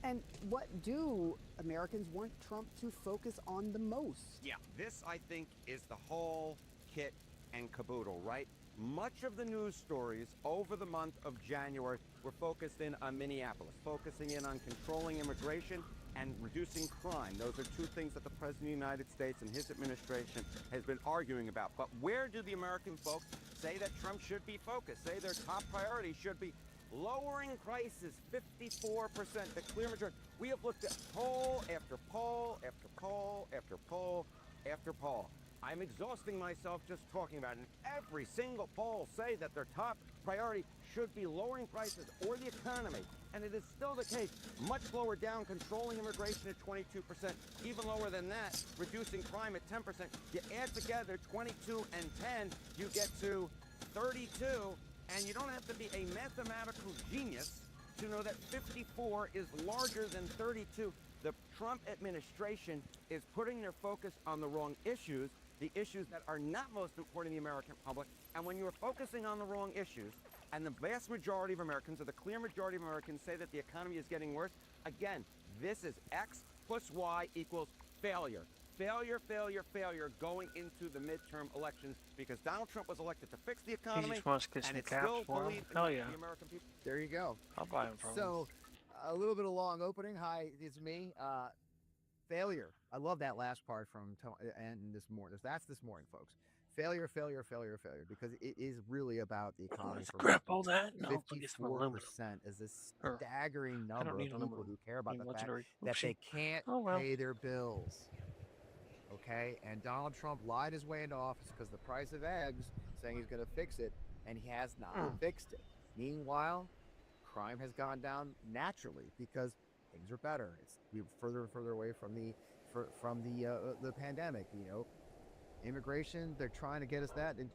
And what do Americans want Trump to focus on the most? Yeah, this, I think, is the whole kit and caboodle, right? Much of the news stories over the month of January were focused in on Minneapolis, focusing in on controlling immigration and reducing crime. Those are two things that the President of the United States and his administration has been arguing about. But where do the American folks say that Trump should be focused? Say their top priority should be lowering prices, 54%, the clear majority. We have looked at poll after poll after poll after poll after poll. I'm exhausting myself just talking about it. And every single poll say that their top priority should be lowering prices or the economy. And it is still the case. Much lower down, controlling immigration at 22%. Even lower than that, reducing crime at 10%. You add together 22 and 10, you get to 32. And you don't have to be a mathematical genius to know that 54 is larger than 32. The Trump administration is putting their focus on the wrong issues, the issues that are not most important to the American public. And when you're focusing on the wrong issues, and the vast majority of Americans, or the clear majority of Americans, say that the economy is getting worse, again, this is X plus Y equals failure. Failure, failure, failure going into the midterm elections, because Donald Trump was elected to fix the economy, just wants to get and some it's caps still for him. believed Hell in yeah. the American people. There you go. I'll buy them from him. So, a little bit of long opening. Hi, it's me. Failure. I love that last part from and this morning. That's this morning, folks. Failure, failure, failure, failure. Because it is really about the economy. Let's grab all that. No, 54% is a staggering number of people who care about the fact that they can't pay their bills. Okay, and Donald Trump lied his way into office because the price of eggs, saying he's going to fix it, and he has not fixed it. Meanwhile, crime has gone down naturally because things are better. We're further and further away from the pandemic. You know, immigration, they're trying to get us that, and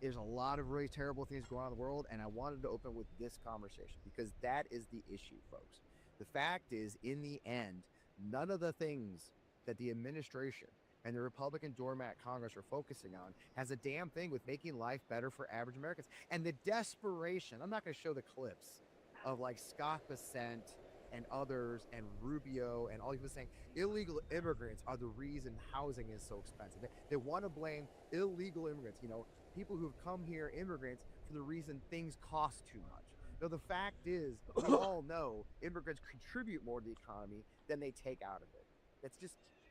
there's a lot of really terrible things going on in the world. And I wanted to open with this conversation because that is the issue, folks. The fact is, in the end, none of the things that the administration and the Republican doormat Congress are focusing on has a damn thing with making life better for average Americans. And the desperation, I'm not going to show the clips of like Scott Bessent and others and Rubio and all he was saying illegal immigrants are the reason housing is so expensive. They want to blame illegal immigrants, people who've come here, immigrants, for the reason things cost too much. No, the fact is, we all know immigrants contribute more to the economy than they take out of it.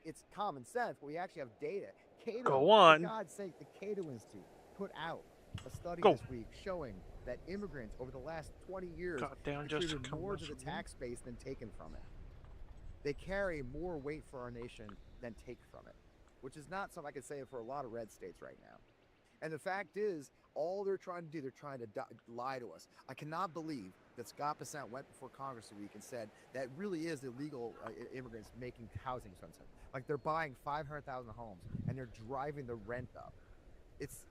It's common sense, but we actually have data. Cato, Go on. For God's sake, the Cato Institute put out a study Go. this week showing that immigrants over the last 20 years Goddamn, contributed just more to the tax base than taken from it. They carry more weight for our nation than take from it, which is not something I could say for a lot of red states right now. And the fact is, all they're trying to do, they're trying to lie to us. I cannot believe that Scott Bessent went before Congress a week and said that really is illegal immigrants making housing expensive. Like they're buying 500,000 homes and they're driving the rent up. It's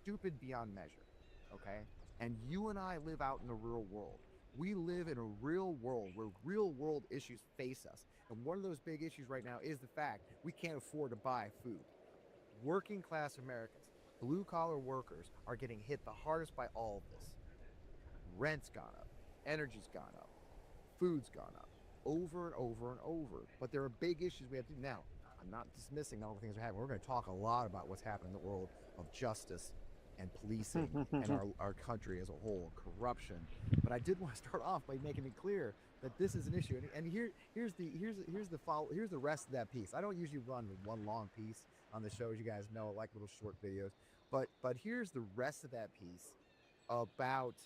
stupid beyond measure, okay? And you and I live out in the real world. We live in a real world where real world issues face us. And one of those big issues right now is the fact we can't afford to buy food. Working class Americans, blue collar workers are getting hit the hardest by all of this. Rent's gone up, energy's gone up, food's gone up, over and over and over. But there are big issues we have to do. Now, I'm not dismissing all the things that are happening. We're going to talk a lot about what's happening in the world of justice and policing and our country as a whole, corruption. But I did want to start off by making it clear that this is an issue. And here's the rest of that piece. I don't usually run one long piece on the show, as you guys know. I like little short videos. But here's the rest of that piece about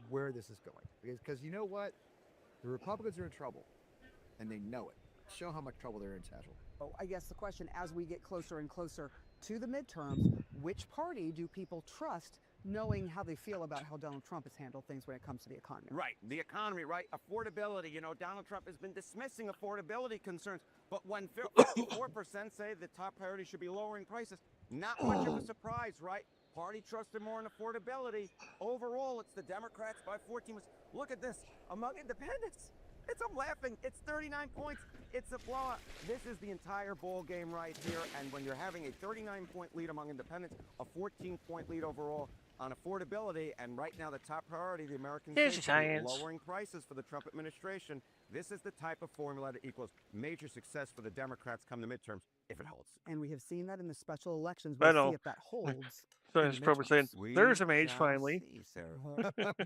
where this is going. Because you know what? The Republicans are in trouble, and they know it. Show how much trouble they're in, Satchel. Oh, I guess the question, as we get closer and closer to the midterms, which party do people trust, knowing how they feel about how Donald Trump has handled things when it comes to the economy? Right, the economy, right? Affordability. Donald Trump has been dismissing affordability concerns, but when 54% say the top priority should be lowering prices, not much of a surprise, right? Party trusted more in affordability. Overall, it's the Democrats by 14. Look at this. Among independents, I'm laughing. It's 39 points. It's a blowout. This is the entire ball game right here. And when you're having a 39-point lead among independents, a 14-point lead overall on affordability, and right now the top priority, the American safety, lowering prices for the Trump administration, this is the type of formula that equals major success for the Democrats come the midterms, if it holds. And we have seen that in the special elections. We'll see if that holds. So he's probably saying, there's a mage finally. See, sir.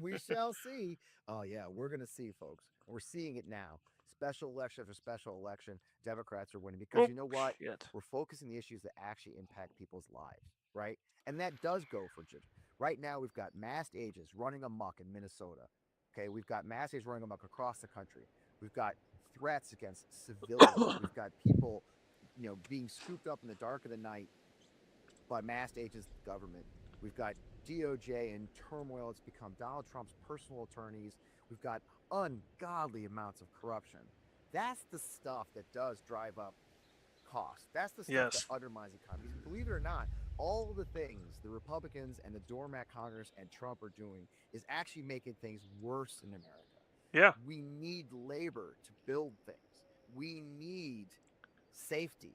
We shall see. Oh, yeah, we're going to see, folks. We're seeing it now. Special election after special election, Democrats are winning because you know what? We're focusing the issues that actually impact people's lives, right? And that does go for judge. Right now, we've got mass ages running amok in Minnesota. Okay, we've got mass ages running amok across the country. We've got threats against civilians. We've got people, being scooped up in the dark of the night by mass ages government. We've got DOJ in turmoil. It's become Donald Trump's personal attorneys. We've got ungodly amounts of corruption. That's the stuff that does drive up costs. That's the stuff that undermines the economy. Believe it or not, all of the things the Republicans and the doormat Congress and Trump are doing is actually making things worse in America. Yeah. We need labor to build things. We need safety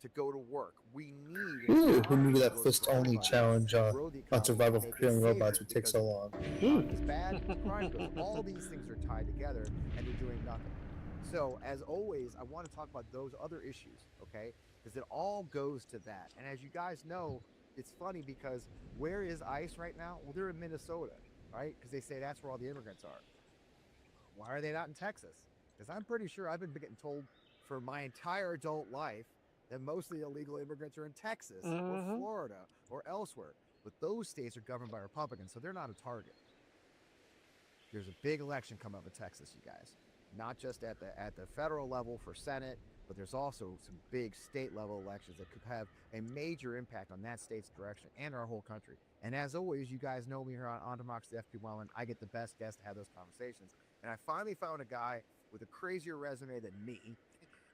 to go to work. We need... Ooh, who knew that fist-only challenge on survival for killing robots would take so long? It's bad, crime goes. All these things are tied together, and they're doing nothing. So, as always, I want to talk about those other issues, okay? Because it all goes to that. And as you guys know, it's funny because where is ICE right now? Well, they're in Minnesota, right? Because they say that's where all the immigrants are. Why are they not in Texas? Because I'm pretty sure I've been getting told for my entire adult life that most of the illegal immigrants are in Texas or Florida or elsewhere. But those states are governed by Republicans, so they're not a target. There's a big election coming up in Texas, you guys. Not just at the federal level for Senate, but there's also some big state level elections that could have a major impact on that state's direction and our whole country. And as always, you guys know me here on Democracy FP Wellman. I get the best guests to have those conversations. And I finally found a guy with a crazier resume than me.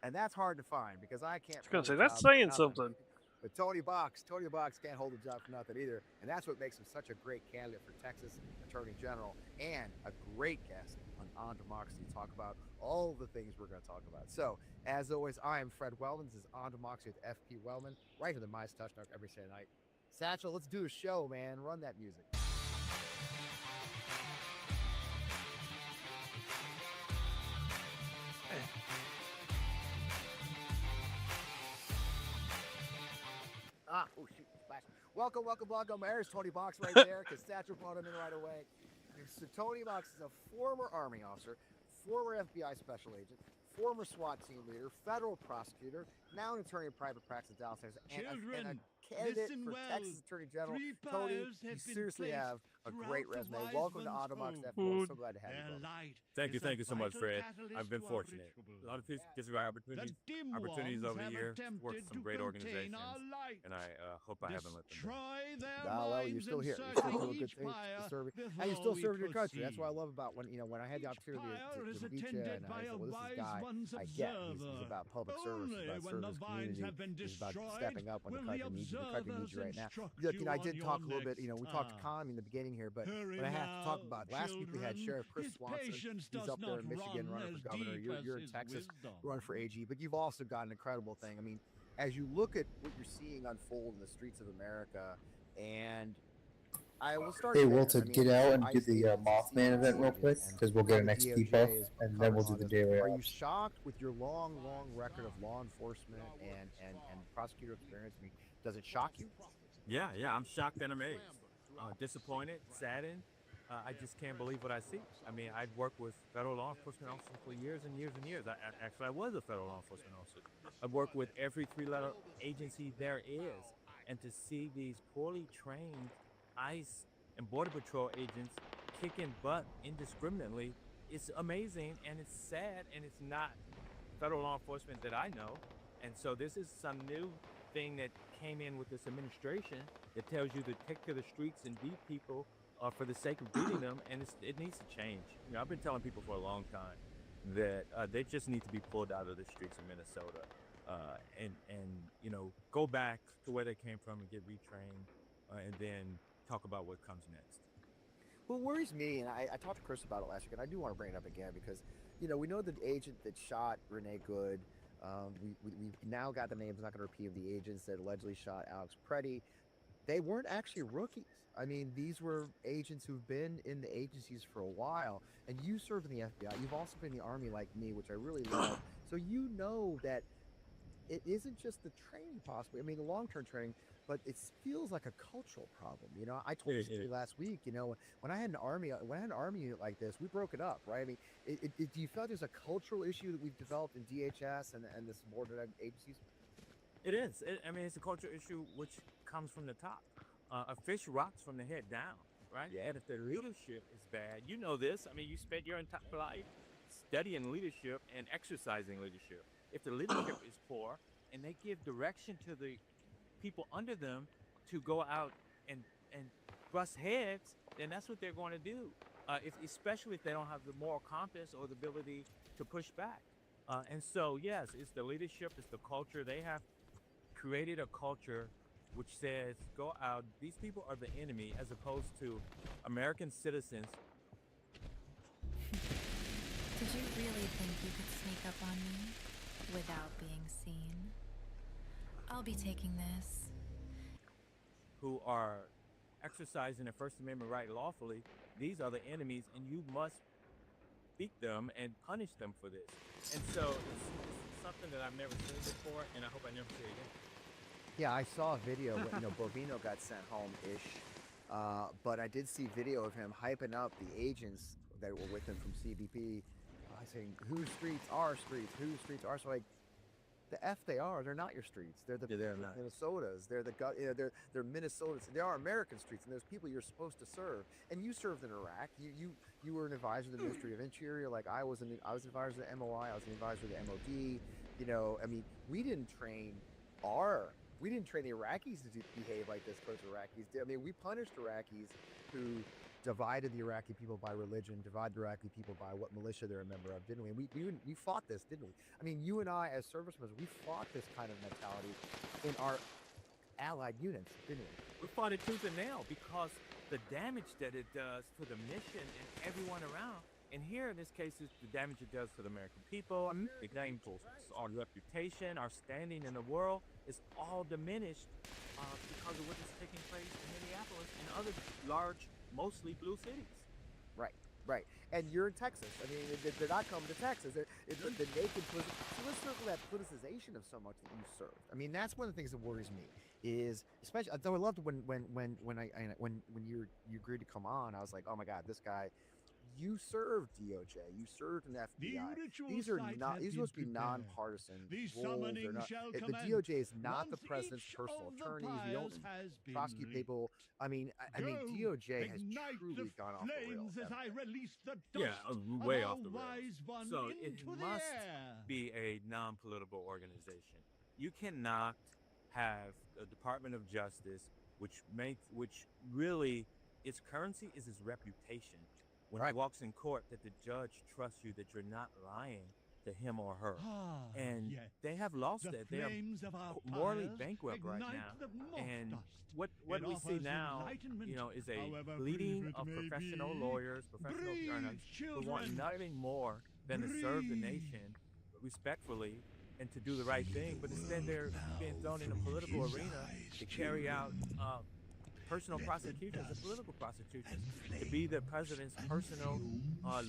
And that's hard to find because I can't. I was going to say, that's saying something. But Tony Box can't hold a job for nothing either. And that's what makes him such a great candidate for Texas Attorney General and a great guest on Democracy to talk about all of the things we're going to talk about. So, as always, I am Fred Wellman. This is On Democracy with FP Wellman, right here the Mice Touch Network every Saturday night. Satchel, let's do a show, man. Run that music. Oh, shoot, splash. Welcome, Blanco. There's Tony Box right there, because Satchel brought him in right away. So Tony Box is a former Army officer, former FBI special agent, former SWAT team leader, federal prosecutor, now an attorney in private practice in Dallas, Texas, and a candidate for Texas Attorney General. Tony, you seriously have a great resume. Welcome to Automox FM. We're so glad to have you, brother. Thank you so much, Fred. I've been fortunate. A lot of people get the right opportunities over the year. Worked with some great organizations, and I hope I haven't let them down. Well, you're still here. You're still doing good things. And you're still serving your country. That's what I love about when I had the opportunity to meet you, and I said, well, this is a guy I get. He's about public service, he's about serving his community, he's about stepping up when the country needs you. The country needs you right now. Look, I did talk a little bit. We talked economy in the beginning here, but what I have to talk about, last week we had Sheriff Chris Swanson. He's up there in Michigan running for governor. You're in Texas running for AG, but you've also got an incredible thing. I mean, as you look at what you're seeing unfold in the streets of America, and I will start. Hey, Walter, get out and do the Mothman event real quick, because we'll get an XP buff, and then we'll do the daily. Are you shocked with your long record of law enforcement and prosecutor experience? I mean, does it shock you? Yeah, I'm shocked and amazed. Disappointed, saddened. I just can't believe what I see. I mean, I'd worked with federal law enforcement officers for years and years and years. I was a federal law enforcement officer. I've worked with every three-letter agency there is. And to see these poorly trained ICE and Border Patrol agents kicking butt indiscriminately, it's amazing, and it's sad, and it's not federal law enforcement that I know. And so this is some new thing that came in with this administration that tells you to take to the streets and beat people for the sake of beating them, and it needs to change. I've been telling people for a long time that they just need to be pulled out of the streets of Minnesota and go back to where they came from and get retrained, and then talk about what comes next. What worries me, and I talked to Chris about it last week, and I do want to bring it up again because, we know the agent that shot Renee Good. We've now got the names, I'm not going to repeat, of the agents that allegedly shot Alex Preddy. They weren't actually rookies. I mean, these were agents who've been in the agencies for a while, and you served in the FBI. You've also been in the Army like me, which I really love. So you know that it isn't just the training possibly. I mean, the long-term training, but it feels like a cultural problem. I told this to you last week. When I had an army unit like this, we broke it up, right? I mean, do you feel like there's a cultural issue that we've developed in DHS and the subordinate agencies? It is. It's a cultural issue which comes from the top. A fish rots from the head down, right? Yeah. And if the leadership is bad, you know this. I mean, you spent your entire life studying leadership and exercising leadership. If the leadership is poor and they give direction to the people under them to go out and bust heads, then that's what they're going to do. Especially if they don't have the moral compass or the ability to push back. And so, yes, it's the leadership, it's the culture. They have created a culture which says, go out, these people are the enemy, as opposed to American citizens. Did you really think you could sneak up on me without being seen? I'll be taking this. Who are exercising their First Amendment right lawfully, these are the enemies, and you must beat them and punish them for this. And so it's something that I've never seen before, and I hope I never see it again. Yeah, I saw a video when Bovino got sent home-ish, but I did see video of him hyping up the agents that were with him from CBP, saying, whose streets are streets, whose streets are. So like, the F they are, they're not your streets. They're the Minnesotas. They're they're Minnesotans. They are American streets, and there's people you're supposed to serve. And you served in Iraq. You were an advisor to the Ministry of Interior, like I was an advisor to the MOI. I was an advisor to the MOD. I mean, we didn't train the Iraqis to behave like this towards Iraqis. I mean, we punished Iraqis who divided the Iraqi people by religion, divided the Iraqi people by what militia they're a member of, didn't we? And we fought this, didn't we? I mean, you and I as service members, we fought this kind of mentality in our allied units, didn't we? We fought it tooth and nail because the damage that it does to the mission and everyone around. And here in this case, it's the damage it does to the American people, it gains our reputation, our standing in the world is all diminished because of what is taking place in Minneapolis and other large, mostly blue cities. Right. Right, and you're in Texas. I mean, they're not coming to Texas. It's the naked. So let's circle that politicization of so much that you served. I mean, that's one of the things that worries me. Is especially though I loved when you agreed to come on. I was like, oh my God, this guy. You served DOJ. You served an FBI. These are not. These are supposed to be nonpartisan roles. The DOJ is not the president's personal attorneys. You don't prosecute people. I mean, DOJ has truly gone off the rails. Yeah, way off the rails. So it must be a non-political organization. You cannot have a Department of Justice, which really its currency is its reputation. When he walks in court, that the judge trusts you, that you're not lying to him or her. And they have lost that. They are morally bankrupt right now. And what we see now, is a bleeding of professional lawyers, professional journalists who want nothing more than to serve the nation respectfully and to do the right thing. But instead, they're being thrown in a political arena to carry out personal prosecutions and political prosecutions, to be the president's personal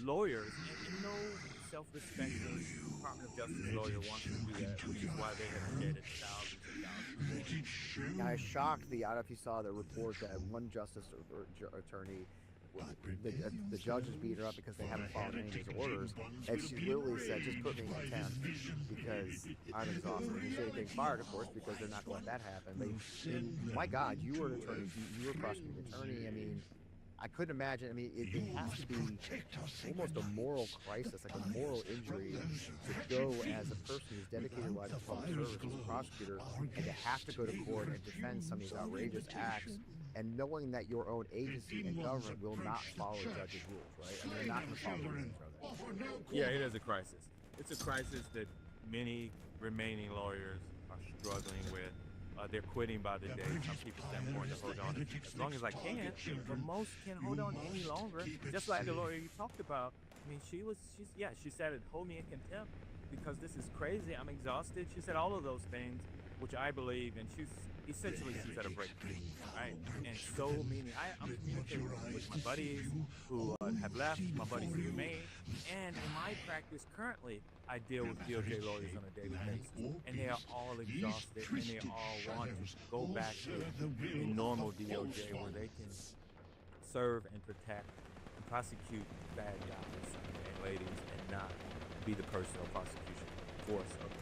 lawyers. And no self-respecting Department of Justice lawyer wants to do that, which is why they have shedded thousands and thousands. I was shocked. I don't know if you saw the report that one justice or attorney, the judge is beating her up because they haven't followed any of his orders, and she literally said, just put me in contempt because I'm exhausted. And she's getting fired, of course, because they're not going to let that happen. But my God, you were an attorney, you were a prosecuting attorney. I mean, I couldn't imagine. I mean, it has to be almost a moral crisis, like a moral injury, to go as a person who's dedicated life to public service as a prosecutor, and to have to go to court and defend some of these outrageous acts, and knowing that your own agency and government will not follow the judge's rules, right? I mean, they're not going to follow the rules. Yeah, it is a crisis. It's a crisis that many remaining lawyers are struggling with. They're quitting by the day. Some people say I'm going to hold on as long as I can, but most can't hold on any longer. Just like the lawyer you talked about. I mean, she said, hold me in contempt because this is crazy. I'm exhausted. She said all of those things, which I believe, and she's at a breakthrough, right? And so many, I'm communicating with my buddies who have left, my buddies who remain, and in my practice currently, I deal with DOJ lawyers on a daily basis, and they are all exhausted, and they all want to go back to a normal DOJ where they can serve and protect and prosecute bad guys and ladies, and not be the personal prosecution force of them.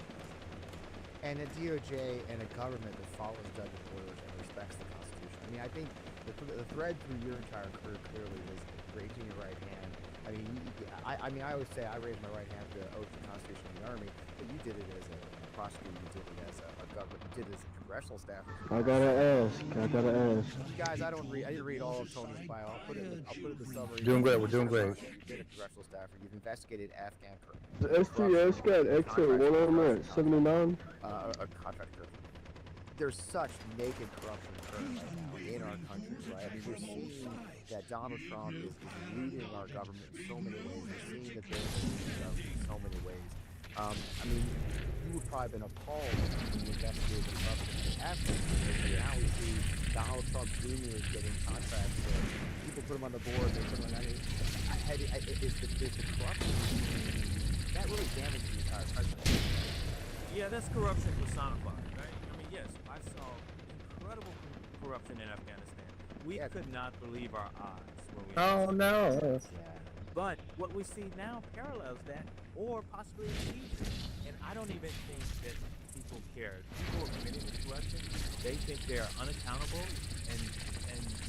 And a DOJ and a government that follows judge's orders and respects the Constitution. I mean, I think the thread through your entire career clearly was raising your right hand. I mean, I always say I raised my right hand to the oath of the Constitution of the Army, but you did it as a prosecutor, you did it as a government, you did it as a congressional staffer. I gotta ask. You guys, I didn't read all of Tony's bio. I'll put it in the summary. Doing great. We're doing great. You've been a congressional staffer. You've investigated Afghan The STS got exit 1 on that 79. A contractor. There's such naked corruption occurring right now in our country, right? I mean, we're seeing that Donald Trump is looting our government in so many ways. We're seeing that they're looting our government in so many ways. I mean, you would probably have been appalled when you investigated the corruption in Afghanistan. Now we see Donald Trump Jr. is getting contracts where people put him on the board, they put him on is the corruption that really damaged the entire country. Yeah, that's corruption personified, right? I mean, yes, I saw incredible corruption in Afghanistan. We could not believe our eyes when we Oh no. But what we see now parallels that, or possibly exceeds it. And I don't even think that people care. People are committing this corruption. They think they are unaccountable and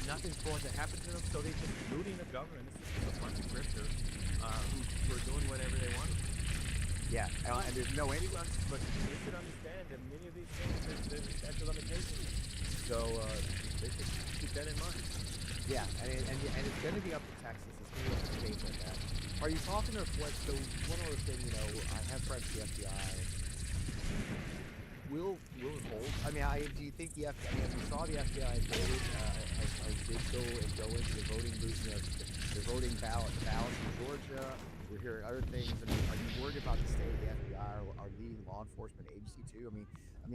nothing's going to happen to them, so they're just looting the government. This is a bunch of grifters who are doing whatever they want to do. Yeah, and there's no end. But they should understand that many of these things, there's statute of limitations. So they should keep that in mind. Yeah, and it's going to be up to Texas. It's going to be up to states like that. Are you talking to what? So one other thing, I have friends at the FBI. Will it hold? I mean, do you think the FBI? I mean, we saw the FBI did go into the voting booth, the voting ballots in Georgia. We're hearing other things. I mean, are you worried about the state of the FBI or our leading law enforcement agency too?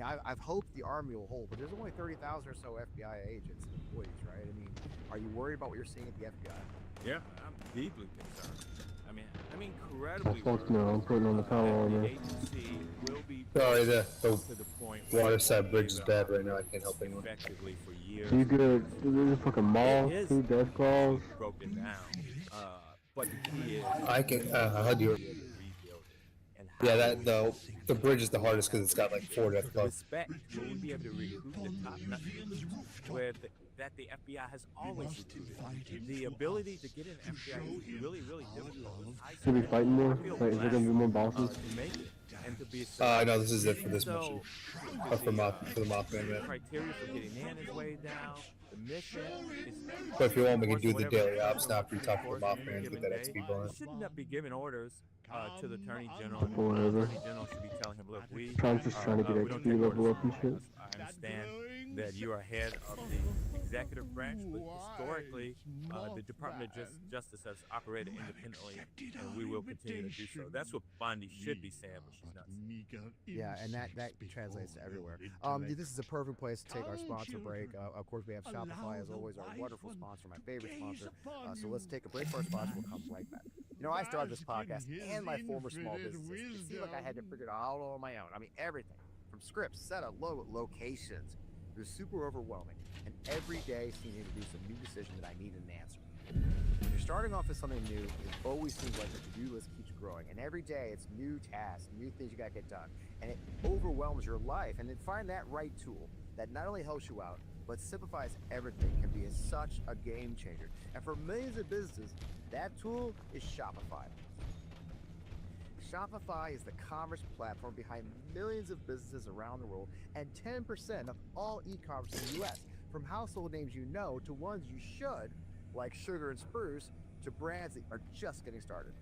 I've hoped the Army will hold, but there's only 30,000 or so FBI agents and employees, right? I mean, are you worried about what you're seeing at the FBI? Yeah, I'm deeply concerned. I'm incredibly Fuck no, I'm putting on the power armor. agency will be Sorry, the to the point waterside bridge is bad right now. I can't help anyone. effectively for years. You good? There's a fucking mall, It is 2 death claws. broken down. But the key is I can. How do you? Yeah, the bridge is the hardest because it's got like 4 death claws. respect will we be able to recruit the top notch where that the FBI has always recruited. The ability to get in FBI is really, really difficult. Should we fight more? Like, is there gonna be more bosses? To make it and to be No, this is it for this mission. For the Mothman, man. criteria for getting in is way down. The mission is. But if you want, we can do the daily ops now after you talk to the Mothman and get that XP bonus. Shouldn't that be giving orders to the Attorney General? Whatever. The Attorney General should be telling him, look, Trump's just trying to get we don't XP take level orders up and from shit. I understand that you are head of the executive branch, but historically, the Department of Justice has operated independently, and we will continue to do so. That's what Bondi should be saying, but she's not. Yeah, and that translates to everywhere. This is a perfect place to take our sponsor break. Of course, we have Shopify as always, our wonderful sponsor, my favorite sponsor. So let's take a break for our sponsor. We'll come right back. You know, I started this podcast and my former small businesses. It seemed like I had to figure it out all on my own. I mean, everything from scripts, setup, logo, locations. It was super overwhelming, and every day seemed to introduce a new decision that I needed an answer. When you're starting off with something new, it always seems like the to-do list keeps growing, and every day it's new tasks, new things you gotta get done, and it overwhelms your life. And then find that right tool that not only helps you out, but simplifies everything can be such a game changer. And for millions of businesses, that tool is Shopify. Shopify is the commerce platform behind millions of businesses around the world and 10% of all e-commerce in the US. From household names you know to ones you should, like Sugar and Spruce, to brands that are just getting started.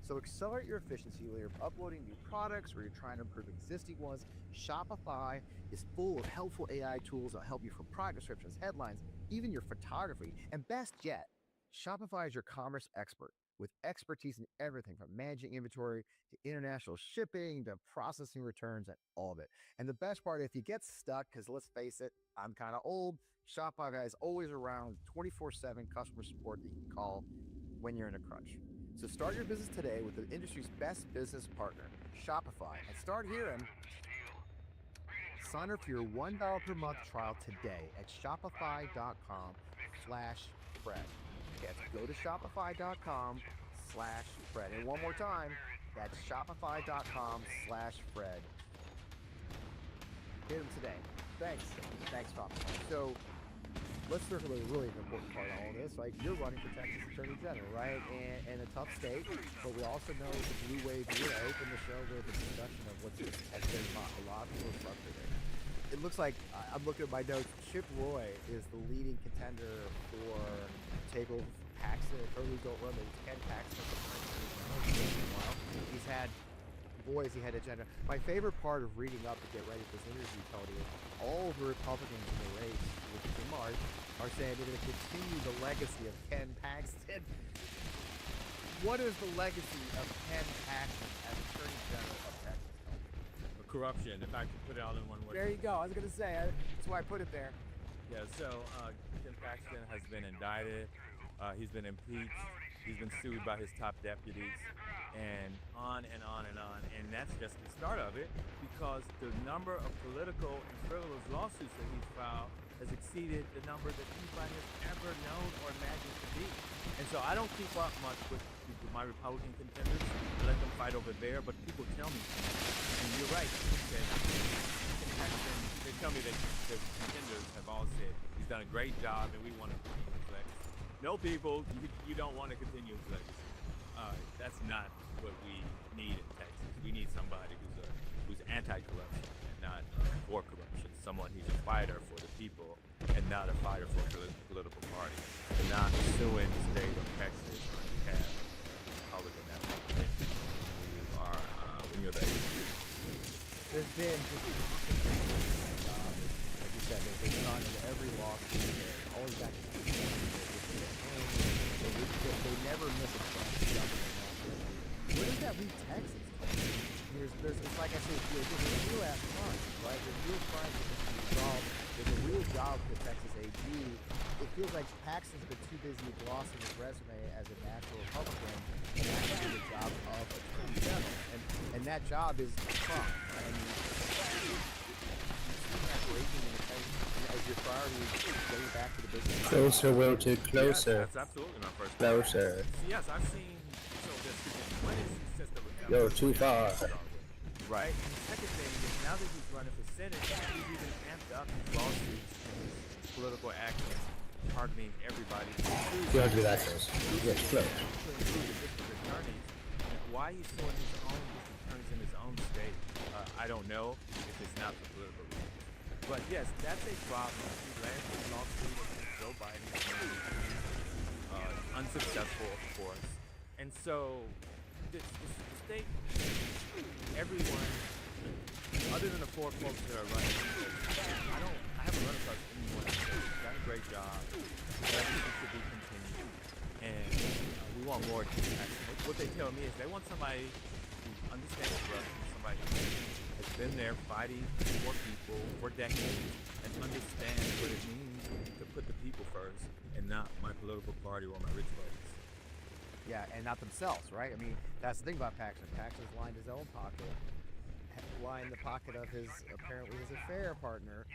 So accelerate your efficiency whether you're uploading new products or you're trying to improve existing ones. Shopify is full of helpful AI tools that help you from product descriptions, headlines, even your photography. And best yet, Shopify is your commerce expert with expertise in everything from managing inventory to international shipping to processing returns and all of it. And the best part, if you get stuck, because let's face it, I'm kind of old, Shopify is always around 24/7 customer support that you can call when you're in a crunch. So start your business today with the industry's best business partner, Shopify, and start hearing. Sign up for your $1 per month trial today at shopify.com/Fred. Yes, go to shopify.com/Fred. And one more time, that's shopify.com/Fred. Hit them today. Thanks, Tom. So let's circle a really important part of all of this. Like, you're running for Texas Attorney General, right? And a tough state, but we also know the blue wave here. I opened the show with a discussion of what's has been a lot of people frustrated. It looks like, I'm looking at my notes, Chip Roy is the leading contender for takeover Paxton, early adult run. Ken Paxton. He's had agenda. My favorite part of reading up to get ready for this interview, Tony, is all the Republicans in the race, which is in March, are saying they're going to continue the legacy of Ken Paxton. What is the legacy of Ken Paxton as Attorney General of Texas? Corruption, if I could put it all in one word. There you go. I was going to say, that's why I put it there. Yeah, so Ken Paxton has been indicted. He's been impeached. He's been sued by his top deputies, and on and on and on. And that's just the start of it, because the number of political and frivolous lawsuits that he's filed has exceeded the number that anybody has ever known or imagined to be. And so I don't keep up much with my Republican contenders. I let them fight over there, but people tell me, and you're right, they tell me that the contenders have all said he's done a great job and we want to continue his legacy. No, people, you don't want to continue his legacy. That's not what we need in Texas. We need somebody who's anti-corruption and not for corruption. Someone who's a fighter for the people and not a fighter for a political party. And not suing the state of Texas on behalf of the Republican National when you're the There's been like you said, they've gone into every lawsuit, always back to they never miss a chance. it's like I said, there's real ass crimes, right? There's real crimes that can be resolved. There's a real job for the Texas AG. It feels like Paxton's been too busy glossing his resume as a natural Republican and actually doing the job of Attorney General. And that job is Trump. I mean, you see that breaking in the face as your priority is getting back to the business. Closer, Wilton, closer. Yes, that's absolutely my first. Closer. Yes, I've seen. So there's one is system. You're too far. Right. And the second thing is now that he's running for Senate, he's even amped up his lawsuits and his political actions targeting everybody. You don't do that, Chris. Yes, close. Include the district attorneys. Why he's suing his own district attorneys in his own state, I don't know if it's not for political reasons. But yes, that's a problem. He landed his lawsuit against Joe Biden. Unsuccessful, of course. And so the state, everyone, other than the four folks that are running, I haven't run across anyone who's done a great job. I think it should be continued. And we want more action. What they tell me is they want somebody who understands corruption, somebody who has been there fighting for people for decades and understands what it means to put the people first and not my political party or my rich folks. Yeah, and not themselves, right? I mean, that's the thing about Paxton. Paxton's lined his own pocket, lined the pocket of his affair partner.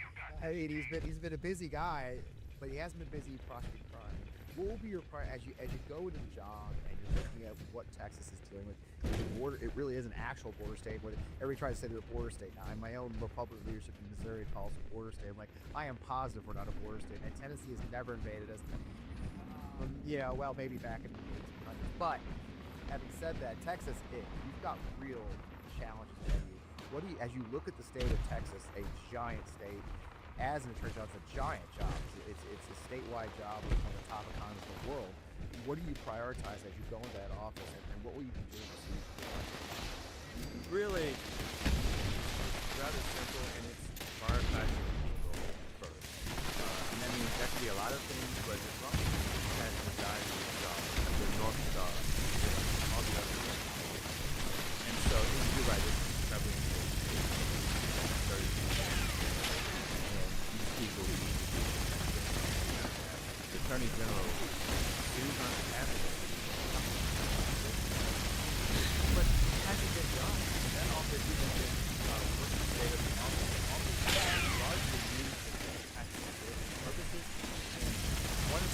I mean, he's been a busy guy, but he hasn't been busy prosecuting crime. What will be your priority as you go into the job and you're looking at what Texas is dealing with? The border, it really is an actual border state. Where everybody tries to say they're a border state. Now, in my own Republican leadership in Missouri calls it a border state. I'm like, I am positive we're not a border state. And Tennessee has never invaded us. Yeah, well, maybe back in the 1800s. But having said that, Texas, you've got real challenges ahead of you. What do you, as you look at the state of Texas, a giant state, as an attorney general, it's a giant job. It's a statewide job with one of the top economies in the world. What do you prioritize as you go into that office, and what will you be doing to see? Really, it's rather simple, and it's prioritizing the people first. And that means that could be a lot of things, but as long as you have the guys in the job, the North Star, all the other things. And so, you're right, it's probably 30 people who the Attorney General is unhappy. But it hasn't been done. That office even been what the state of the office largely used for taxing purposes.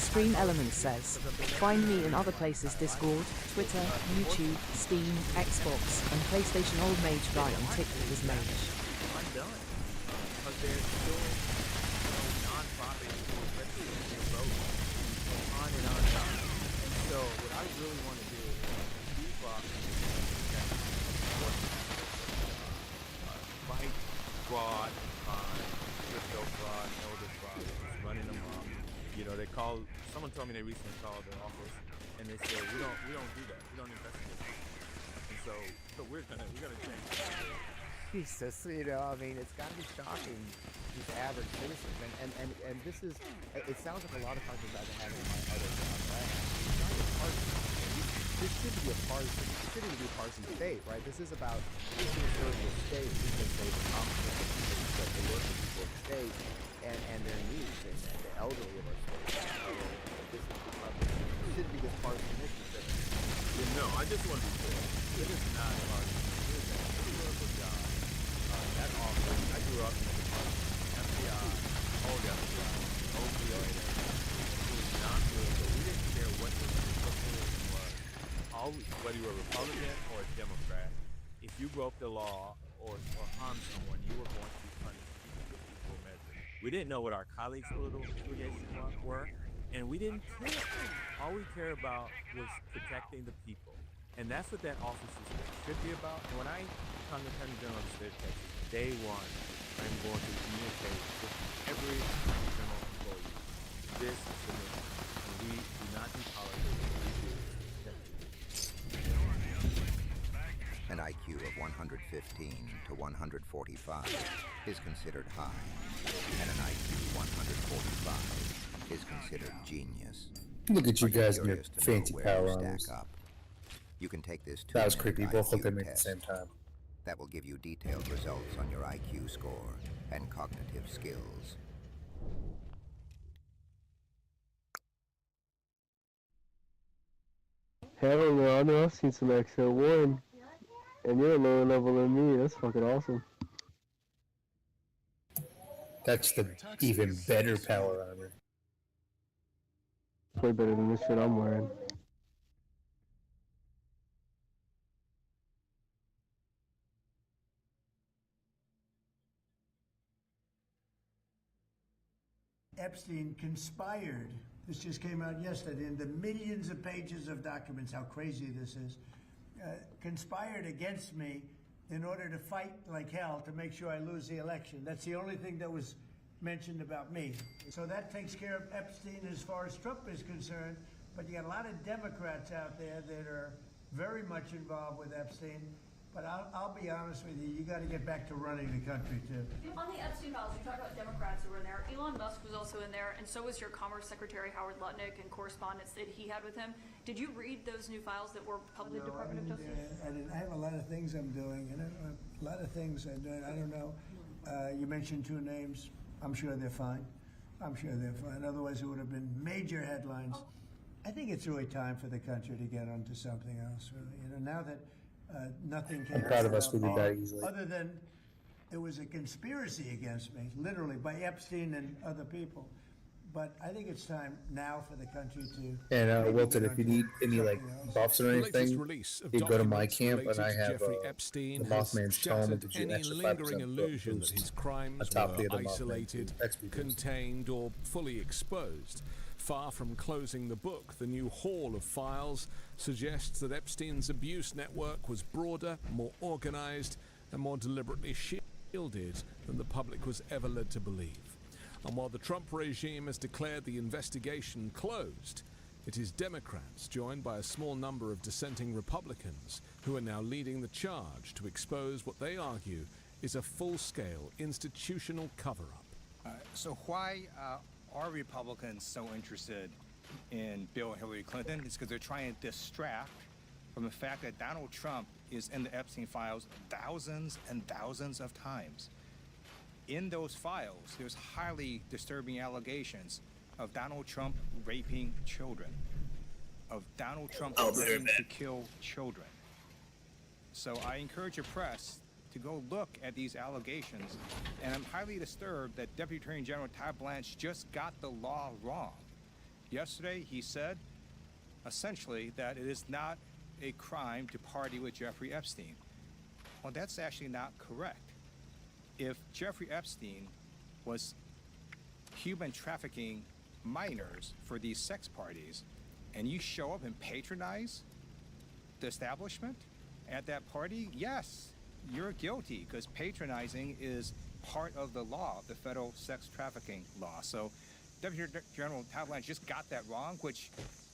Stream Elements says, find me in other places: Discord, Twitter, YouTube, Steam, Xbox, and PlayStation. Old Mage Guy on TikTok is Mage. Undone. Because there's still non-profit on and on and on. And so what I really want to do is keep up fight fraud, crypto fraud, elder fraud, running them up. You know, someone told me they recently called their office and they said, we don't do that. We don't investigate. And so we're gonna change that. Jesus, you know, I mean, it's got to be shocking to the average citizen, and this is, it sounds like a lot of conversations I've been having in my other job, right? It's not a partisan. This shouldn't be a partisan. It shouldn't be a partisan debate, right? This is about who's going to serve the state, who's going to save the confidence of people that they work with people of the state and their needs and the elderly of our state. This shouldn't be this partisan issue. No, I just want to be clear. It is not partisan. It is a political job. That office, I grew up in the department, FBI, all the FBI, OPA, it was not political. We didn't care what the political was. Whether you were a Republican or a Democrat, if you broke the law or harmed someone, you were going to be punished with equal measure. We didn't know what our colleagues' political affiliations were, and we didn't care. All we cared about was protecting the people. And that's what that office should be about. And when I come to Attorney General of the state of Texas, day one, I'm going to communicate with every general employee. This is the mission. And we do not do politics. We do An IQ of 115 to 145 is considered high, and an IQ 145 is considered genius. Look at you guys in your fancy power armors. You can take this that was creepy. Both looked at me at the same time. that will give you detailed results on your IQ score and cognitive skills. Hell no, I know I've seen some XL1. And you're a lower level than me. That's fucking awesome. That's the even better power armor. Way better than this shit I'm wearing. Epstein conspired. This just came out yesterday in the millions of pages of documents, how crazy this is. Conspired against me in order to fight like hell to make sure I lose the election. That's the only thing that was mentioned about me. So that takes care of Epstein as far as Trump is concerned, but you got a lot of Democrats out there that are very much involved with Epstein. But I'll be honest with you, you got to get back to running the country, too. On the Epstein files, you talked about Democrats who were in there. Elon Musk was also in there, and so was your Commerce Secretary, Howard Lutnick, and correspondence that he had with him. Did you read those new files that were published to the Department of Justice? I have a lot of things I'm doing, and a lot of things I'm doing. I don't know. You mentioned two names. I'm sure they're fine. I'm sure they're fine. Otherwise, it would have been major headlines. I think it's really time for the country to get onto something else, really. You know, now that nothing came I'm proud of us. We did that easily. other than it was a conspiracy against me, literally, by Epstein and other people. But I think it's time now for the country to... And Wilton, if you need any like buffs or anything, you go to my camp, and I have the Mothman's Tome to do an extra 5% illusion that his crimes were isolated, contained, or fully exposed. Far from closing the book, the new haul of files suggests that Epstein's abuse network was broader, more organized, and more deliberately shielded than the public was ever led to believe. And while the Trump regime has declared the investigation closed, it is Democrats, joined by a small number of dissenting Republicans, who are now leading the charge to expose what they argue is a full-scale institutional cover-up. So why are Republicans so interested in Bill and Hillary Clinton? It's because they're trying to distract from the fact that Donald Trump is in the Epstein files thousands and thousands of times. In those files, there's highly disturbing allegations of Donald Trump raping children, of Donald Trump threatening to kill children. So I encourage your press to go look at these allegations, and I'm highly disturbed that Deputy Attorney General Todd Blanche just got the law wrong. Yesterday, he said, essentially, that it is not a crime to party with Jeffrey Epstein. Well, that's actually not correct. If Jeffrey Epstein was human trafficking minors for these sex parties, and you show up and patronize the establishment at that party, yes, you're guilty, because patronizing is part of the law, the federal sex trafficking law. So Deputy General Todd Blanche just got that wrong, which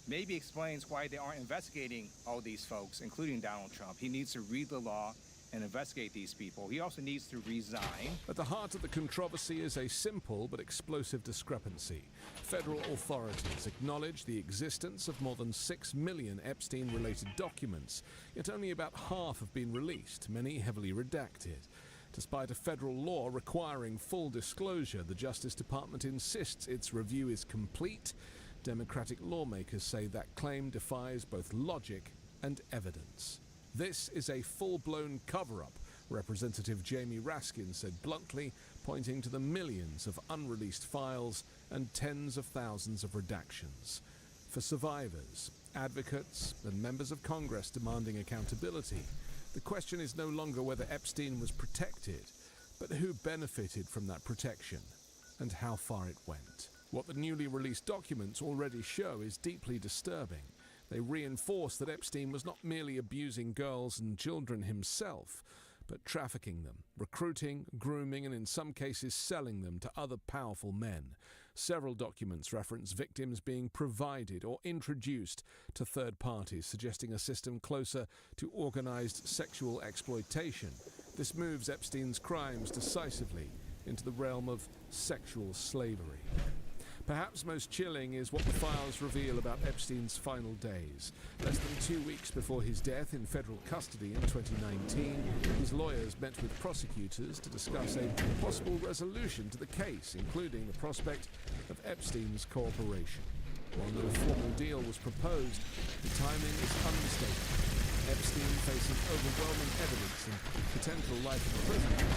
maybe explains why they aren't investigating all these folks, including Donald Trump. He needs to read the law and investigate these people. He also needs to resign. At the heart of the controversy is a simple but explosive discrepancy. Federal authorities acknowledge the existence of more than 6 million Epstein-related documents, yet only about half have been released, many heavily redacted. Despite a federal law requiring full disclosure, the Justice Department insists its review is complete. Democratic lawmakers say that claim defies both logic and evidence. This is a full-blown cover-up, Representative Jamie Raskin said bluntly, pointing to the millions of unreleased files and tens of thousands of redactions. For survivors, advocates, and members of Congress demanding accountability, the question is no longer whether Epstein was protected, but who benefited from that protection and how far it went. What the newly released documents already show is deeply disturbing. They reinforce that Epstein was not merely abusing girls and children himself, but trafficking them, recruiting, grooming, and in some cases selling them to other powerful men. Several documents reference victims being provided or introduced to third parties, suggesting a system closer to organized sexual exploitation. This moves Epstein's crimes decisively into the realm of sexual slavery. Perhaps most chilling is what the files reveal about Epstein's final days. Less than 2 weeks before his death in federal custody in 2019, his lawyers met with prosecutors to discuss a possible resolution to the case, including the prospect of Epstein's cooperation. While no formal deal was proposed, the timing is unmistakable. Epstein, facing overwhelming evidence and potential life imprisonment,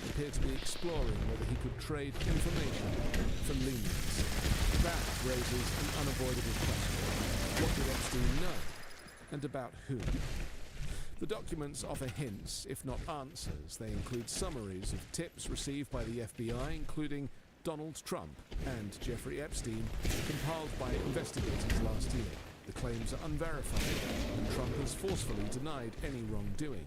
appeared to be exploring whether he could trade information for leniency. That raises an unavoidable question. What did Epstein know? And about whom? The documents offer hints, if not answers. They include summaries of tips received by the FBI, including Donald Trump and Jeffrey Epstein, compiled by investigators last year. The claims are unverified, and Trump has forcefully denied any wrongdoing.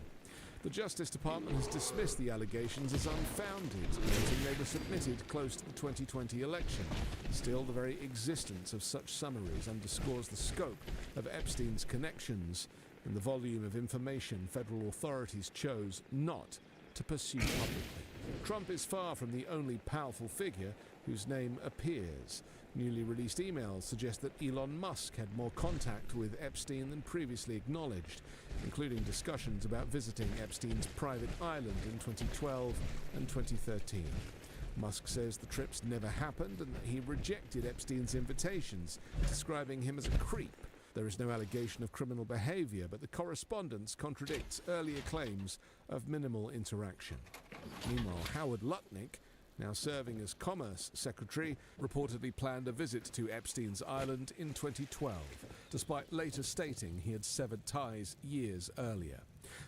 The Justice Department has dismissed the allegations as unfounded, noting they were submitted close to the 2020 election. Still, the very existence of such summaries underscores the scope of Epstein's connections and the volume of information federal authorities chose not to pursue publicly. Trump is far from the only powerful figure whose name appears. Newly released emails suggest that Elon Musk had more contact with Epstein than previously acknowledged, including discussions about visiting Epstein's private island in 2012 and 2013. Musk says the trips never happened and that he rejected Epstein's invitations, describing him as a creep. There is no allegation of criminal behavior, but the correspondence contradicts earlier claims of minimal interaction. Meanwhile, Howard Lutnick, now serving as Commerce Secretary, reportedly planned a visit to Epstein's island in 2012, despite later stating he had severed ties years earlier.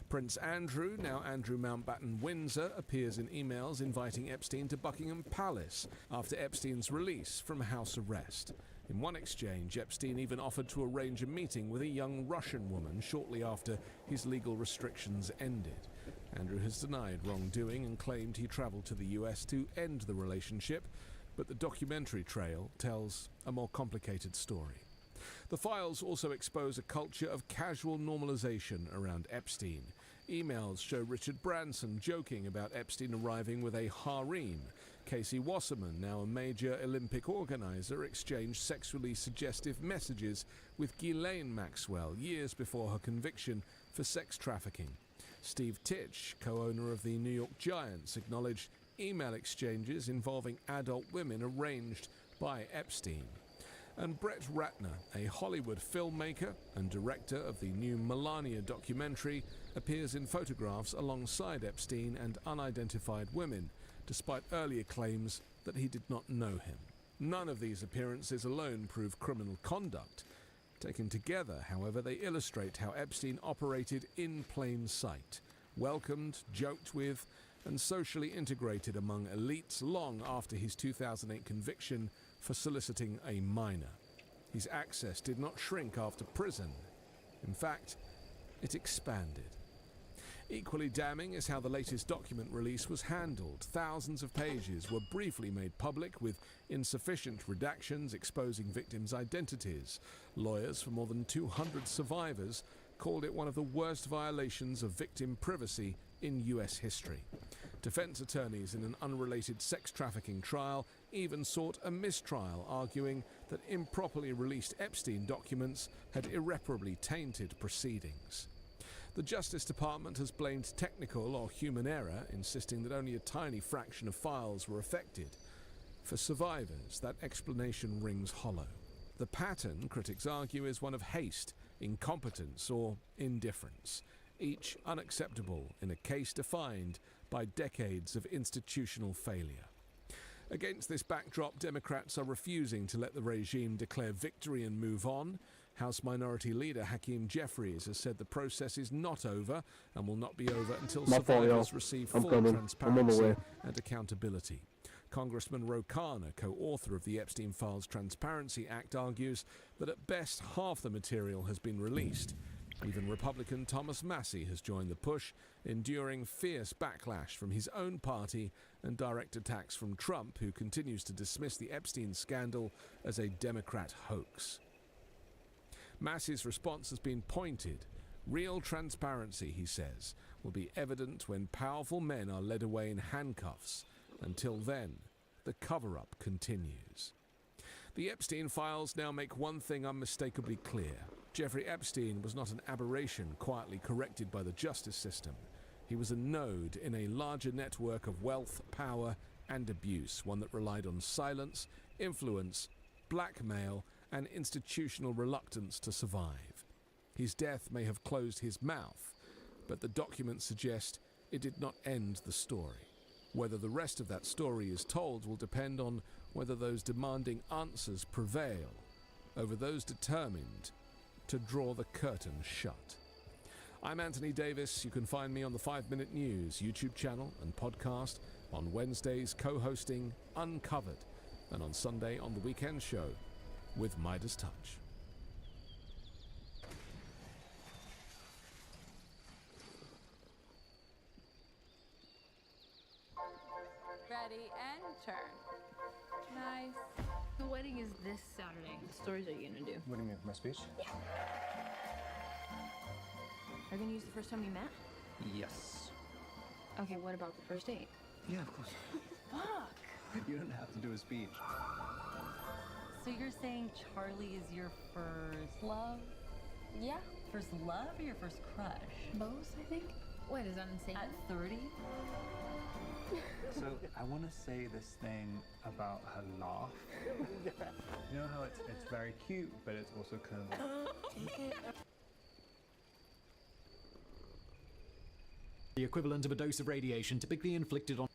Prince Andrew, now Andrew Mountbatten Windsor, appears in emails inviting Epstein to Buckingham Palace after Epstein's release from house arrest. In one exchange, Epstein even offered to arrange a meeting with a young Russian woman shortly after his legal restrictions ended. Andrew has denied wrongdoing and claimed he traveled to the US to end the relationship, but the documentary trail tells a more complicated story. The files also expose a culture of casual normalization around Epstein. Emails show Richard Branson joking about Epstein arriving with a harem. Casey Wasserman, now a major Olympic organizer, exchanged sexually suggestive messages with Ghislaine Maxwell years before her conviction for sex trafficking. Steve Titch, co-owner of the New York Giants, acknowledged email exchanges involving adult women arranged by Epstein. And Brett Ratner, a Hollywood filmmaker and director of the new Melania documentary, appears in photographs alongside Epstein and unidentified women, despite earlier claims that he did not know him. None of these appearances alone prove criminal conduct. Taken together, however, they illustrate how Epstein operated in plain sight, welcomed, joked with, and socially integrated among elites long after his 2008 conviction for soliciting a minor. His access did not shrink after prison. In fact, it expanded. Equally damning is how the latest document release was handled. Thousands of pages were briefly made public with insufficient redactions exposing victims' identities. Lawyers for more than 200 survivors called it one of the worst violations of victim privacy in US history. Defense attorneys in an unrelated sex trafficking trial even sought a mistrial, arguing that improperly released Epstein documents had irreparably tainted proceedings. The Justice Department has blamed technical or human error, insisting that only a tiny fraction of files were affected. For survivors, that explanation rings hollow. The pattern, critics argue, is one of haste, incompetence, or indifference, each unacceptable in a case defined by decades of institutional failure. Against this backdrop, Democrats are refusing to let the regime declare victory and move on. House Minority Leader Hakeem Jeffries has said the process is not over and will not be over until survivors receive full transparency and accountability. Congressman Ro Khanna, co-author of the Epstein Files Transparency Act, argues that at best half the material has been released. Even Republican Thomas Massie has joined the push, enduring fierce backlash from his own party and direct attacks from Trump, who continues to dismiss the Epstein scandal as a Democrat hoax. Massey's response has been pointed. Real transparency, he says, will be evident when powerful men are led away in handcuffs. Until then, the cover-up continues. The Epstein files now make one thing unmistakably clear. Jeffrey Epstein was not an aberration quietly corrected by the justice system. He was a node in a larger network of wealth, power, and abuse, one that relied on silence, influence, blackmail, and institutional reluctance to survive. His death may have closed his mouth, but the documents suggest it did not end the story. Whether the rest of that story is told will depend on whether those demanding answers prevail over those determined to draw the curtain shut. I'm Anthony Davis. You can find me on the 5 Minute News YouTube channel and podcast, on Wednesdays co-hosting Uncovered, and on Sunday on The Weekend Show with Midas Touch. Ready and turn. Nice. The wedding is this Saturday. What stories are you gonna do? What do you mean, my speech? Yeah. Are you gonna use the first time you met? Yes. Okay, what about the first date? Yeah, of course. Fuck! You don't have to do a speech. So you're saying Charlie is your first love? Yeah. First love or your first crush? Both, I think. Wait, is that insane? At 30? So I want to say this thing about her laugh. You know how it's very cute, but it's also kind of... The equivalent of a dose of radiation typically inflicted on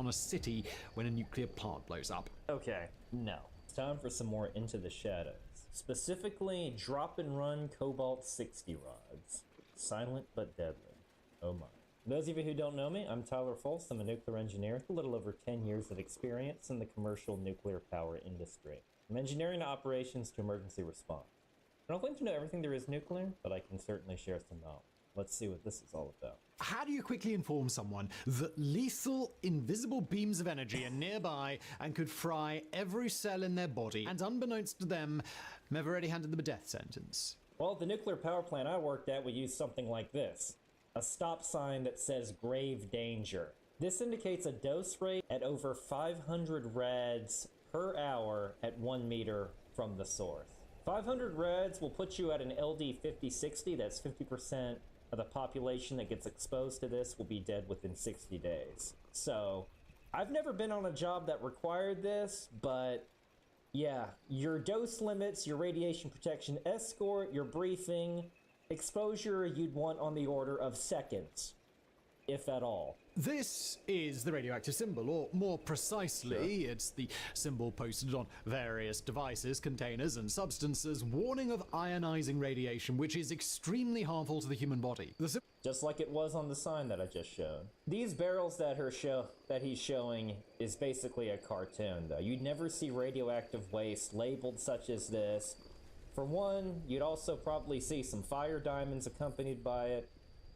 a city when a nuclear plant blows up. Okay, no. It's time for some more Into the Shadows. Specifically, drop and run Cobalt 60 rods. Silent but deadly. Oh my. Those of you who don't know me, I'm Tyler Folst. I'm a nuclear engineer with a little over 10 years of experience in the commercial nuclear power industry. From engineering to operations to emergency response. I don't claim to know everything there is nuclear, but I can certainly share some knowledge. Let's see what this is all about. How do you quickly inform someone that lethal, invisible beams of energy are nearby and could fry every cell in their body, and unbeknownst to them, have already handed them a death sentence? Well, at the nuclear power plant I worked at, we used something like this. A stop sign that says grave danger. This indicates a dose rate at over 500 rads per hour at 1 meter from the source. 500 rads will put you at an LD 5060, that's 50% of the population that gets exposed to this will be dead within 60 days. So, I've never been on a job that required this, but yeah, your dose limits, your radiation protection escort, your briefing, exposure you'd want on the order of seconds, if at all. This is the radioactive symbol, or more precisely, it's the symbol posted on various devices, containers, and substances warning of ionizing radiation, which is extremely harmful to the human body. Just like it was on the sign that I just showed. These barrels that he's showing is basically a cartoon, though. You'd never see radioactive waste labeled such as this. For one, you'd also probably see some fire diamonds accompanied by it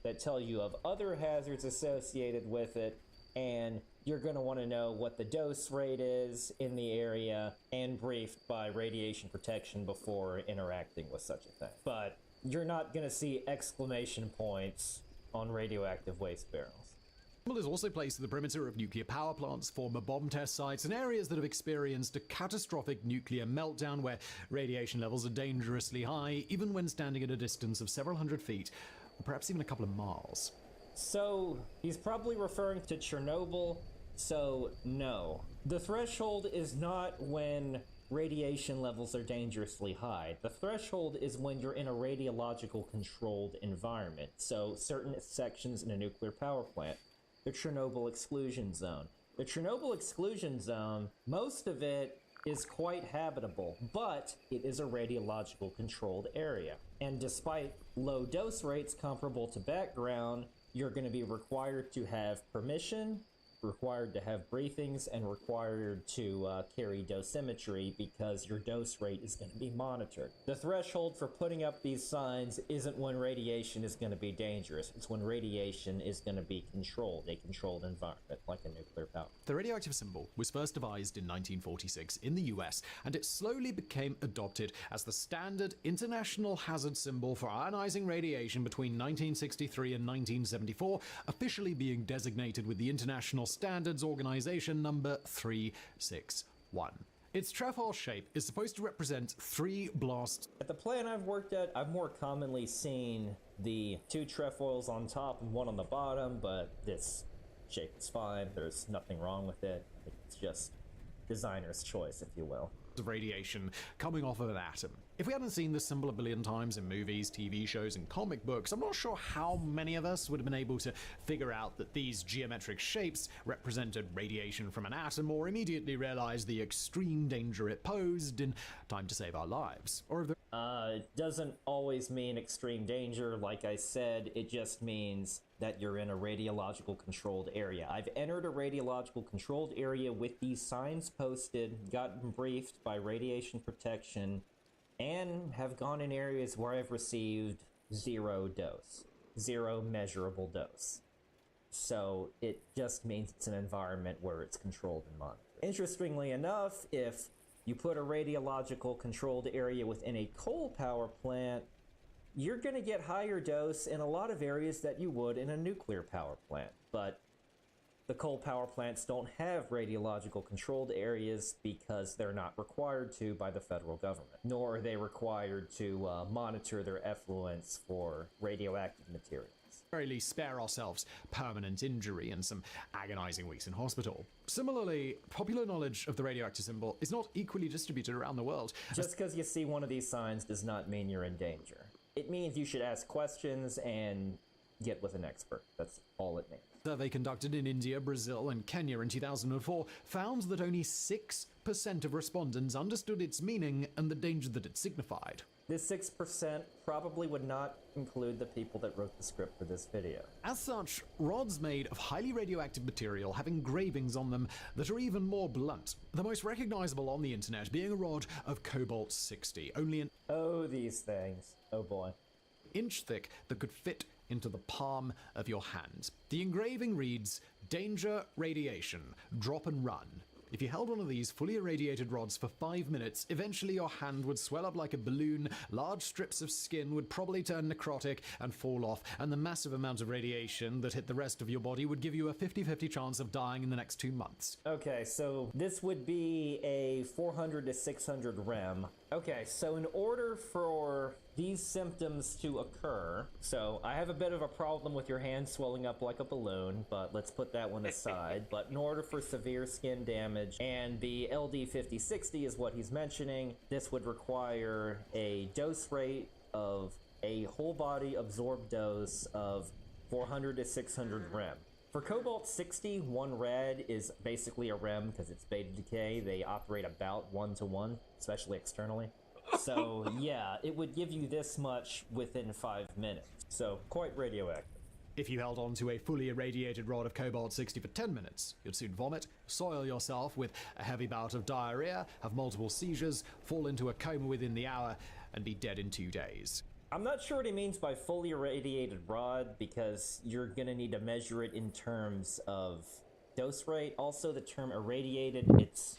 that tell you of other hazards associated with it, and you're going to want to know what the dose rate is in the area and briefed by radiation protection before interacting with such a thing. But you're not going to see exclamation points on radioactive waste barrels. Symbol is also placed at the perimeter of nuclear power plants, former bomb test sites, and areas that have experienced a catastrophic nuclear meltdown where radiation levels are dangerously high, even when standing at a distance of several hundred feet, or perhaps even a couple of miles. So, he's probably referring to Chernobyl, so no. The threshold is not when radiation levels are dangerously high. The threshold is when you're in a radiological controlled environment, so certain sections in a nuclear power plant. The Chernobyl exclusion zone. The Chernobyl exclusion zone, most of it is quite habitable, but it is a radiological controlled area. And despite low dose rates comparable to background, you're going to be required to have permission required to have briefings and required to carry dosimetry because your dose rate is going to be monitored. The threshold for putting up these signs isn't when radiation is going to be dangerous. It's when radiation is going to be controlled, a controlled environment, like a nuclear power. The radioactive symbol was first devised in 1946 in the US, and it slowly became adopted as the standard international hazard symbol for ionizing radiation between 1963 and 1974, officially being designated with the International Standards Organization number 361. Its trefoil shape is supposed to represent 3 blasts. At the plant I've worked at, I've more commonly seen the 2 trefoils on top and 1 on the bottom, but this shape is fine. There's nothing wrong with it. It's just designer's choice, if you will. Of radiation coming off of an atom. If we hadn't seen this symbol a billion times in movies, TV shows, and comic books, I'm not sure how many of us would have been able to figure out that these geometric shapes represented radiation from an atom, or immediately realize the extreme danger it posed in time to save our lives. Or if it doesn't always mean extreme danger. Like I said, it just means that you're in a radiological controlled area. I've entered a radiological controlled area with these signs posted, gotten briefed by radiation protection, and have gone in areas where I've received 0 dose, 0 measurable dose. So it just means it's an environment where it's controlled and monitored. Interestingly enough, if you put a radiological controlled area within a coal power plant, you're going to get higher dose in a lot of areas that you would in a nuclear power plant. But the coal power plants don't have radiological controlled areas because they're not required to by the federal government, nor are they required to monitor their effluents for radioactive materials. Very least spare ourselves permanent injury and some agonizing weeks in hospital. Similarly, popular knowledge of the radioactive symbol is not equally distributed around the world. Just because you see one of these signs does not mean you're in danger. It means you should ask questions and get with an expert. That's all it means. A survey conducted in India, Brazil, and Kenya in 2004 found that only 6% of respondents understood its meaning and the danger that it signified. This 6% probably would not include the people that wrote the script for this video. As such, rods made of highly radioactive material have engravings on them that are even more blunt. The most recognizable on the internet being a rod of cobalt-60, only an these things. Oh boy. Inch thick that could fit into the palm of your hand. The engraving reads, "Danger, radiation, drop and run." If you held one of these fully irradiated rods for 5 minutes, eventually your hand would swell up like a balloon, large strips of skin would probably turn necrotic and fall off, and the massive amount of radiation that hit the rest of your body would give you a 50-50 chance of dying in the next 2 months. Okay, so this would be a 400 to 600 rem. Okay, so in order for these symptoms to occur, so I have a bit of a problem with your hand swelling up like a balloon, but let's put that one aside. But in order for severe skin damage, and the LD5060 is what he's mentioning, this would require a dose rate of a whole body absorbed dose of 400 to 600 rem. For cobalt-60, 1 rad is basically a rem because it's beta decay. They operate about 1-to-1, especially externally. So yeah, it would give you this much within 5 minutes. So quite radioactive. If you held onto a fully irradiated rod of cobalt-60 for 10 minutes, you'd soon vomit, soil yourself with a heavy bout of diarrhea, have multiple seizures, fall into a coma within the hour, and be dead in 2 days. I'm not sure what he means by fully irradiated rod because you're going to need to measure it in terms of dose rate. Also, the term irradiated, it's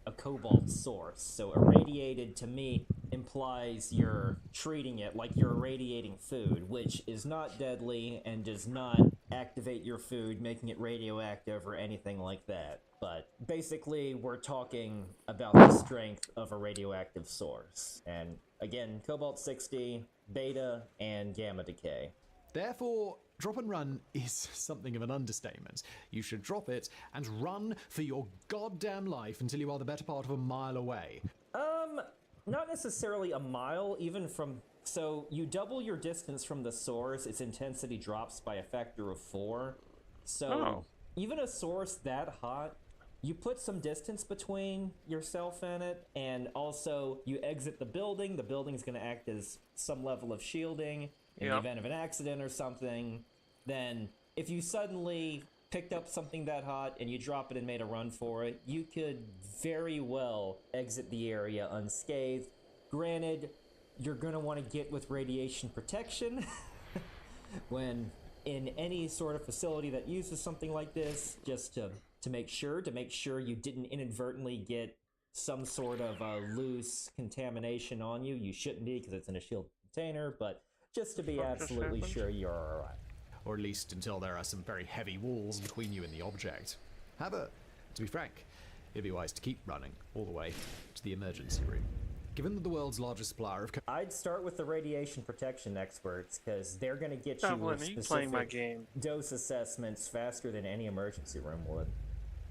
a cobalt source. So irradiated to me implies you're treating it like you're irradiating food, which is not deadly and does not activate your food, making it radioactive or anything like that. But basically, we're talking about the strength of a radioactive source. And again, cobalt-60, beta, and gamma decay. Therefore, drop and run is something of an understatement. You should drop it and run for your goddamn life until you are the better part of a mile away. Not necessarily a mile, even from... So, you double your distance from the source, its intensity drops by a factor of 4. So, even a source that hot, you put some distance between yourself and it, and also you exit the building. The building's going to act as some level of shielding in the event of an accident or something. Then, if you suddenly picked up something that hot and you drop it and made a run for it, you could very well exit the area unscathed. Granted, you're going to want to get with radiation protection when in any sort of facility that uses something like this, just to make sure you didn't inadvertently get some sort of loose contamination on you. You shouldn't be because it's in a shielded container, but just to be absolutely sure you're all right. Or at least until there are some very heavy walls between you and the object. However, to be frank, it'd be wise to keep running all the way to the emergency room. Given that the world's largest supplier of... I'd start with the radiation protection experts, because they're going to get you with specific dose assessments faster than any emergency room would.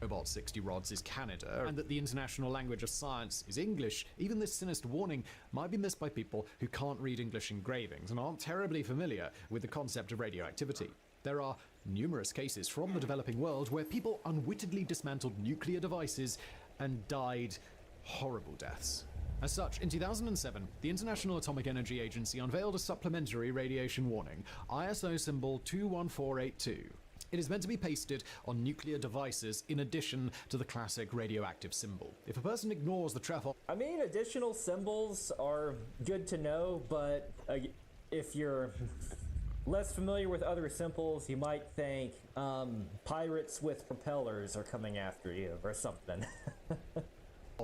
About 60 rods is Canada, and that the international language of science is English. Even this sinister warning might be missed by people who can't read English engravings and aren't terribly familiar with the concept of radioactivity. There are numerous cases from the developing world where people unwittingly dismantled nuclear devices and died horrible deaths. As such, in 2007, the International Atomic Energy Agency unveiled a supplementary radiation warning, ISO symbol 21482. It is meant to be pasted on nuclear devices in addition to the classic radioactive symbol. If a person ignores the trefoil... I mean, additional symbols are good to know, but if you're less familiar with other symbols, you might think pirates with propellers are coming after you or something.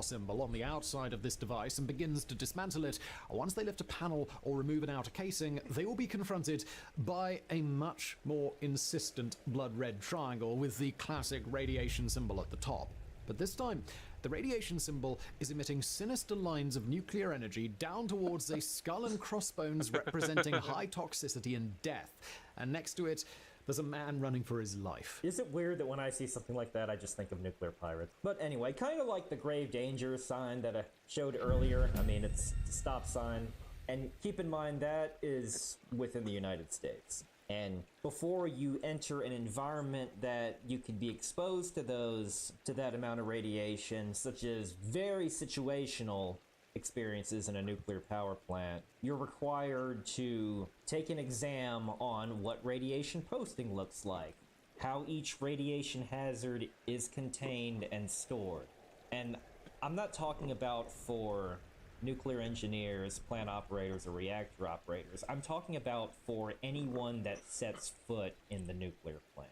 Symbol on the outside of this device and begins to dismantle it. Once they lift a panel or remove an outer casing, they will be confronted by a much more insistent blood red triangle with the classic radiation symbol at the top. But this time, the radiation symbol is emitting sinister lines of nuclear energy down towards a skull and crossbones representing high toxicity and death. And next to it, there's a man running for his life. Is it weird that when I see something like that, I just think of nuclear pirates? But anyway, kind of like the grave danger sign that I showed earlier. I mean, it's a stop sign. And keep in mind that is within the United States. And before you enter an environment that you could be exposed to that amount of radiation, such as very situational experiences in a nuclear power plant, you're required to take an exam on what radiation posting looks like, how each radiation hazard is contained and stored. And I'm not talking about for nuclear engineers, plant operators, or reactor operators. I'm talking about for anyone that sets foot in the nuclear plant.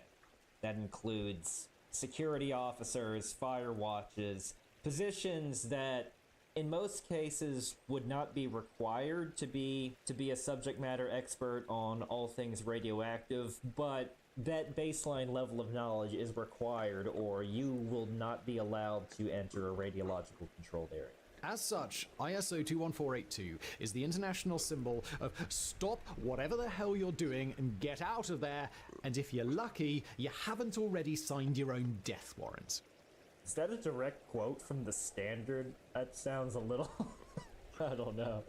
That includes security officers, fire watches, positions that in most cases would not be required to be a subject matter expert on all things radioactive, but that baseline level of knowledge is required or you will not be allowed to enter a radiological controlled area. As such, ISO 21482 is the international symbol of stop whatever the hell you're doing and get out of there, and if you're lucky, you haven't already signed your own death warrant. Is that a direct quote from the Standard? That sounds a little... I don't know.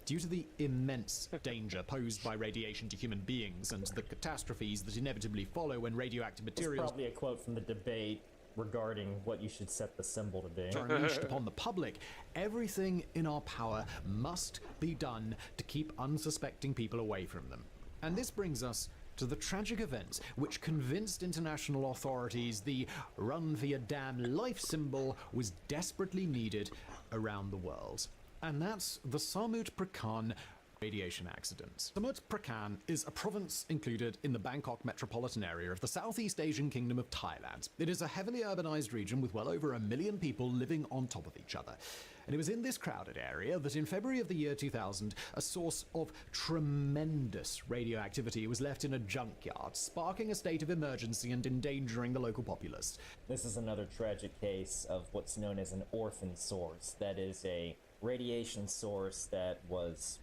Due to the immense danger posed by radiation to human beings and the catastrophes that inevitably follow when radioactive materials... It's probably a quote from the debate regarding what you should set the symbol to be. ...are unleashed upon the public, everything in our power must be done to keep unsuspecting people away from them. And this brings us to the tragic event which convinced international authorities the run for your damn life symbol was desperately needed around the world. And that's the Samut Prakan radiation accident. Samut Prakan is a province included in the Bangkok metropolitan area of the Southeast Asian Kingdom of Thailand. It is a heavily urbanized region with well over 1 million people living on top of each other. And it was in this crowded area that in February of the year 2000, a source of tremendous radioactivity was left in a junkyard, sparking a state of emergency and endangering the local populace. This is another tragic case of what's known as an orphan source. That is a radiation source that was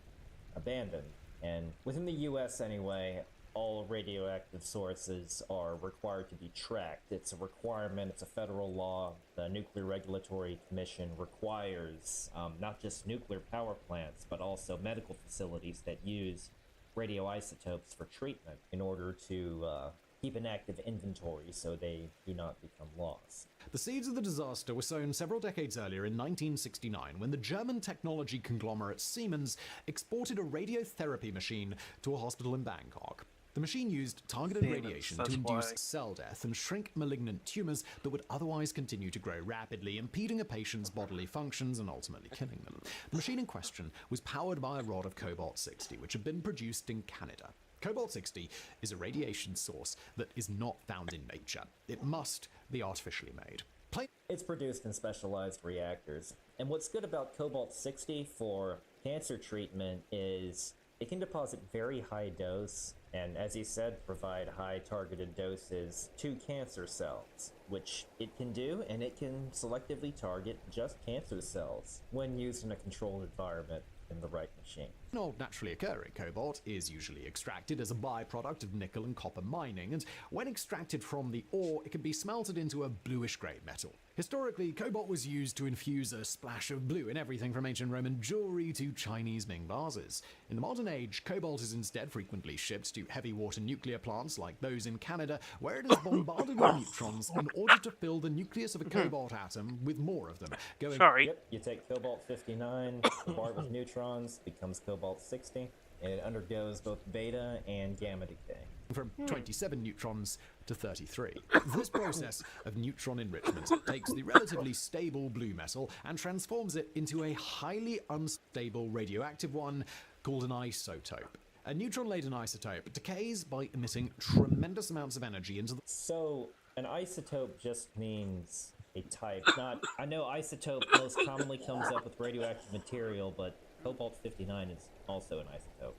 abandoned. And within the US anyway, all radioactive sources are required to be tracked. It's a requirement, it's a federal law. The Nuclear Regulatory Commission requires not just nuclear power plants, but also medical facilities that use radioisotopes for treatment in order to keep an active inventory so they do not become lost. The seeds of the disaster were sown several decades earlier in 1969 when the German technology conglomerate Siemens exported a radiotherapy machine to a hospital in Bangkok. The machine used targeted radiation to induce cell death and shrink malignant tumors that would otherwise continue to grow rapidly, impeding a patient's bodily functions and ultimately killing them. The machine in question was powered by a rod of cobalt-60, which had been produced in Canada. Cobalt-60 is a radiation source that is not found in nature. It must be artificially made. It's produced in specialized reactors. And what's good about Cobalt-60 for cancer treatment is it can deposit very high dose and, as he said, provide high targeted doses to cancer cells, which it can do, and it can selectively target just cancer cells when used in a controlled environment in the right machine. Naturally occurring cobalt is usually extracted as a byproduct of nickel and copper mining, and when extracted from the ore, it can be smelted into a bluish-grey metal. Historically, cobalt was used to infuse a splash of blue in everything from ancient Roman jewelry to Chinese Ming vases. In the modern age, cobalt is instead frequently shipped to heavy-water nuclear plants like those in Canada, where it is bombarded with neutrons in order to fill the nucleus of a cobalt atom with more of them. Yep, you take cobalt-59, bombard with neutrons, becomes cobalt-60, and it undergoes both beta and gamma decay. From 27 neutrons to 33. This process of neutron enrichment takes the relatively stable blue metal and transforms it into a highly unstable radioactive one called an isotope. A neutron-laden isotope decays by emitting tremendous amounts of energy into the... So, an isotope just means a type, not... I know isotope most commonly comes up with radioactive material, but cobalt-59 is also an isotope.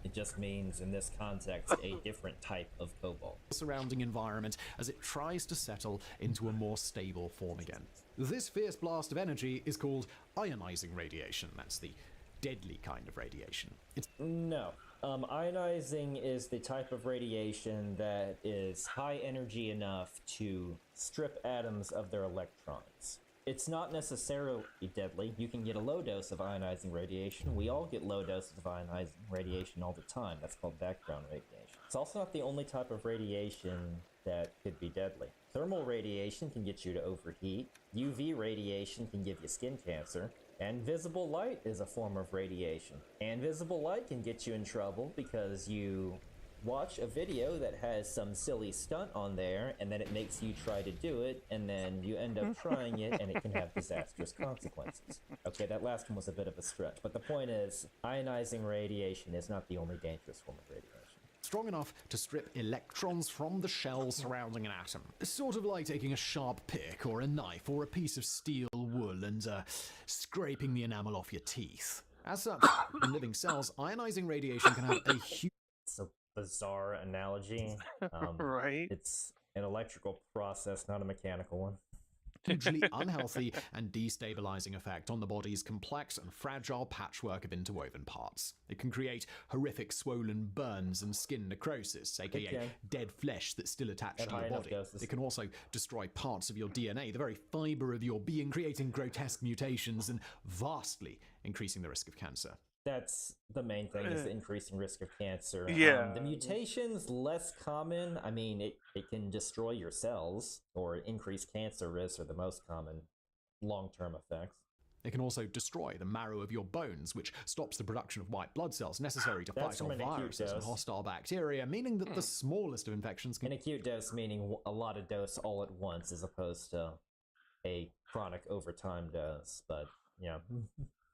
It just means, in this context, a different type of cobalt. Surrounding environment as it tries to settle into a more stable form again. This fierce blast of energy is called ionizing radiation. That's the deadly kind of radiation. No. Ionizing is the type of radiation that is high energy enough to strip atoms of their electrons. It's not necessarily deadly. You can get a low dose of ionizing radiation. We all get low doses of ionizing radiation all the time. That's called background radiation. It's also not the only type of radiation that could be deadly. Thermal radiation can get you to overheat. UV radiation can give you skin cancer. And visible light is a form of radiation. And visible light can get you in trouble because you watch a video that has some silly stunt on there, and then it makes you try to do it, and then you end up trying it, and it can have disastrous consequences. Okay, that last one was a bit of a stretch, but the point is, ionizing radiation is not the only dangerous form of radiation. Strong enough to strip electrons from the shell surrounding an atom. It's sort of like taking a sharp pick or a knife or a piece of steel wool and scraping the enamel off your teeth. As such, in living cells, ionizing radiation can have a huge... Bizarre analogy. Right. It's an electrical process, not a mechanical one. Hugely unhealthy and destabilizing effect on the body's complex and fragile patchwork of interwoven parts. It can create horrific swollen burns and skin necrosis, aka dead flesh that's still attached to your body. It can also destroy parts of your DNA, the very fiber of your being, creating grotesque mutations and vastly increasing the risk of cancer. That's the main thing, is the increasing risk of cancer. Yeah. The mutations, less common. I mean, it can destroy your cells, or increase cancer risks are the most common long-term effects. It can also destroy the marrow of your bones, which stops the production of white blood cells necessary to fight off viruses and hostile bacteria, meaning that the smallest of infections can... An acute dose meaning a lot of dose all at once, as opposed to a chronic overtime dose, but, yeah...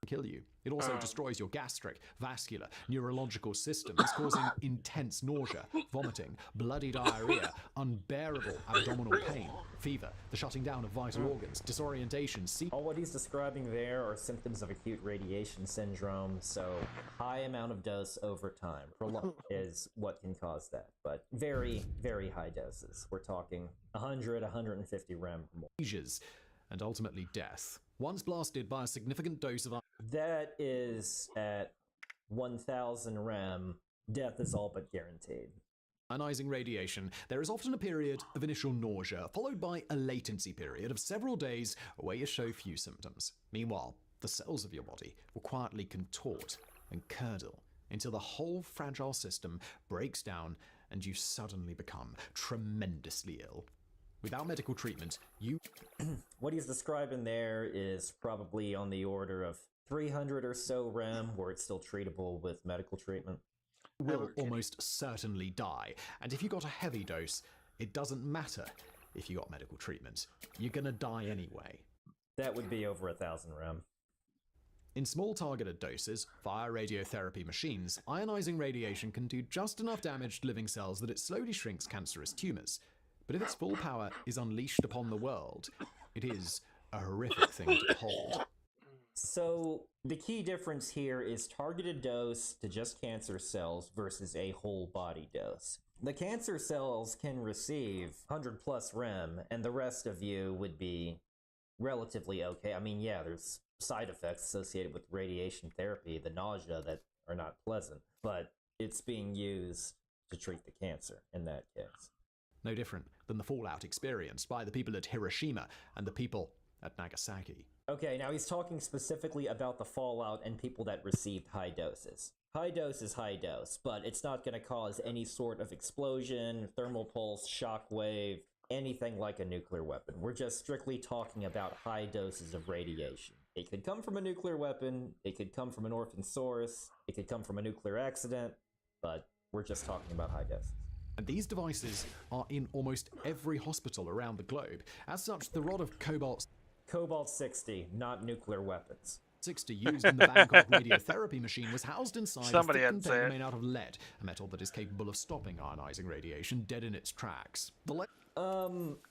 kill you. It also destroys your gastric, vascular, neurological systems, causing intense nausea, vomiting, bloody diarrhea, unbearable abdominal pain, fever, the shutting down of vital organs, disorientation. All what he's describing there are symptoms of acute radiation syndrome, so high amount of dose over time is what can cause that, but very, very high doses. We're talking 100, 150 rem. Seizures, and ultimately death. Once blasted by a significant dose of... That is at 1000 rem, death is all but guaranteed. Ionizing radiation, there is often a period of initial nausea, followed by a latency period of several days where you show few symptoms. Meanwhile, the cells of your body will quietly contort and curdle until the whole fragile system breaks down and you suddenly become tremendously ill. Without medical treatment, you... What he's describing there is probably on the order of 300 or so rem, where it's still treatable with medical treatment. will almost certainly die. And if you got a heavy dose, it doesn't matter if you got medical treatment. You're gonna die anyway. That would be over 1,000 rem. In small targeted doses, via radiotherapy machines, ionizing radiation can do just enough damage to living cells that it slowly shrinks cancerous tumors. But if its full power is unleashed upon the world, it is a horrific thing to behold. So the key difference here is targeted dose to just cancer cells versus a whole body dose. The cancer cells can receive 100 plus rem, and the rest of you would be relatively okay. I mean, yeah, there's side effects associated with radiation therapy, the nausea that are not pleasant, but it's being used to treat the cancer in that case. No different than the fallout experienced by the people at Hiroshima and the people at Nagasaki. Okay, now he's talking specifically about the fallout and people that received high doses. High dose is high dose, but it's not going to cause any sort of explosion, thermal pulse, shock wave, anything like a nuclear weapon. We're just strictly talking about high doses of radiation. It could come from a nuclear weapon, it could come from an orphan source, it could come from a nuclear accident, but we're just talking about high doses. And these devices are in almost every hospital around the globe. As such, the rod of Cobalt-60, not nuclear weapons. 60 used in the Bangkok radiotherapy machine was housed inside a thick container made out of lead, a metal that is capable of stopping ionizing radiation dead in its tracks.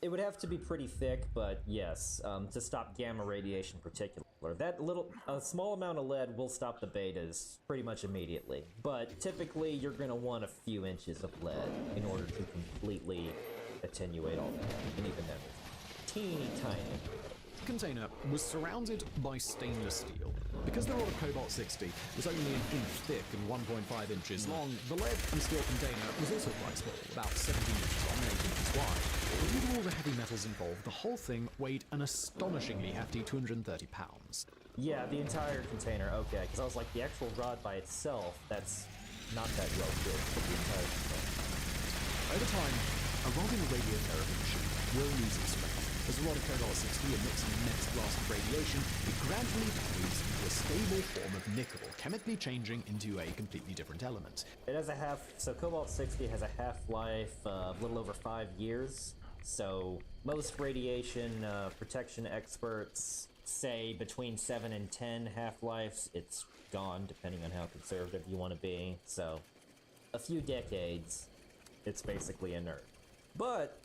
It would have to be pretty thick, but yes, to stop gamma radiation in particular. A small amount of lead will stop the betas pretty much immediately, but typically you're going to want a few inches of lead in order to completely attenuate all that, and even then, teeny tiny. The container was surrounded by stainless steel. Because the rod of Cobalt-60 was only an inch thick and 1.5 inches long, the lead and steel container was also quite small, about 17 inches long and 8 inches wide. But due to all the heavy metals involved, the whole thing weighed an astonishingly hefty 230 pounds. Yeah, the entire container, okay, because I was like, the actual rod by itself, that's not that well built for the entire container. Over time, a rod in a radiotherapy machine will lose its strength. As the rod of Cobalt-60 emits an immense blast of radiation, it gradually decays into a stable form of nickel, chemically changing into a completely different element. It has so Cobalt-60 has a half-life of a little over 5 years. So most radiation protection experts say between 7 and 10 half-lives. It's gone, depending on how conservative you want to be. So a few decades, it's basically inert. But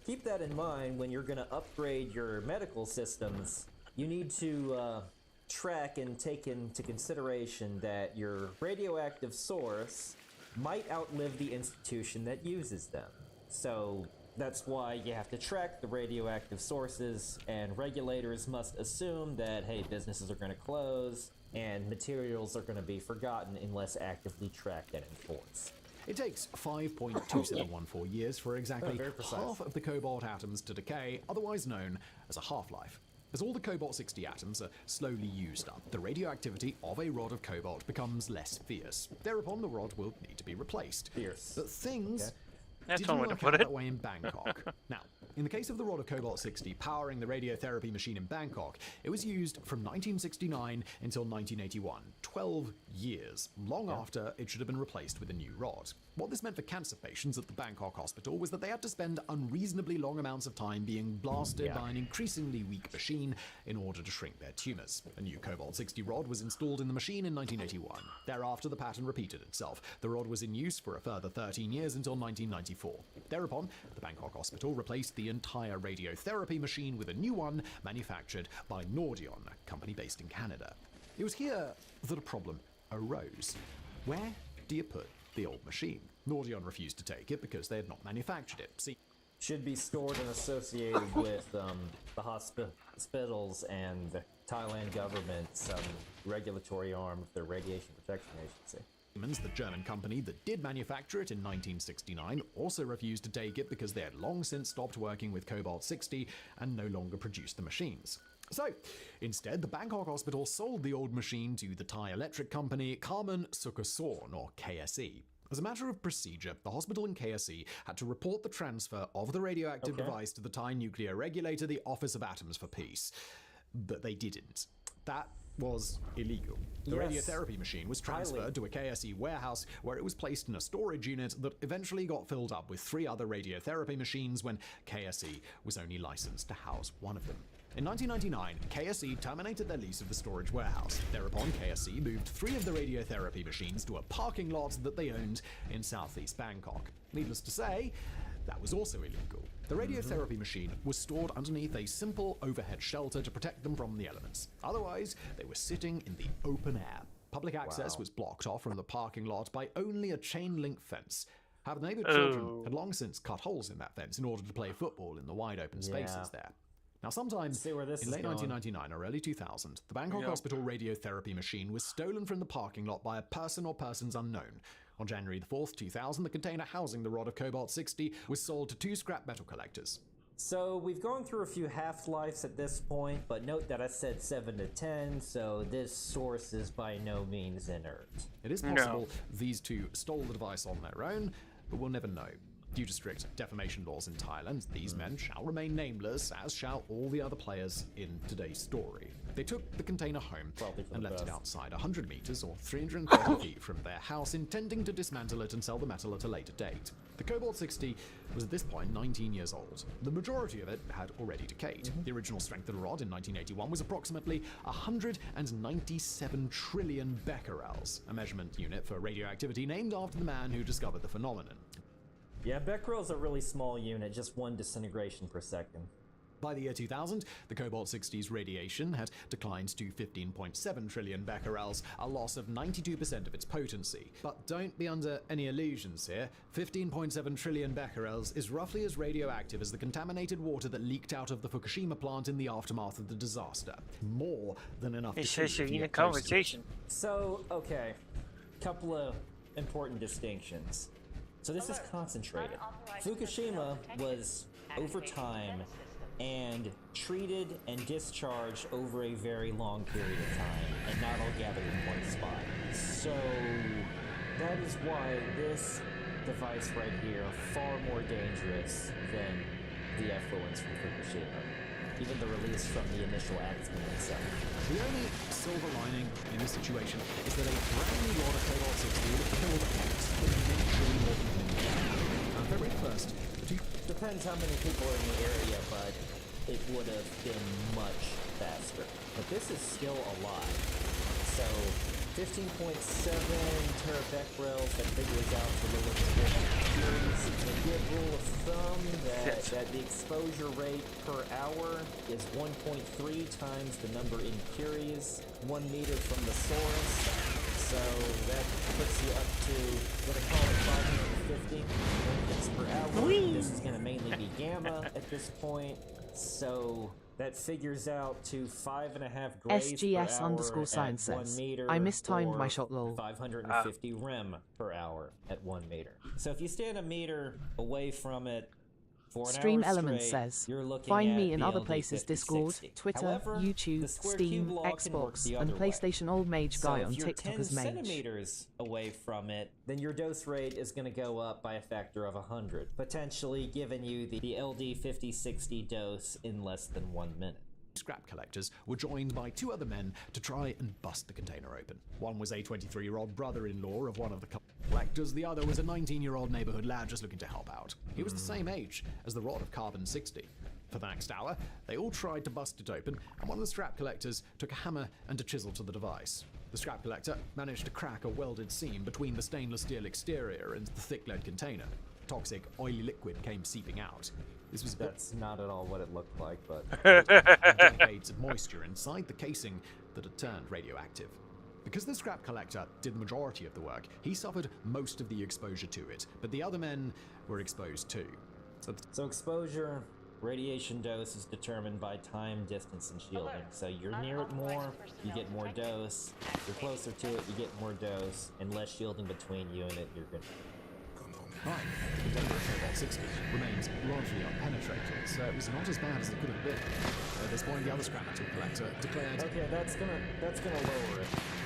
keep that in mind when you're going to upgrade your medical systems. You need to track and take into consideration that your radioactive source might outlive the institution that uses them. So that's why you have to track the radioactive sources, and regulators must assume that, hey, businesses are going to close and materials are going to be forgotten unless actively tracked and enforced. It takes 5.2714 years for exactly half of the cobalt atoms to decay, otherwise known as a half-life. As all the Cobalt-60 atoms are slowly used up, the radioactivity of a rod of cobalt becomes less fierce. Thereupon, the rod will need to be replaced. Fierce. But things That's didn't one way to work put out it. that way in Bangkok. Now, in the case of the rod of Cobalt-60 powering the radiotherapy machine in Bangkok, it was used from 1969 until 1981, 12 years, long after it should have been replaced with a new rod. What this meant for cancer patients at the Bangkok hospital was that they had to spend unreasonably long amounts of time being blasted by an increasingly weak machine in order to shrink their tumors. A new Cobalt-60 rod was installed in the machine in 1981. Thereafter, the pattern repeated itself. The rod was in use for a further 13 years until 1994. Thereupon, the Bangkok hospital replaced the entire radiotherapy machine with a new one manufactured by Nordion, a company based in Canada. It was here that a problem arose. Where do you put the old machine? Nordion refused to take it because they had not manufactured it. See, should be stored and associated with the hospitals and the Thailand government's regulatory arm of the Radiation Protection Agency. Siemens, the German company that did manufacture it in 1969, also refused to take it because they had long since stopped working with Cobalt-60 and no longer produced the machines. So, instead, the Bangkok hospital sold the old machine to the Thai electric company Kharman Sukhasorn, or KSE. As a matter of procedure, the hospital and KSE had to report the transfer of the radioactive device to the Thai nuclear regulator, the Office of Atoms for Peace. But they didn't. That was illegal. The radiotherapy machine was transferred to a KSE warehouse where it was placed in a storage unit that eventually got filled up with 3 other radiotherapy machines when KSE was only licensed to house one of them. In 1999, KSE terminated their lease of the storage warehouse. Thereupon, KSE moved 3 of the radiotherapy machines to a parking lot that they owned in southeast Bangkok. Needless to say, that was also illegal. The radiotherapy machine was stored underneath a simple overhead shelter to protect them from the elements. Otherwise, they were sitting in the open air. Public access was blocked off from the parking lot by only a chain-link fence. However, the neighborhood children had long since cut holes in that fence in order to play football in the wide open spaces there. Now, sometime in late 1999 or early 2000, the Bangkok Hospital radiotherapy machine was stolen from the parking lot by a person or persons unknown. On January 4th, 2000, the container housing the rod of Cobalt-60 was sold to 2 scrap metal collectors. So we've gone through a few half-lives at this point, but note that I said 7 to 10, so this source is by no means inert. It is possible these 2 stole the device on their own, but we'll never know. Due to strict defamation laws in Thailand, these men shall remain nameless, as shall all the other players in today's story. They took the container home and left it outside 100 meters or 330 feet from their house, intending to dismantle it and sell the metal at a later date. The Cobalt-60 was at this point 19 years old. The majority of it had already decayed. The original strength of the rod in 1981 was approximately 197 trillion becquerels, a measurement unit for radioactivity named after the man who discovered the phenomenon. Yeah, becquerel's a really small unit, just 1 disintegration per second. By the year 2000, the Cobalt-60's radiation had declined to 15.7 trillion becquerels, a loss of 92% of its potency. But don't be under any illusions here. 15.7 trillion becquerels is roughly as radioactive as the contaminated water that leaked out of the Fukushima plant in the aftermath of the disaster. More than enough to kill you if you get close to it. So, okay, couple of important distinctions. So this is concentrated. Fukushima was, over time, and treated and discharged over a very long period of time, and not all gathered in one spot. So that is why this device right here far more dangerous than the effluents from Fukushima. Even the release from the initial accident itself. The only silver lining in this situation is that a brand new lot of Cobalt-60 would have killed exponentially more people in the area. On February 1st, depends how many people are in the area, but it would have been much faster. But this is still alive. So 15.7 terabecquerels, that figures out to the curies. A good rule of thumb that the exposure rate per hour is 1.3 times the number in curies, 1 meter from the source. So that puts you up to, I'm going to call it 550 millimeters per hour. This is going to mainly be gamma at this point. So that figures out to 5.5 grays SGS per hour _science at 1 says, meter. I mistimed or my shot, lol. 550 rem per hour at 1 meter. So if you stand a meter away from it for an Stream hour Element straight, says, you're looking find at me in the other LD places, 5060. Discord, Twitter, However, YouTube, the square Steam, cube law can work Xbox, the and other way. PlayStation Old Mage So Guy if on you're TikTok 10 as Mage. centimeters away from it, then your dose rate is going to go up by a factor of 100, potentially giving you the LD 5060 dose in less than 1 minute. Scrap collectors were joined by 2 other men to try and bust the container open. One was a 23-year-old brother-in-law of one of the collectors, the other was a 19-year-old neighborhood lad just looking to help out. He was the same age as the rod of Carbon-60. For the next hour, they all tried to bust it open, and one of the scrap collectors took a hammer and a chisel to the device. The scrap collector managed to crack a welded seam between the stainless steel exterior and the thick lead container. Toxic, oily liquid came seeping out. That's not at all what it looked like, but decades of moisture inside the casing that had turned radioactive. Because the scrap collector did the majority of the work, he suffered most of the exposure to it, but the other men were exposed too. So exposure, radiation dose is determined by time, distance, and shielding. So you're near it more, you get more dose. You're closer to it, you get more dose, and less shielding between you and it, you're good. The container of Cobalt-60 remains largely unpenetrated, so it was not as bad as it could have been. At this point, the other scrap metal collector declared, "Okay, that's gonna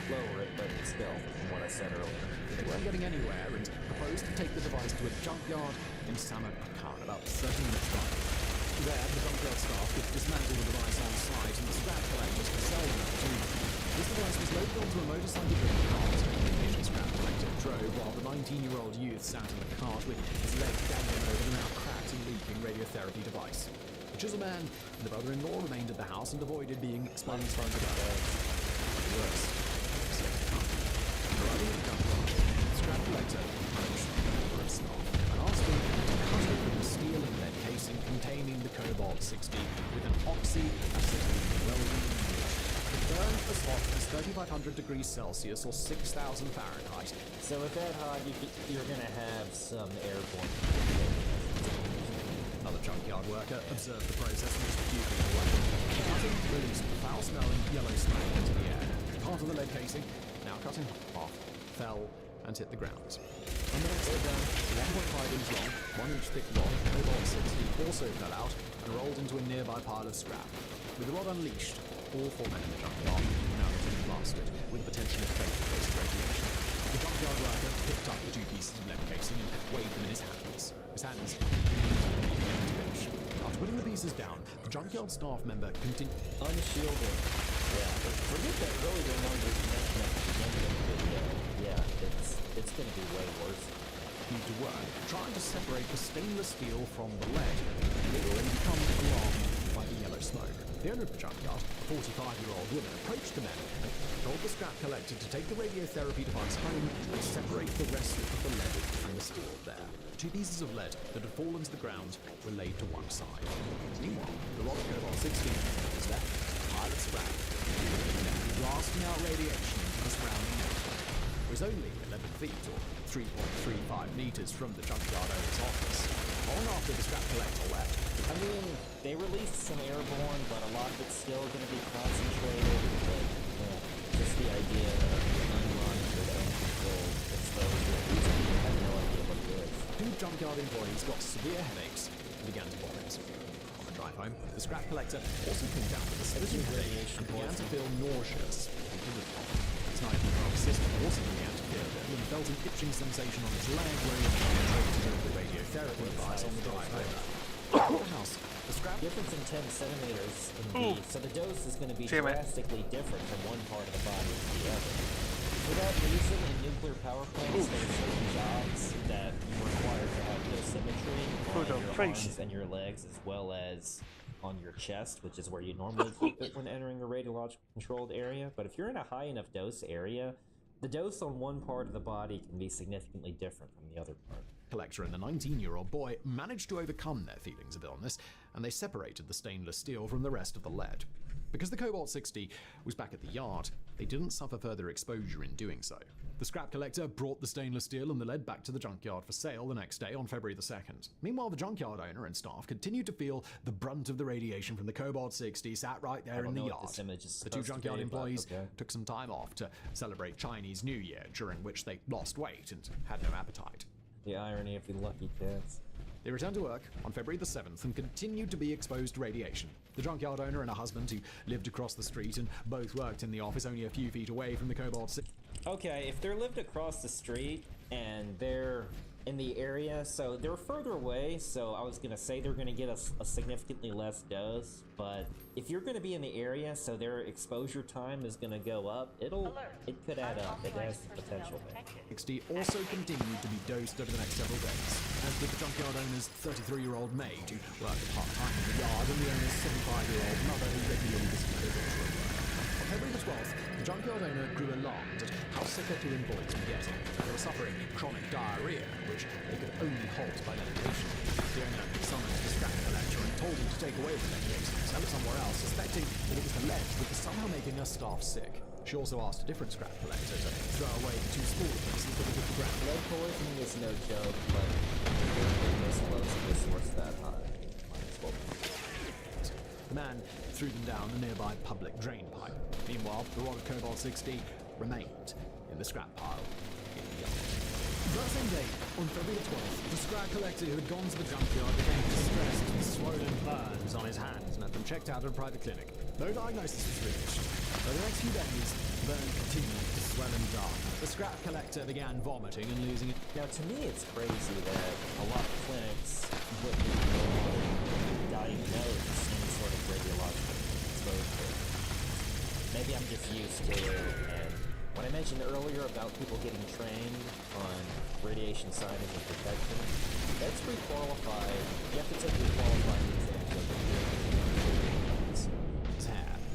lower it, but still, from what I said earlier." They weren't getting anywhere and proposed to take the device to a junkyard in Samad Prakan, about 30 minutes drive. There, the junkyard staff could dismantle the device on site, and the scrap collectors could sell them to This device was loaded onto a motorcycle-driven cart the initial scrap collector drove while the 19-year-old youth sat in the cart with his leg dangling over the now cracked and leaking radiotherapy device. The Chisel Man and the brother-in-law remained at the house and avoided being exposed to the worse. Arriving at the junkyard, the scrap collector approached the member of staff and asked him to cut open the steel and lead casing containing the Cobalt 60 with an oxy-acetylene welding unit. The burn for spot is 3,500 degrees Celsius or 6,000 Fahrenheit. So with that hot, you're going to have some airborne. Another junkyard worker observed the process and was puking away. The cutting released the foul-smelling yellow smoke into the air. Part of the lead casing, now cut in half, fell and hit the ground. On the next down, 1.5-inch long, 1-inch thick rod, Cobalt 60 also fell out and rolled into a nearby pile of scrap. With the rod unleashed, all 4 men in the junkyard were now getting blasted, with the potential of fatal-based radiation. The junkyard worker picked up the 2 pieces of lead casing and weighed them in his hands. His hands After putting the pieces down, the junkyard staff member continued. Unshielded. Yeah, forget that really the numbers mentioned at the beginning of the video. Yeah, it's going to be way worse. Need to work trying to separate the stainless steel from the lead. They already become alarmed by the yellow smoke. The owner of the junkyard, a 45-year-old woman, approached the men and told the scrap collector to take the radiotherapy device home and separate the rest of the lead and the steel there. 2 pieces of lead that had fallen to the ground were laid to one side. Meanwhile, the rod of Cobalt 16 was left a pile of scrap, blasting out radiation into the surrounding area. It was only 11 feet or 3.35 meters from the junkyard owner's office. Long after the scrap collector left. I mean, they released some airborne, but a lot of it's still going to be concentrated. But just the idea of unmonitored, uncontrolled exposure, I have no idea what it is. 2 junkyard employees got severe headaches and began to vomit. On the drive home, the scrap collector also came down with a splitting headache and began to feel nauseous. His 19-year-old sister also began to feel ill and felt an itching sensation on his leg where he had the radiotherapy device on the drive home. The scrap difference in 10 centimeters in B, so the dose is going to be drastically different from one part of the body to the other. For that reason, in nuclear power plants, there are certain jobs that you require to have dosimetry on your arms and your legs, as well as on your chest, which is where you normally keep it when entering a radiologically controlled area. But if you're in a high enough dose area, the dose on one part of the body can be significantly different from the other part. Collector and the 19-year-old boy managed to overcome their feelings of illness, and they separated the stainless steel from the rest of the lead. Because the Cobalt 60 was back at the yard, they didn't suffer further exposure in doing so. The scrap collector brought the stainless steel and the lead back to the junkyard for sale the next day on February the 2nd. Meanwhile, the junkyard owner and staff continued to feel the brunt of the radiation from the Cobalt 60 sat right there in the yard. The 2 junkyard employees took some time off to celebrate Chinese New Year, during which they lost weight and had no appetite. The irony of the lucky kids. They returned to work on February the 7th and continued to be exposed to radiation. The junkyard owner and a husband who lived across the street and both worked in the office only a few feet away from the Cobalt 60. Okay, if they're lived across the street and they're in the area, so they're further away, so I was going to say they're going to get a significantly less dose, but if you're going to be in the area, so their exposure time is going to go up, it could add up. It has the potential there. 60 also continued to be dosed over the next several days, as did the junkyard owner's 33-year-old maid who worked part-time in the yard and the owner's 75-year-old mother who regularly visited her daughter at work. On February the 12th, the junkyard owner grew alarmed at how sick her 2 employees were getting. They were suffering chronic diarrhea, which they could only halt by medication. The owner summoned the scrap collector and told him to take away the medication and sell it somewhere else, suspecting that it was the lead that was somehow making her staff sick. She also asked a different scrap collector to throw away the 2 smaller pieces that had hit the ground. Lead poisoning is no joke, but getting this close to the source that high might as well be. The man threw them down the nearby public drain pipe. Meanwhile, the rod of Cobalt 60 remained in the scrap pile in the yard. That same day, on February the 12th, the scrap collector who had gone to the junkyard became distressed with swollen burns on his hands and had them checked out at a private clinic. No diagnosis was reached. For the next few days, the burn continued to swell and darken. The scrap collector began vomiting and losing it. Now, to me, it's crazy that a lot of clinics wouldn't diagnose any sort of radiological exposure. Maybe I'm just used to it. And when I mentioned earlier about people getting trained on radiation signage and protection, that's pre-qualified. You have to take pre-qualifying exams every year.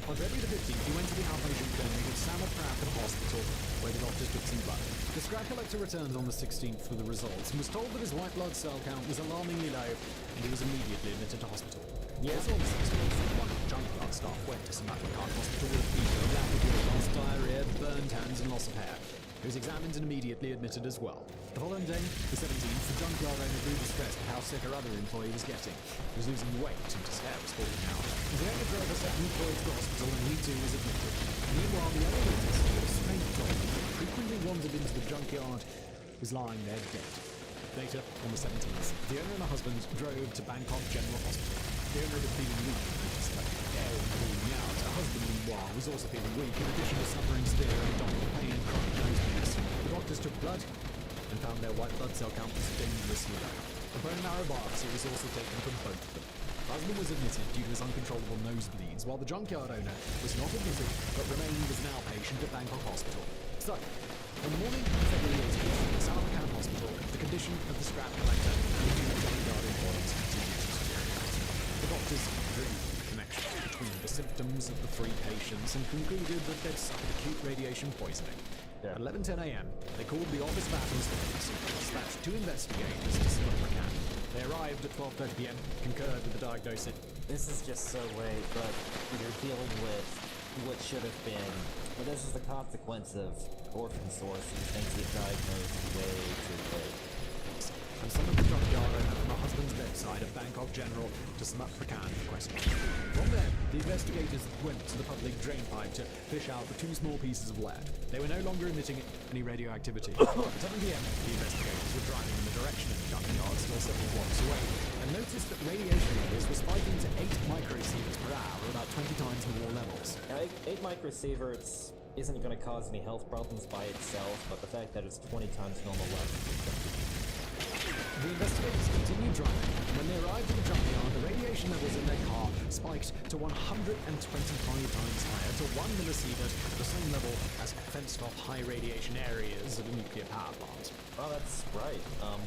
On February the 15th, he went to the outpatient clinic at Samad Prakan Hospital, where the doctors took some blood. The scrap collector returned on the 16th with the results and was told that his white blood cell count was alarmingly low, and he was immediately admitted to hospital. Also on the 16th, one junkyard staff went to Samad Prakan Hospital with a fever, rapid weight loss, diarrhea, burned hands, and loss of hair. He was examined and immediately admitted as well. The following day, the 17th, the junkyard owner grew distressed at how sick her other employee was getting. He was losing weight and his hair was falling out. The owner drove a second employee to the hospital and he too was admitted. Meanwhile, the other witness, a strange dog who frequently wandered into the junkyard, was lying there dead. Later, on the 17th, the owner and her husband drove to Bangkok General Hospital. The owner had feeling weak and noticed that air and cooling out. Her husband, meanwhile, was also feeling weak in addition to suffering severe abdominal pain and chronic nose bleeds. The doctors took blood and found their white blood cell count was dangerously low. A bone marrow biopsy was also taken from both of them. The husband was admitted due to his uncontrollable nosebleeds, while the junkyard owner was not admitted but remained as an outpatient at Bangkok Hospital. So, on the morning of February 18th, at Samad Prakan Hospital, the condition of the scrap collector and the junkyard employees continued to deteriorate. The doctors drew the connection between the symptoms of the three patients and concluded that they'd suffered acute radiation poisoning. At 11:10 a.m., they called the Office of Atoms Police and dispatched 2 investigators to Samad Prakan. They arrived at 12:30 p.m., concurred with the diagnosis. This is just so late, but you're dealing with what should have been. But this is the consequence of orphan sources. Things get diagnosed way too late. And summoned the junkyard owner from her husband's bedside at Bangkok General to Samad Prakan for questioning. From there, the investigators went to the public drain pipe to fish out the 2 small pieces of lead. They were no longer emitting any radioactivity. At 7 p.m., the investigators were driving in the direction of the junkyard, still several blocks away, and noticed that radiation levels were spiking to 8 microsieverts per hour, about 20 times more levels. Now, 8 microsieverts isn't going to cause any health problems by itself, but the fact that it's 20 times normal levels is going to be. The investigators continued driving. When they arrived at the junkyard, the radiation levels in their car spiked to 125 times higher, to 1 millisievert, the same level as fenced-off high radiation areas of a nuclear power plant. Well, that's right.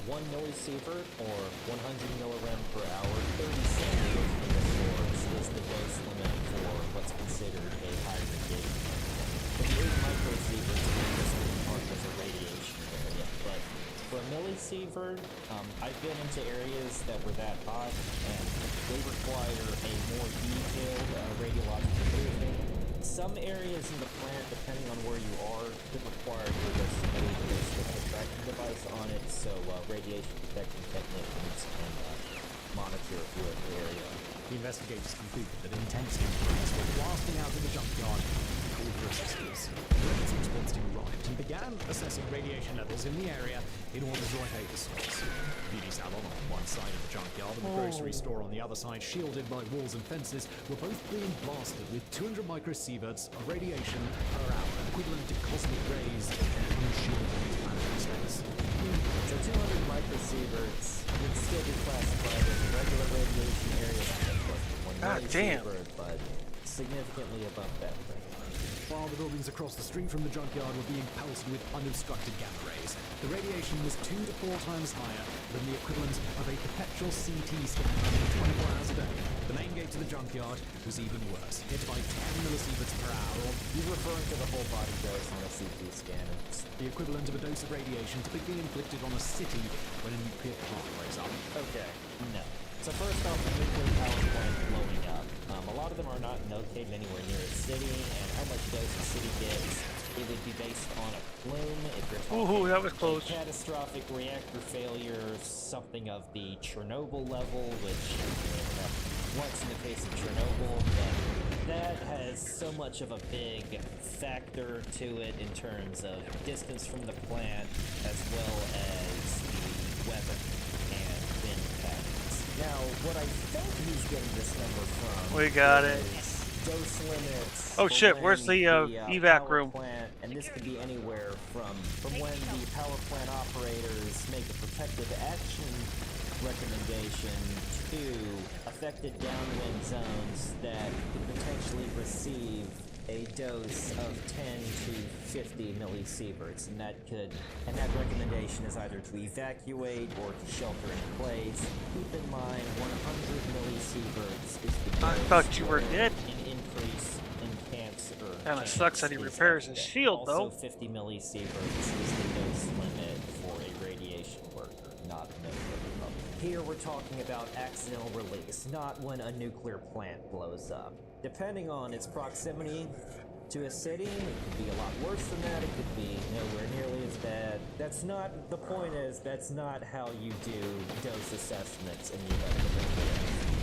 1 millisievert, or 100 milligram per hour, 30 centimeters per millivolts is the dose limit for what's considered a high radiation area. But the 8 microsieverts is marked as a radiation area, but for a millisievert, I've been into areas that were that hot, and they require a more detailed radiological briefing. Some areas in the plant, depending on where you are, could require you to submit a swift tracking device on it, so radiation detection technicians can monitor your area. The investigators concluded that intense chemicals were blasting out of the junkyard and called for assistance. The emergency response team arrived and began assessing radiation levels in the area in order to locate the source. The beauty salon on one side of the junkyard and the grocery store on the other side, shielded by walls and fences, were both being blasted with 200 microsieverts of radiation per hour, equivalent to cosmic rays and unshielded planetary space. So 200 microsieverts would still be classified as regular radiation areas, of course, 1 millisievert, but significantly above that threshold. While the buildings across the street from the junkyard were being pulsed with unobstructed gamma rays, the radiation was 2 to 4 times higher than the equivalent of a perpetual CT scan running 24 hours a day. The main gate to the junkyard was even worse, hit by 10 millisieverts per hour. You're referring to the whole body dose on a CT scan. It's the equivalent of a dose of radiation typically inflicted on a city when a nuclear plant blows up. Okay, no. So first off, the nuclear power plant blowing up. A lot of them are not located anywhere near a city, and how much dose a city gets, it would be based on a plume. If you're talking that was close. Catastrophic reactor failure, something of the Chernobyl level, which once in the case of Chernobyl, but that has so much of a big factor to it in terms of distance from the plant, as well as the weapon and bin patterns. Now, what I think he's getting this number from, we got it. Dose limits. Oh shit! Where's the evac room? Plant, and this could be anywhere from when the power plant operators make a protective action recommendation to affected downwind zones that could potentially receive a dose of 10 to 50 millisieverts, and that recommendation is either to evacuate or to shelter in place. Keep in mind, 100 millisieverts is the I thought you were dead. An increase in cancer. Kinda sucks that he repairs his shield, though. Also, 50 millisieverts is the dose limit for a radiation worker, not a nuclear republic. Here we're talking about accidental release, not when a nuclear plant blows up. Depending on its proximity to a city, it could be a lot worse than that, it could be nowhere nearly as bad. That's not, the point is, that's not how you do dose assessments in the event of a nuclear.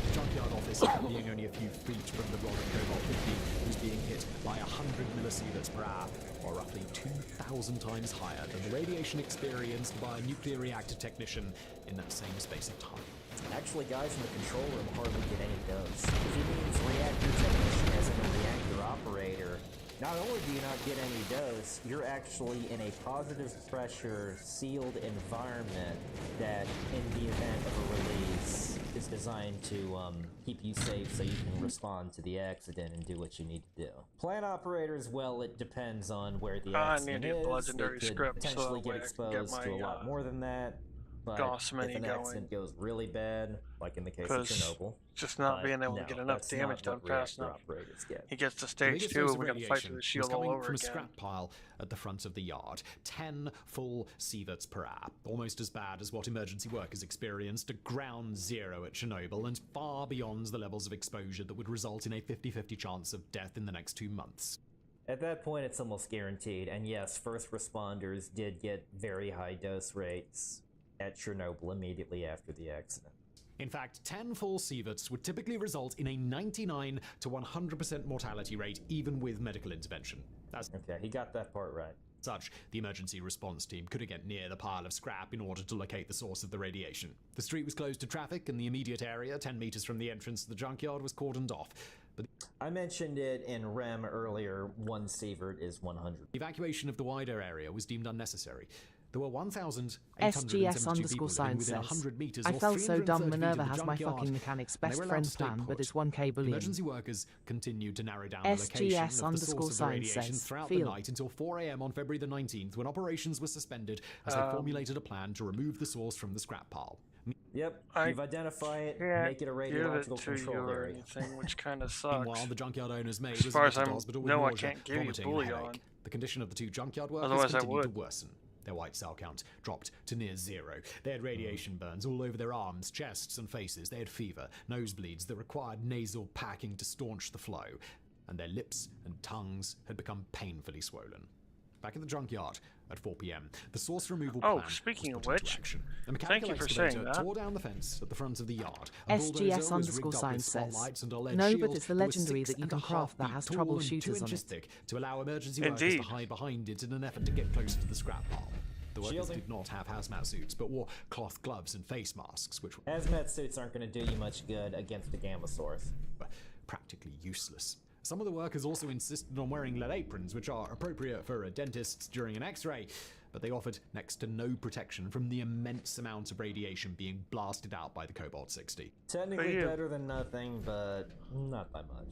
The junkyard office, being only a few feet from the rod of Cobalt 50, was being hit by 100 millisieverts per hour, or roughly 2,000 times higher than the radiation experienced by a nuclear reactor technician in that same space of time. Actually, guys in the control room hardly get any dose. If he means reactor technician as in a reactor operator, not only do you not get any dose, you're actually in a positive pressure sealed environment that, in the event of a release, is designed to keep you safe so you can respond to the accident and do what you need to do. Plant operators, well, it depends on where the accident is. They could potentially get exposed to a lot more than that. But if an accident goes really bad, like in the case of Chernobyl, just not being able to get enough damage done fast enough. He gets to stage 2 and we gotta fight through the shield all over from again. A scrap pile at the front of the yard. 10 full sieverts per hour. Almost as bad as what emergency workers experienced at ground zero at Chernobyl, and far beyond the levels of exposure that would result in a 50-50 chance of death in the next 2 months. At that point, it's almost guaranteed. And yes, first responders did get very high dose rates at Chernobyl immediately after the accident. In fact, 10 full sieverts would typically result in a 99 to 100% mortality rate, even with medical intervention. Okay, he got that part right. Such, the emergency response team couldn't get near the pile of scrap in order to locate the source of the radiation. The street was closed to traffic, and the immediate area, 10 meters from the entrance to the junkyard, was cordoned off. But I mentioned it in REM earlier, 1 sievert is 100. Evacuation of the wider area was deemed unnecessary. There were 1,872 people SGS_sign within says, 100 meters I or felt so 330 dumb feet of Minerva the has my junkyard, fucking mechanic's and they best were allowed friend to stay plan, but put. it's 1K bullying. Emergency workers continued to narrow down the location of the source of the SGS_sign radiation says, throughout feel. the night until 4 a.m. on February the 19th, when operations were suspended as they formulated a plan to remove the source from the scrap pile. Yep, you've identified it, make it a radiological control area. Anything, which kind of sucks. Meanwhile, the junkyard owner's maid as was far as admitted I to hospital with know, I nausea, can't give you vomiting, and bullion. headache. The condition of the 2 junkyard workers Otherwise I continued to would. worsen. Their white cell count dropped to near 0. They had radiation burns all over their arms, chests, and faces. They had fever, nosebleeds that required nasal packing to staunch the flow, and their lips and tongues had become painfully swollen. Back at the junkyard at 4 p.m., the source removal plan speaking was of put into which, action. A thank mechanical you for excavator saying that. tore down the fence at the front of the yard. A bulldozer was rigged up SGS_sign with says, spotlights and a lead no, shield but it's the that was legendary that you can 6.5 craft that feet has tall trouble and 2 shooters on inches it. thick to allow emergency workers to hide behind it in an effort to get closer to the scrap pile. The workers Shielding. did not have hazmat suits, but wore cloth gloves and face masks, which were Hazmat suits aren't going to do you much good against a gamma source. practically useless. Some of the workers also insisted on wearing lead aprons, which are appropriate for dentists during an x-ray, but they offered next to no protection from the immense amount of radiation being blasted out by the Cobalt 60. Technically better than nothing, but not by much.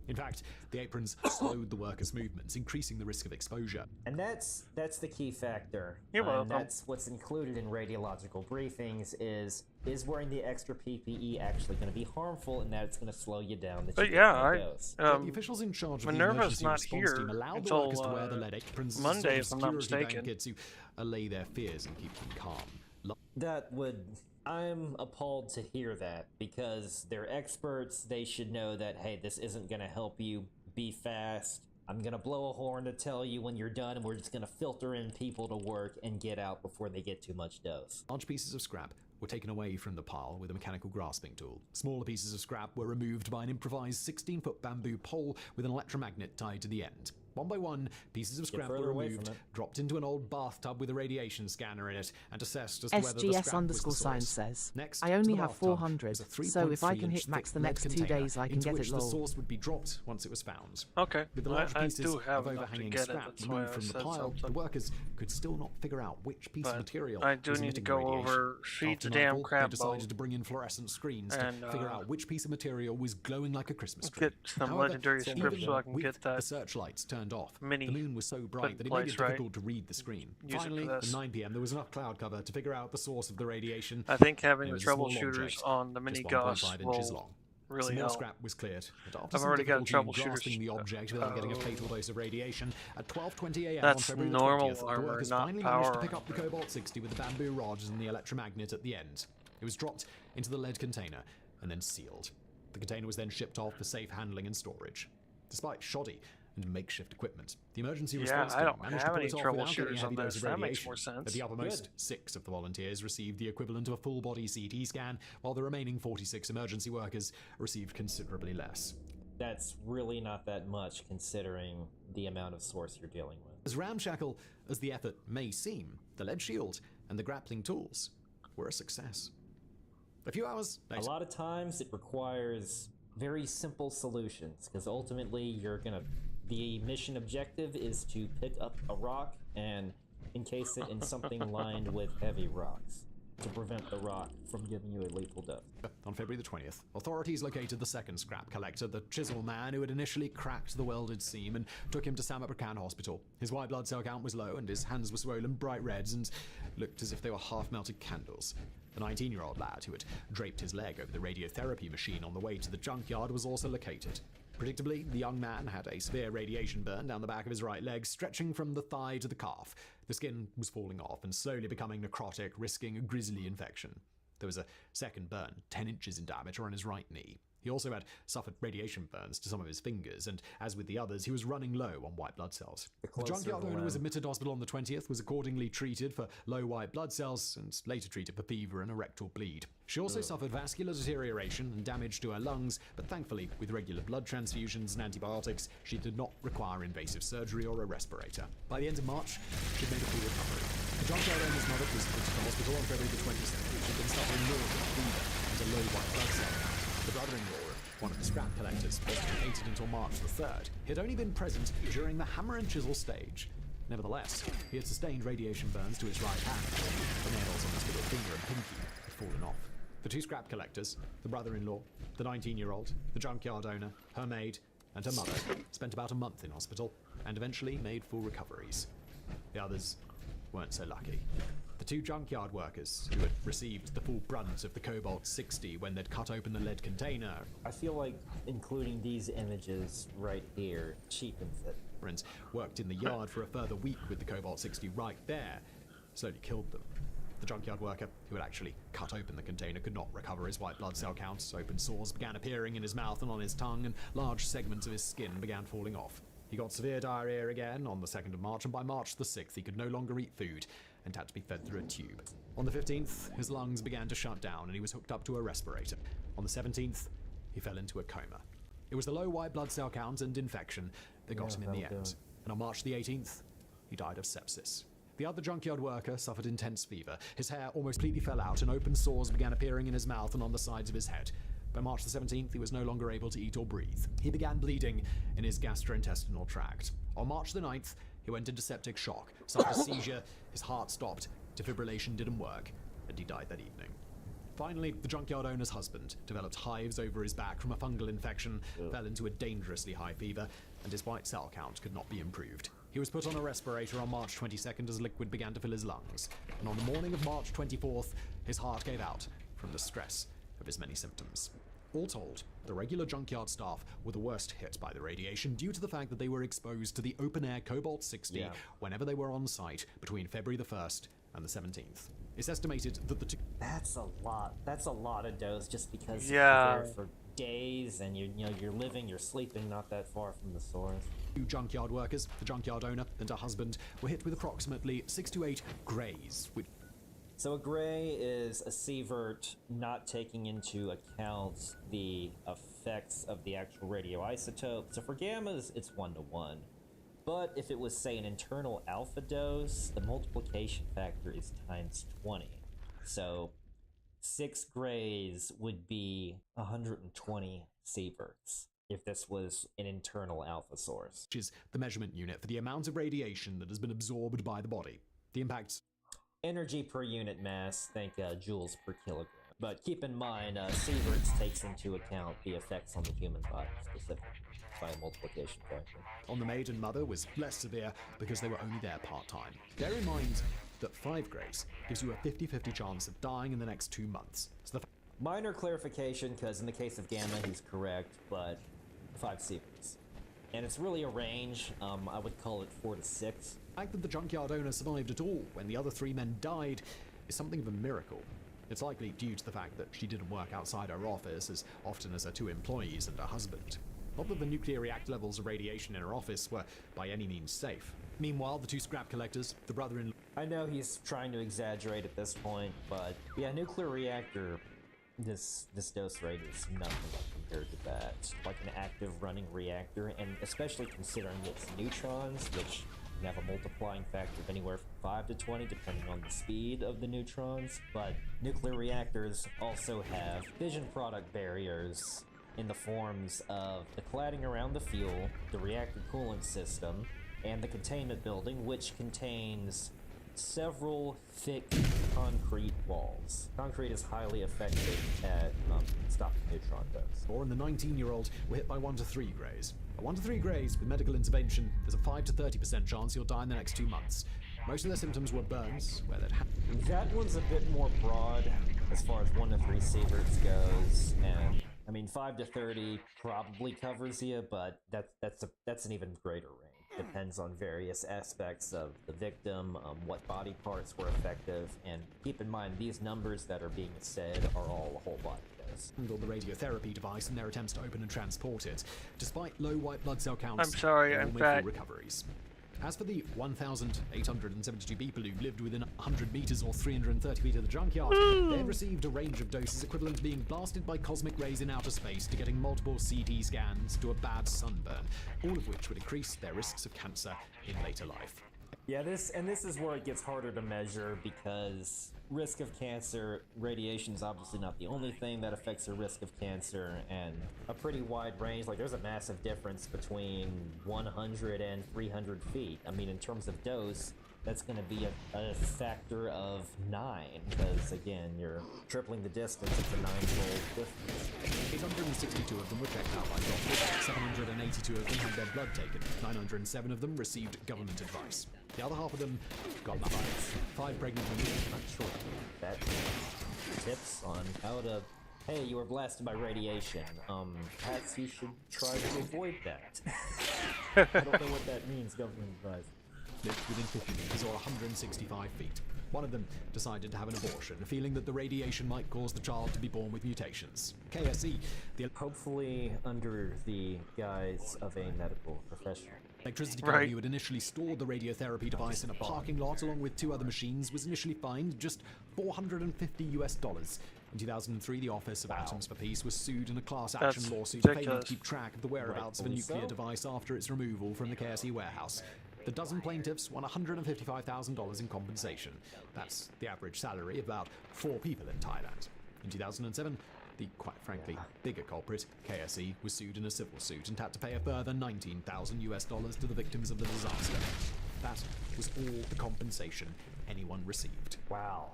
In fact, the aprons slowed the workers' movements, increasing the risk of exposure. And that's the key factor. You're welcome. That's what's included in radiological briefings is wearing the extra PPE actually going to be harmful, and that it's going to slow you down. That But you yeah, get dose. The officials in charge of Minerva's the not emergency response team here allowed the until workers to wear the lead aprons as a Monday, sort of if I'm not security mistaken. blanket to allay their fears and keep them calm. That would... I'm appalled to hear that, because they're experts. They should know that, hey, this isn't going to help you. Be fast. I'm going to blow a horn to tell you when you're done, and we're just going to filter in people to work and get out before they get too much dose. Large pieces of scrap were taken away from the pile with a mechanical grasping tool. Smaller pieces of scrap were removed by an improvised 16-foot bamboo pole with an electromagnet tied to the end. One by one, pieces of scrap were further away removed, from it. dropped into an old bathtub with a radiation scanner in it, and assessed as to whether the scrap was the SGS_science source. says, Next, I only to the have bathtub 400, was a so if I can 3.3-inch hit max thick the lead next 2 container days, I can into get which it the low. source would be dropped once it was found. Okay, With the I- large I pieces do have of enough to overhanging get it, scrap that's why removed I from the said pile, something. the workers could still not figure out which piece of But material I do was need to emitting go radiation. over, feed After the damn nightfall, crab they decided boat to bring in fluorescent screens and, to figure out which piece of material was glowing like a Christmas tree. get some However, legendary even scripts so I can with get that the searchlights turned off, mini the moon was so put bright in that it made place, it right? difficult to read the screen. Use it for Finally, at this. 9 p.m., there was enough cloud cover to figure out the source of the radiation. I think having There the was a small troubleshooters object, on the mini just Goss 1.5 inches will long. really Some more help. scrap was cleared, but after I've some already got difficulty in troubleshooters. grasping the object without getting a fatal dose of radiation, at 12:20 a.m. on That's February the normal 20th, the armor, workers not finally managed to power pick up the Cobalt 60 with the bamboo rods and the electromagnet at the end. It was dropped into the lead container and then sealed. The container was then shipped off for safe handling and storage. Despite shoddy and makeshift equipment, the emergency Yeah, response I team don't managed to have pull any it off without getting a troubleshooters heavy on dose this. of That makes radiation. more sense. At the uppermost, Good. 6 of the volunteers received the equivalent of a full-body CT scan, while the remaining 46 emergency workers received considerably less. That's really not that much considering the amount of source you're dealing with. As ramshackle as the effort may seem, the lead shield and the grappling tools were a success. A few hours A later, lot of times it requires very simple solutions because ultimately the mission objective is to pick up a rock and encase it in something lined with heavy rocks to prevent the rock from giving you a lethal dose. on February the 20th, authorities located the second scrap collector, the chisel man who had initially cracked the welded seam, and took him to Samut Prakan Hospital. His white blood cell count was low, and his hands were swollen bright reds and looked as if they were half-melted candles. The 19-year-old lad who had draped his leg over the radiotherapy machine on the way to the junkyard was also located. Predictably, the young man had a severe radiation burn down the back of his right leg, stretching from the thigh to the calf. The skin was falling off and slowly becoming necrotic, risking a grisly infection. There was a second burn, 10 inches in diameter, on his right knee. He also had suffered radiation burns to some of his fingers, and as with the others, he was running low on white blood cells. The junkyard owner was admitted to hospital on the 20th, was accordingly treated for low white blood cells, and later treated for fever and a rectal bleed. She also suffered vascular deterioration and damage to her lungs, but thankfully, with regular blood transfusions and antibiotics, she did not require invasive surgery or a respirator. By the end of March, she'd made a full recovery. The junkyard owner's mother was admitted to hospital on February the 22nd. She'd been suffering nausea, fever, and a low white blood cell count. The brother-in-law of one of the scrap collectors wasn't located until March the 3rd. He had only been present during the hammer and chisel stage. Nevertheless, he had sustained radiation burns to his right hand. The nails on his middle finger and pinky had fallen off. The 2 scrap collectors, the brother-in-law, the 19-year-old, the junkyard owner, her maid, and her mother, spent about a month in hospital and eventually made full recoveries. The others weren't so lucky. The 2 junkyard workers who had received the full brunt of the Cobalt 60 when they'd cut open the lead container. I feel like including these images right here cheapens it. And worked in the yard for a further week with the Cobalt 60 right there, slowly killed them. The junkyard worker who had actually cut open the container could not recover his white blood cell counts. Open sores began appearing in his mouth and on his tongue, and large segments of his skin began falling off. He got severe diarrhea again on the 2nd of March, and by March the 6th he could no longer eat food and had to be fed through a tube. On the 15th, his lungs began to shut down and he was hooked up to a respirator. On the 17th, he fell into a coma. It was the low white blood cell count and infection that got him in the end. And on March the 18th, he died of sepsis. The other junkyard worker suffered intense fever. His hair almost completely fell out and open sores began appearing in his mouth and on the sides of his head. By March the 17th, he was no longer able to eat or breathe. He began bleeding in his gastrointestinal tract. On March the 9th, he went into septic shock, suffered a seizure, his heart stopped, defibrillation didn't work, and he died that evening. Finally, the junkyard owner's husband developed hives over his back from a fungal infection, fell into a dangerously high fever, and his white cell count could not be improved. He was put on a respirator on March 22nd as liquid began to fill his lungs, and on the morning of March 24th, his heart gave out from the stress of his many symptoms. All told, the regular junkyard staff were the worst hit by the radiation due to the fact that they were exposed to the open-air Cobalt 60 whenever they were on site between February the 1st and the 17th. It's estimated that the 2... That's a lot. That's a lot of dose just because Yeah. you're there for days and you're sleeping not that far from the source. 2 junkyard workers, the junkyard owner and her husband, were hit with approximately 6 to 8 grays, which... So a gray is a sievert not taking into account the effects of the actual radioisotope. So for gammas, it's 1 to 1. But if it was, say, an internal alpha dose, the multiplication factor is times 20. So 6 grays would be 120 sieverts if this was an internal alpha source. Which is the measurement unit for the amount of radiation that has been absorbed by the body. The impacts... Energy per unit mass, think joules per kilogram. But keep in mind, sieverts takes into account the effects on the human body specifically by multiplication factor. On the maid and mother was less severe because they were only there part-time. Bear in mind that 5 grays gives you a 50-50 chance of dying in the next 2 months. So the minor clarification, because in the case of Gamma, he's correct, but 5 sieverts. And it's really a range. I would call it 4 to 6. The fact that the junkyard owner survived at all when the other 3 men died is something of a miracle. It's likely due to the fact that she didn't work outside her office as often as her 2 employees and her husband. Not that the nuclear reactor levels of radiation in her office were by any means safe. Meanwhile, the 2 scrap collectors, the brother-in-law... I know he's trying to exaggerate at this point, but yeah, nuclear reactor, this dose rate is nothing compared to that. Like an active running reactor, and especially considering its neutrons, which have a multiplying factor of anywhere from 5 to 20 depending on the speed of the neutrons. But nuclear reactors also have fission product barriers in the forms of the cladding around the fuel, the reactor coolant system, and the containment building, which contains several thick concrete walls. Concrete is highly effective at stopping neutron dose. Or in the 19-year-old were hit by 1 to 3 grays. At 1 to 3 grays, with medical intervention, there's a 5 to 30% chance you'll die in the next 2 months. Most of their symptoms were burns, where they'd That one's a bit more broad as far as 1 to 3 sieverts goes, and I mean 5 to 30 probably covers you, but that's an even greater range. Depends on various aspects of the victim, what body parts were effective, and keep in mind these numbers that are being said are all whole body dose. Handled the radiotherapy device in their attempts to open and transport it. Despite low white blood cell counts, I'm sorry, they all I'm made back. full recoveries. As for the 1,872 people who lived within 100 meters or 330 feet of the junkyard, they had received a range of doses equivalent to being blasted by cosmic rays in outer space to getting multiple CT scans to a bad sunburn, all of which would increase their risks of cancer in later life. Yeah, this is where it gets harder to measure because risk of cancer, radiation is obviously not the only thing that affects the risk of cancer, and a pretty wide range. Like there's a massive difference between 100 and 300 feet. I mean, in terms of dose, that's going to be a factor of 9 because again, you're tripling the distance. It's a 9-fold difference. 862 of them were checked out by doctors, 782 of them had their blood taken, 907 of them received government advice. The other half of them got nothing. 5 pregnant women, not sure. That tips on how to, hey, you were blasted by radiation. Perhaps you should try to avoid that. I don't know what that means, government advice. Lived within 50 meters or 165 feet. One of them decided to have an abortion, feeling that the radiation might cause the child to be born with mutations. KSE, hopefully under the guise of a medical professional. Electricity company who had initially stored the radiotherapy device in a parking lot along with 2 other machines was initially fined just $450. In 2003, the Office of Atoms for Peace was sued in a class action lawsuit failing to keep track of the whereabouts of a nuclear device after its removal from the KSE warehouse. The dozen plaintiffs won $155,000 in compensation. That's the average salary of about 4 people in Thailand. In 2007, the, quite frankly, bigger culprit, KSE, was sued in a civil suit and had to pay a further $19,000 to the victims of the disaster. That was all the compensation anyone received. Wow.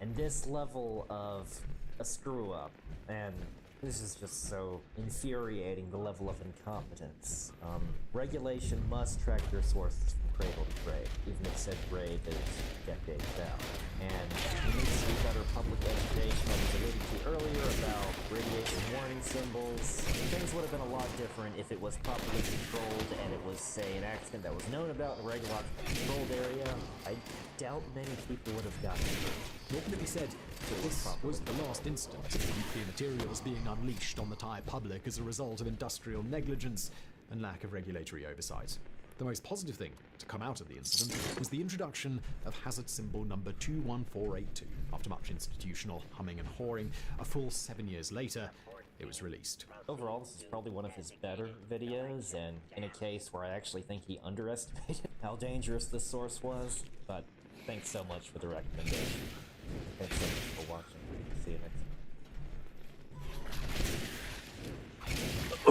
And this level of a screw-up, and this is just so infuriating, the level of incompetence. Regulation must track their sources from cradle to grave, even if said grave is decades out. And we need to see better public education, I was alluding to earlier, about radiation warning symbols. Things would have been a lot different if it was properly controlled and it was, say, an accident that was known about in a regularly controlled area. I doubt many people would have gotten hurt. Nor can it be said that this was the last instance of nuclear materials being unleashed on the Thai public as a result of industrial negligence and lack of regulatory oversight. The most positive thing to come out of the incident was the introduction of hazard symbol number 21482. After much institutional humming and hawing, a full 7 years later, it was released. Overall, this is probably one of his better videos, and in a case where I actually think he underestimated how dangerous this source was. But thanks so much for the recommendation. Thanks so much for watching. See you next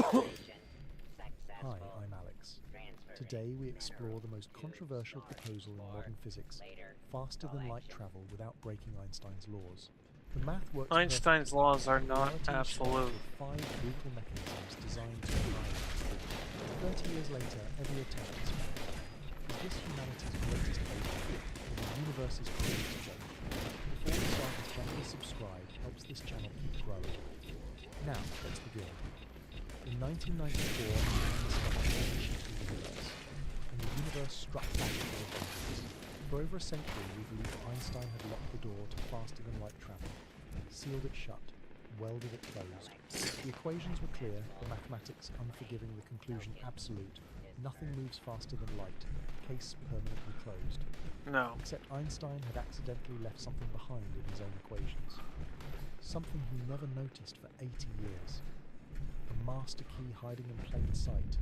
time. Hi, I'm Alex. Today we explore the most controversial proposal in modern physics, faster than light travel without breaking Einstein's laws. The math works Einstein's laws are not absolute. With 5 brutal mechanisms designed to annihilate. 30 years later, every attempt is failed. Is this humanity's greatest hope, or the universe's greatest joke? Before we start, a channel subscribe helps this channel keep growing. Now, let's begin. In 1994, Einstein discovered the cheating universe, and the universe struck back at the vengeance. For over a century, we believe Einstein had locked the door to faster-than-light travel, sealed it shut, welded it closed. The equations were clear, the mathematics unforgiving, the conclusion absolute. Nothing moves faster than light. Case permanently closed. No. Except Einstein had accidentally left something behind in his own equations. Something he never noticed for 80 years. A master key hiding in plain sight.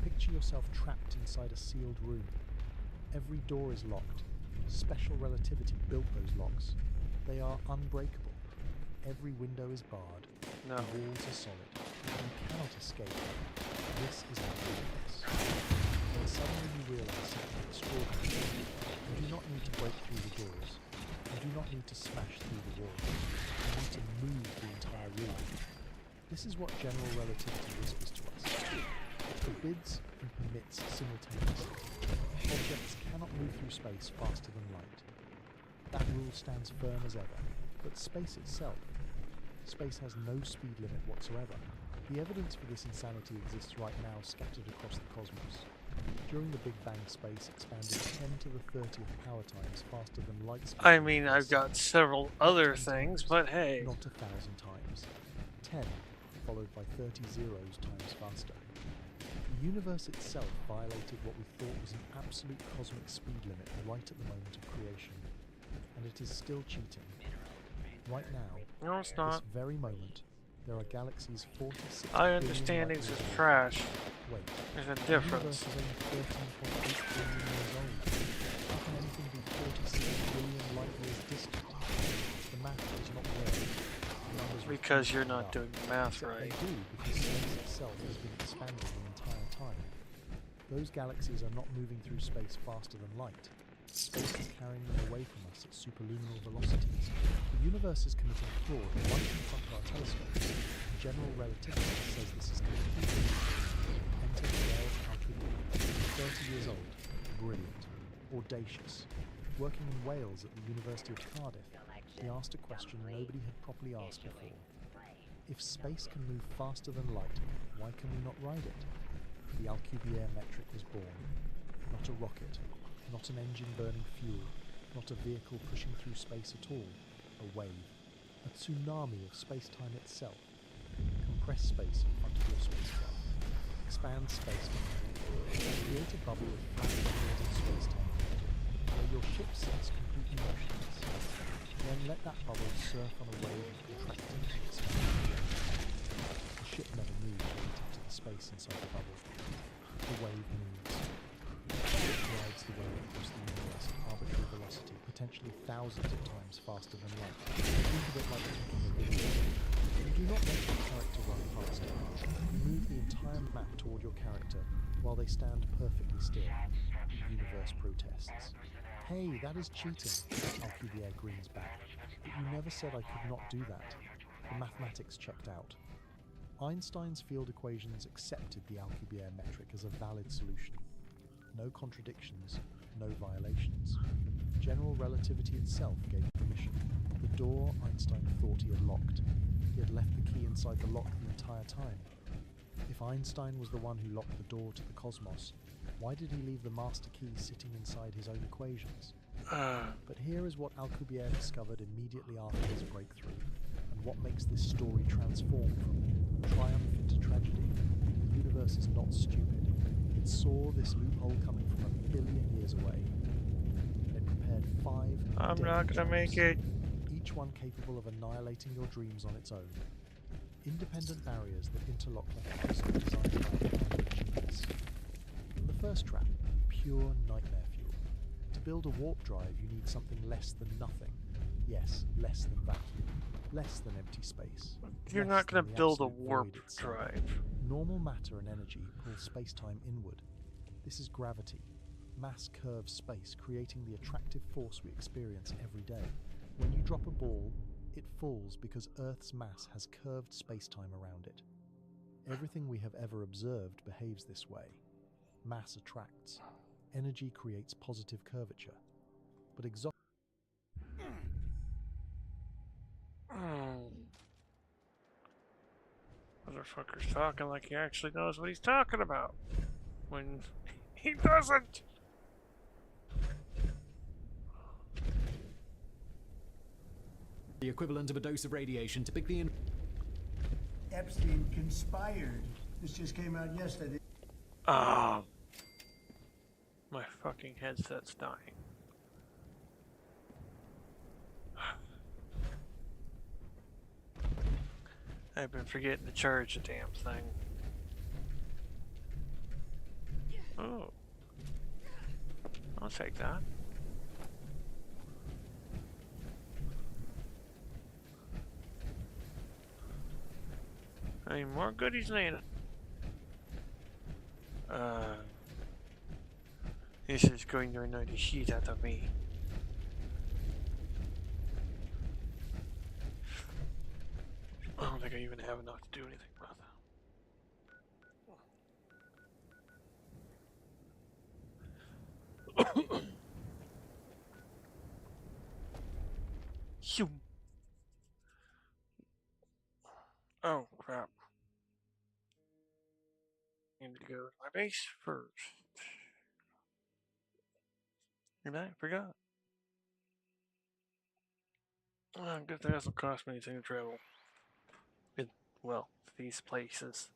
Picture yourself trapped inside a sealed room. Every door is locked. Special relativity built those locks. They are unbreakable. Every window is barred. No. The walls are solid. You cannot escape. This is our universe. Then suddenly you realize something extraordinary. You do not need to break through the doors. You do not need to smash through the walls. You need to move the entire room. This is what general relativity whispers to us. It forbids and permits simultaneously. Objects cannot move through space faster than light. That rule stands firm as ever. But space itself, space has no speed limit whatsoever. The evidence for this insanity exists right now scattered across the cosmos. During the Big Bang, space expanded 10 to the 30th power times faster than light speed. I mean, I've got several other things, but hey. Not 1,000 times. 10, followed by 30 zeros times faster. The universe itself violated what we thought was an absolute cosmic speed limit right at the moment of creation. And it is still cheating. Right now, no, it's not. This very moment, there are galaxies 46 I understand it's just trash. Wait, there's a difference. The universe is only 13.8 billion years old. How can anything be 46 billion light years distant? The math does not work. Because you're not doing the math right. They do, because space itself has been expanding the entire time. Those galaxies are not moving through space faster than light. Space is carrying them away from us at superluminal velocities. The universe is committing fraud right in front of our telescopes. General relativity says this is completely Enter Gail Alcubierre, 30 years old, brilliant, audacious. Working in Wales at the University of Cardiff, he asked a question nobody had properly asked before. If space can move faster than light, why can we not ride it? The Alcubierre metric was born. Not a rocket, not an engine burning fuel, not a vehicle pushing through space at all. A wave. A tsunami of space-time itself. Compress space in front of your spacecraft. Expand space behind it. Create a bubble of flat in space-time where your ship sits completely motionless. Then let that bubble surf on a wave of contracting expansion. The ship never moves relative to the space inside the bubble. The wave moves. It rides the wave across the universe at arbitrary velocity, potentially thousands of times faster than light. Think of it like taking a video. You do not make your character run faster. You move the entire map toward your character while they stand perfectly still. The universe protests. Hey, that is cheating, Alcubierre grins back. But you never said I could not do that. The mathematics checked out. Einstein's field equations accepted the Alcubierre metric as a valid solution. No contradictions, no violations. General relativity itself gave permission. The door Einstein thought he had locked. He had left the key inside the lock the entire time. If Einstein was the one who locked the door to the cosmos, why did he leave the master key sitting inside his own equations? But here is what Alcubierre discovered immediately after his breakthrough, and what makes this story transform from triumph into tragedy. The universe is not stupid. It saw this loophole coming from 1 billion years away. It prepared 5 I'm not gonna make it. Each one capable of annihilating your dreams on its own. independent barriers that interlock like a crystal designed by a hand of genius. And the first trap, pure nightmare fuel. To build a warp drive, you need something less than nothing. Yes, less than vacuum, less than empty space. You're not going to build a warp drive. Normal matter and energy pull space-time inward. This is gravity. Mass curves space, creating the attractive force we experience every day. When you drop a ball, it falls because Earth's mass has curved space-time around it. Everything we have ever observed behaves this way. Mass attracts. Energy creates positive curvature. But Motherfucker's talking like he actually knows what he's talking about. When he doesn't! The equivalent of a dose of radiation typically in... Epstein conspired. This just came out yesterday. Oh. My fucking headset's dying. I've been forgetting to charge the damn thing. Oh. I'll take that. Any more goodies needed? This is going to annoy the shit out of me. I don't think I even have enough to do anything with. Oh crap. Need to go to my base first. And I forgot. Good thing it doesn't cost me anything to travel. Well, these places.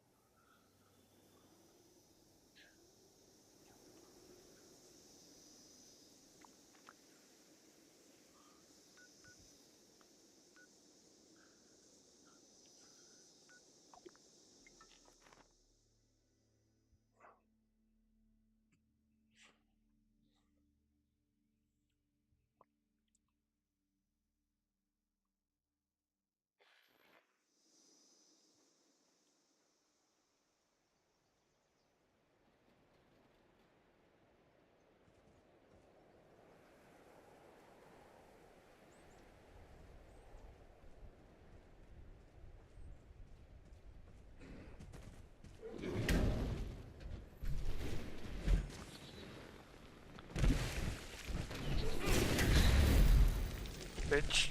Bitch.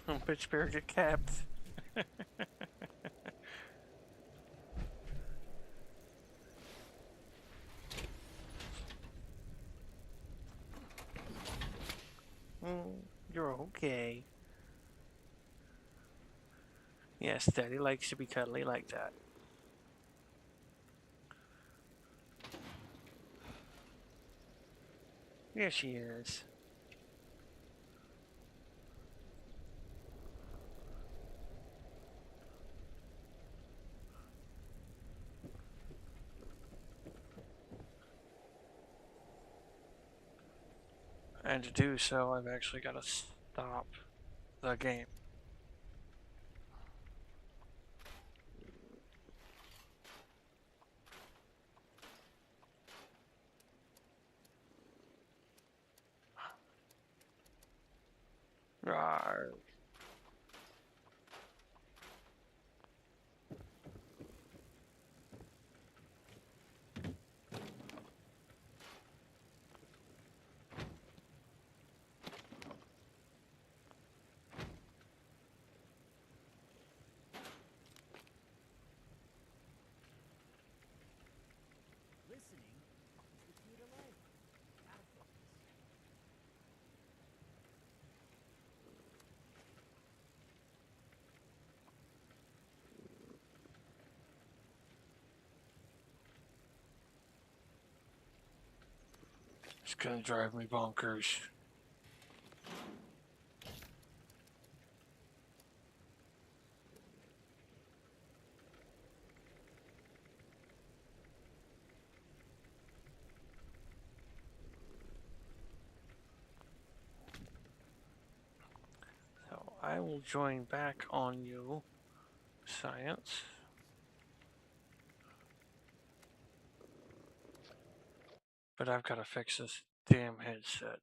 Oh, bitch better get capped. You're okay. Yes, Daddy likes to be cuddly like that. Yes, she is. And to do so, I've actually got to stop the game. Rawr. It's gonna drive me bonkers. So I will join back on you, science. But I've got to fix this damn headset.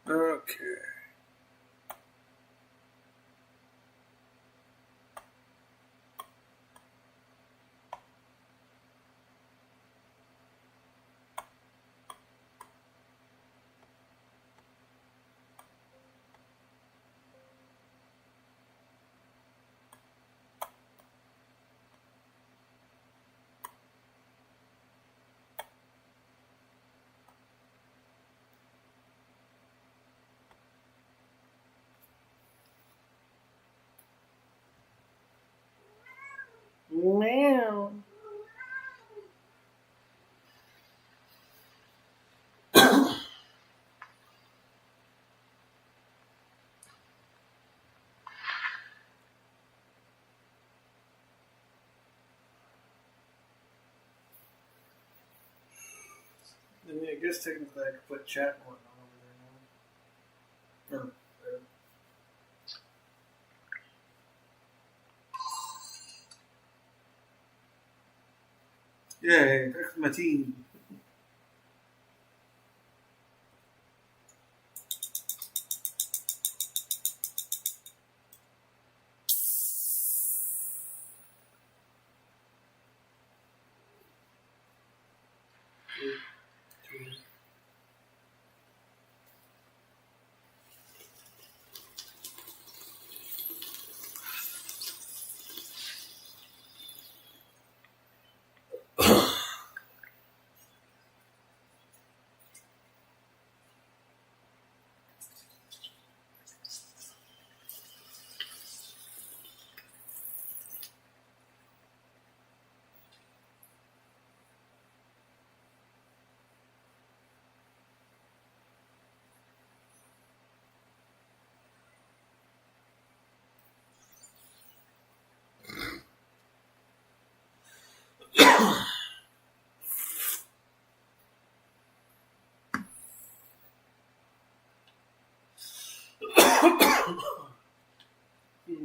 Okay. Meow. I mean, I guess technically I could put chat and whatnot over there now. Or, yeah, that's my team.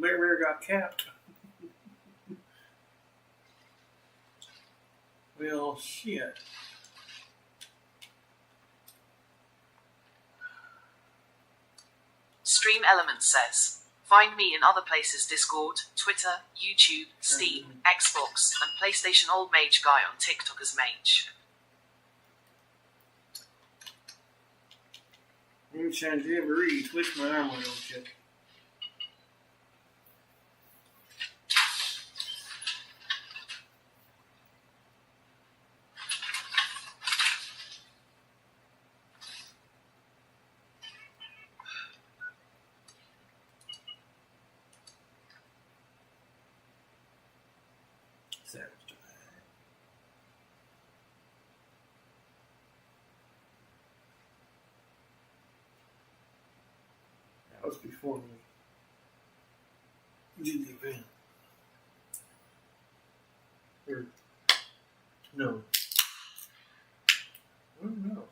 Bear got capped. Well, shit. Stream Elements says, find me in other places: Discord, Twitter, YouTube, Steam, Xbox, and PlayStation Old Mage Guy on TikTok as Mage. Moonshine Jamboree, twist my arm a little shit. That was before we did the event. Or, no. I don't know.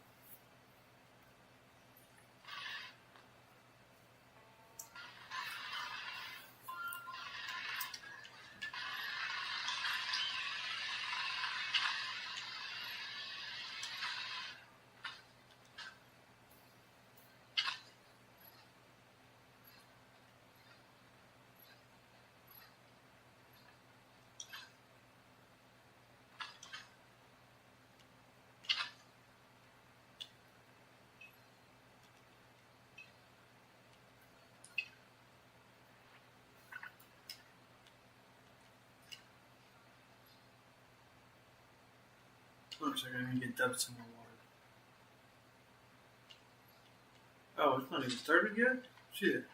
Looks like I need to get Dub some more water. Oh, it's not even started yet? Shit.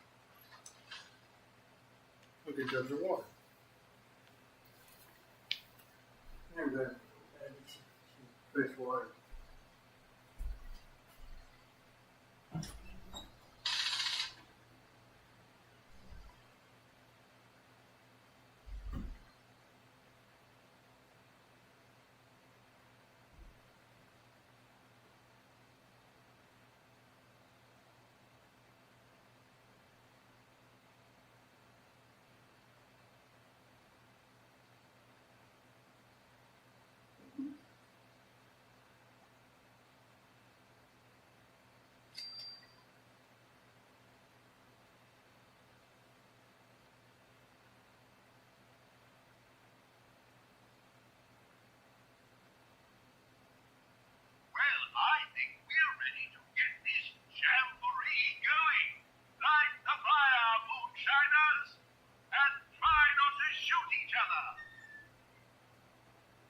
Look at Dub's water. There we go. Fresh water.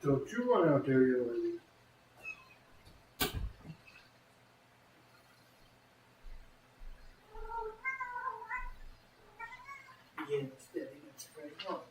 Don't you run out there, young lady. Yeah, it's steady. It's very well.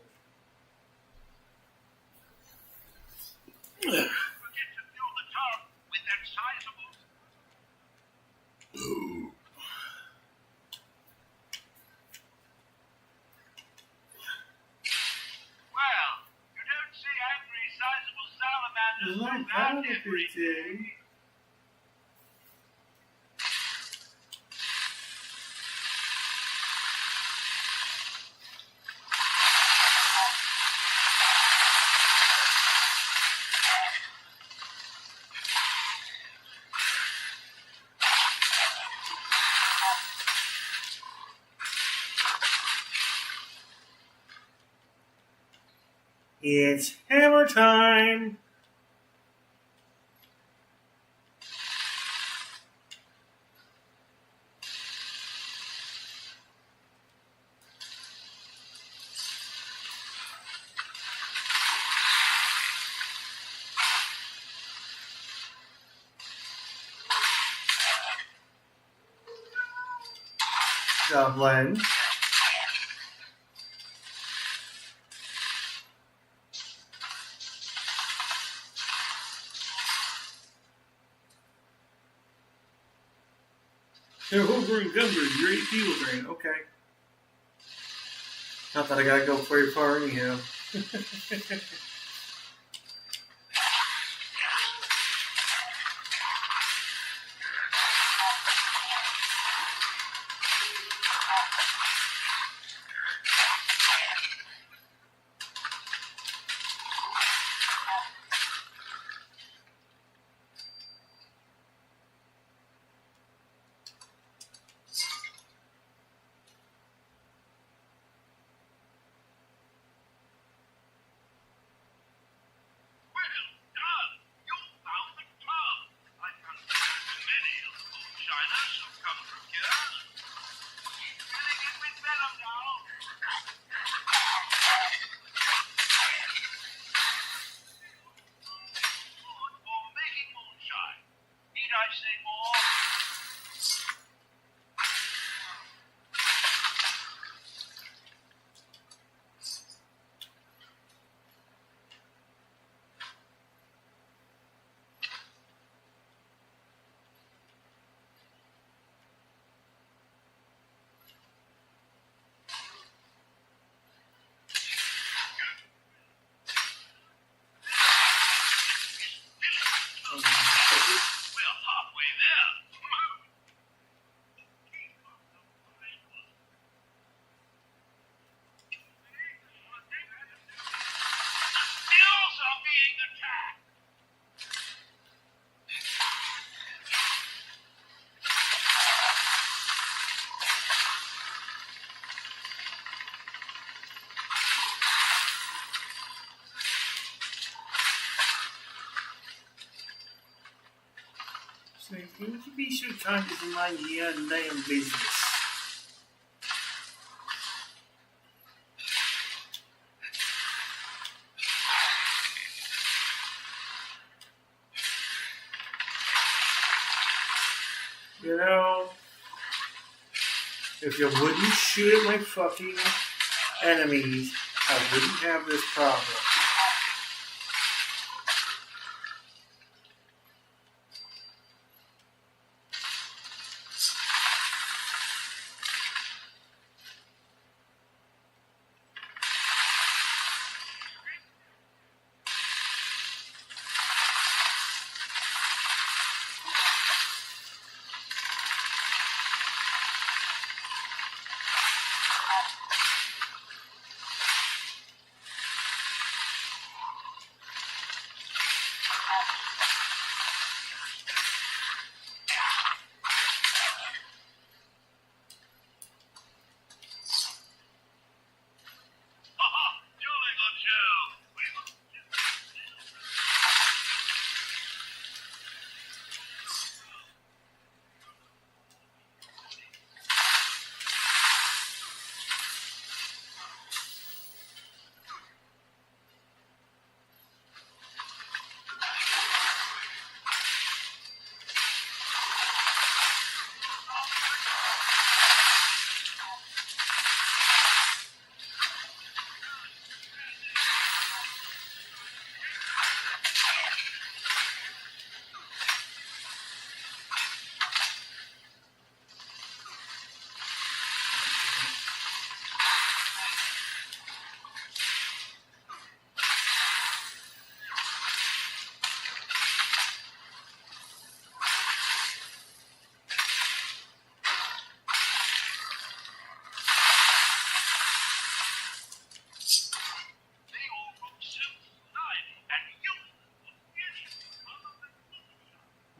Everything. It's hammer time. Goblin. They're Hoover and Gumber, you're 8 people drain. Okay. Not that I gotta go very far anyhow. Can you be so kind as to mind your own damn business? If you wouldn't shoot at my fucking enemies, I wouldn't have this problem.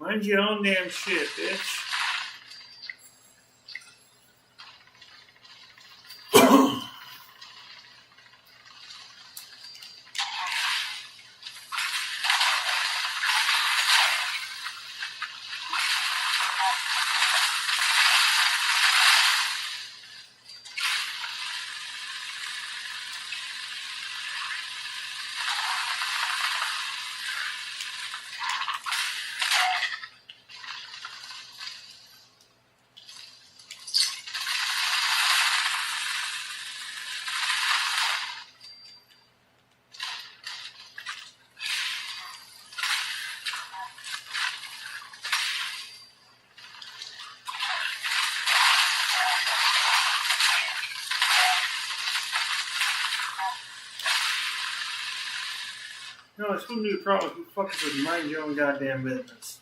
Mind your own damn shit, bitch. No, it's gonna be a problem if you fuckers would mind your own goddamn business.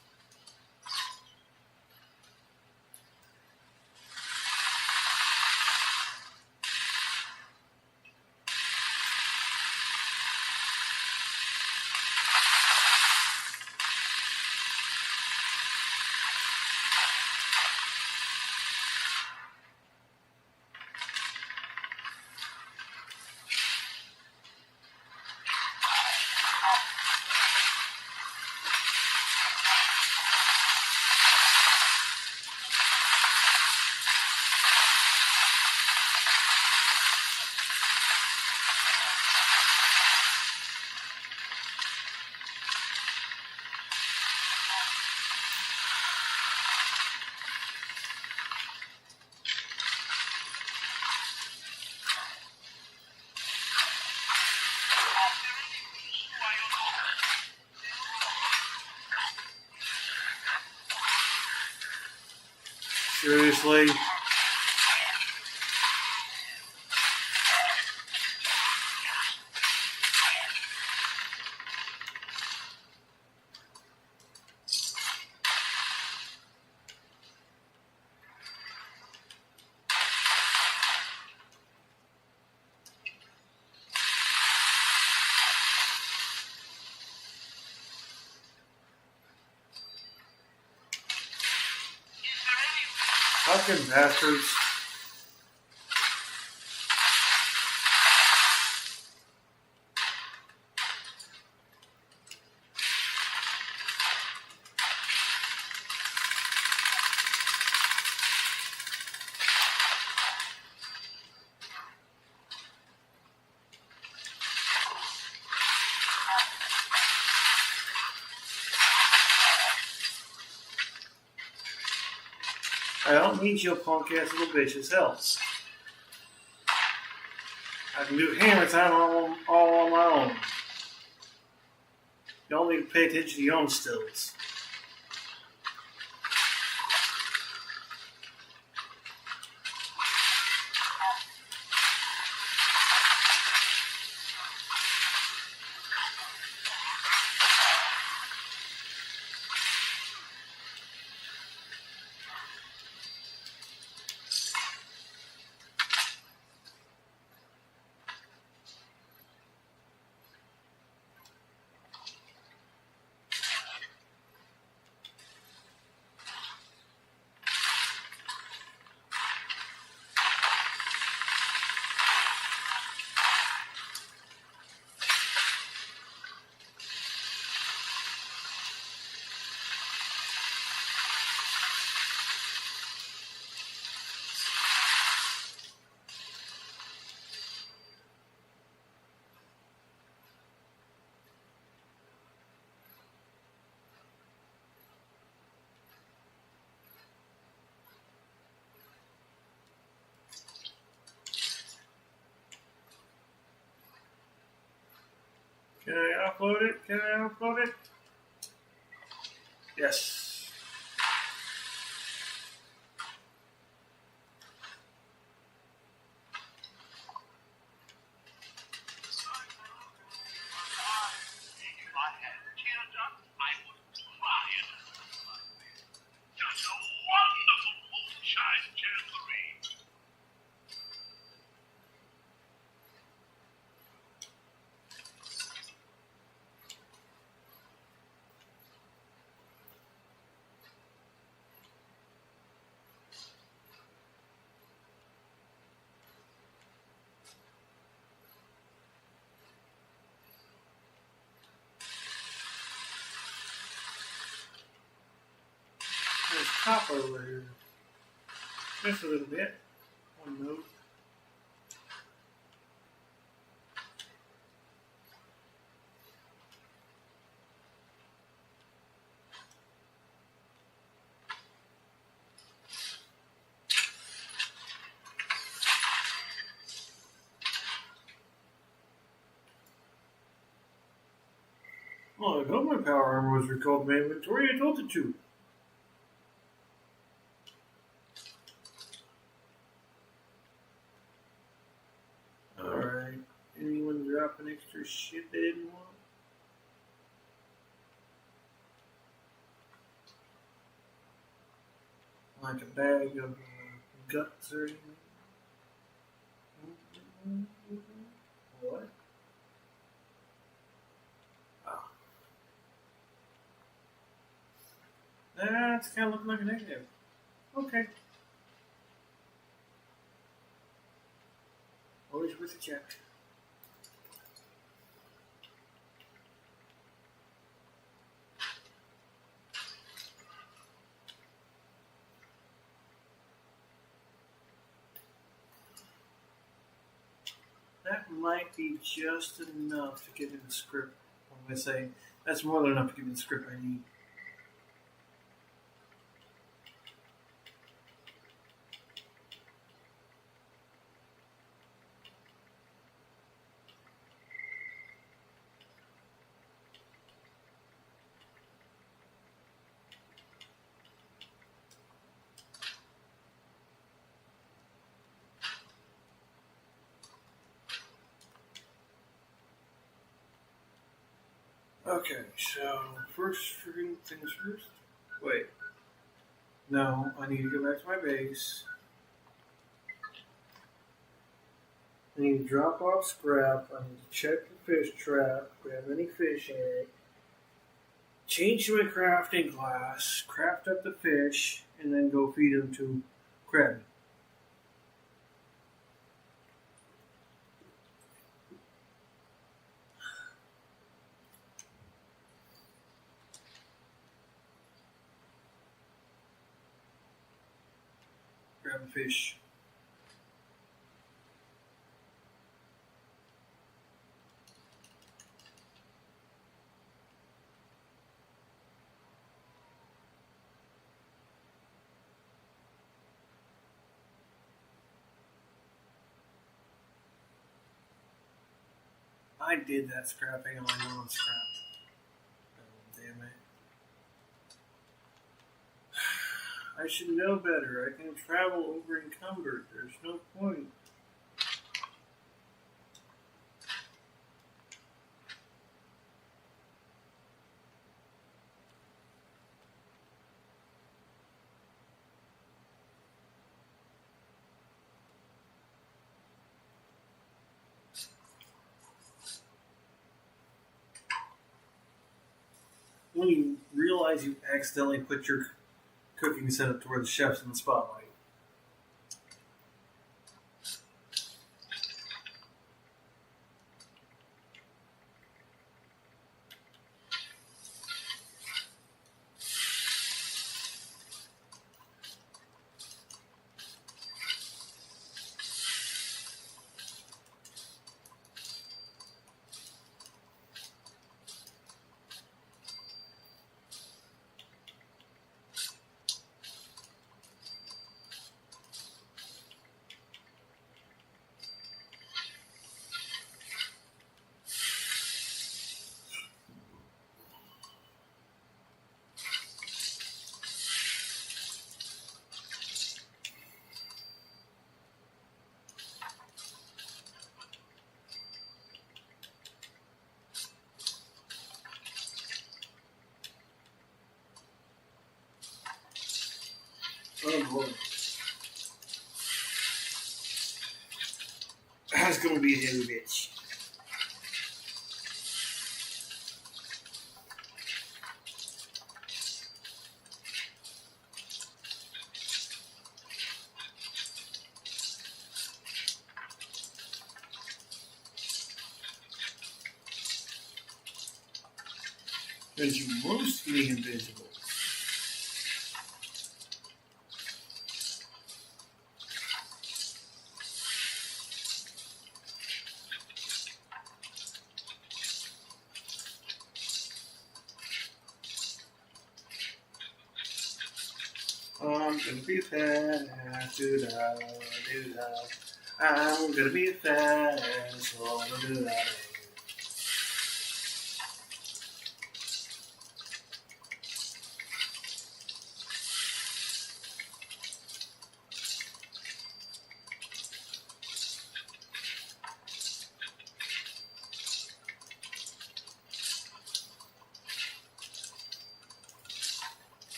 Seriously? Fucking bastards. I don't need your punk ass little bitch's help. I can do hammer time all on my own. You don't need to pay attention to your own stills. Can I upload it? Can I upload it? Yes. There's copper over here. Just a little bit. One node. Oh, I hope my power armor was recalled to my inventory. I told it to. Alright. Anyone dropping extra shit they didn't want? Like a bag of guts or anything? What? That's kind of looking like a negative. Okay. Always worth a check. That might be just enough to get in the script. When I say that's more than enough to get in the script I need. Okay, so first things first. Wait. No, I need to go back to my base. I need to drop off scrap. I need to check the fish trap, grab any fish in it, change my crafting class, craft up the fish, and then go feed them to Krabby. Grab a fish. I did that scrapping on my non-scrap. Oh, damn it. I should know better. I can travel over encumbered. There's no point. When you realize you accidentally put your cooking setup to where the chef's in the spotlight. Oh boy. That's gonna be a heavy bitch. Because you mostly invisible. I'm gonna be fast, do-da, do-da. I'm gonna be fast, so I'm gonna do that.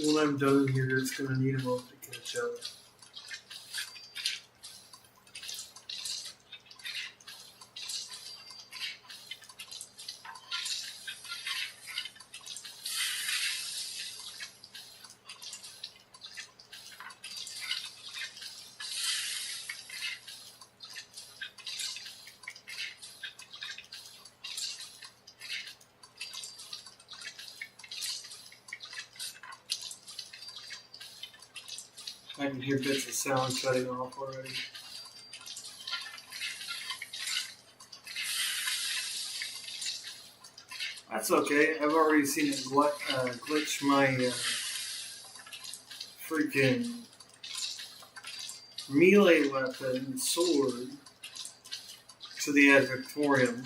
When I'm done here, it's gonna need a moment to catch up. I can hear bits of sound cutting off already. That's okay. I've already seen it glitch my freaking melee weapon, sword, to the Ad Victorium,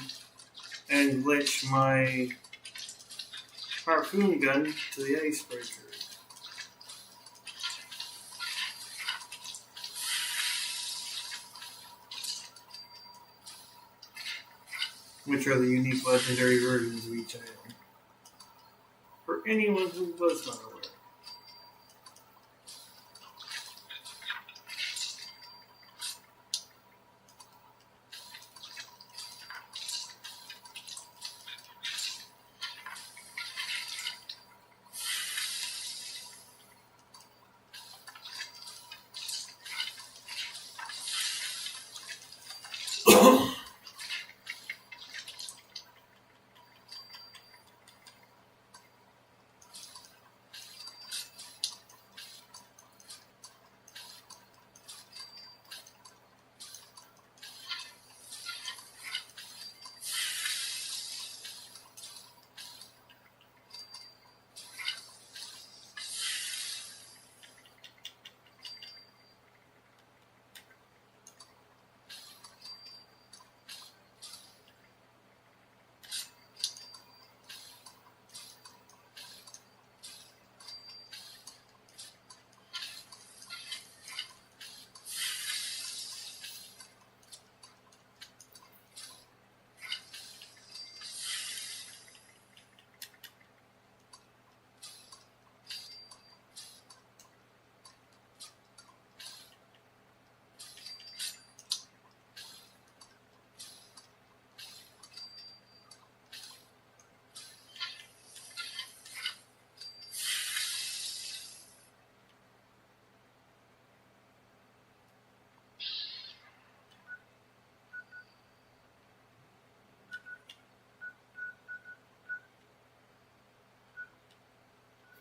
and glitch my harpoon gun to the Icebreaker. Which are the unique legendary versions of each item. For anyone who was not aware.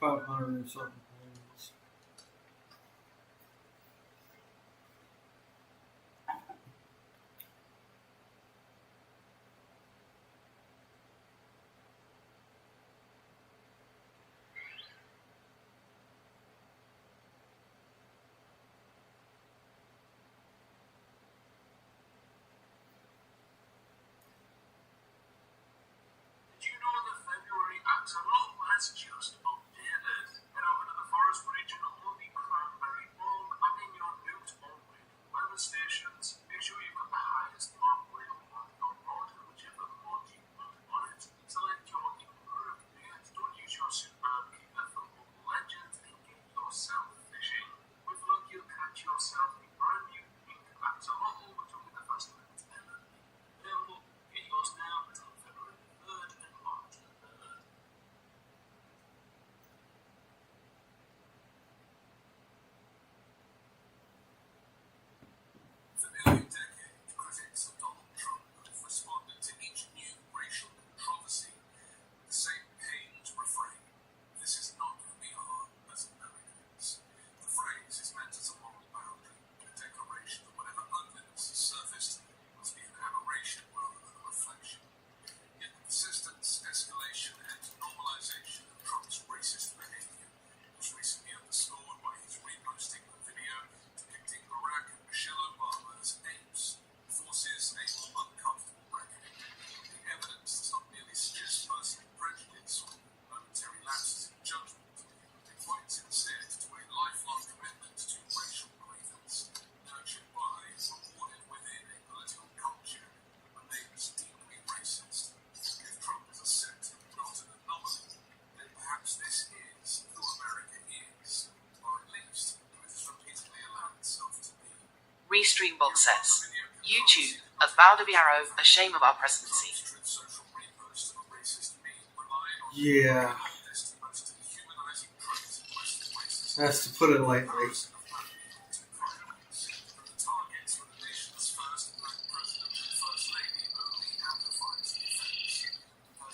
$500 and something pounds. Did you know that February axolotl has just updated? Head over to the Forest Region Only Cranberry Bog and in your Newt only weather stations. Make sure you've got the highest mark rail on your rod, whichever mod you want on it. Select your improved bait. Don't use your superb keeper for local legends and get yourself fishing. With luck, you'll catch yourself a brand new pink axolotl, which will be the first one that's ever been available. Get yours now until February 3rd and March 3rd. For nearly a decade, critics of Donald Trump have responded to each new racial controversy with the same pained refrain: "This is not who we are as Americans." The phrase is meant as a moral boundary, a declaration that whatever ugliness has surfaced must be an aberration rather than a reflection. Yet the persistence, escalation, and normalization of Trump's racist behavior was recently underscored by his reposting of a video depicting Barack and Michelle Obama as apes forces a more uncomfortable reckoning. The evidence does not merely suggest personal prejudice or momentary lapses in judgment. It points instead to a lifelong commitment to racial grievance, nurtured by, rewarded within a political culture that is deeply racist. If Trump is a set, not an anomaly, then perhaps this is who America is, or at least who it has repeatedly allowed itself to be. Restreambot says, YouTube, a Valdiviaro, a shame of our presidency. Yeah. That's to put it lightly.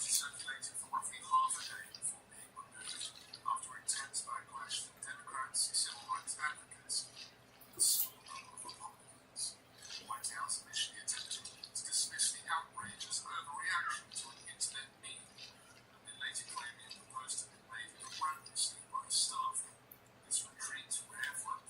Circulated for roughly half a day before being removed after intense backlash from Democrats, civil rights advocates, and a small number of Republicans. The White House initially attempted to dismiss the outrage as an overreaction to an internet meme, and then later claiming the post had been made erroneously by a staffer. This retreat, rare for a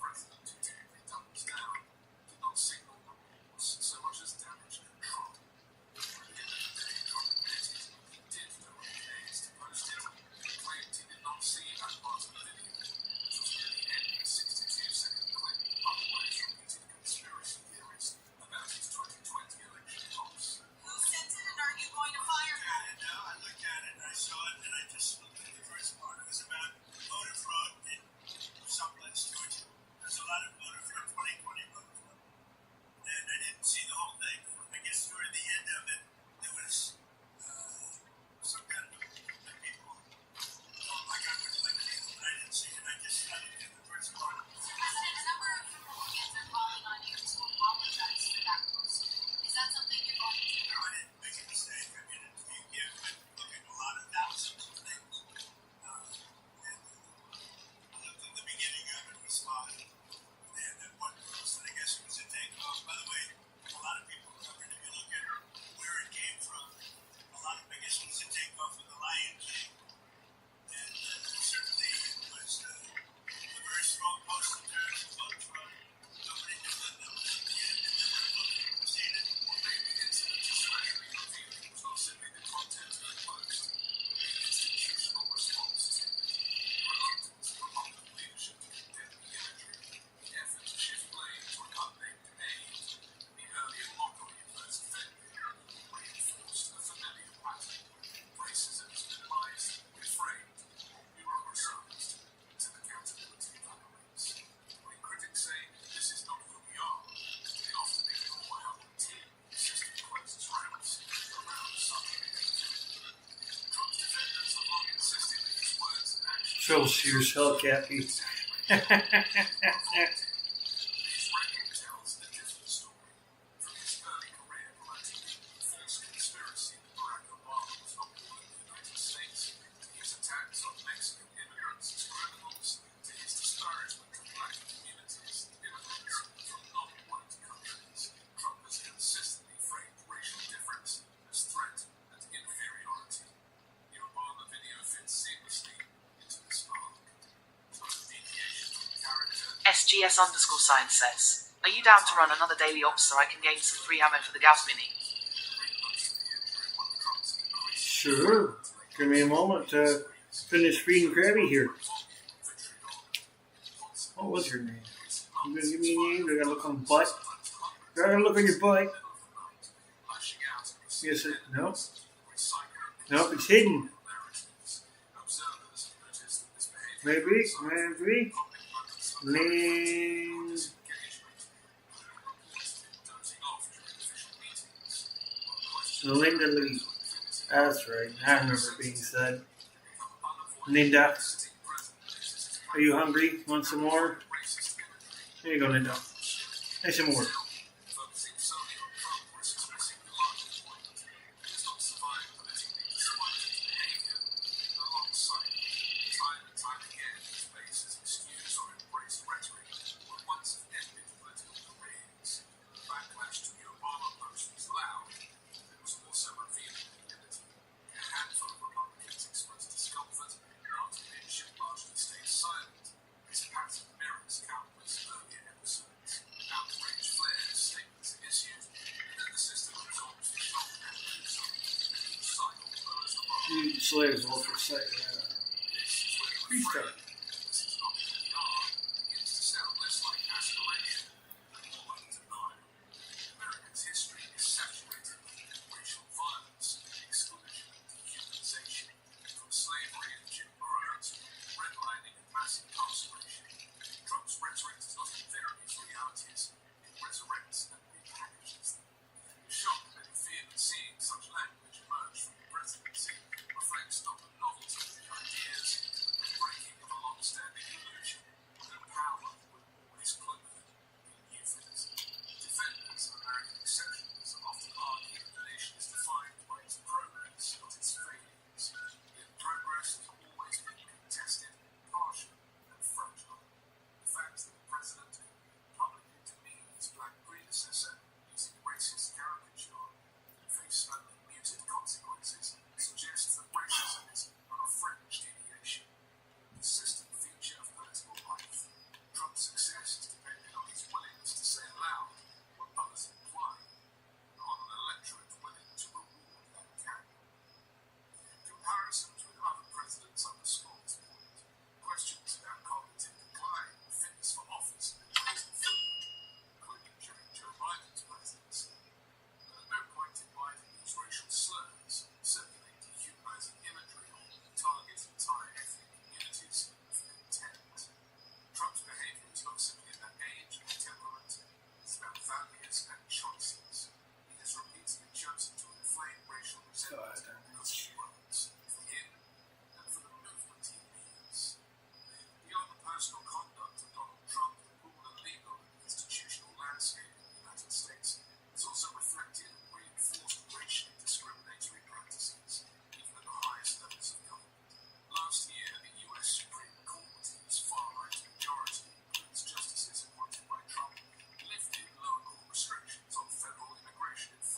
Trouble shooters, Hellcat. SGS_sign says, are you down to run another daily ops so I can gain some free ammo for the Gauss Mini? Sure. Give me a moment to finish feeding Krabby here. What was your name? You gonna give me a name? Do I gotta look on the butt? Do I gotta look on your butt? Yes, no. Nope, it's hidden. Maybe. Linda Lee. That's right. I remember it being said. Linda. Are you hungry? Want some more? Here you go, Linda. Hey, some more. Slaves will forsake Freestyle.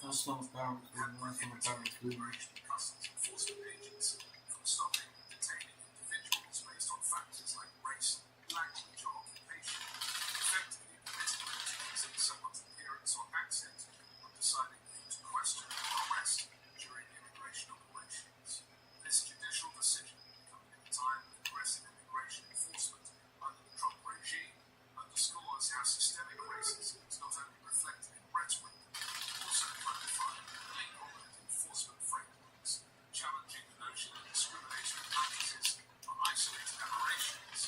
That's not power cleaner. That's not power cleaner. Customs enforcement agents from stopping and detaining individuals based on factors like race, language, or occupation, effectively permitting them to consider someone's appearance or accent when deciding who to question or arrest during immigration operations. This judicial decision, coming at a time of aggressive immigration enforcement under the Trump regime, underscores how systemic racism is not only reflected in rhetoric, but also codified in legal and enforcement frameworks, challenging the notion of discriminatory practices or isolated aberrations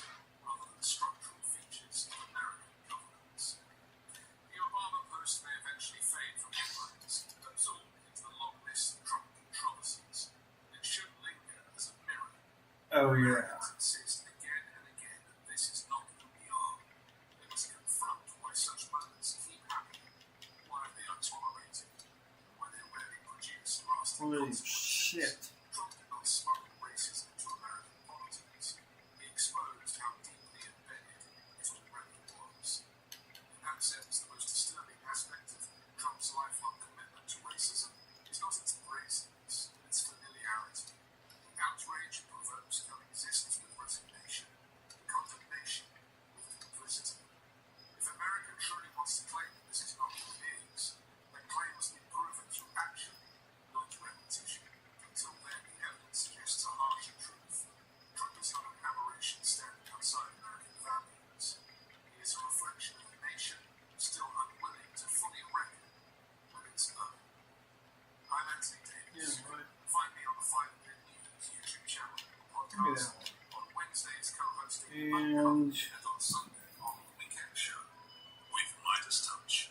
rather than structural features of American governance. The Obama post may eventually fade from headlines, absorbed into the long list of Trump controversies, but it should linger as a mirror. Oh, yeah. Americans insist again and again that this is not who we are. They must confront why such moments keep happening, why they are tolerated, and why they rarely produce lasting Holy consequences. shit. Trump did not smuggle racism into American politics. He exposed how deeply embedded it already was. In that sense, the most disturbing aspect of Trump's lifelong commitment to racism is not its brazenness, but its familiarity. The outrage it provokes coexists with resignation, and condemnation with complicity. If America truly wants to claim that this is not who it is, then claim must be proven through action, not repetition. Until then, the evidence suggests a harsher truth. Trump is not an aberration standing outside American values. He is a reflection of a nation still unwilling to fully reckon with its own. I'm Anthony Davis. Yeah, right. Find me on the 5 Minute News YouTube channel or Give me podcast. that On Wednesdays, co-hosting And- Uncovered, and on Sunday on the Weekend Show with Midas Touch.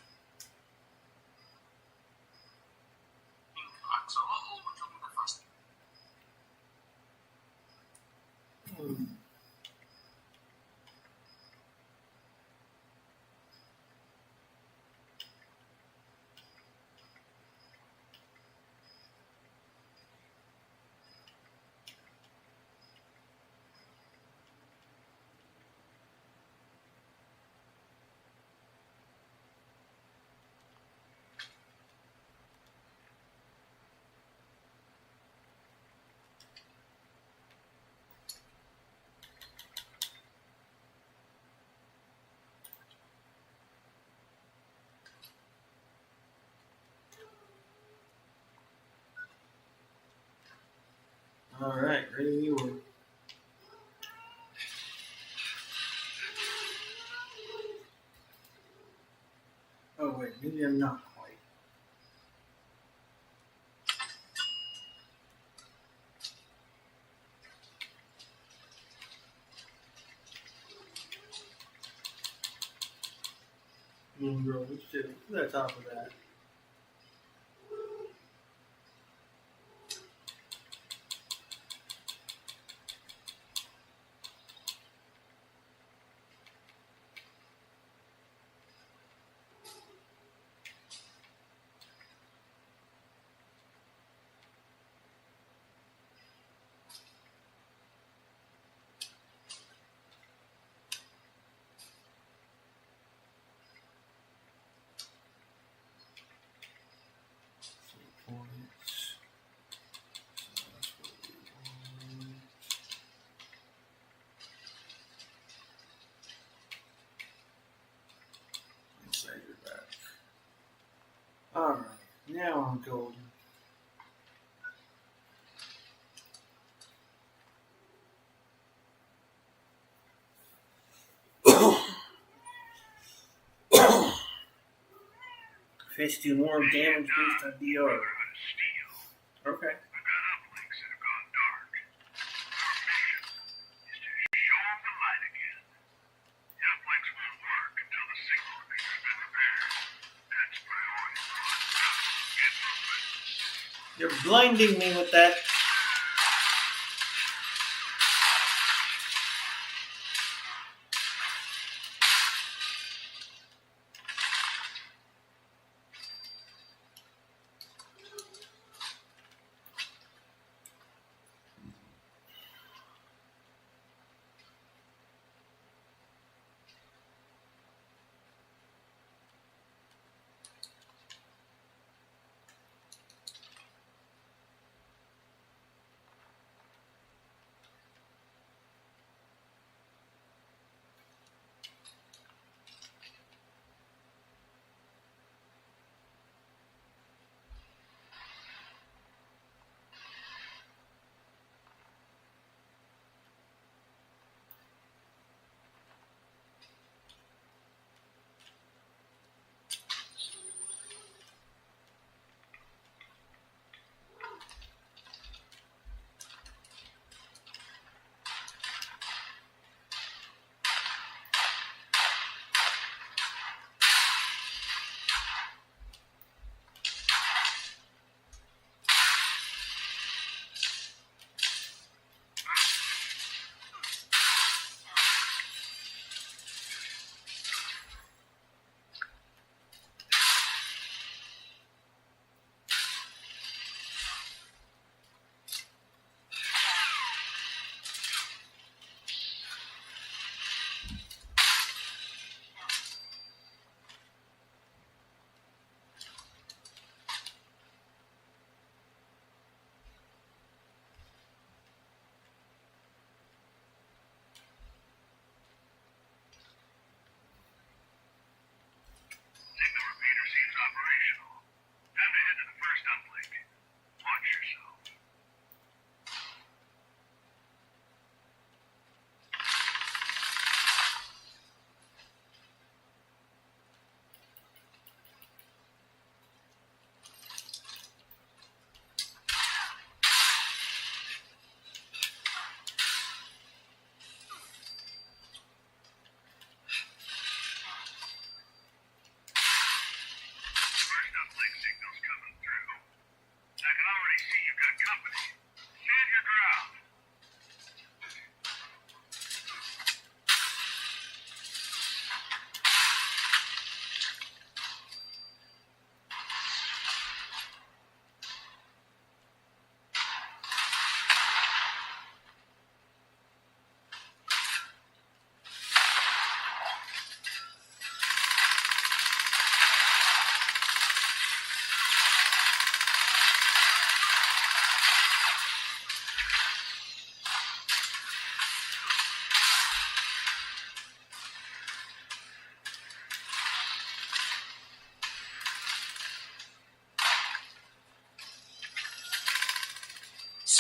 All right, ready you were. Oh wait, maybe I'm not quite. Moon Grove, let's do the top of that. Points. So that's what we want. And save it back. Alright, now I'm golden. Fish do more damage based on DR. Okay. You're blinding me with that.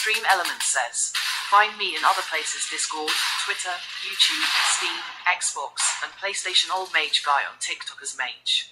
Extreme Elements says, find me in other places: Discord, Twitter, YouTube, Steam, Xbox, and PlayStation. Old Mage Guy on TikTok as Mage.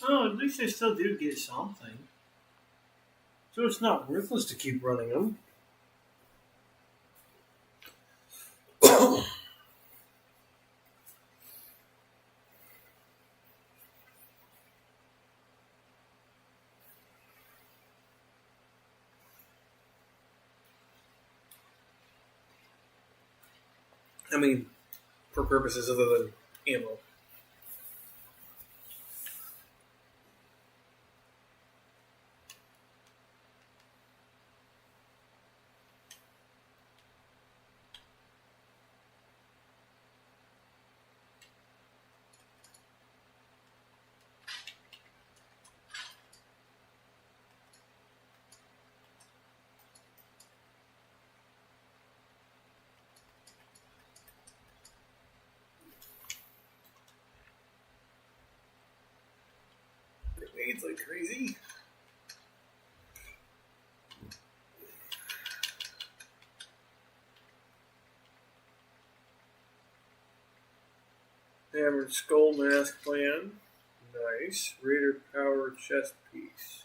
Oh, at least they still do get something. So it's not worthless to keep running them. I mean, for purposes other than ammo. Grenades like crazy. Hammered skull mask plan. Nice. Raider power chest piece.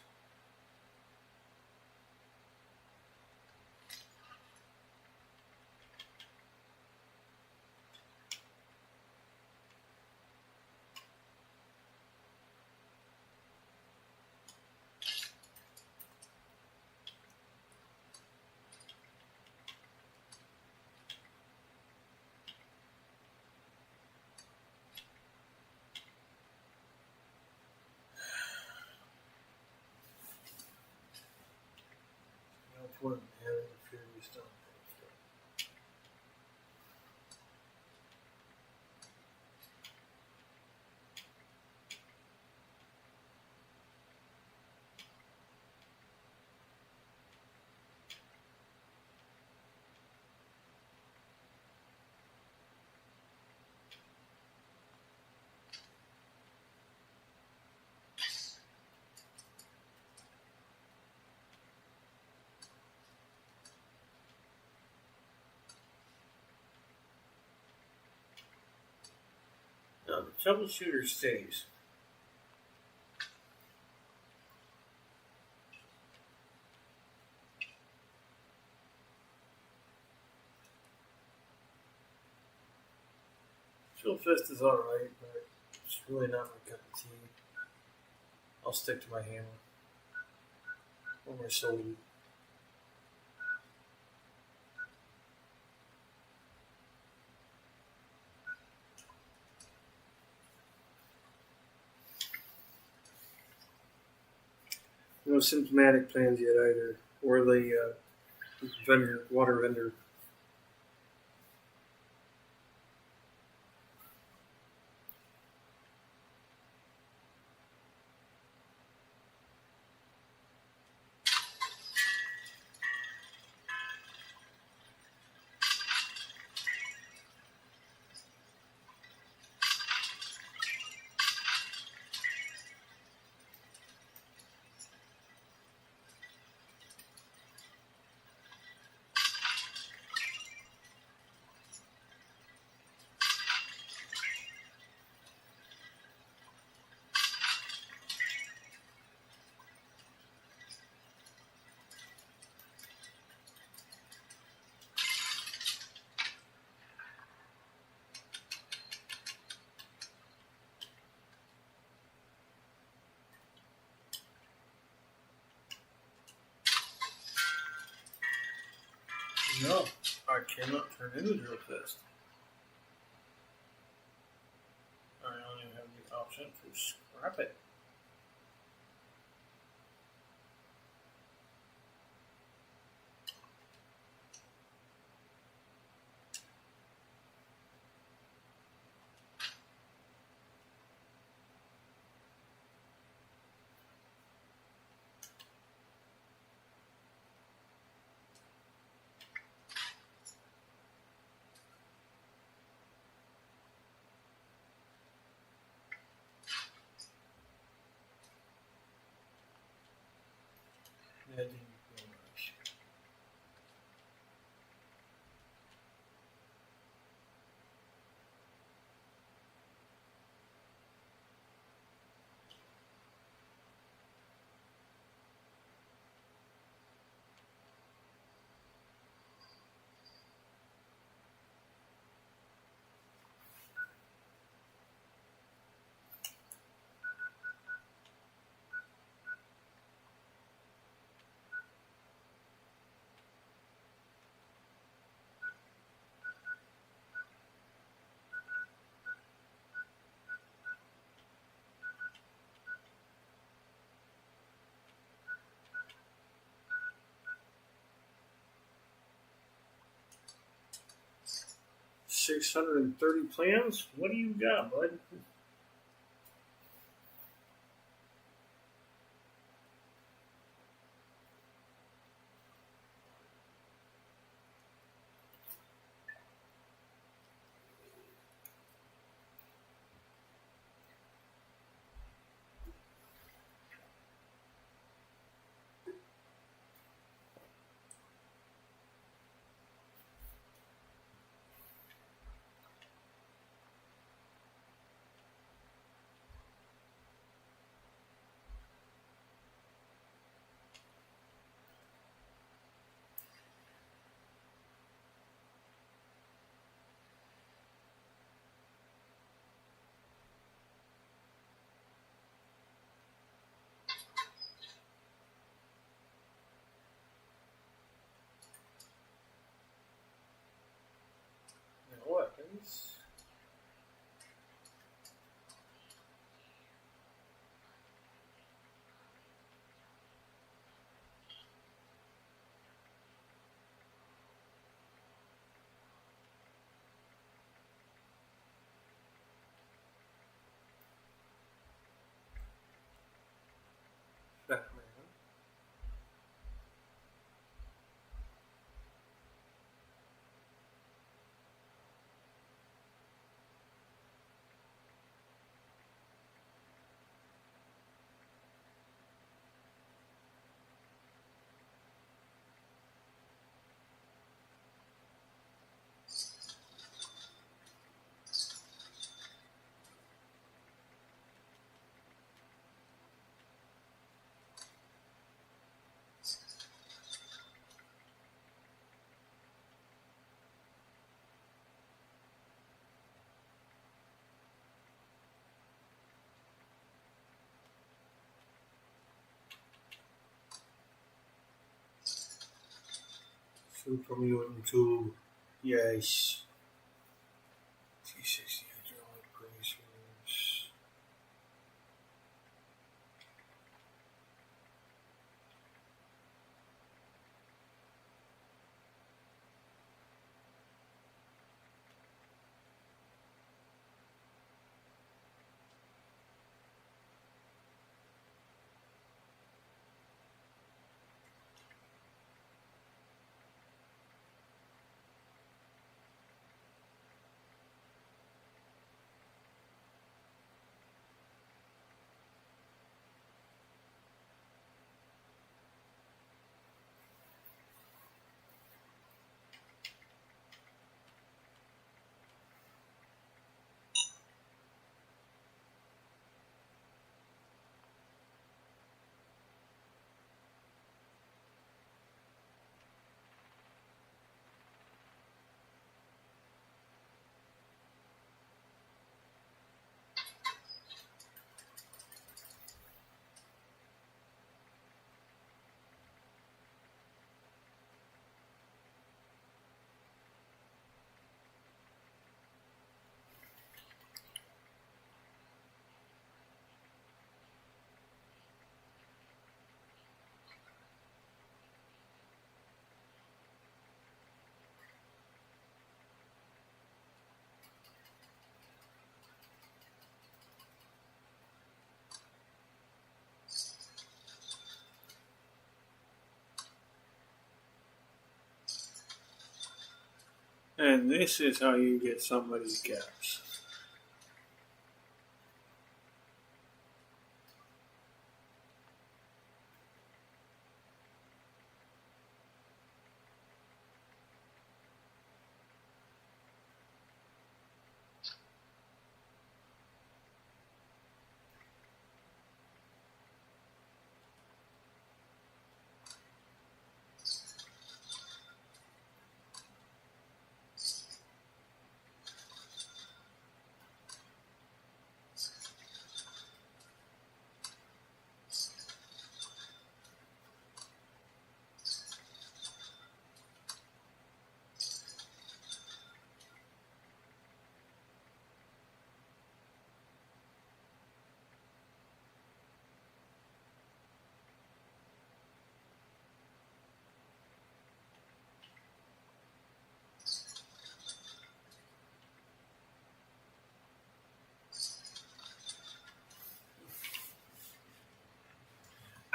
One having a Fury Stone poster. Now the troubleshooter stays. Chill Fist is alright, but it's really not my cup of tea. I'll stick to my hammer. Or my sword. No symptomatic plans yet either, or the vendor, water vendor. No, I cannot turn into Drill Fist. I only have the option to scrap it. That didn't go much. 630 plans. What do you got, bud? Weapons. Batman. Super Mutant 2. Yes. T60 hydraulic bracers. And this is how you get somebody's caps.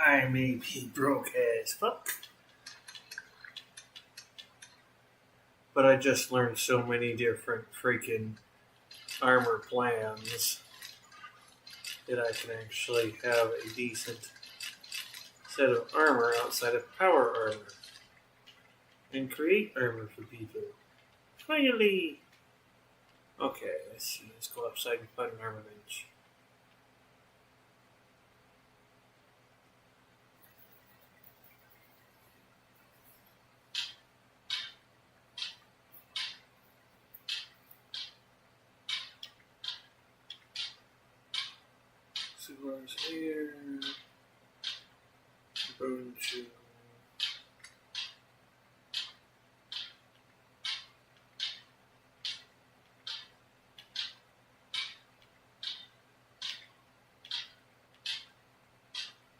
I may be broke as fuck, but I just learned so many different freaking armor plans that I can actually have a decent set of armor outside of power armor and create armor for people. Finally! Okay, let's see. Let's go outside and find an armor bench. Cigars here. Bone chew.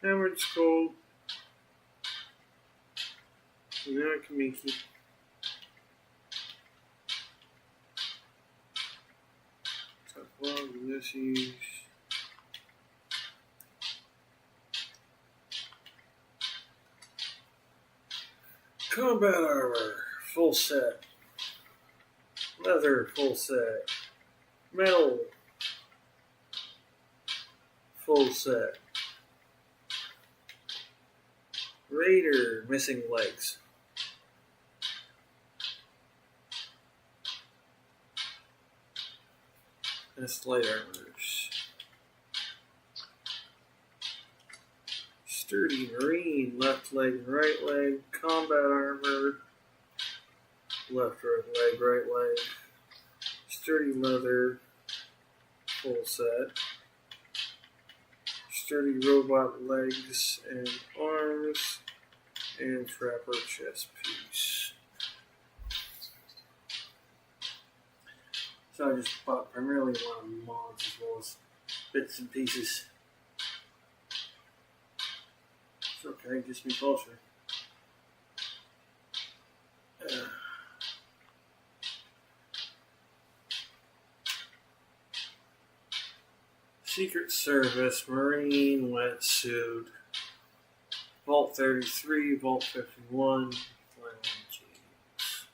Hammered Skull. Nakamiki. Tough love, Ulysses. Combat armor, full set. Leather, full set. Metal, full set. Raider, missing legs. That's light armors. Sturdy Marine, left leg and right leg. Combat armor, left leg, right leg. Sturdy leather, full set. Sturdy robot legs and arms. And Trapper chest piece. So I just bought primarily a lot of mods as well as bits and pieces. It's okay, it gets me closer. Secret Service, Marine wetsuit. Vault 33, Vault 51, flannel jeans.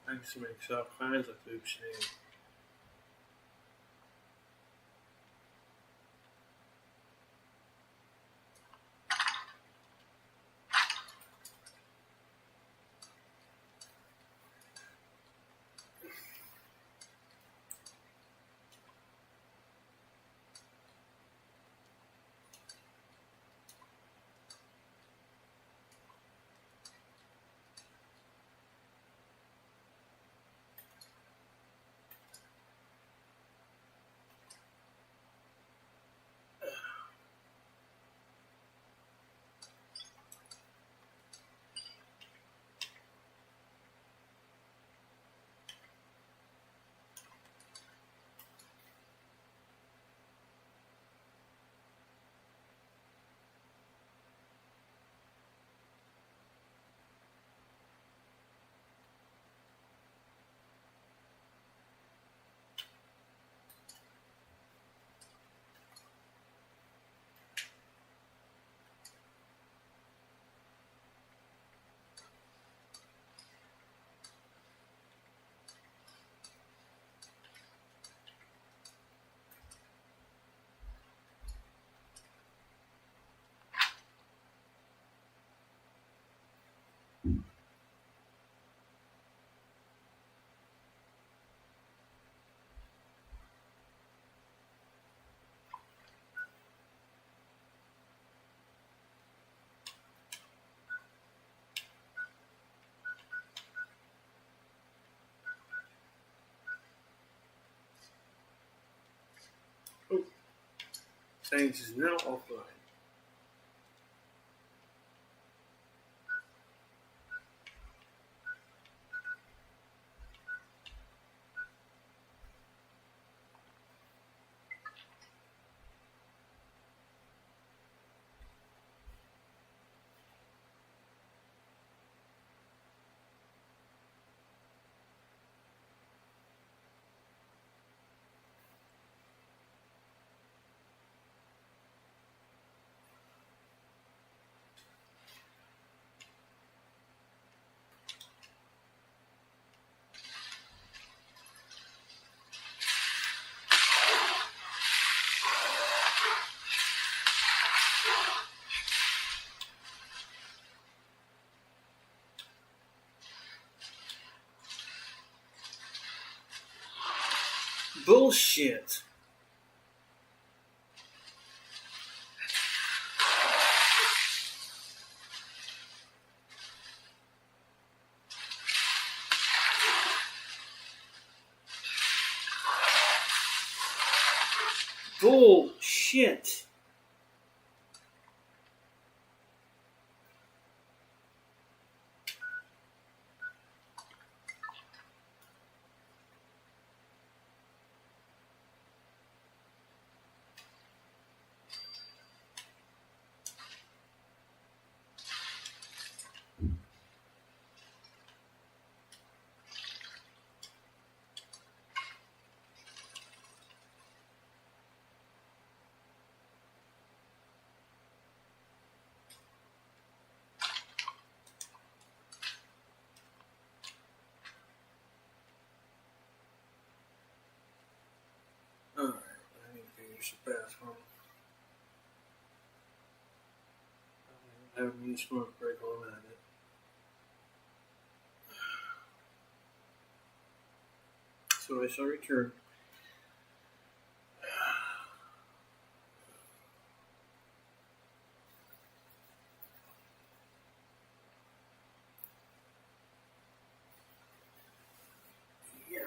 I used to make all kinds of food chain. Change is now offline. Bullshit. Bullshit. Alright, I need to use the bathroom. I haven't used smoke break all night. So I shall return. Yeah.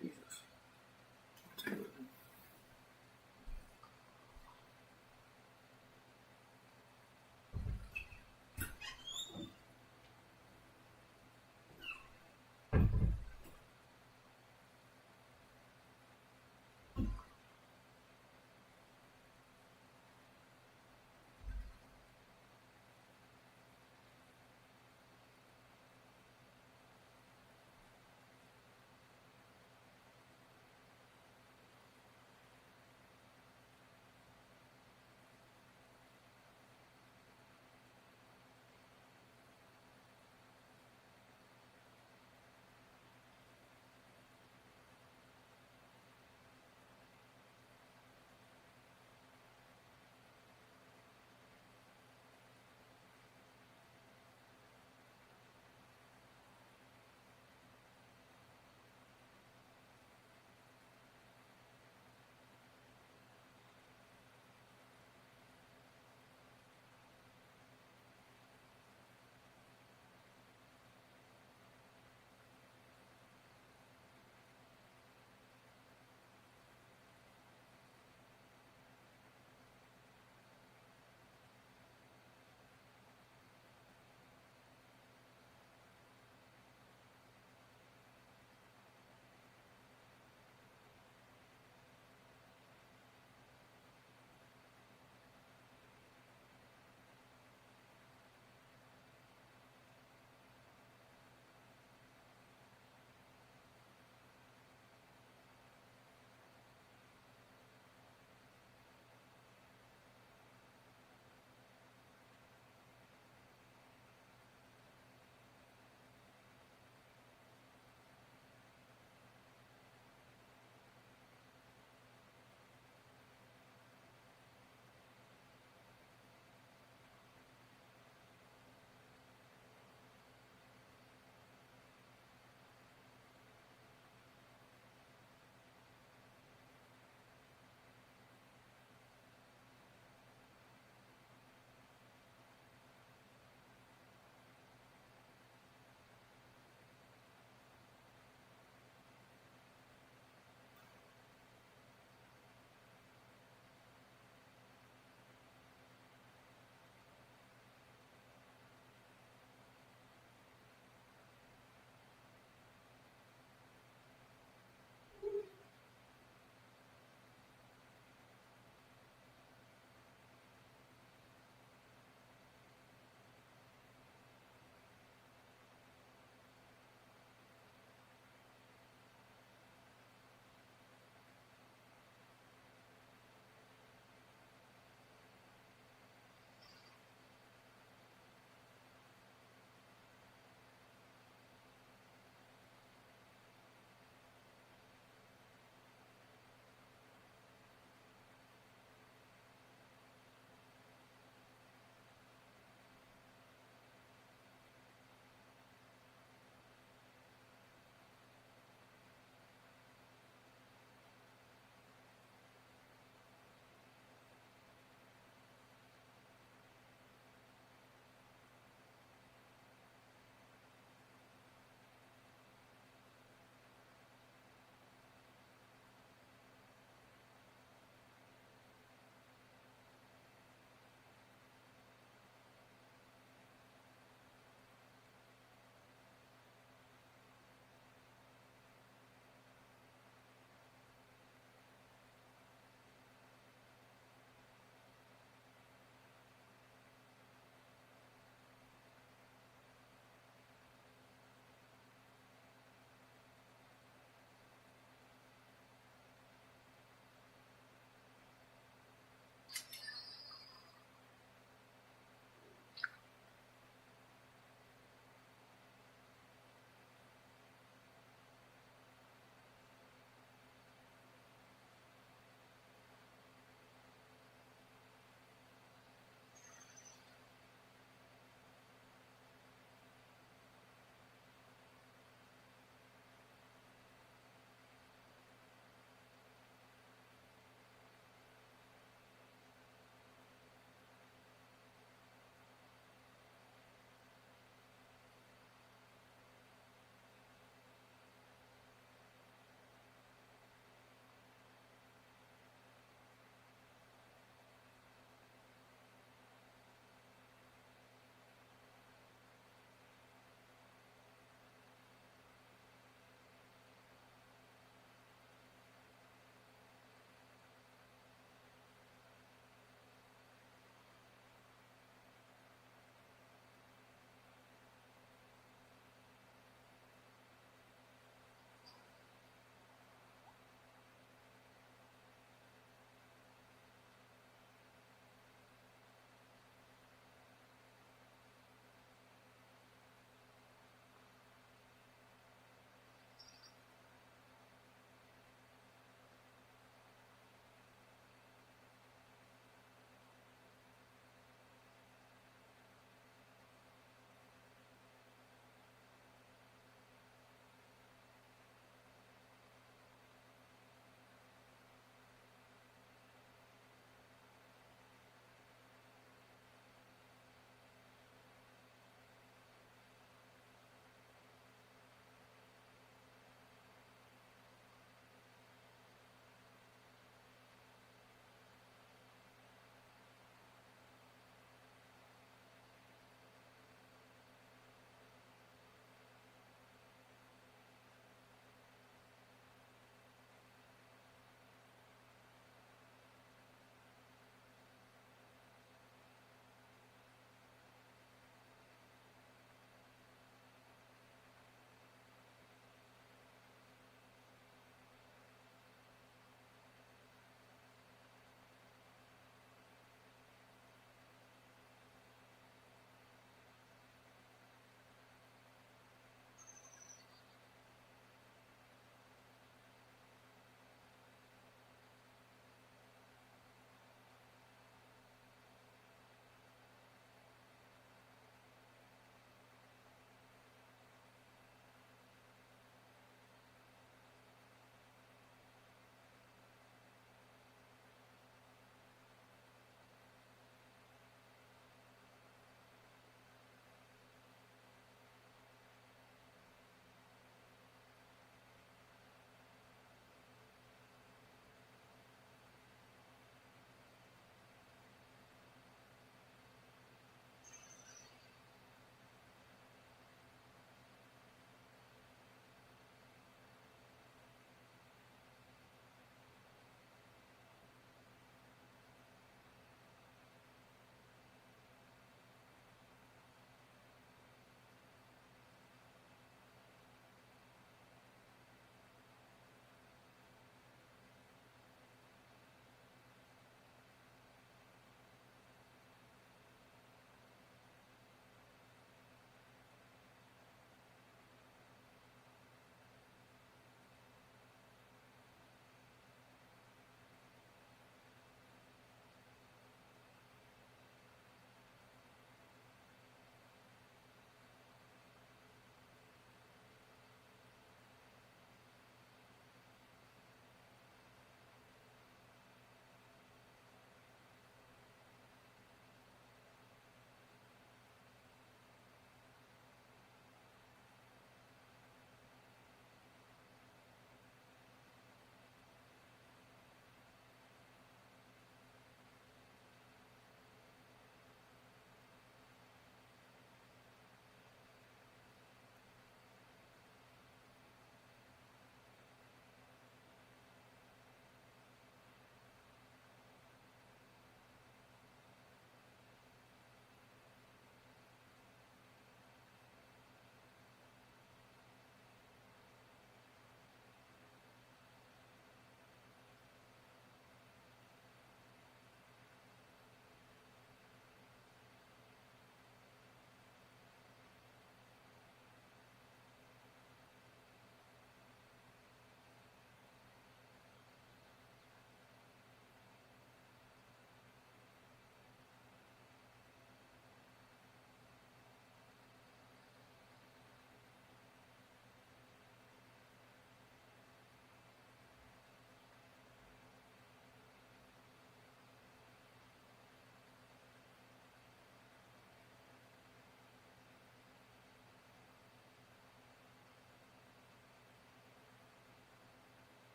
Jesus.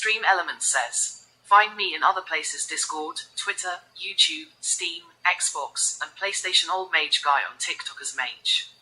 Stream Elements says, find me in other places: Discord, Twitter, YouTube, Steam, Xbox, and PlayStation. Old Mage Guy on TikTok as Mage.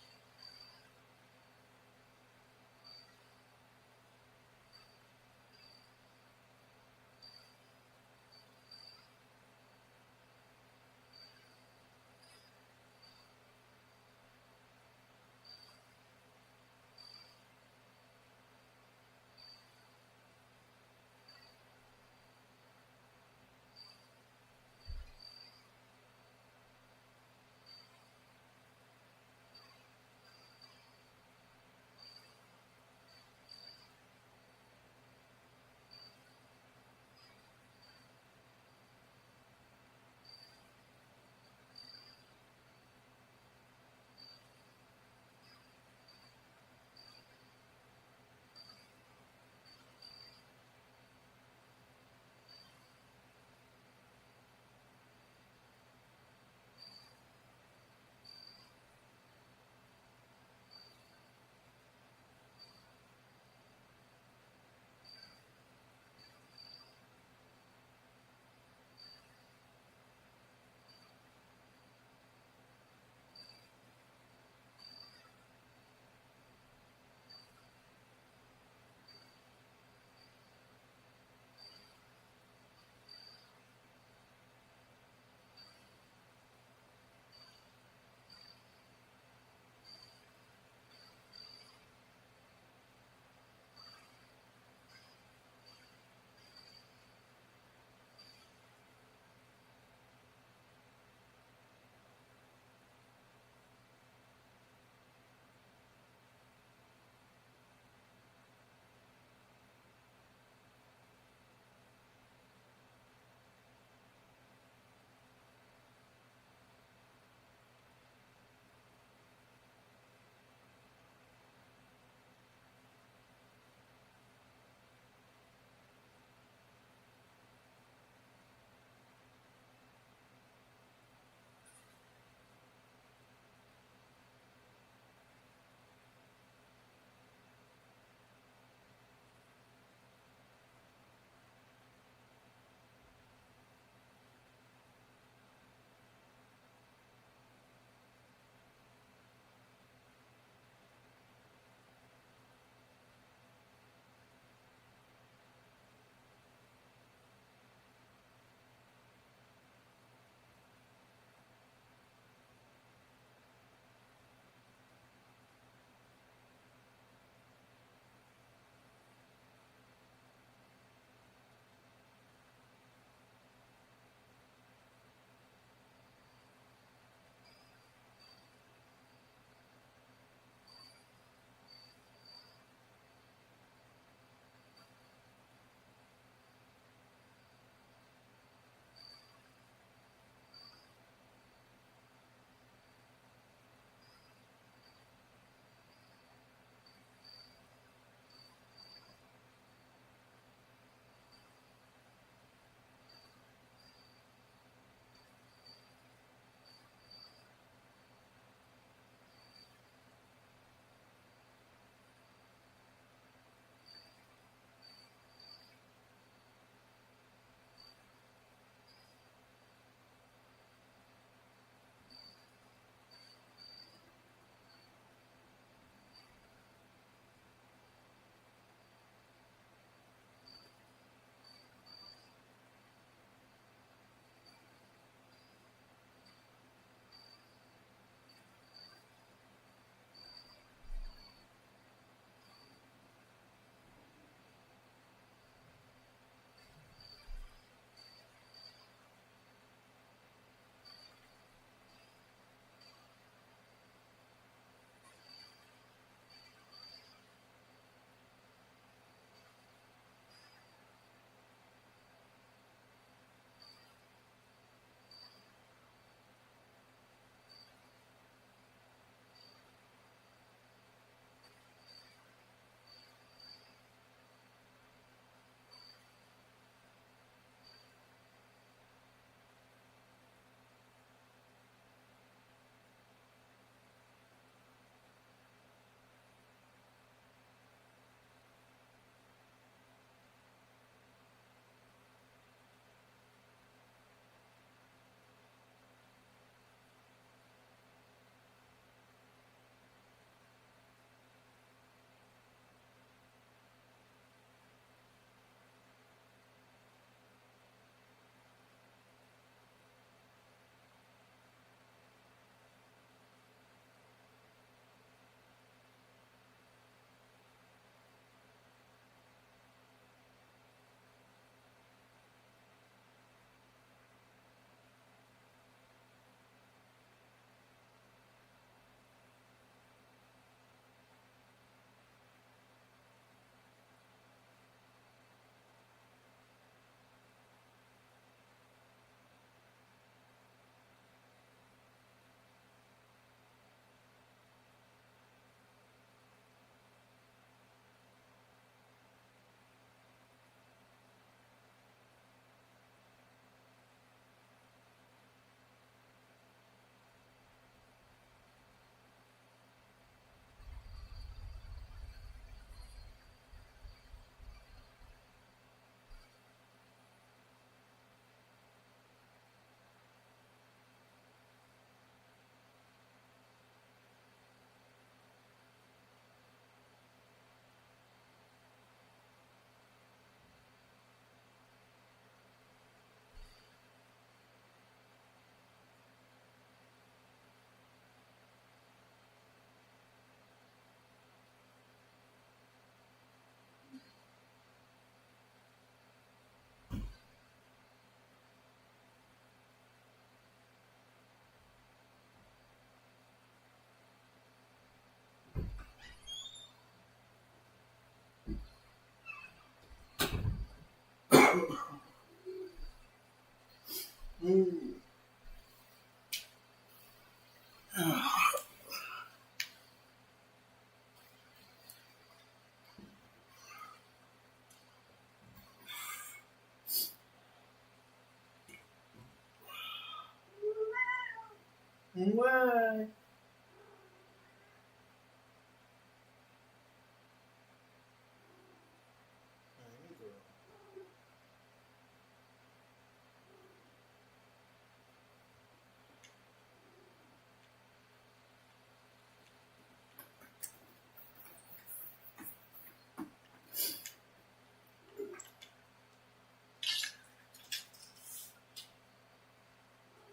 What?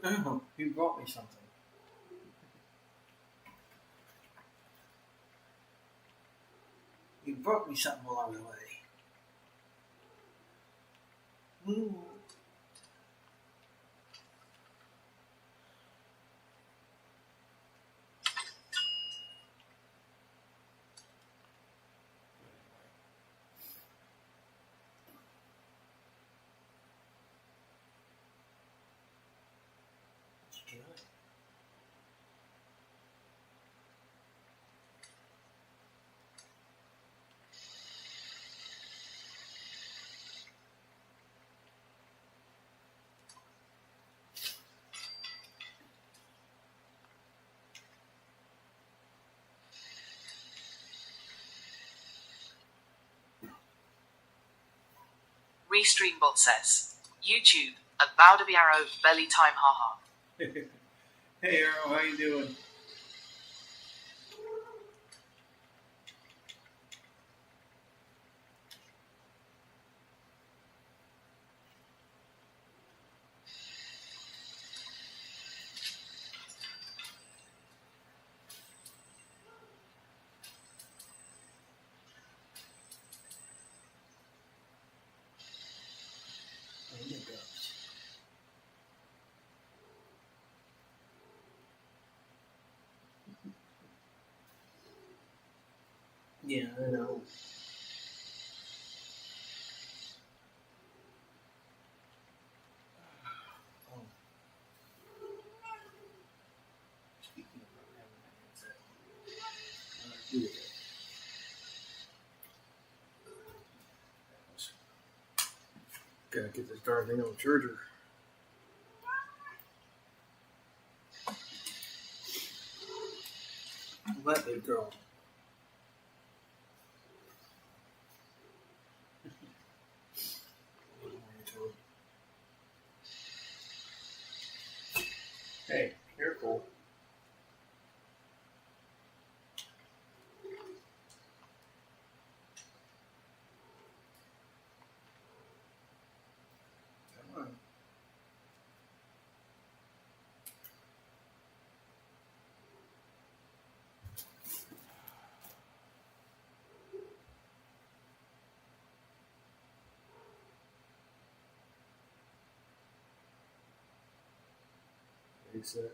Oh, you brought me something. You brought me something while I was away. Ooh. What you doing? Restreambot says, YouTube, at bow to the arrow, belly time, haha. Hey Arrow, how you doing? Oh, there it goes. Yeah, I know. Oh. Speaking of not having my headset on, do it. Gotta get this darn thing on the charger. Let it go. Hey, careful. Come on. Excited.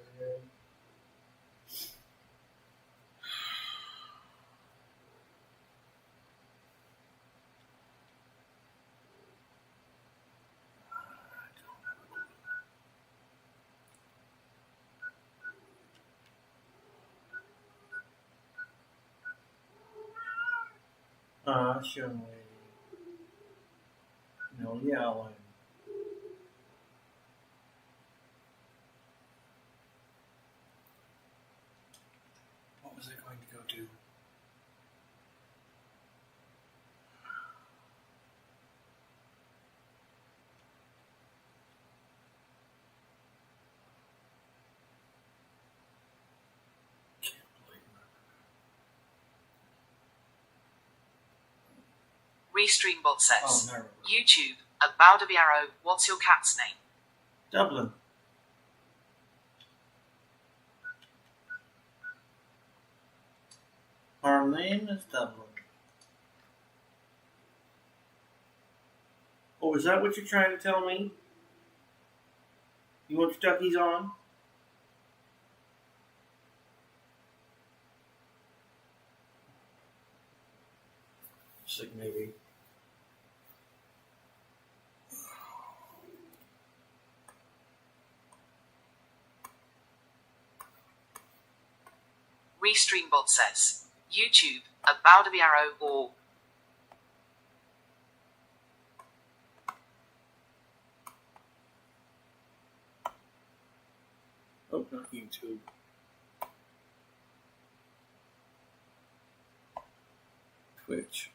Show me. No yelling. What was I going to go do? Restreambot says, Oh, no. YouTube, at bow to the arrow, what's your cat's name? Dublin. Our name is Dublin. Oh, is that what you're trying to tell me? You want your duckies on? Sick maybe. Restreambot says, YouTube, at bow to the arrow, or Oh, not YouTube. Twitch.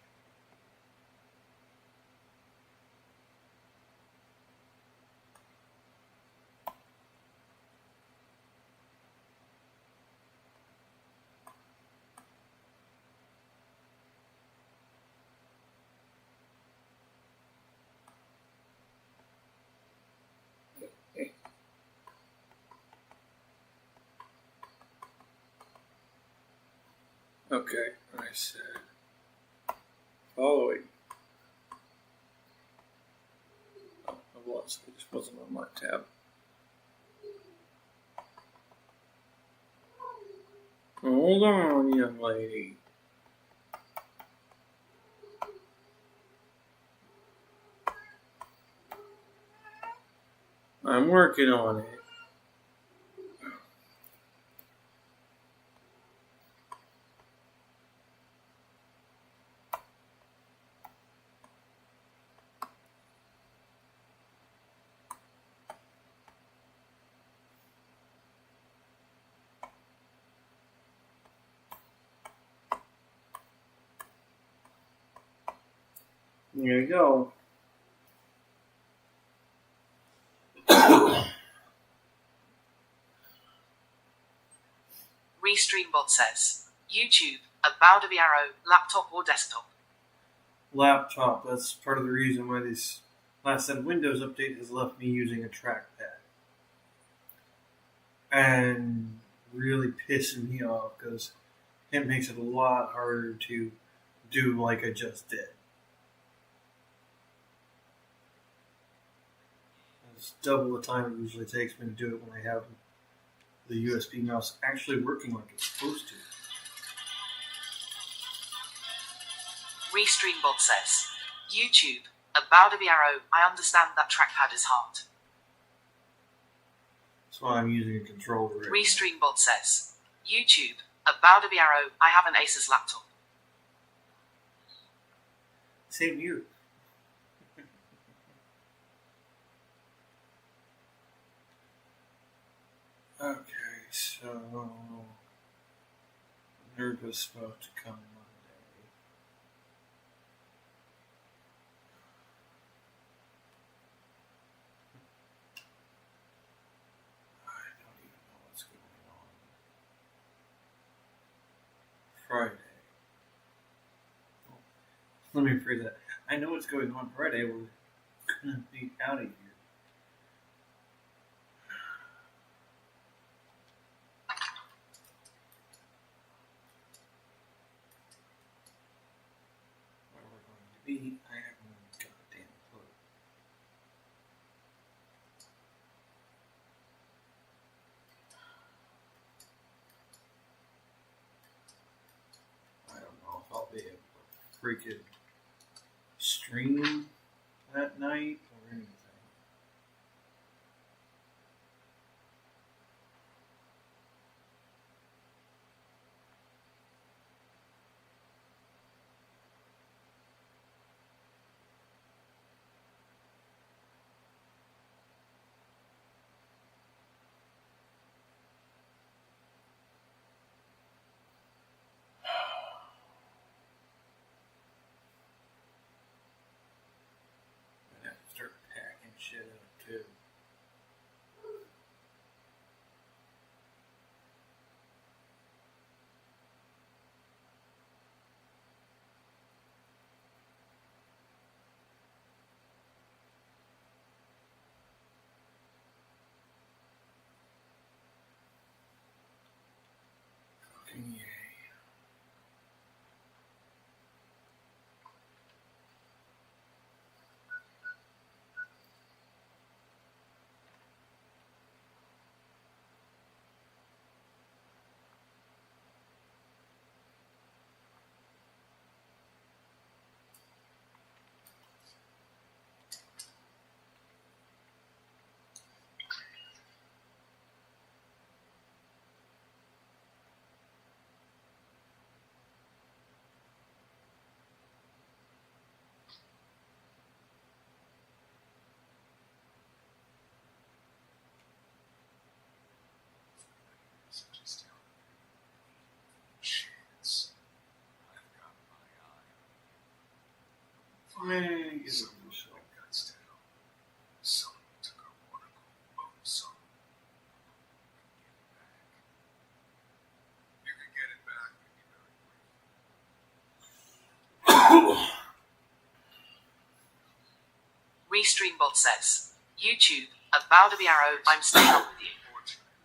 Okay, I said following. Oh, I was. It just wasn't on my tab. Hold on, young lady. I'm working on it. There you go. Restreambot says, YouTube, about to be arrow, laptop or desktop? Laptop. That's part of the reason why this last set of Windows update has left me using a trackpad. And really pissing me off because it makes it a lot harder to do like I just did. It's double the time it usually takes me to do it when I have the USB mouse actually working like it's supposed to. Restreambot says, YouTube, about to be arrow, I understand that trackpad is hard. That's why I'm using a controller. Restreambot says, YouTube, about to be arrow, I have an Asus laptop. Same here. Okay, so Nerva's supposed to come Monday. I don't even know what's going on. Friday. Let me rephrase that. I know what's going on Friday. We're gonna be out of here. I have no goddamn clue. I don't know if I'll be able to freaking stream that night or anything. Start packing. Man, get over yourself. Someone took our water cool boat, son. You can get it back when you're Restreambot says, YouTube, at Bounderby Arrow, I'm staying up with you.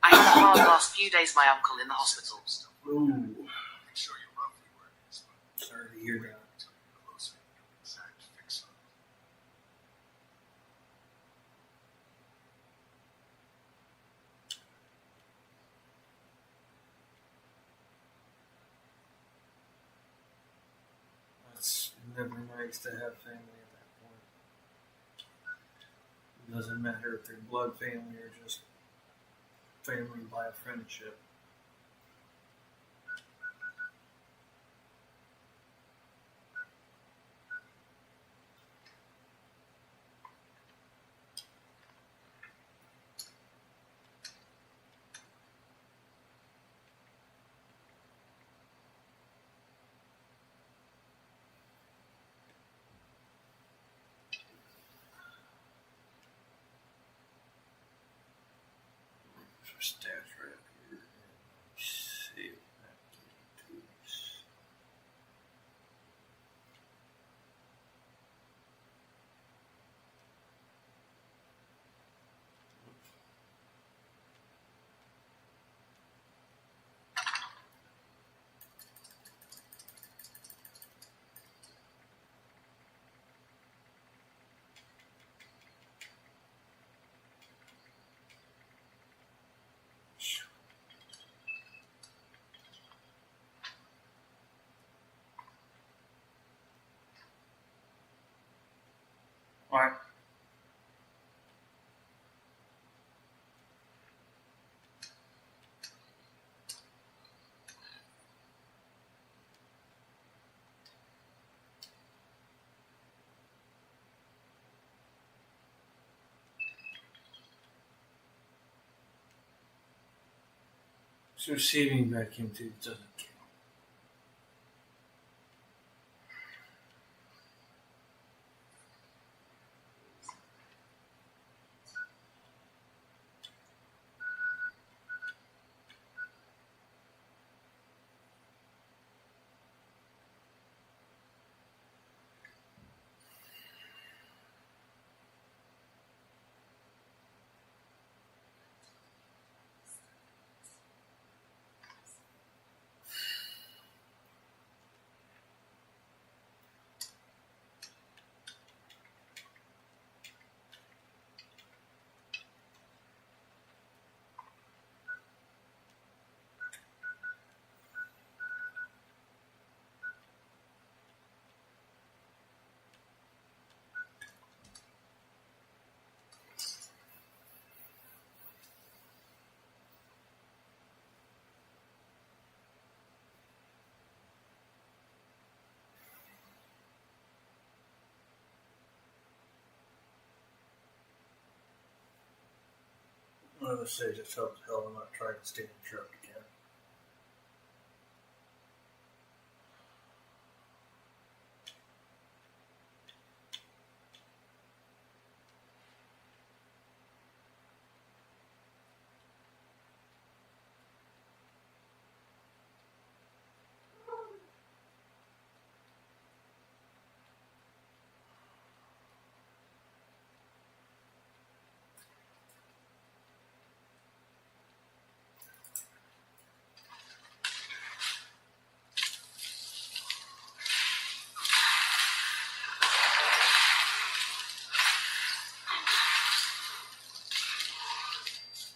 I had a hard last few days, my uncle in the hospital. Ooh. I can show you roughly where it is, but sorry to hear that. exact fix on it. It's never nice to have family at that point. It doesn't matter if they're blood family or just family by a friendship. Stats right here. Save activities. Why? So receiving vacuum tube doesn't count. I'm gonna say just hope the hell I'm not trying to steal the truck again.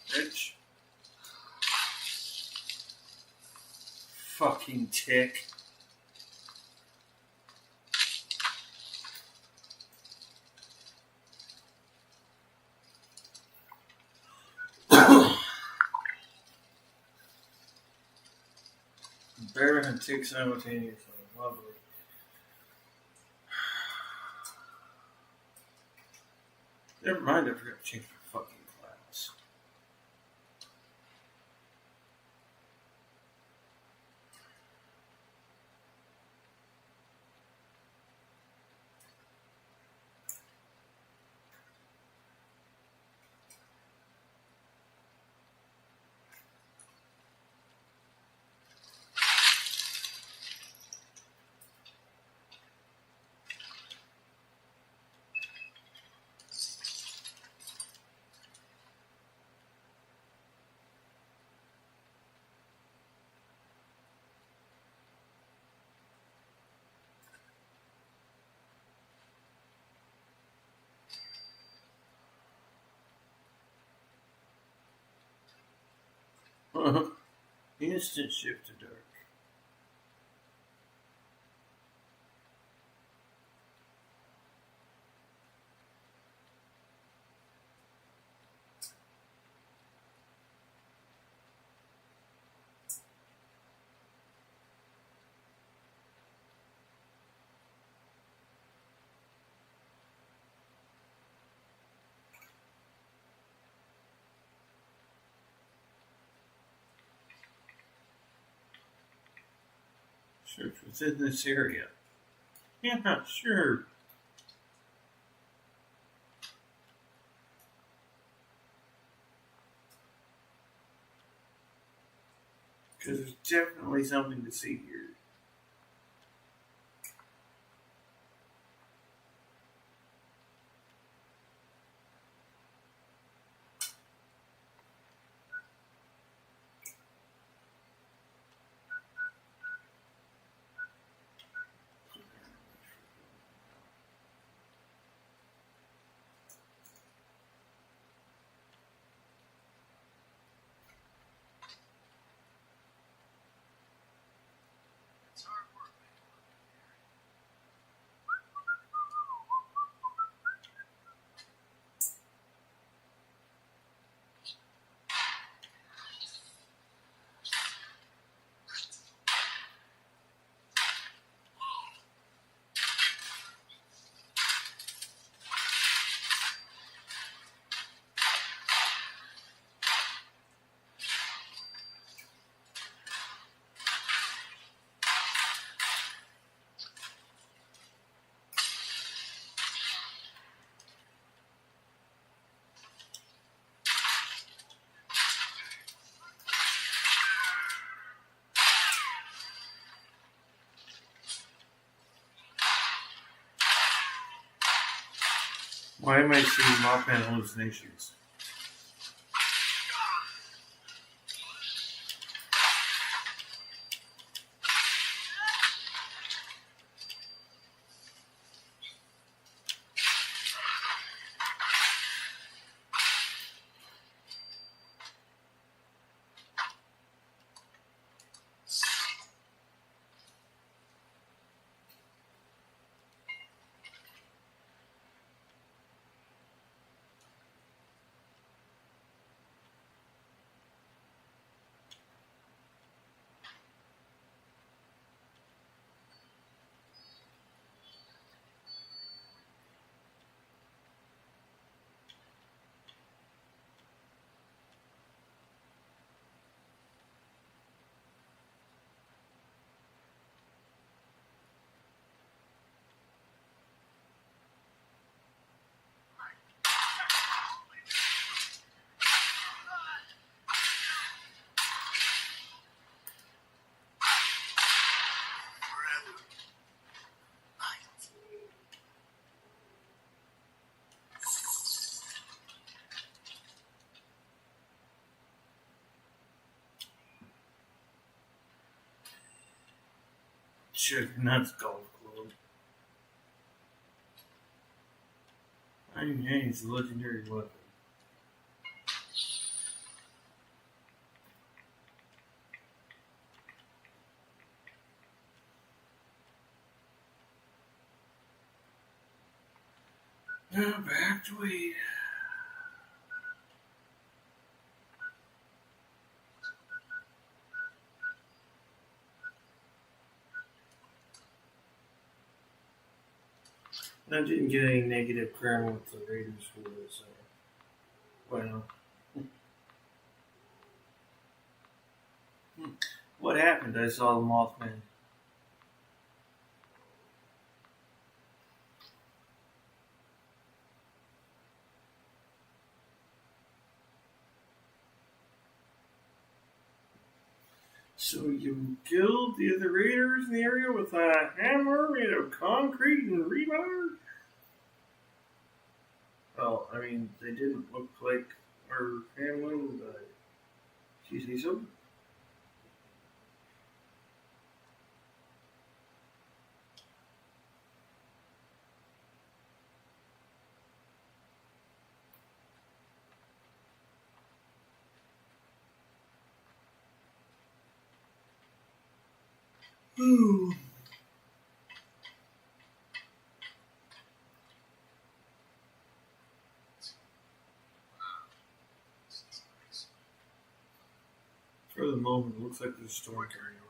Bitch. Fucking tick. Bear and tick simultaneously. Lovely. Never mind, I forgot to change my fucking class. Instant shift to dark. Search within this area. Yeah, sure. Because there's definitely something to see here. Why am I seeing Mothman hallucinations? Shit, nuts golf club. I mean, it's a legendary weapon. Now back to weed. I didn't get any negative grammar with the Raiders for this. Well, what happened? I saw the Mothman. So you killed the other raiders in the area with a hammer made of concrete and rebar? Well, I mean, they didn't look like our family, but do you say so? For the moment, it looks like there's a storm carrying away.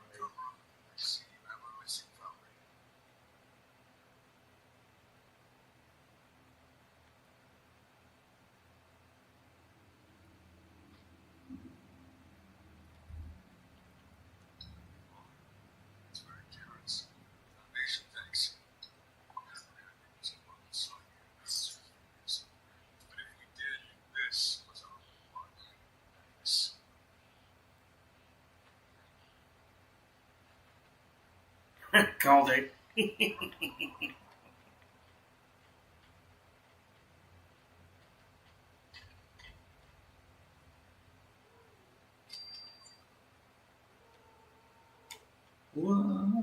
Called it. What?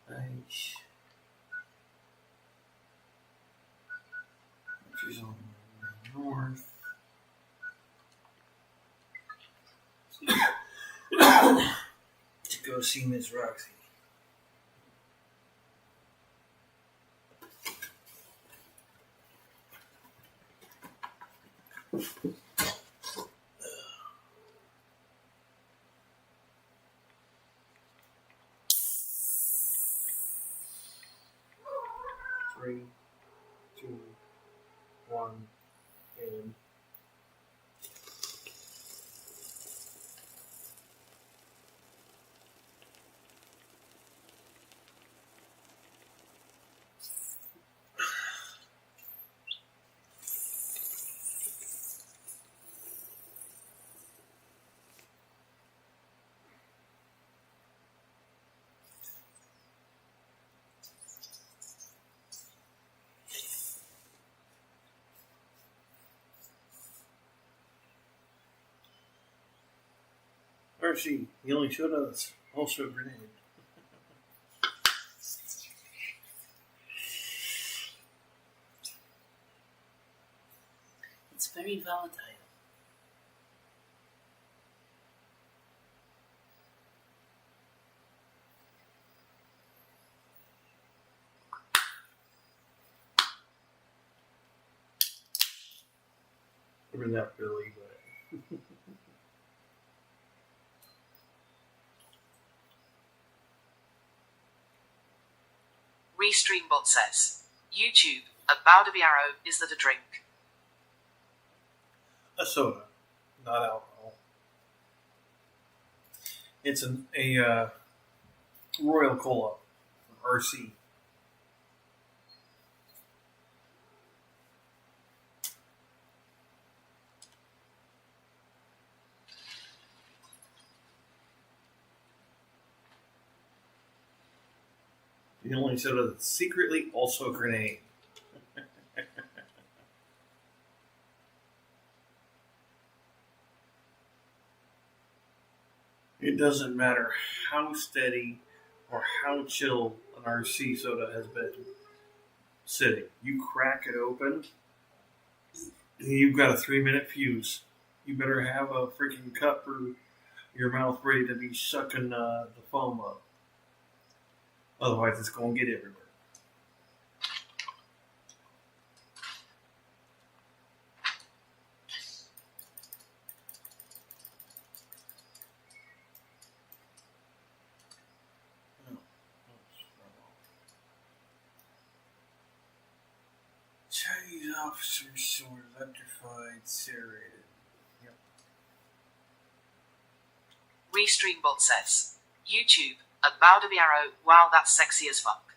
Page. Which is on the north. To go see Miss Roxy. Three, two, one, and Mercy, he only showed us also a grenade. It's very volatile. Or not really, but Restreambot says, YouTube, a bow to the arrow, is that a drink? a soda, not alcohol. It's a Royal Cola, RC. The only soda that's secretly also a grenade. It doesn't matter how steady or how chill an RC soda has been sitting. You crack it open, and you've got a 3-minute fuse. You better have a freaking cup or your mouth ready to be sucking the foam up. Otherwise, it's going to get everywhere. Chinese officers were electrified, serrated. Yep. Restreambot says, YouTube, at Bow to the Arrow, wow that's sexy as fuck.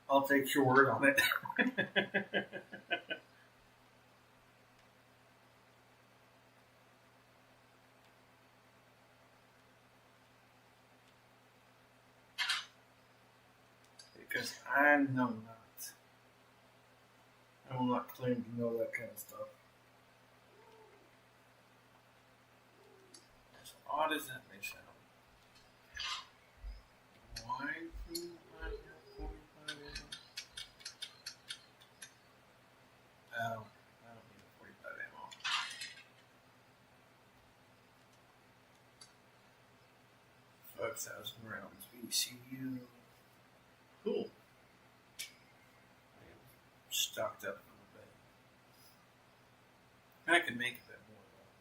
I'll take your word on it. Because I know not. I will not claim to know that kind of stuff. As odd as that may sound. Why do I have 45 ammo? Oh, I don't need a 45 ammo. $5,000 rounds VCU. Cool. I am stocked up a little bit. I can make a bit more though.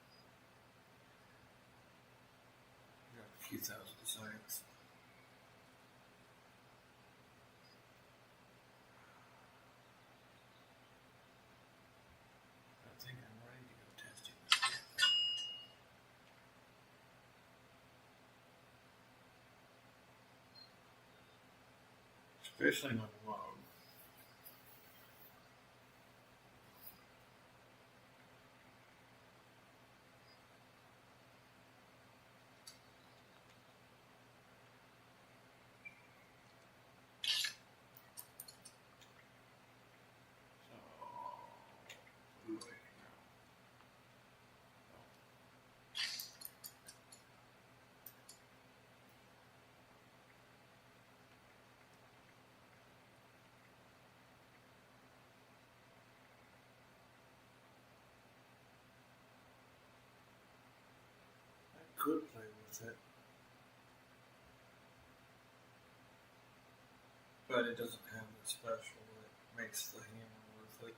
Got a few thousand designs. I think I'm ready to go testing this yet. Especially not alone. Could play with it, but it doesn't have the special that makes the hammer worth it.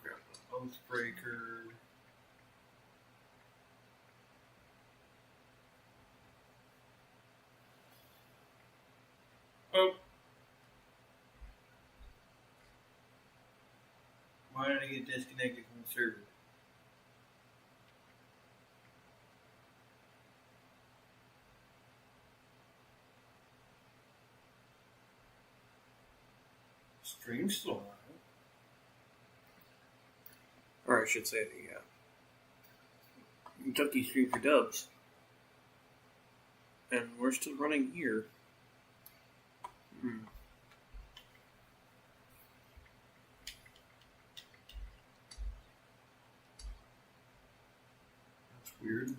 Grab the Oathbreaker. Oh. Why did I get disconnected from the server? Stream's still on. Or I should say the Kentucky stream for dubs. And we're still running here. That's weird.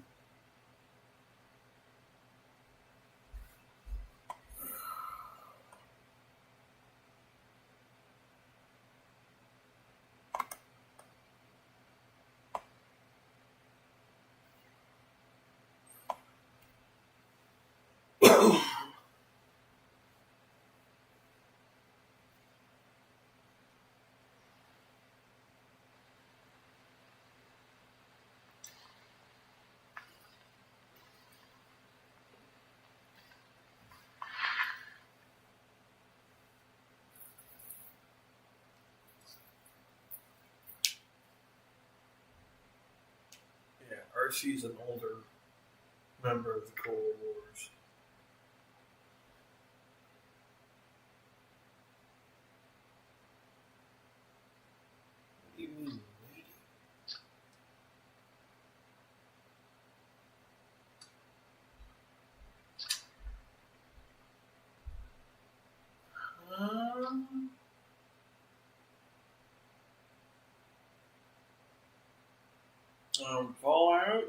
RC's an older member of the Cold Wars. What do you mean, lady? Fallout?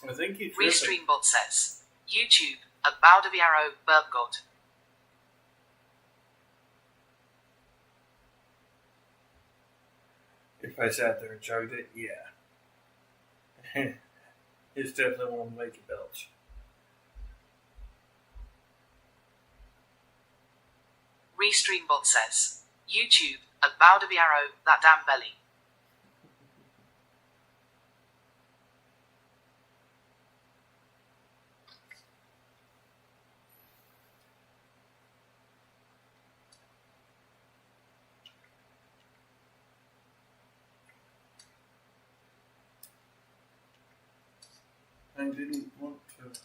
I think you Restreambot says, YouTube, at Bow to the Arrow, Berggod. If I sat there and chugged it, yeah. It's definitely one to make you belch. Restreambot says, YouTube, at bow to the arrow, that damn belly. I didn't want to.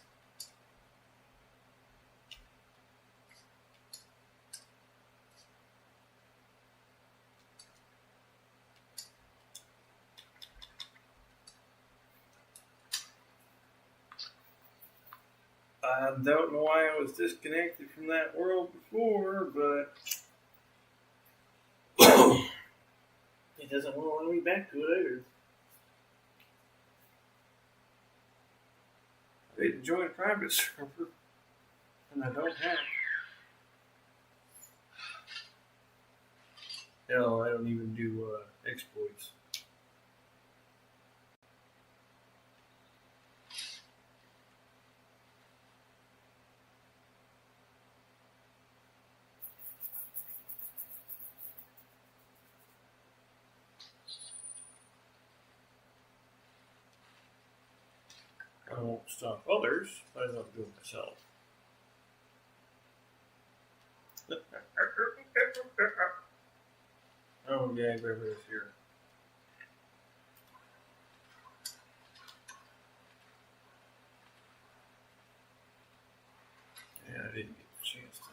I don't know why I was disconnected from that world before, but it doesn't want to let me back to it either. I didn't join a private server, and I don't have. No, I don't even do exploits. I won't stop others, but I don't do it myself. Oh, yeah, everybody's here. Yeah, I didn't get the chance to.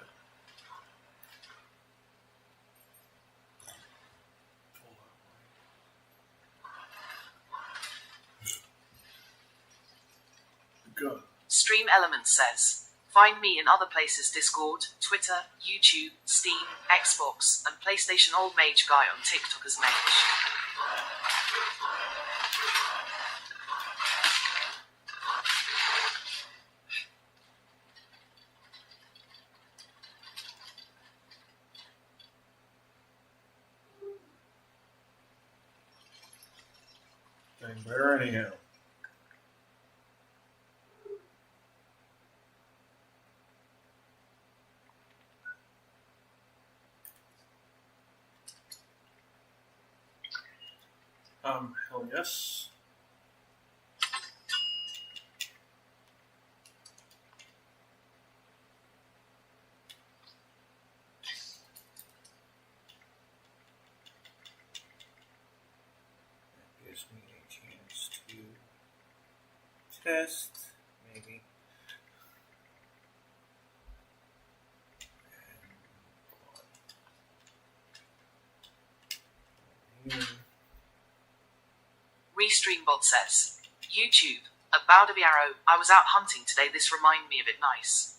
Go. Stream Elements says, find me in other places: Discord, Twitter, YouTube, Steam, Xbox, and PlayStation. Old Mage Guy on TikTok as Mage. Getting better anyhow. Hell yes. That gives me a chance to test, maybe. Restreambot says, YouTube, at bow to the arrow, I was out hunting today. This remind me of it nice.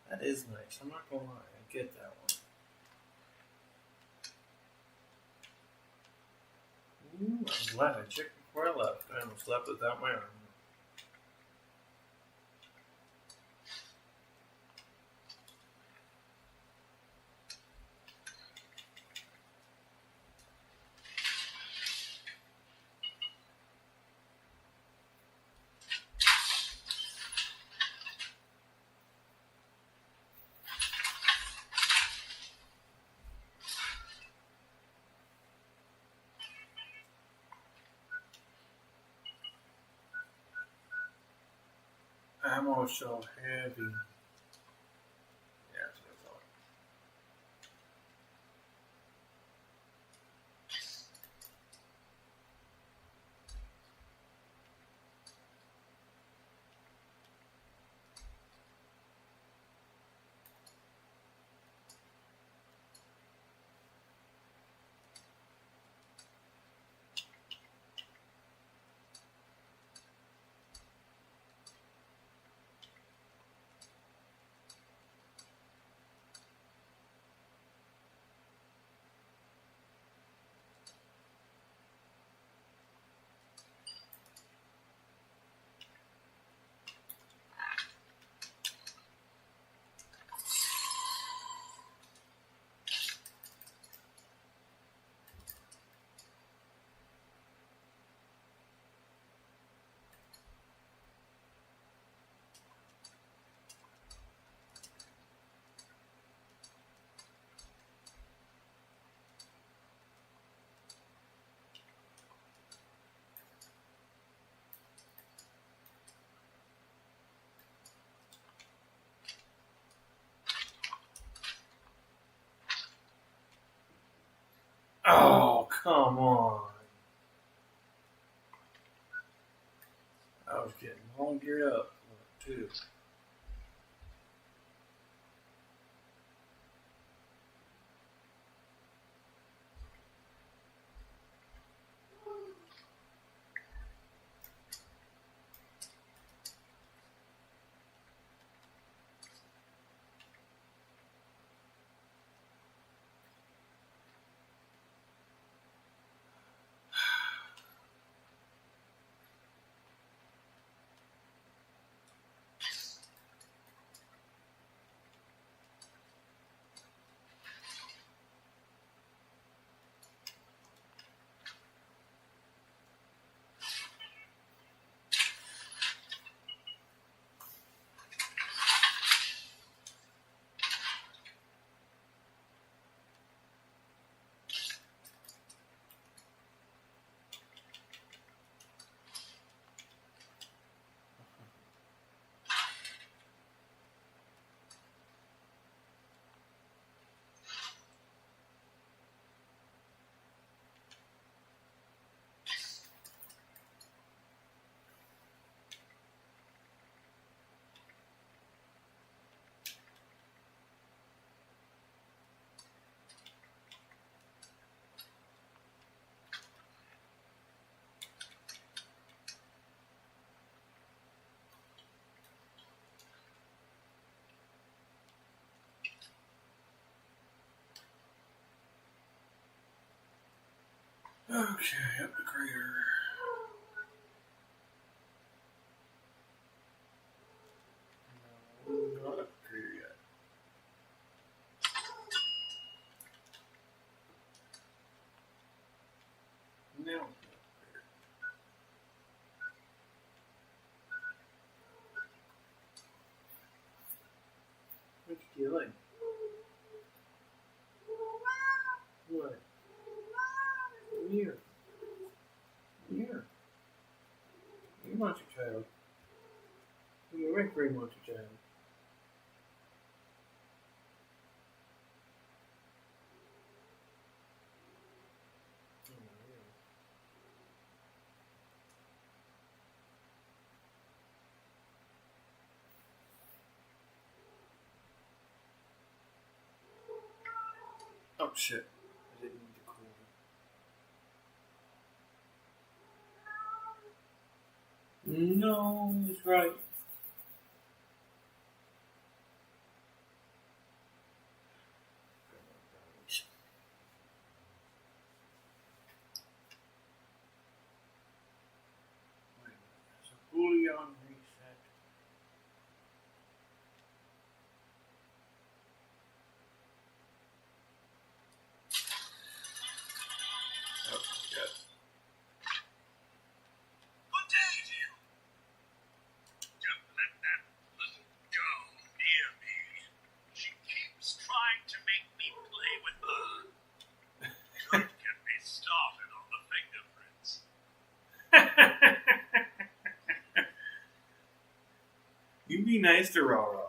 That is nice. I'm not gonna lie. I get that one. Ooh, I'm glad I checked before I left. I almost left without my armor. Ammo so heavy. Yeah, that's what I thought. Come on. I was getting all geared up too. Okay, up the crater. No, not up the crater yet. No. What you doing? What? Here. Here. You want your child. You make very much your child. Oh shit. I didn't need to call him. No, he's right. There's a Boolean reset. Oh, shit. Good day to you. Don't let that little girl near me. She keeps trying to make me play with her. Don't get me started on the fingerprints. You be nice to Rara.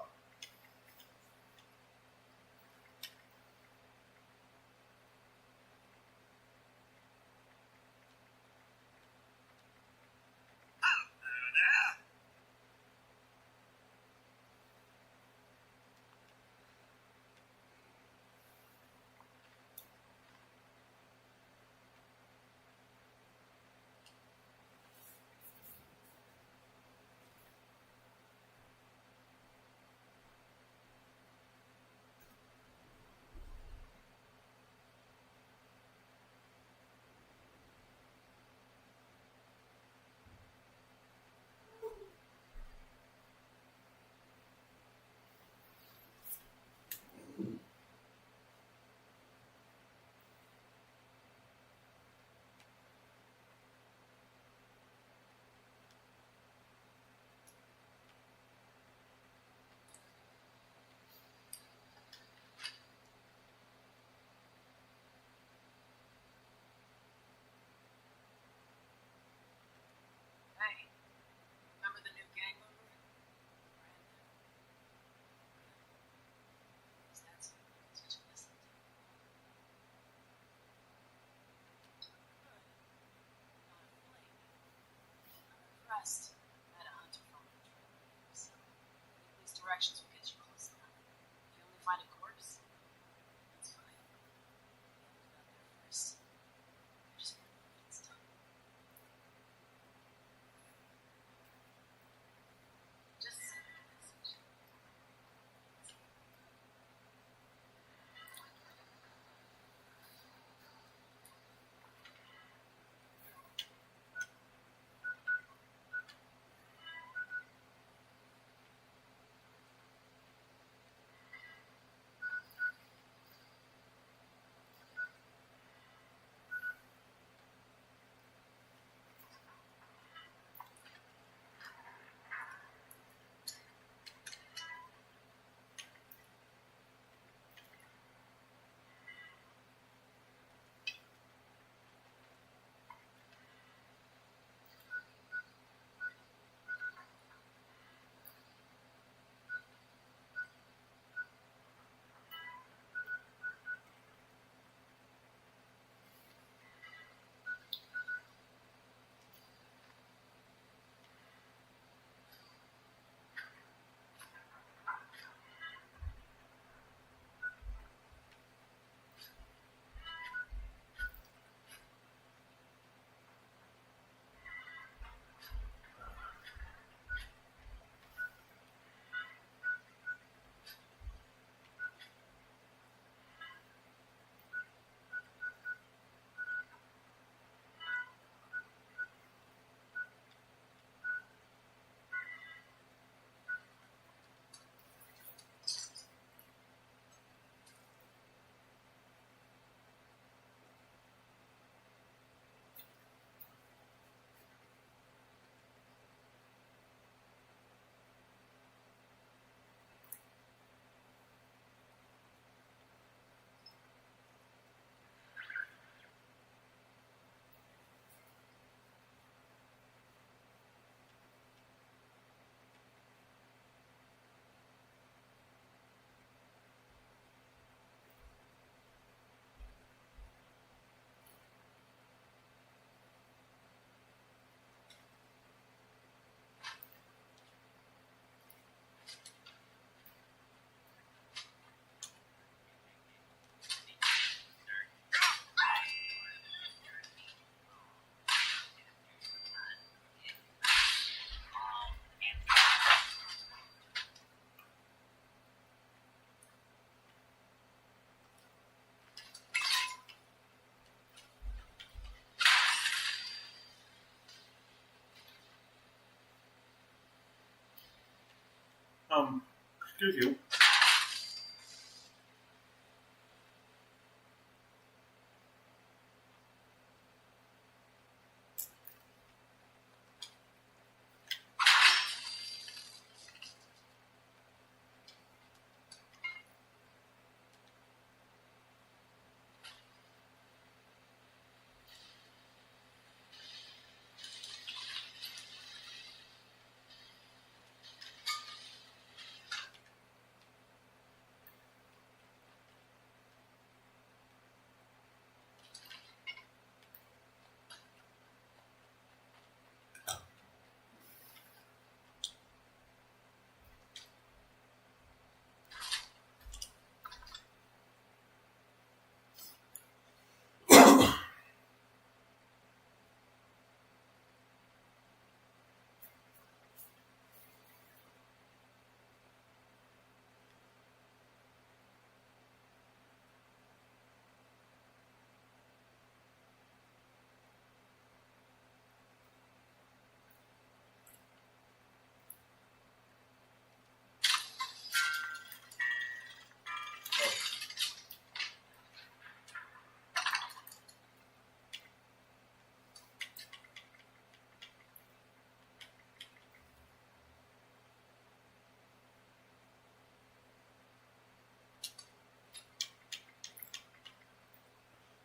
Excuse you.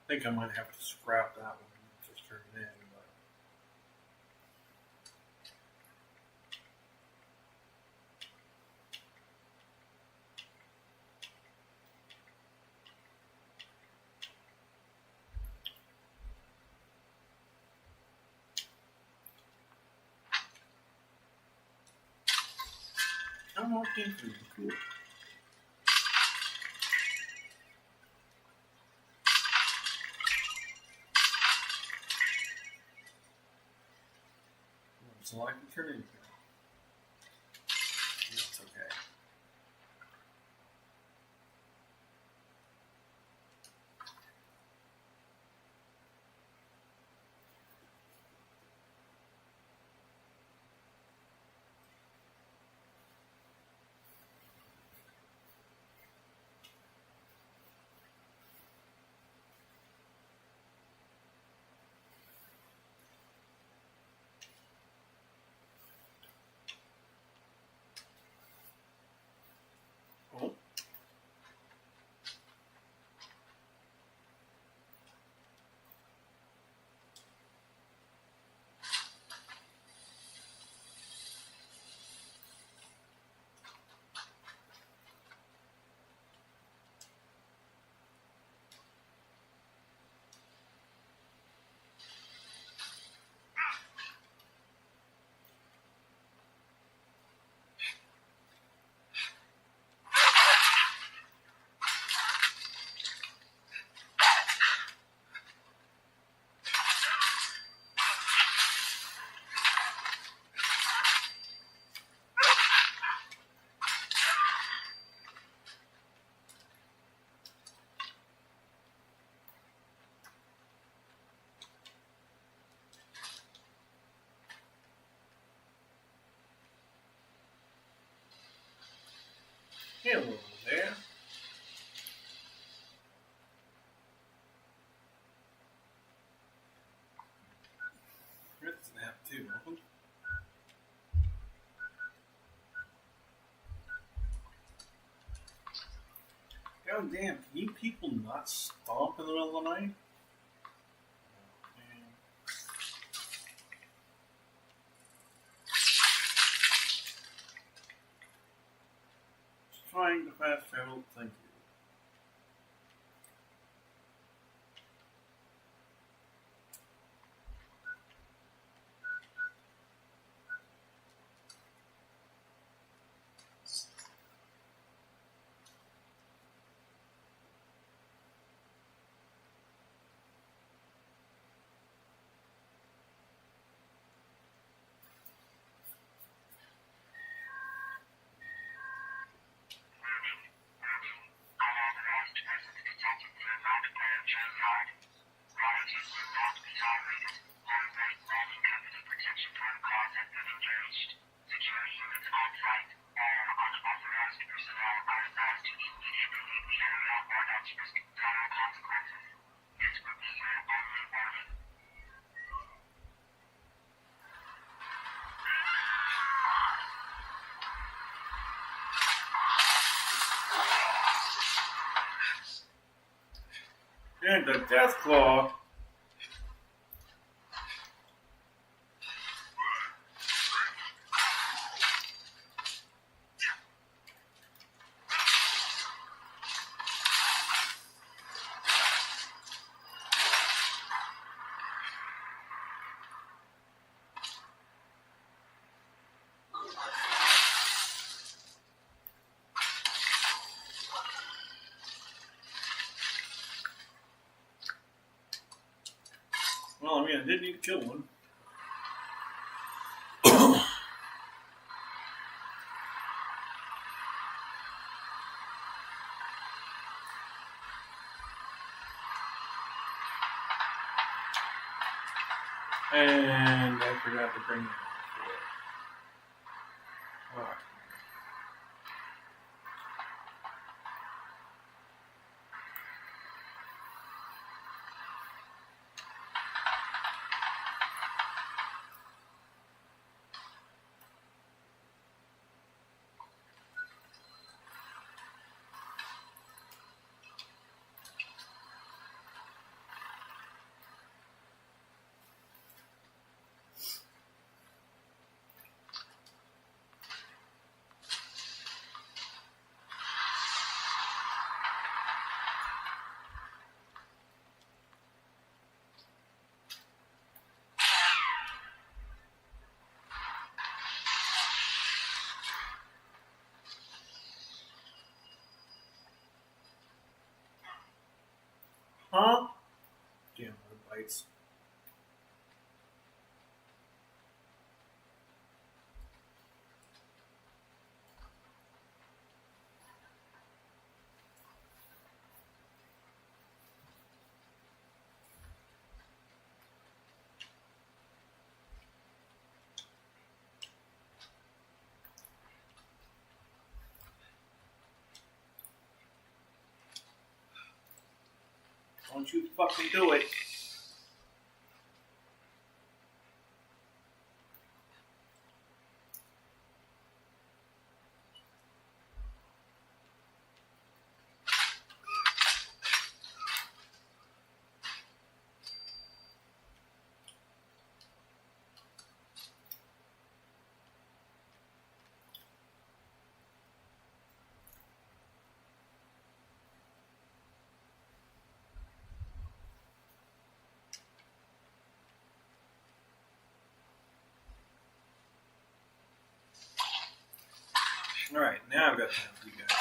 I think I might have to scrap that one and just turn it in. But I'm not thinking cool. So I can turn it in. That's okay. Oh. Hello there. Red doesn't have two of them. God damn, can you people not stomp in the middle of the night? Trying to fast travel, thank you. the Death Claw. Well, I mean, I did need to kill one. And I forgot to bring it. Alright. Huh? Damn, what bites. Don't you fucking do it. Alright, now I've got time for you guys.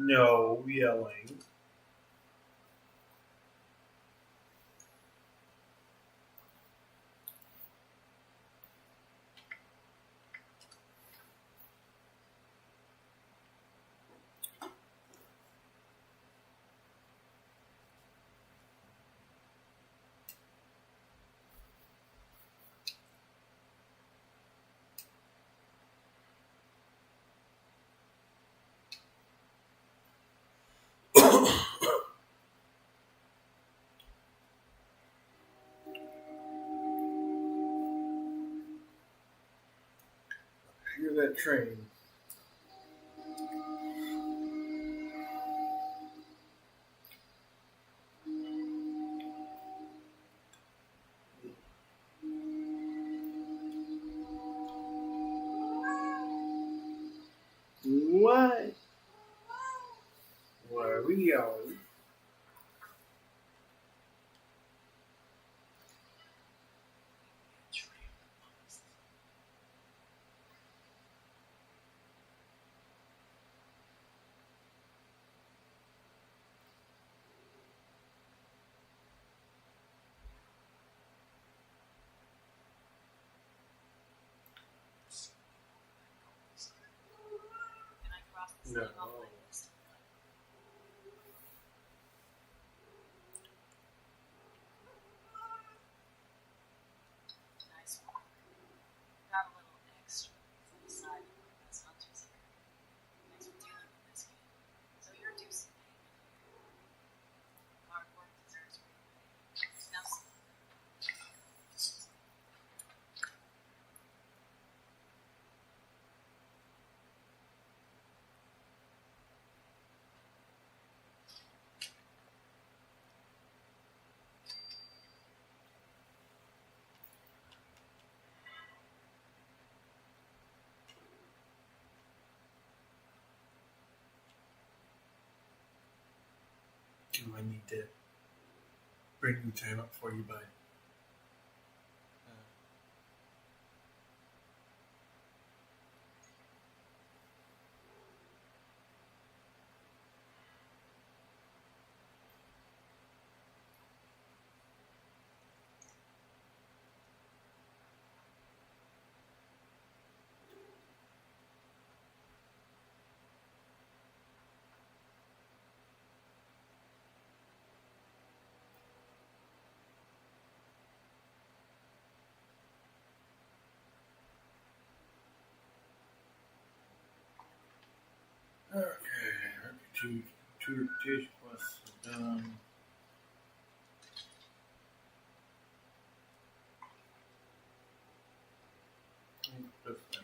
No yelling. Hear that train. What? Why are we yelling? No. Nice one. Got a little extra for the side of us hunters here. Thanks for dealing with this kid. So you're due some payment. Hard work deserves repay. Now, Do I need to bring the time up for you, bud? Okay, two reputation quests are done. That's fine.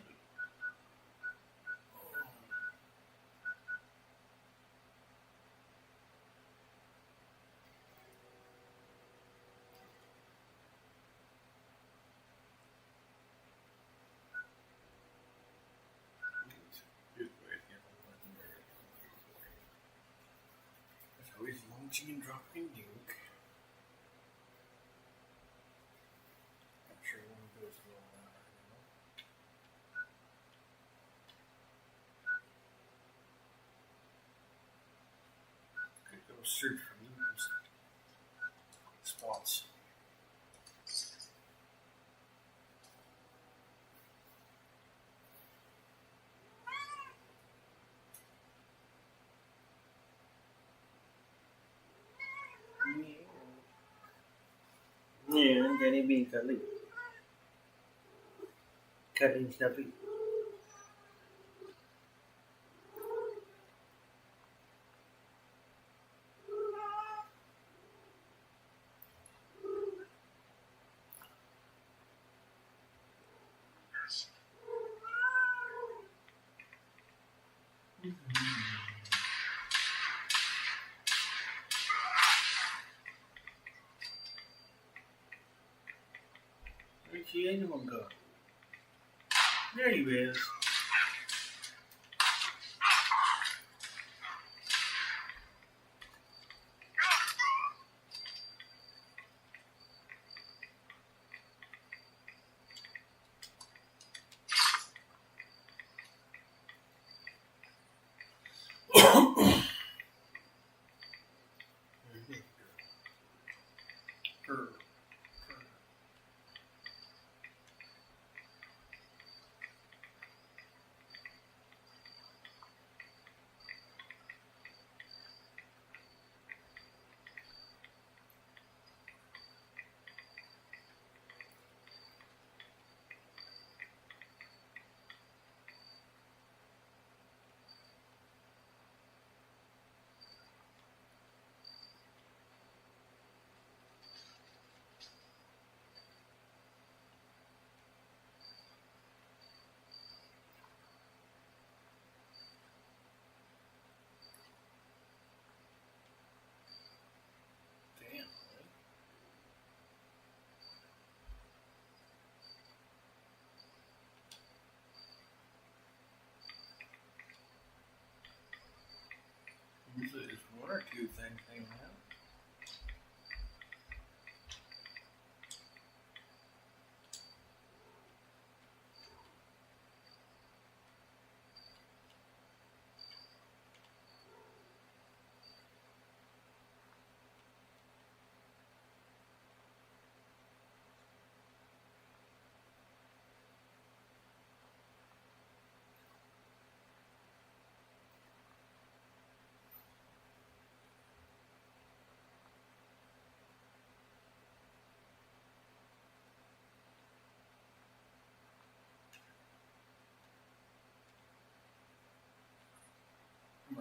There's always launching and dropping nuke. Not sure one of those will allow right now. Could go search for those spots. Yeah, jadi bin kali. Kali tapi. Where'd the other one go? There he is. Usually there's one or two things hanging out.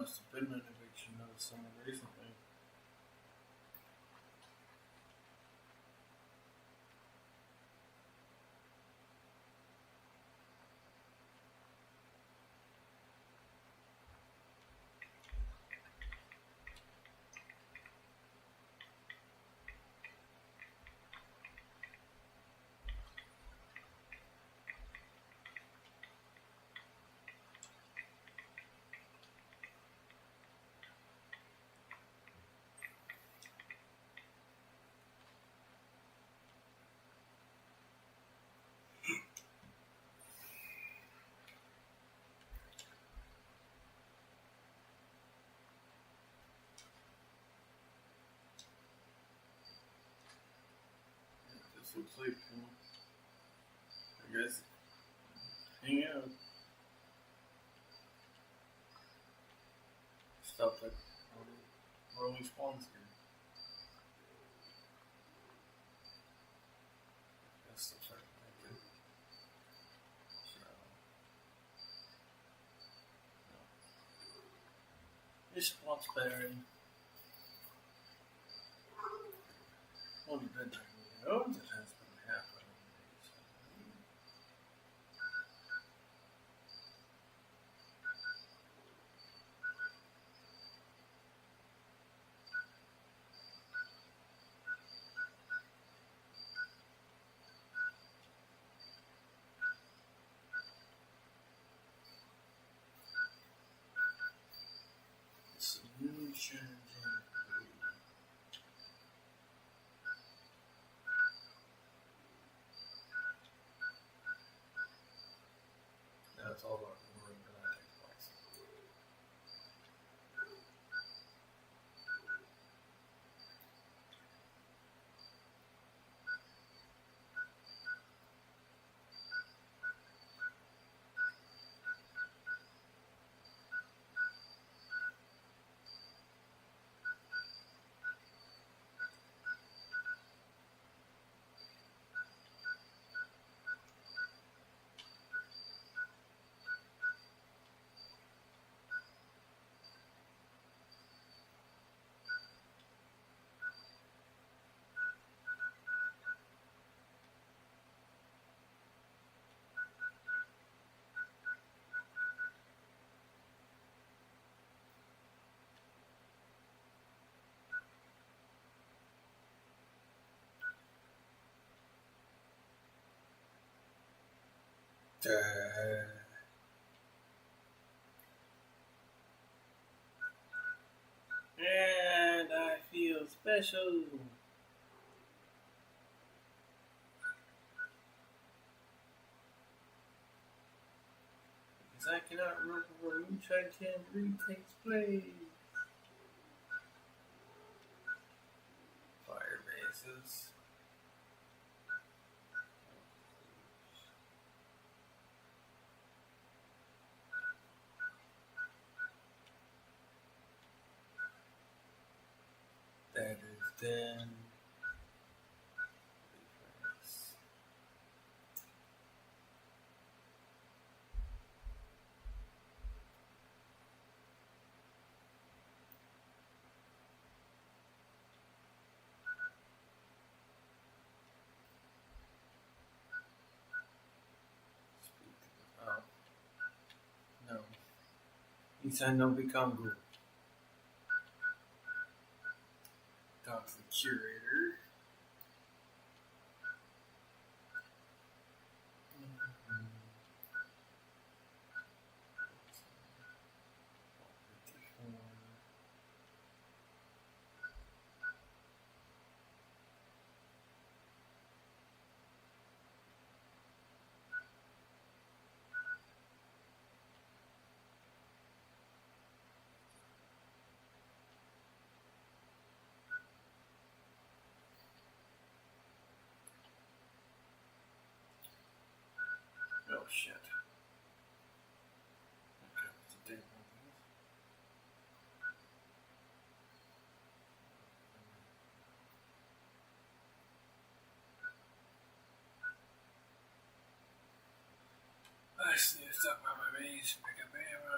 must have been an eviction notice somewhere recently. This looks like, I guess, hang out. Stuff like rolling spawns here. That stuff's hard to make it. So, no. This spawns better in only been there. Oh, that has been happening. Solution. That's all about the room that I take place. And I feel special. Because I cannot remember where Moonshine Jamboree takes place. Fire bases. That is then. Oh. No. He said no become good. Talk to the curator. Oh shit. Okay, it's a damn one. I sniffed up my base, pick up ammo.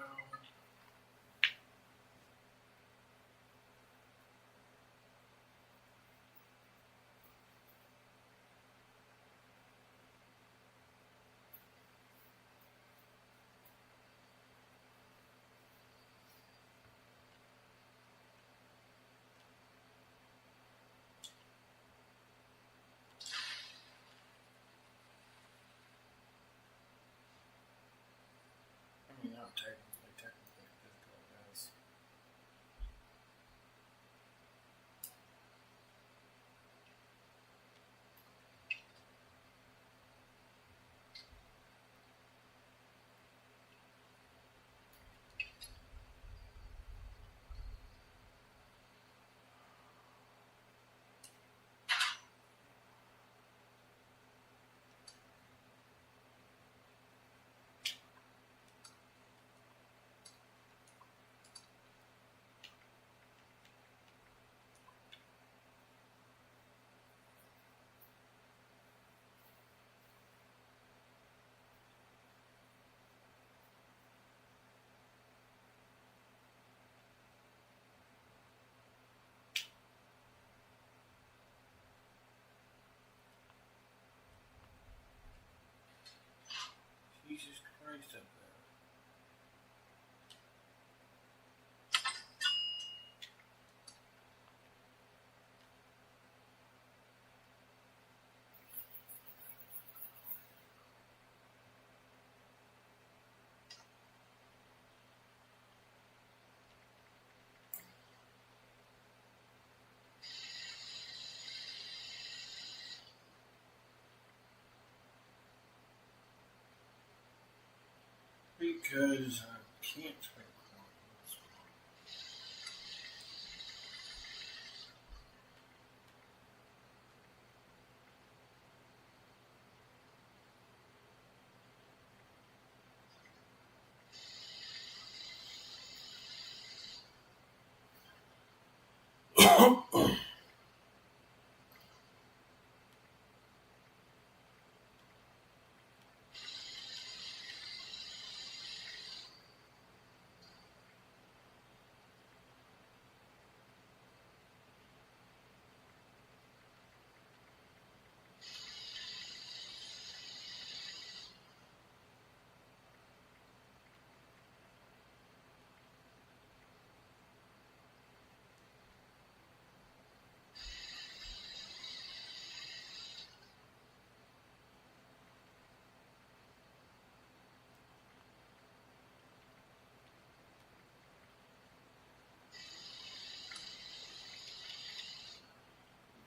because I can't spend coins.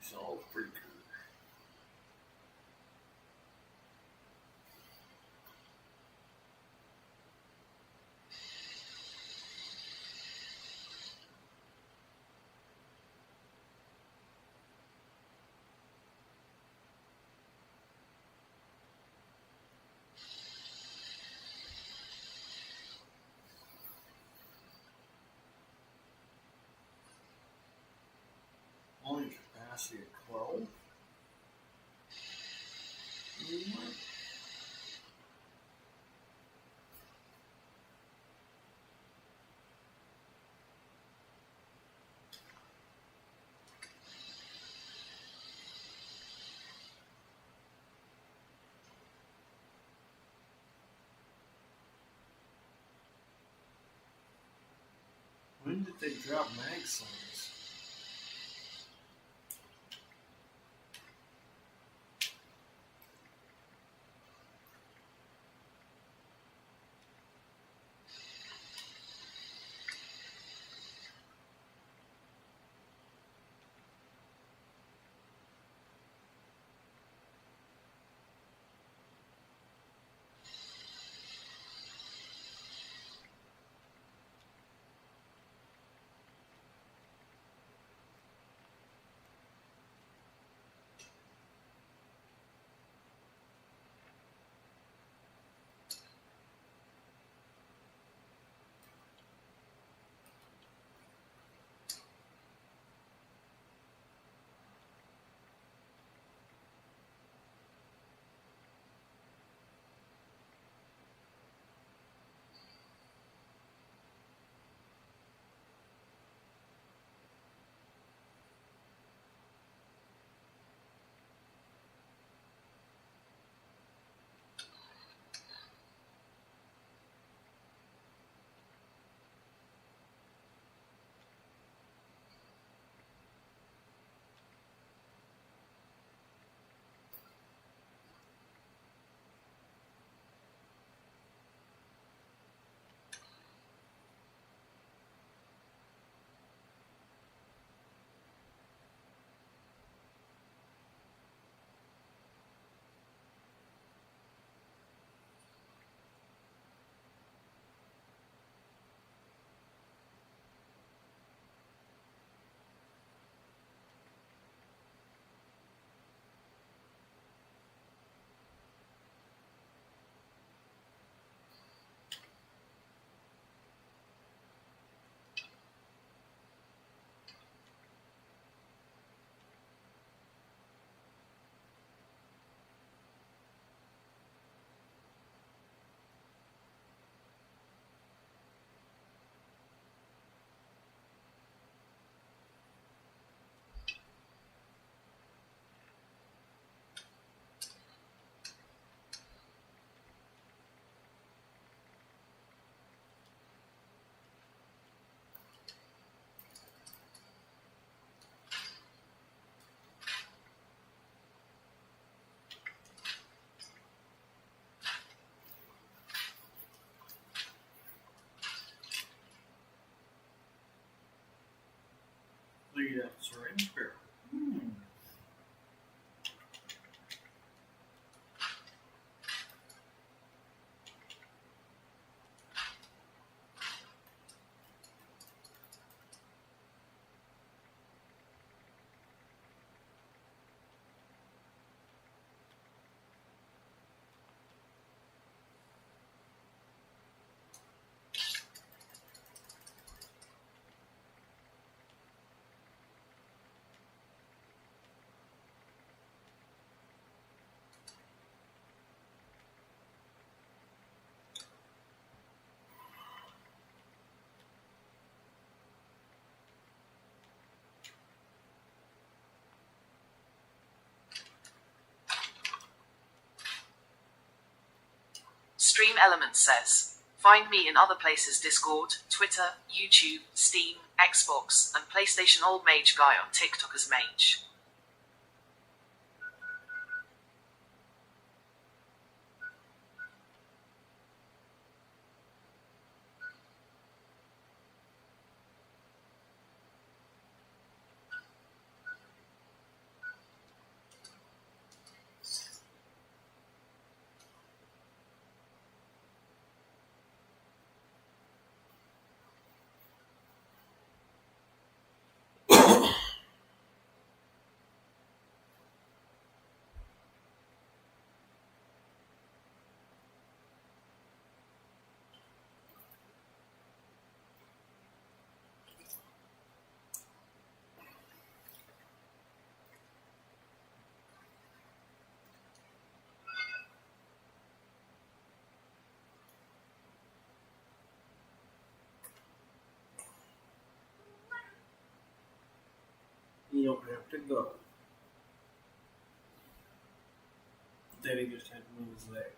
It's all pretty good. Only capacity of 12. When did they drop mag slings? Stream Elements says, find me in other places: Discord, Twitter, YouTube, Steam, Xbox, and PlayStation. Old Mage Guy on TikTok as Mage. You don't have to go. Daddy just had to move his leg.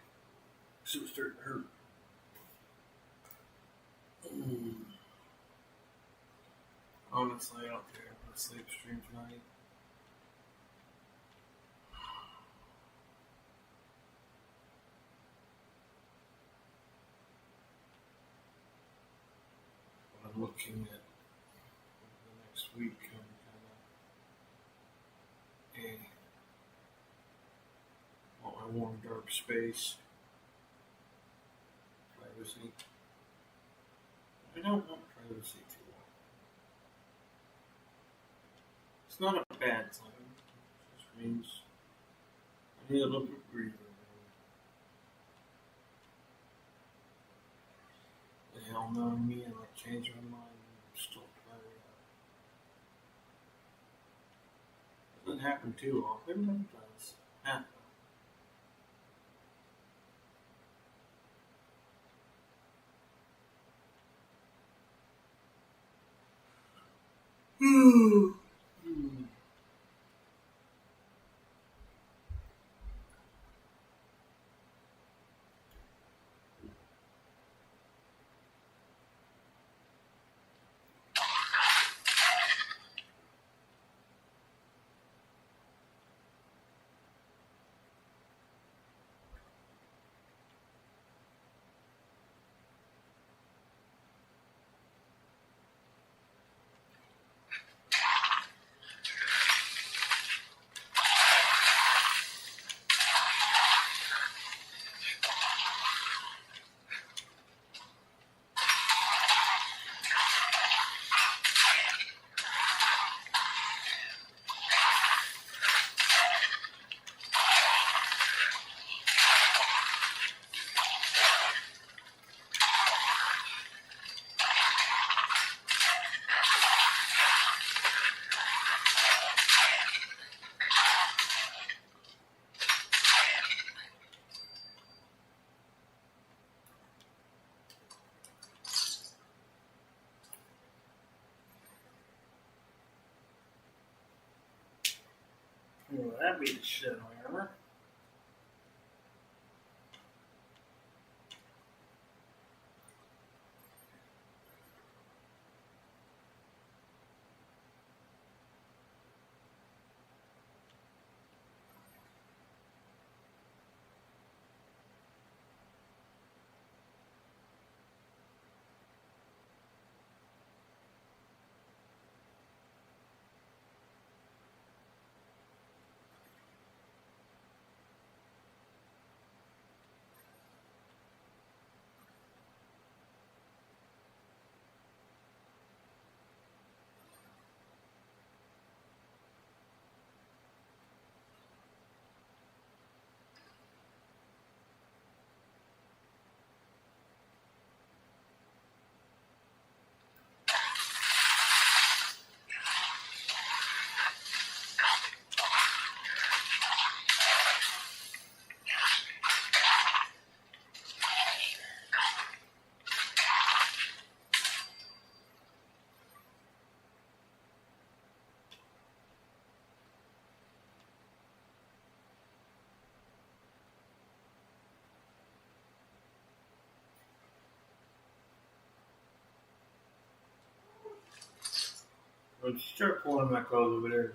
So it was starting to hurt. Honestly, I don't care if I sleep stream tonight. But I'm looking at the next week. I'm kind of want my warm, dark space, privacy. I don't want privacy too long. It's not a bad thing. It just means I need a little bit of breathing room. The hell knowing me and like change my mind and still try it out. Doesn't happen too often, but it does happen. Well, that beat the shit out of her. Let's start pulling my clothes over there.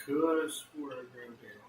could have swore I grabbed it.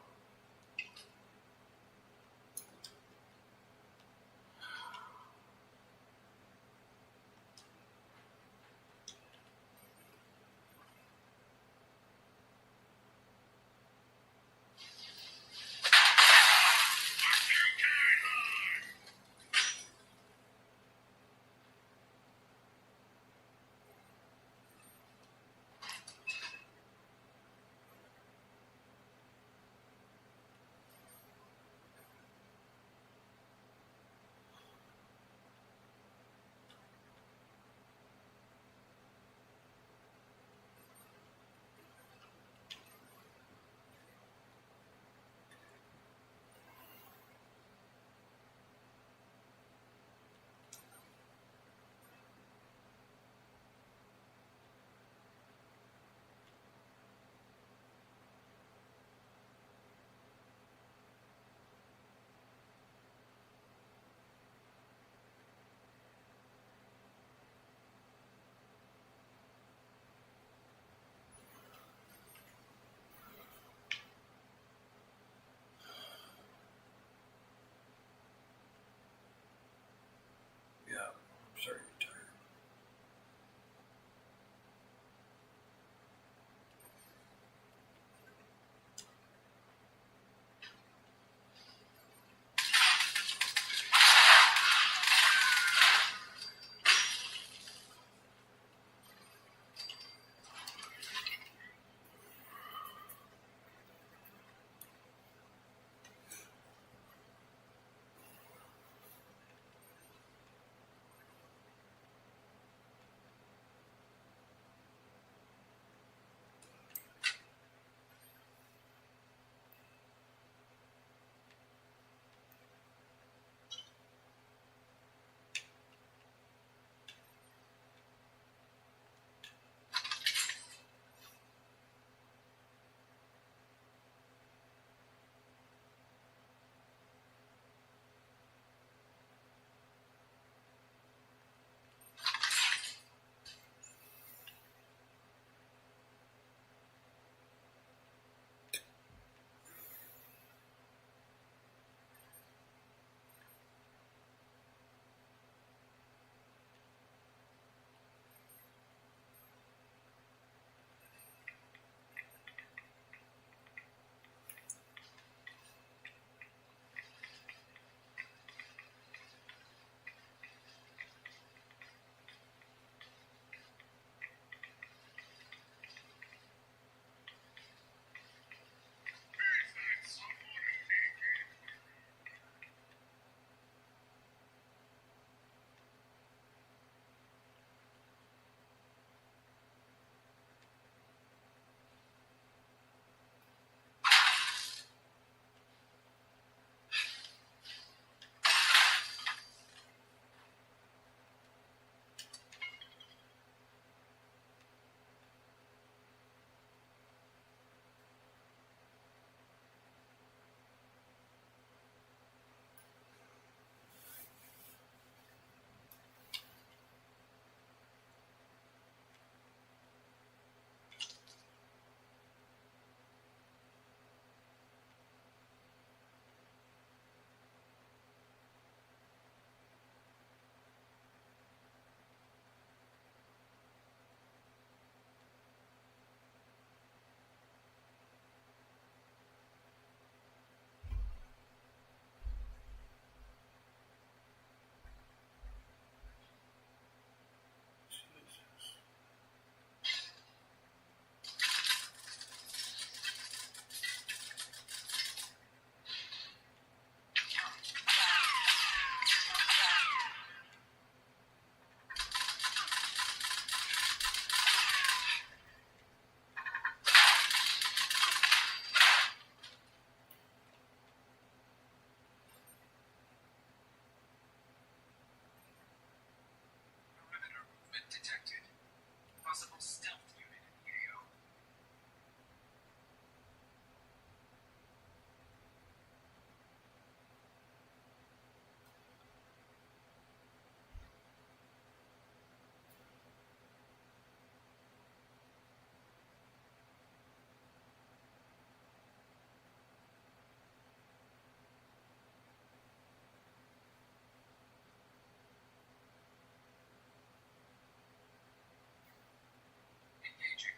engaging.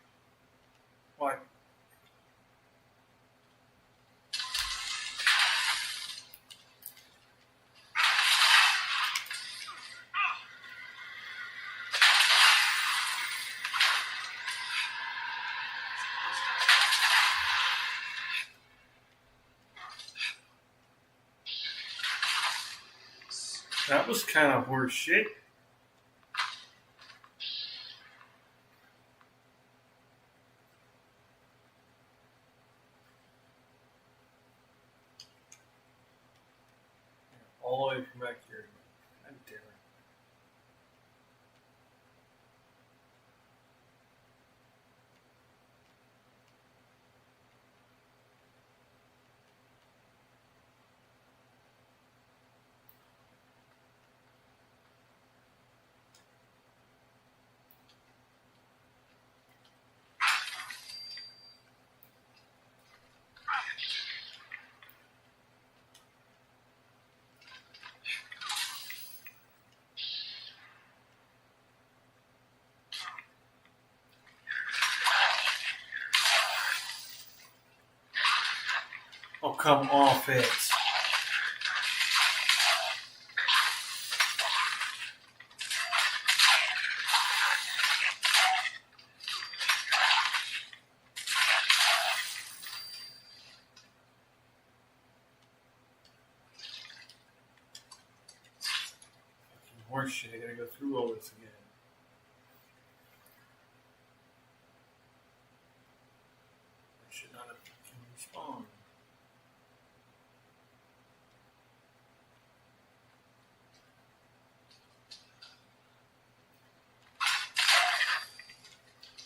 What? That was kind of horse shit. All the way from back here. God damn it. Oh, come off it. Fucking horse shit. I gotta go through all this again. I should not have fucking respawned.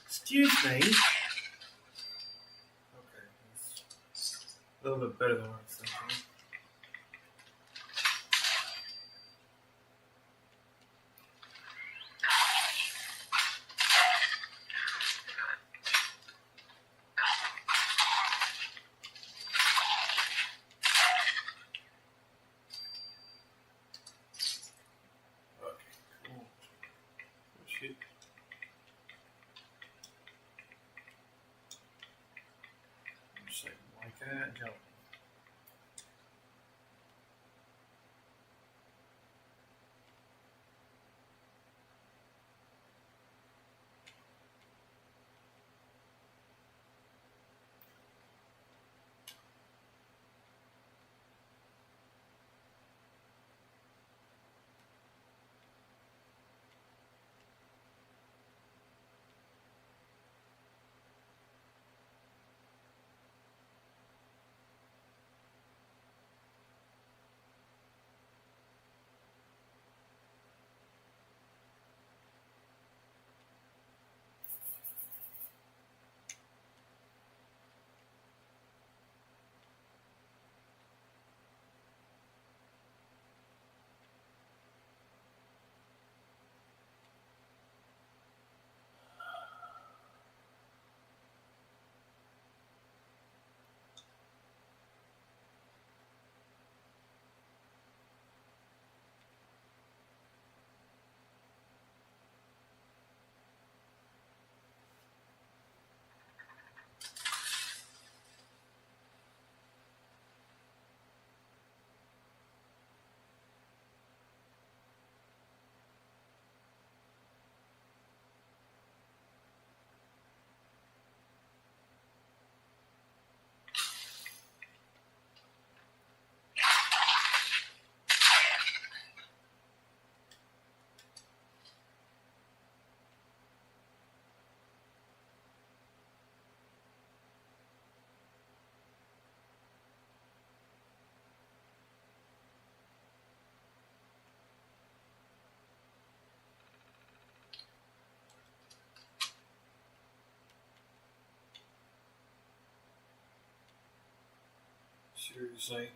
Excuse me. Okay, that's a little bit better than what I was thinking. Okay, cool. Oh, shit. Just like, why can't I jump? Seriously.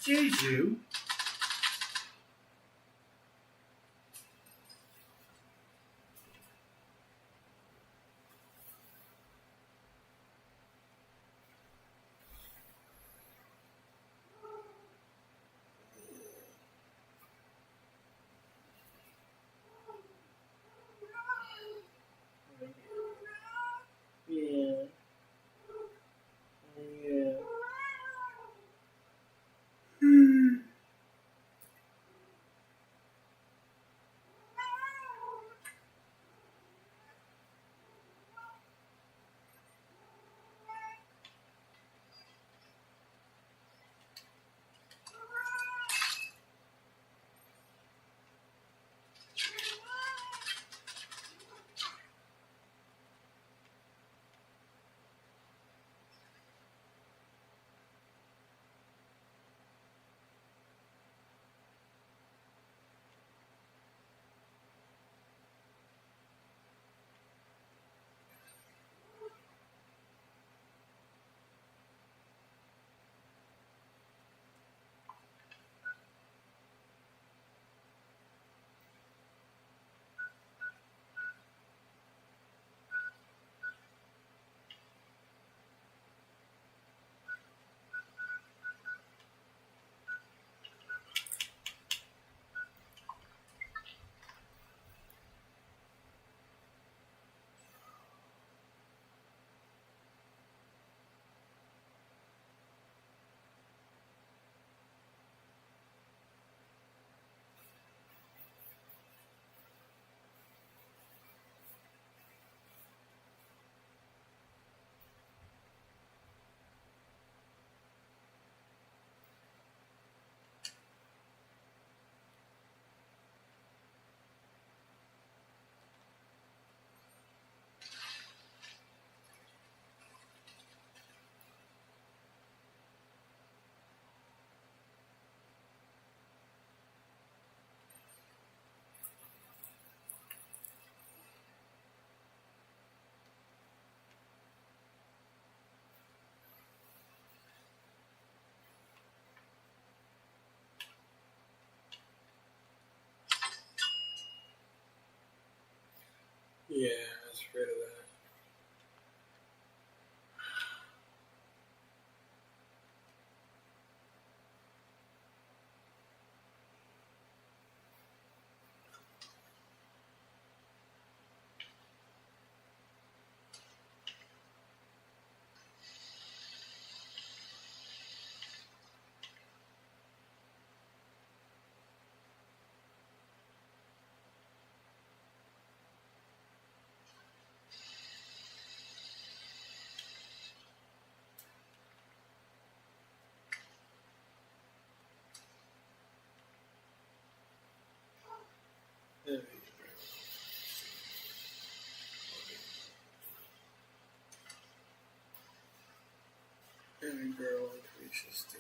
Jeju. Yeah. Yeah. Yeah, I was afraid of that. Every girl increases the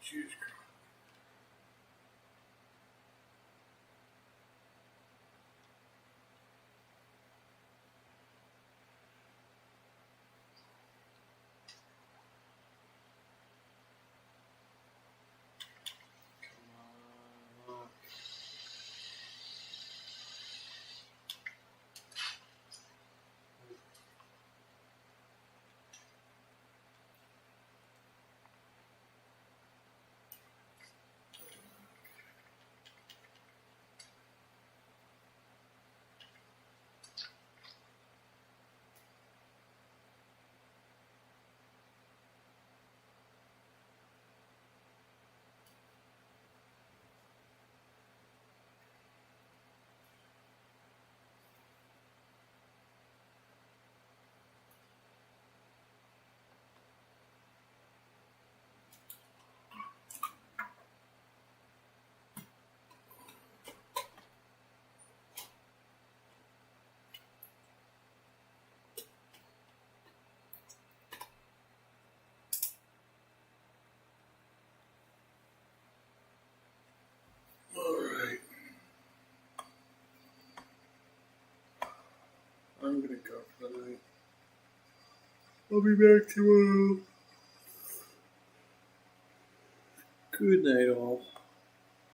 Jesus Christ. Alright. I'm gonna go for the night. I'll be back tomorrow. Good night, all.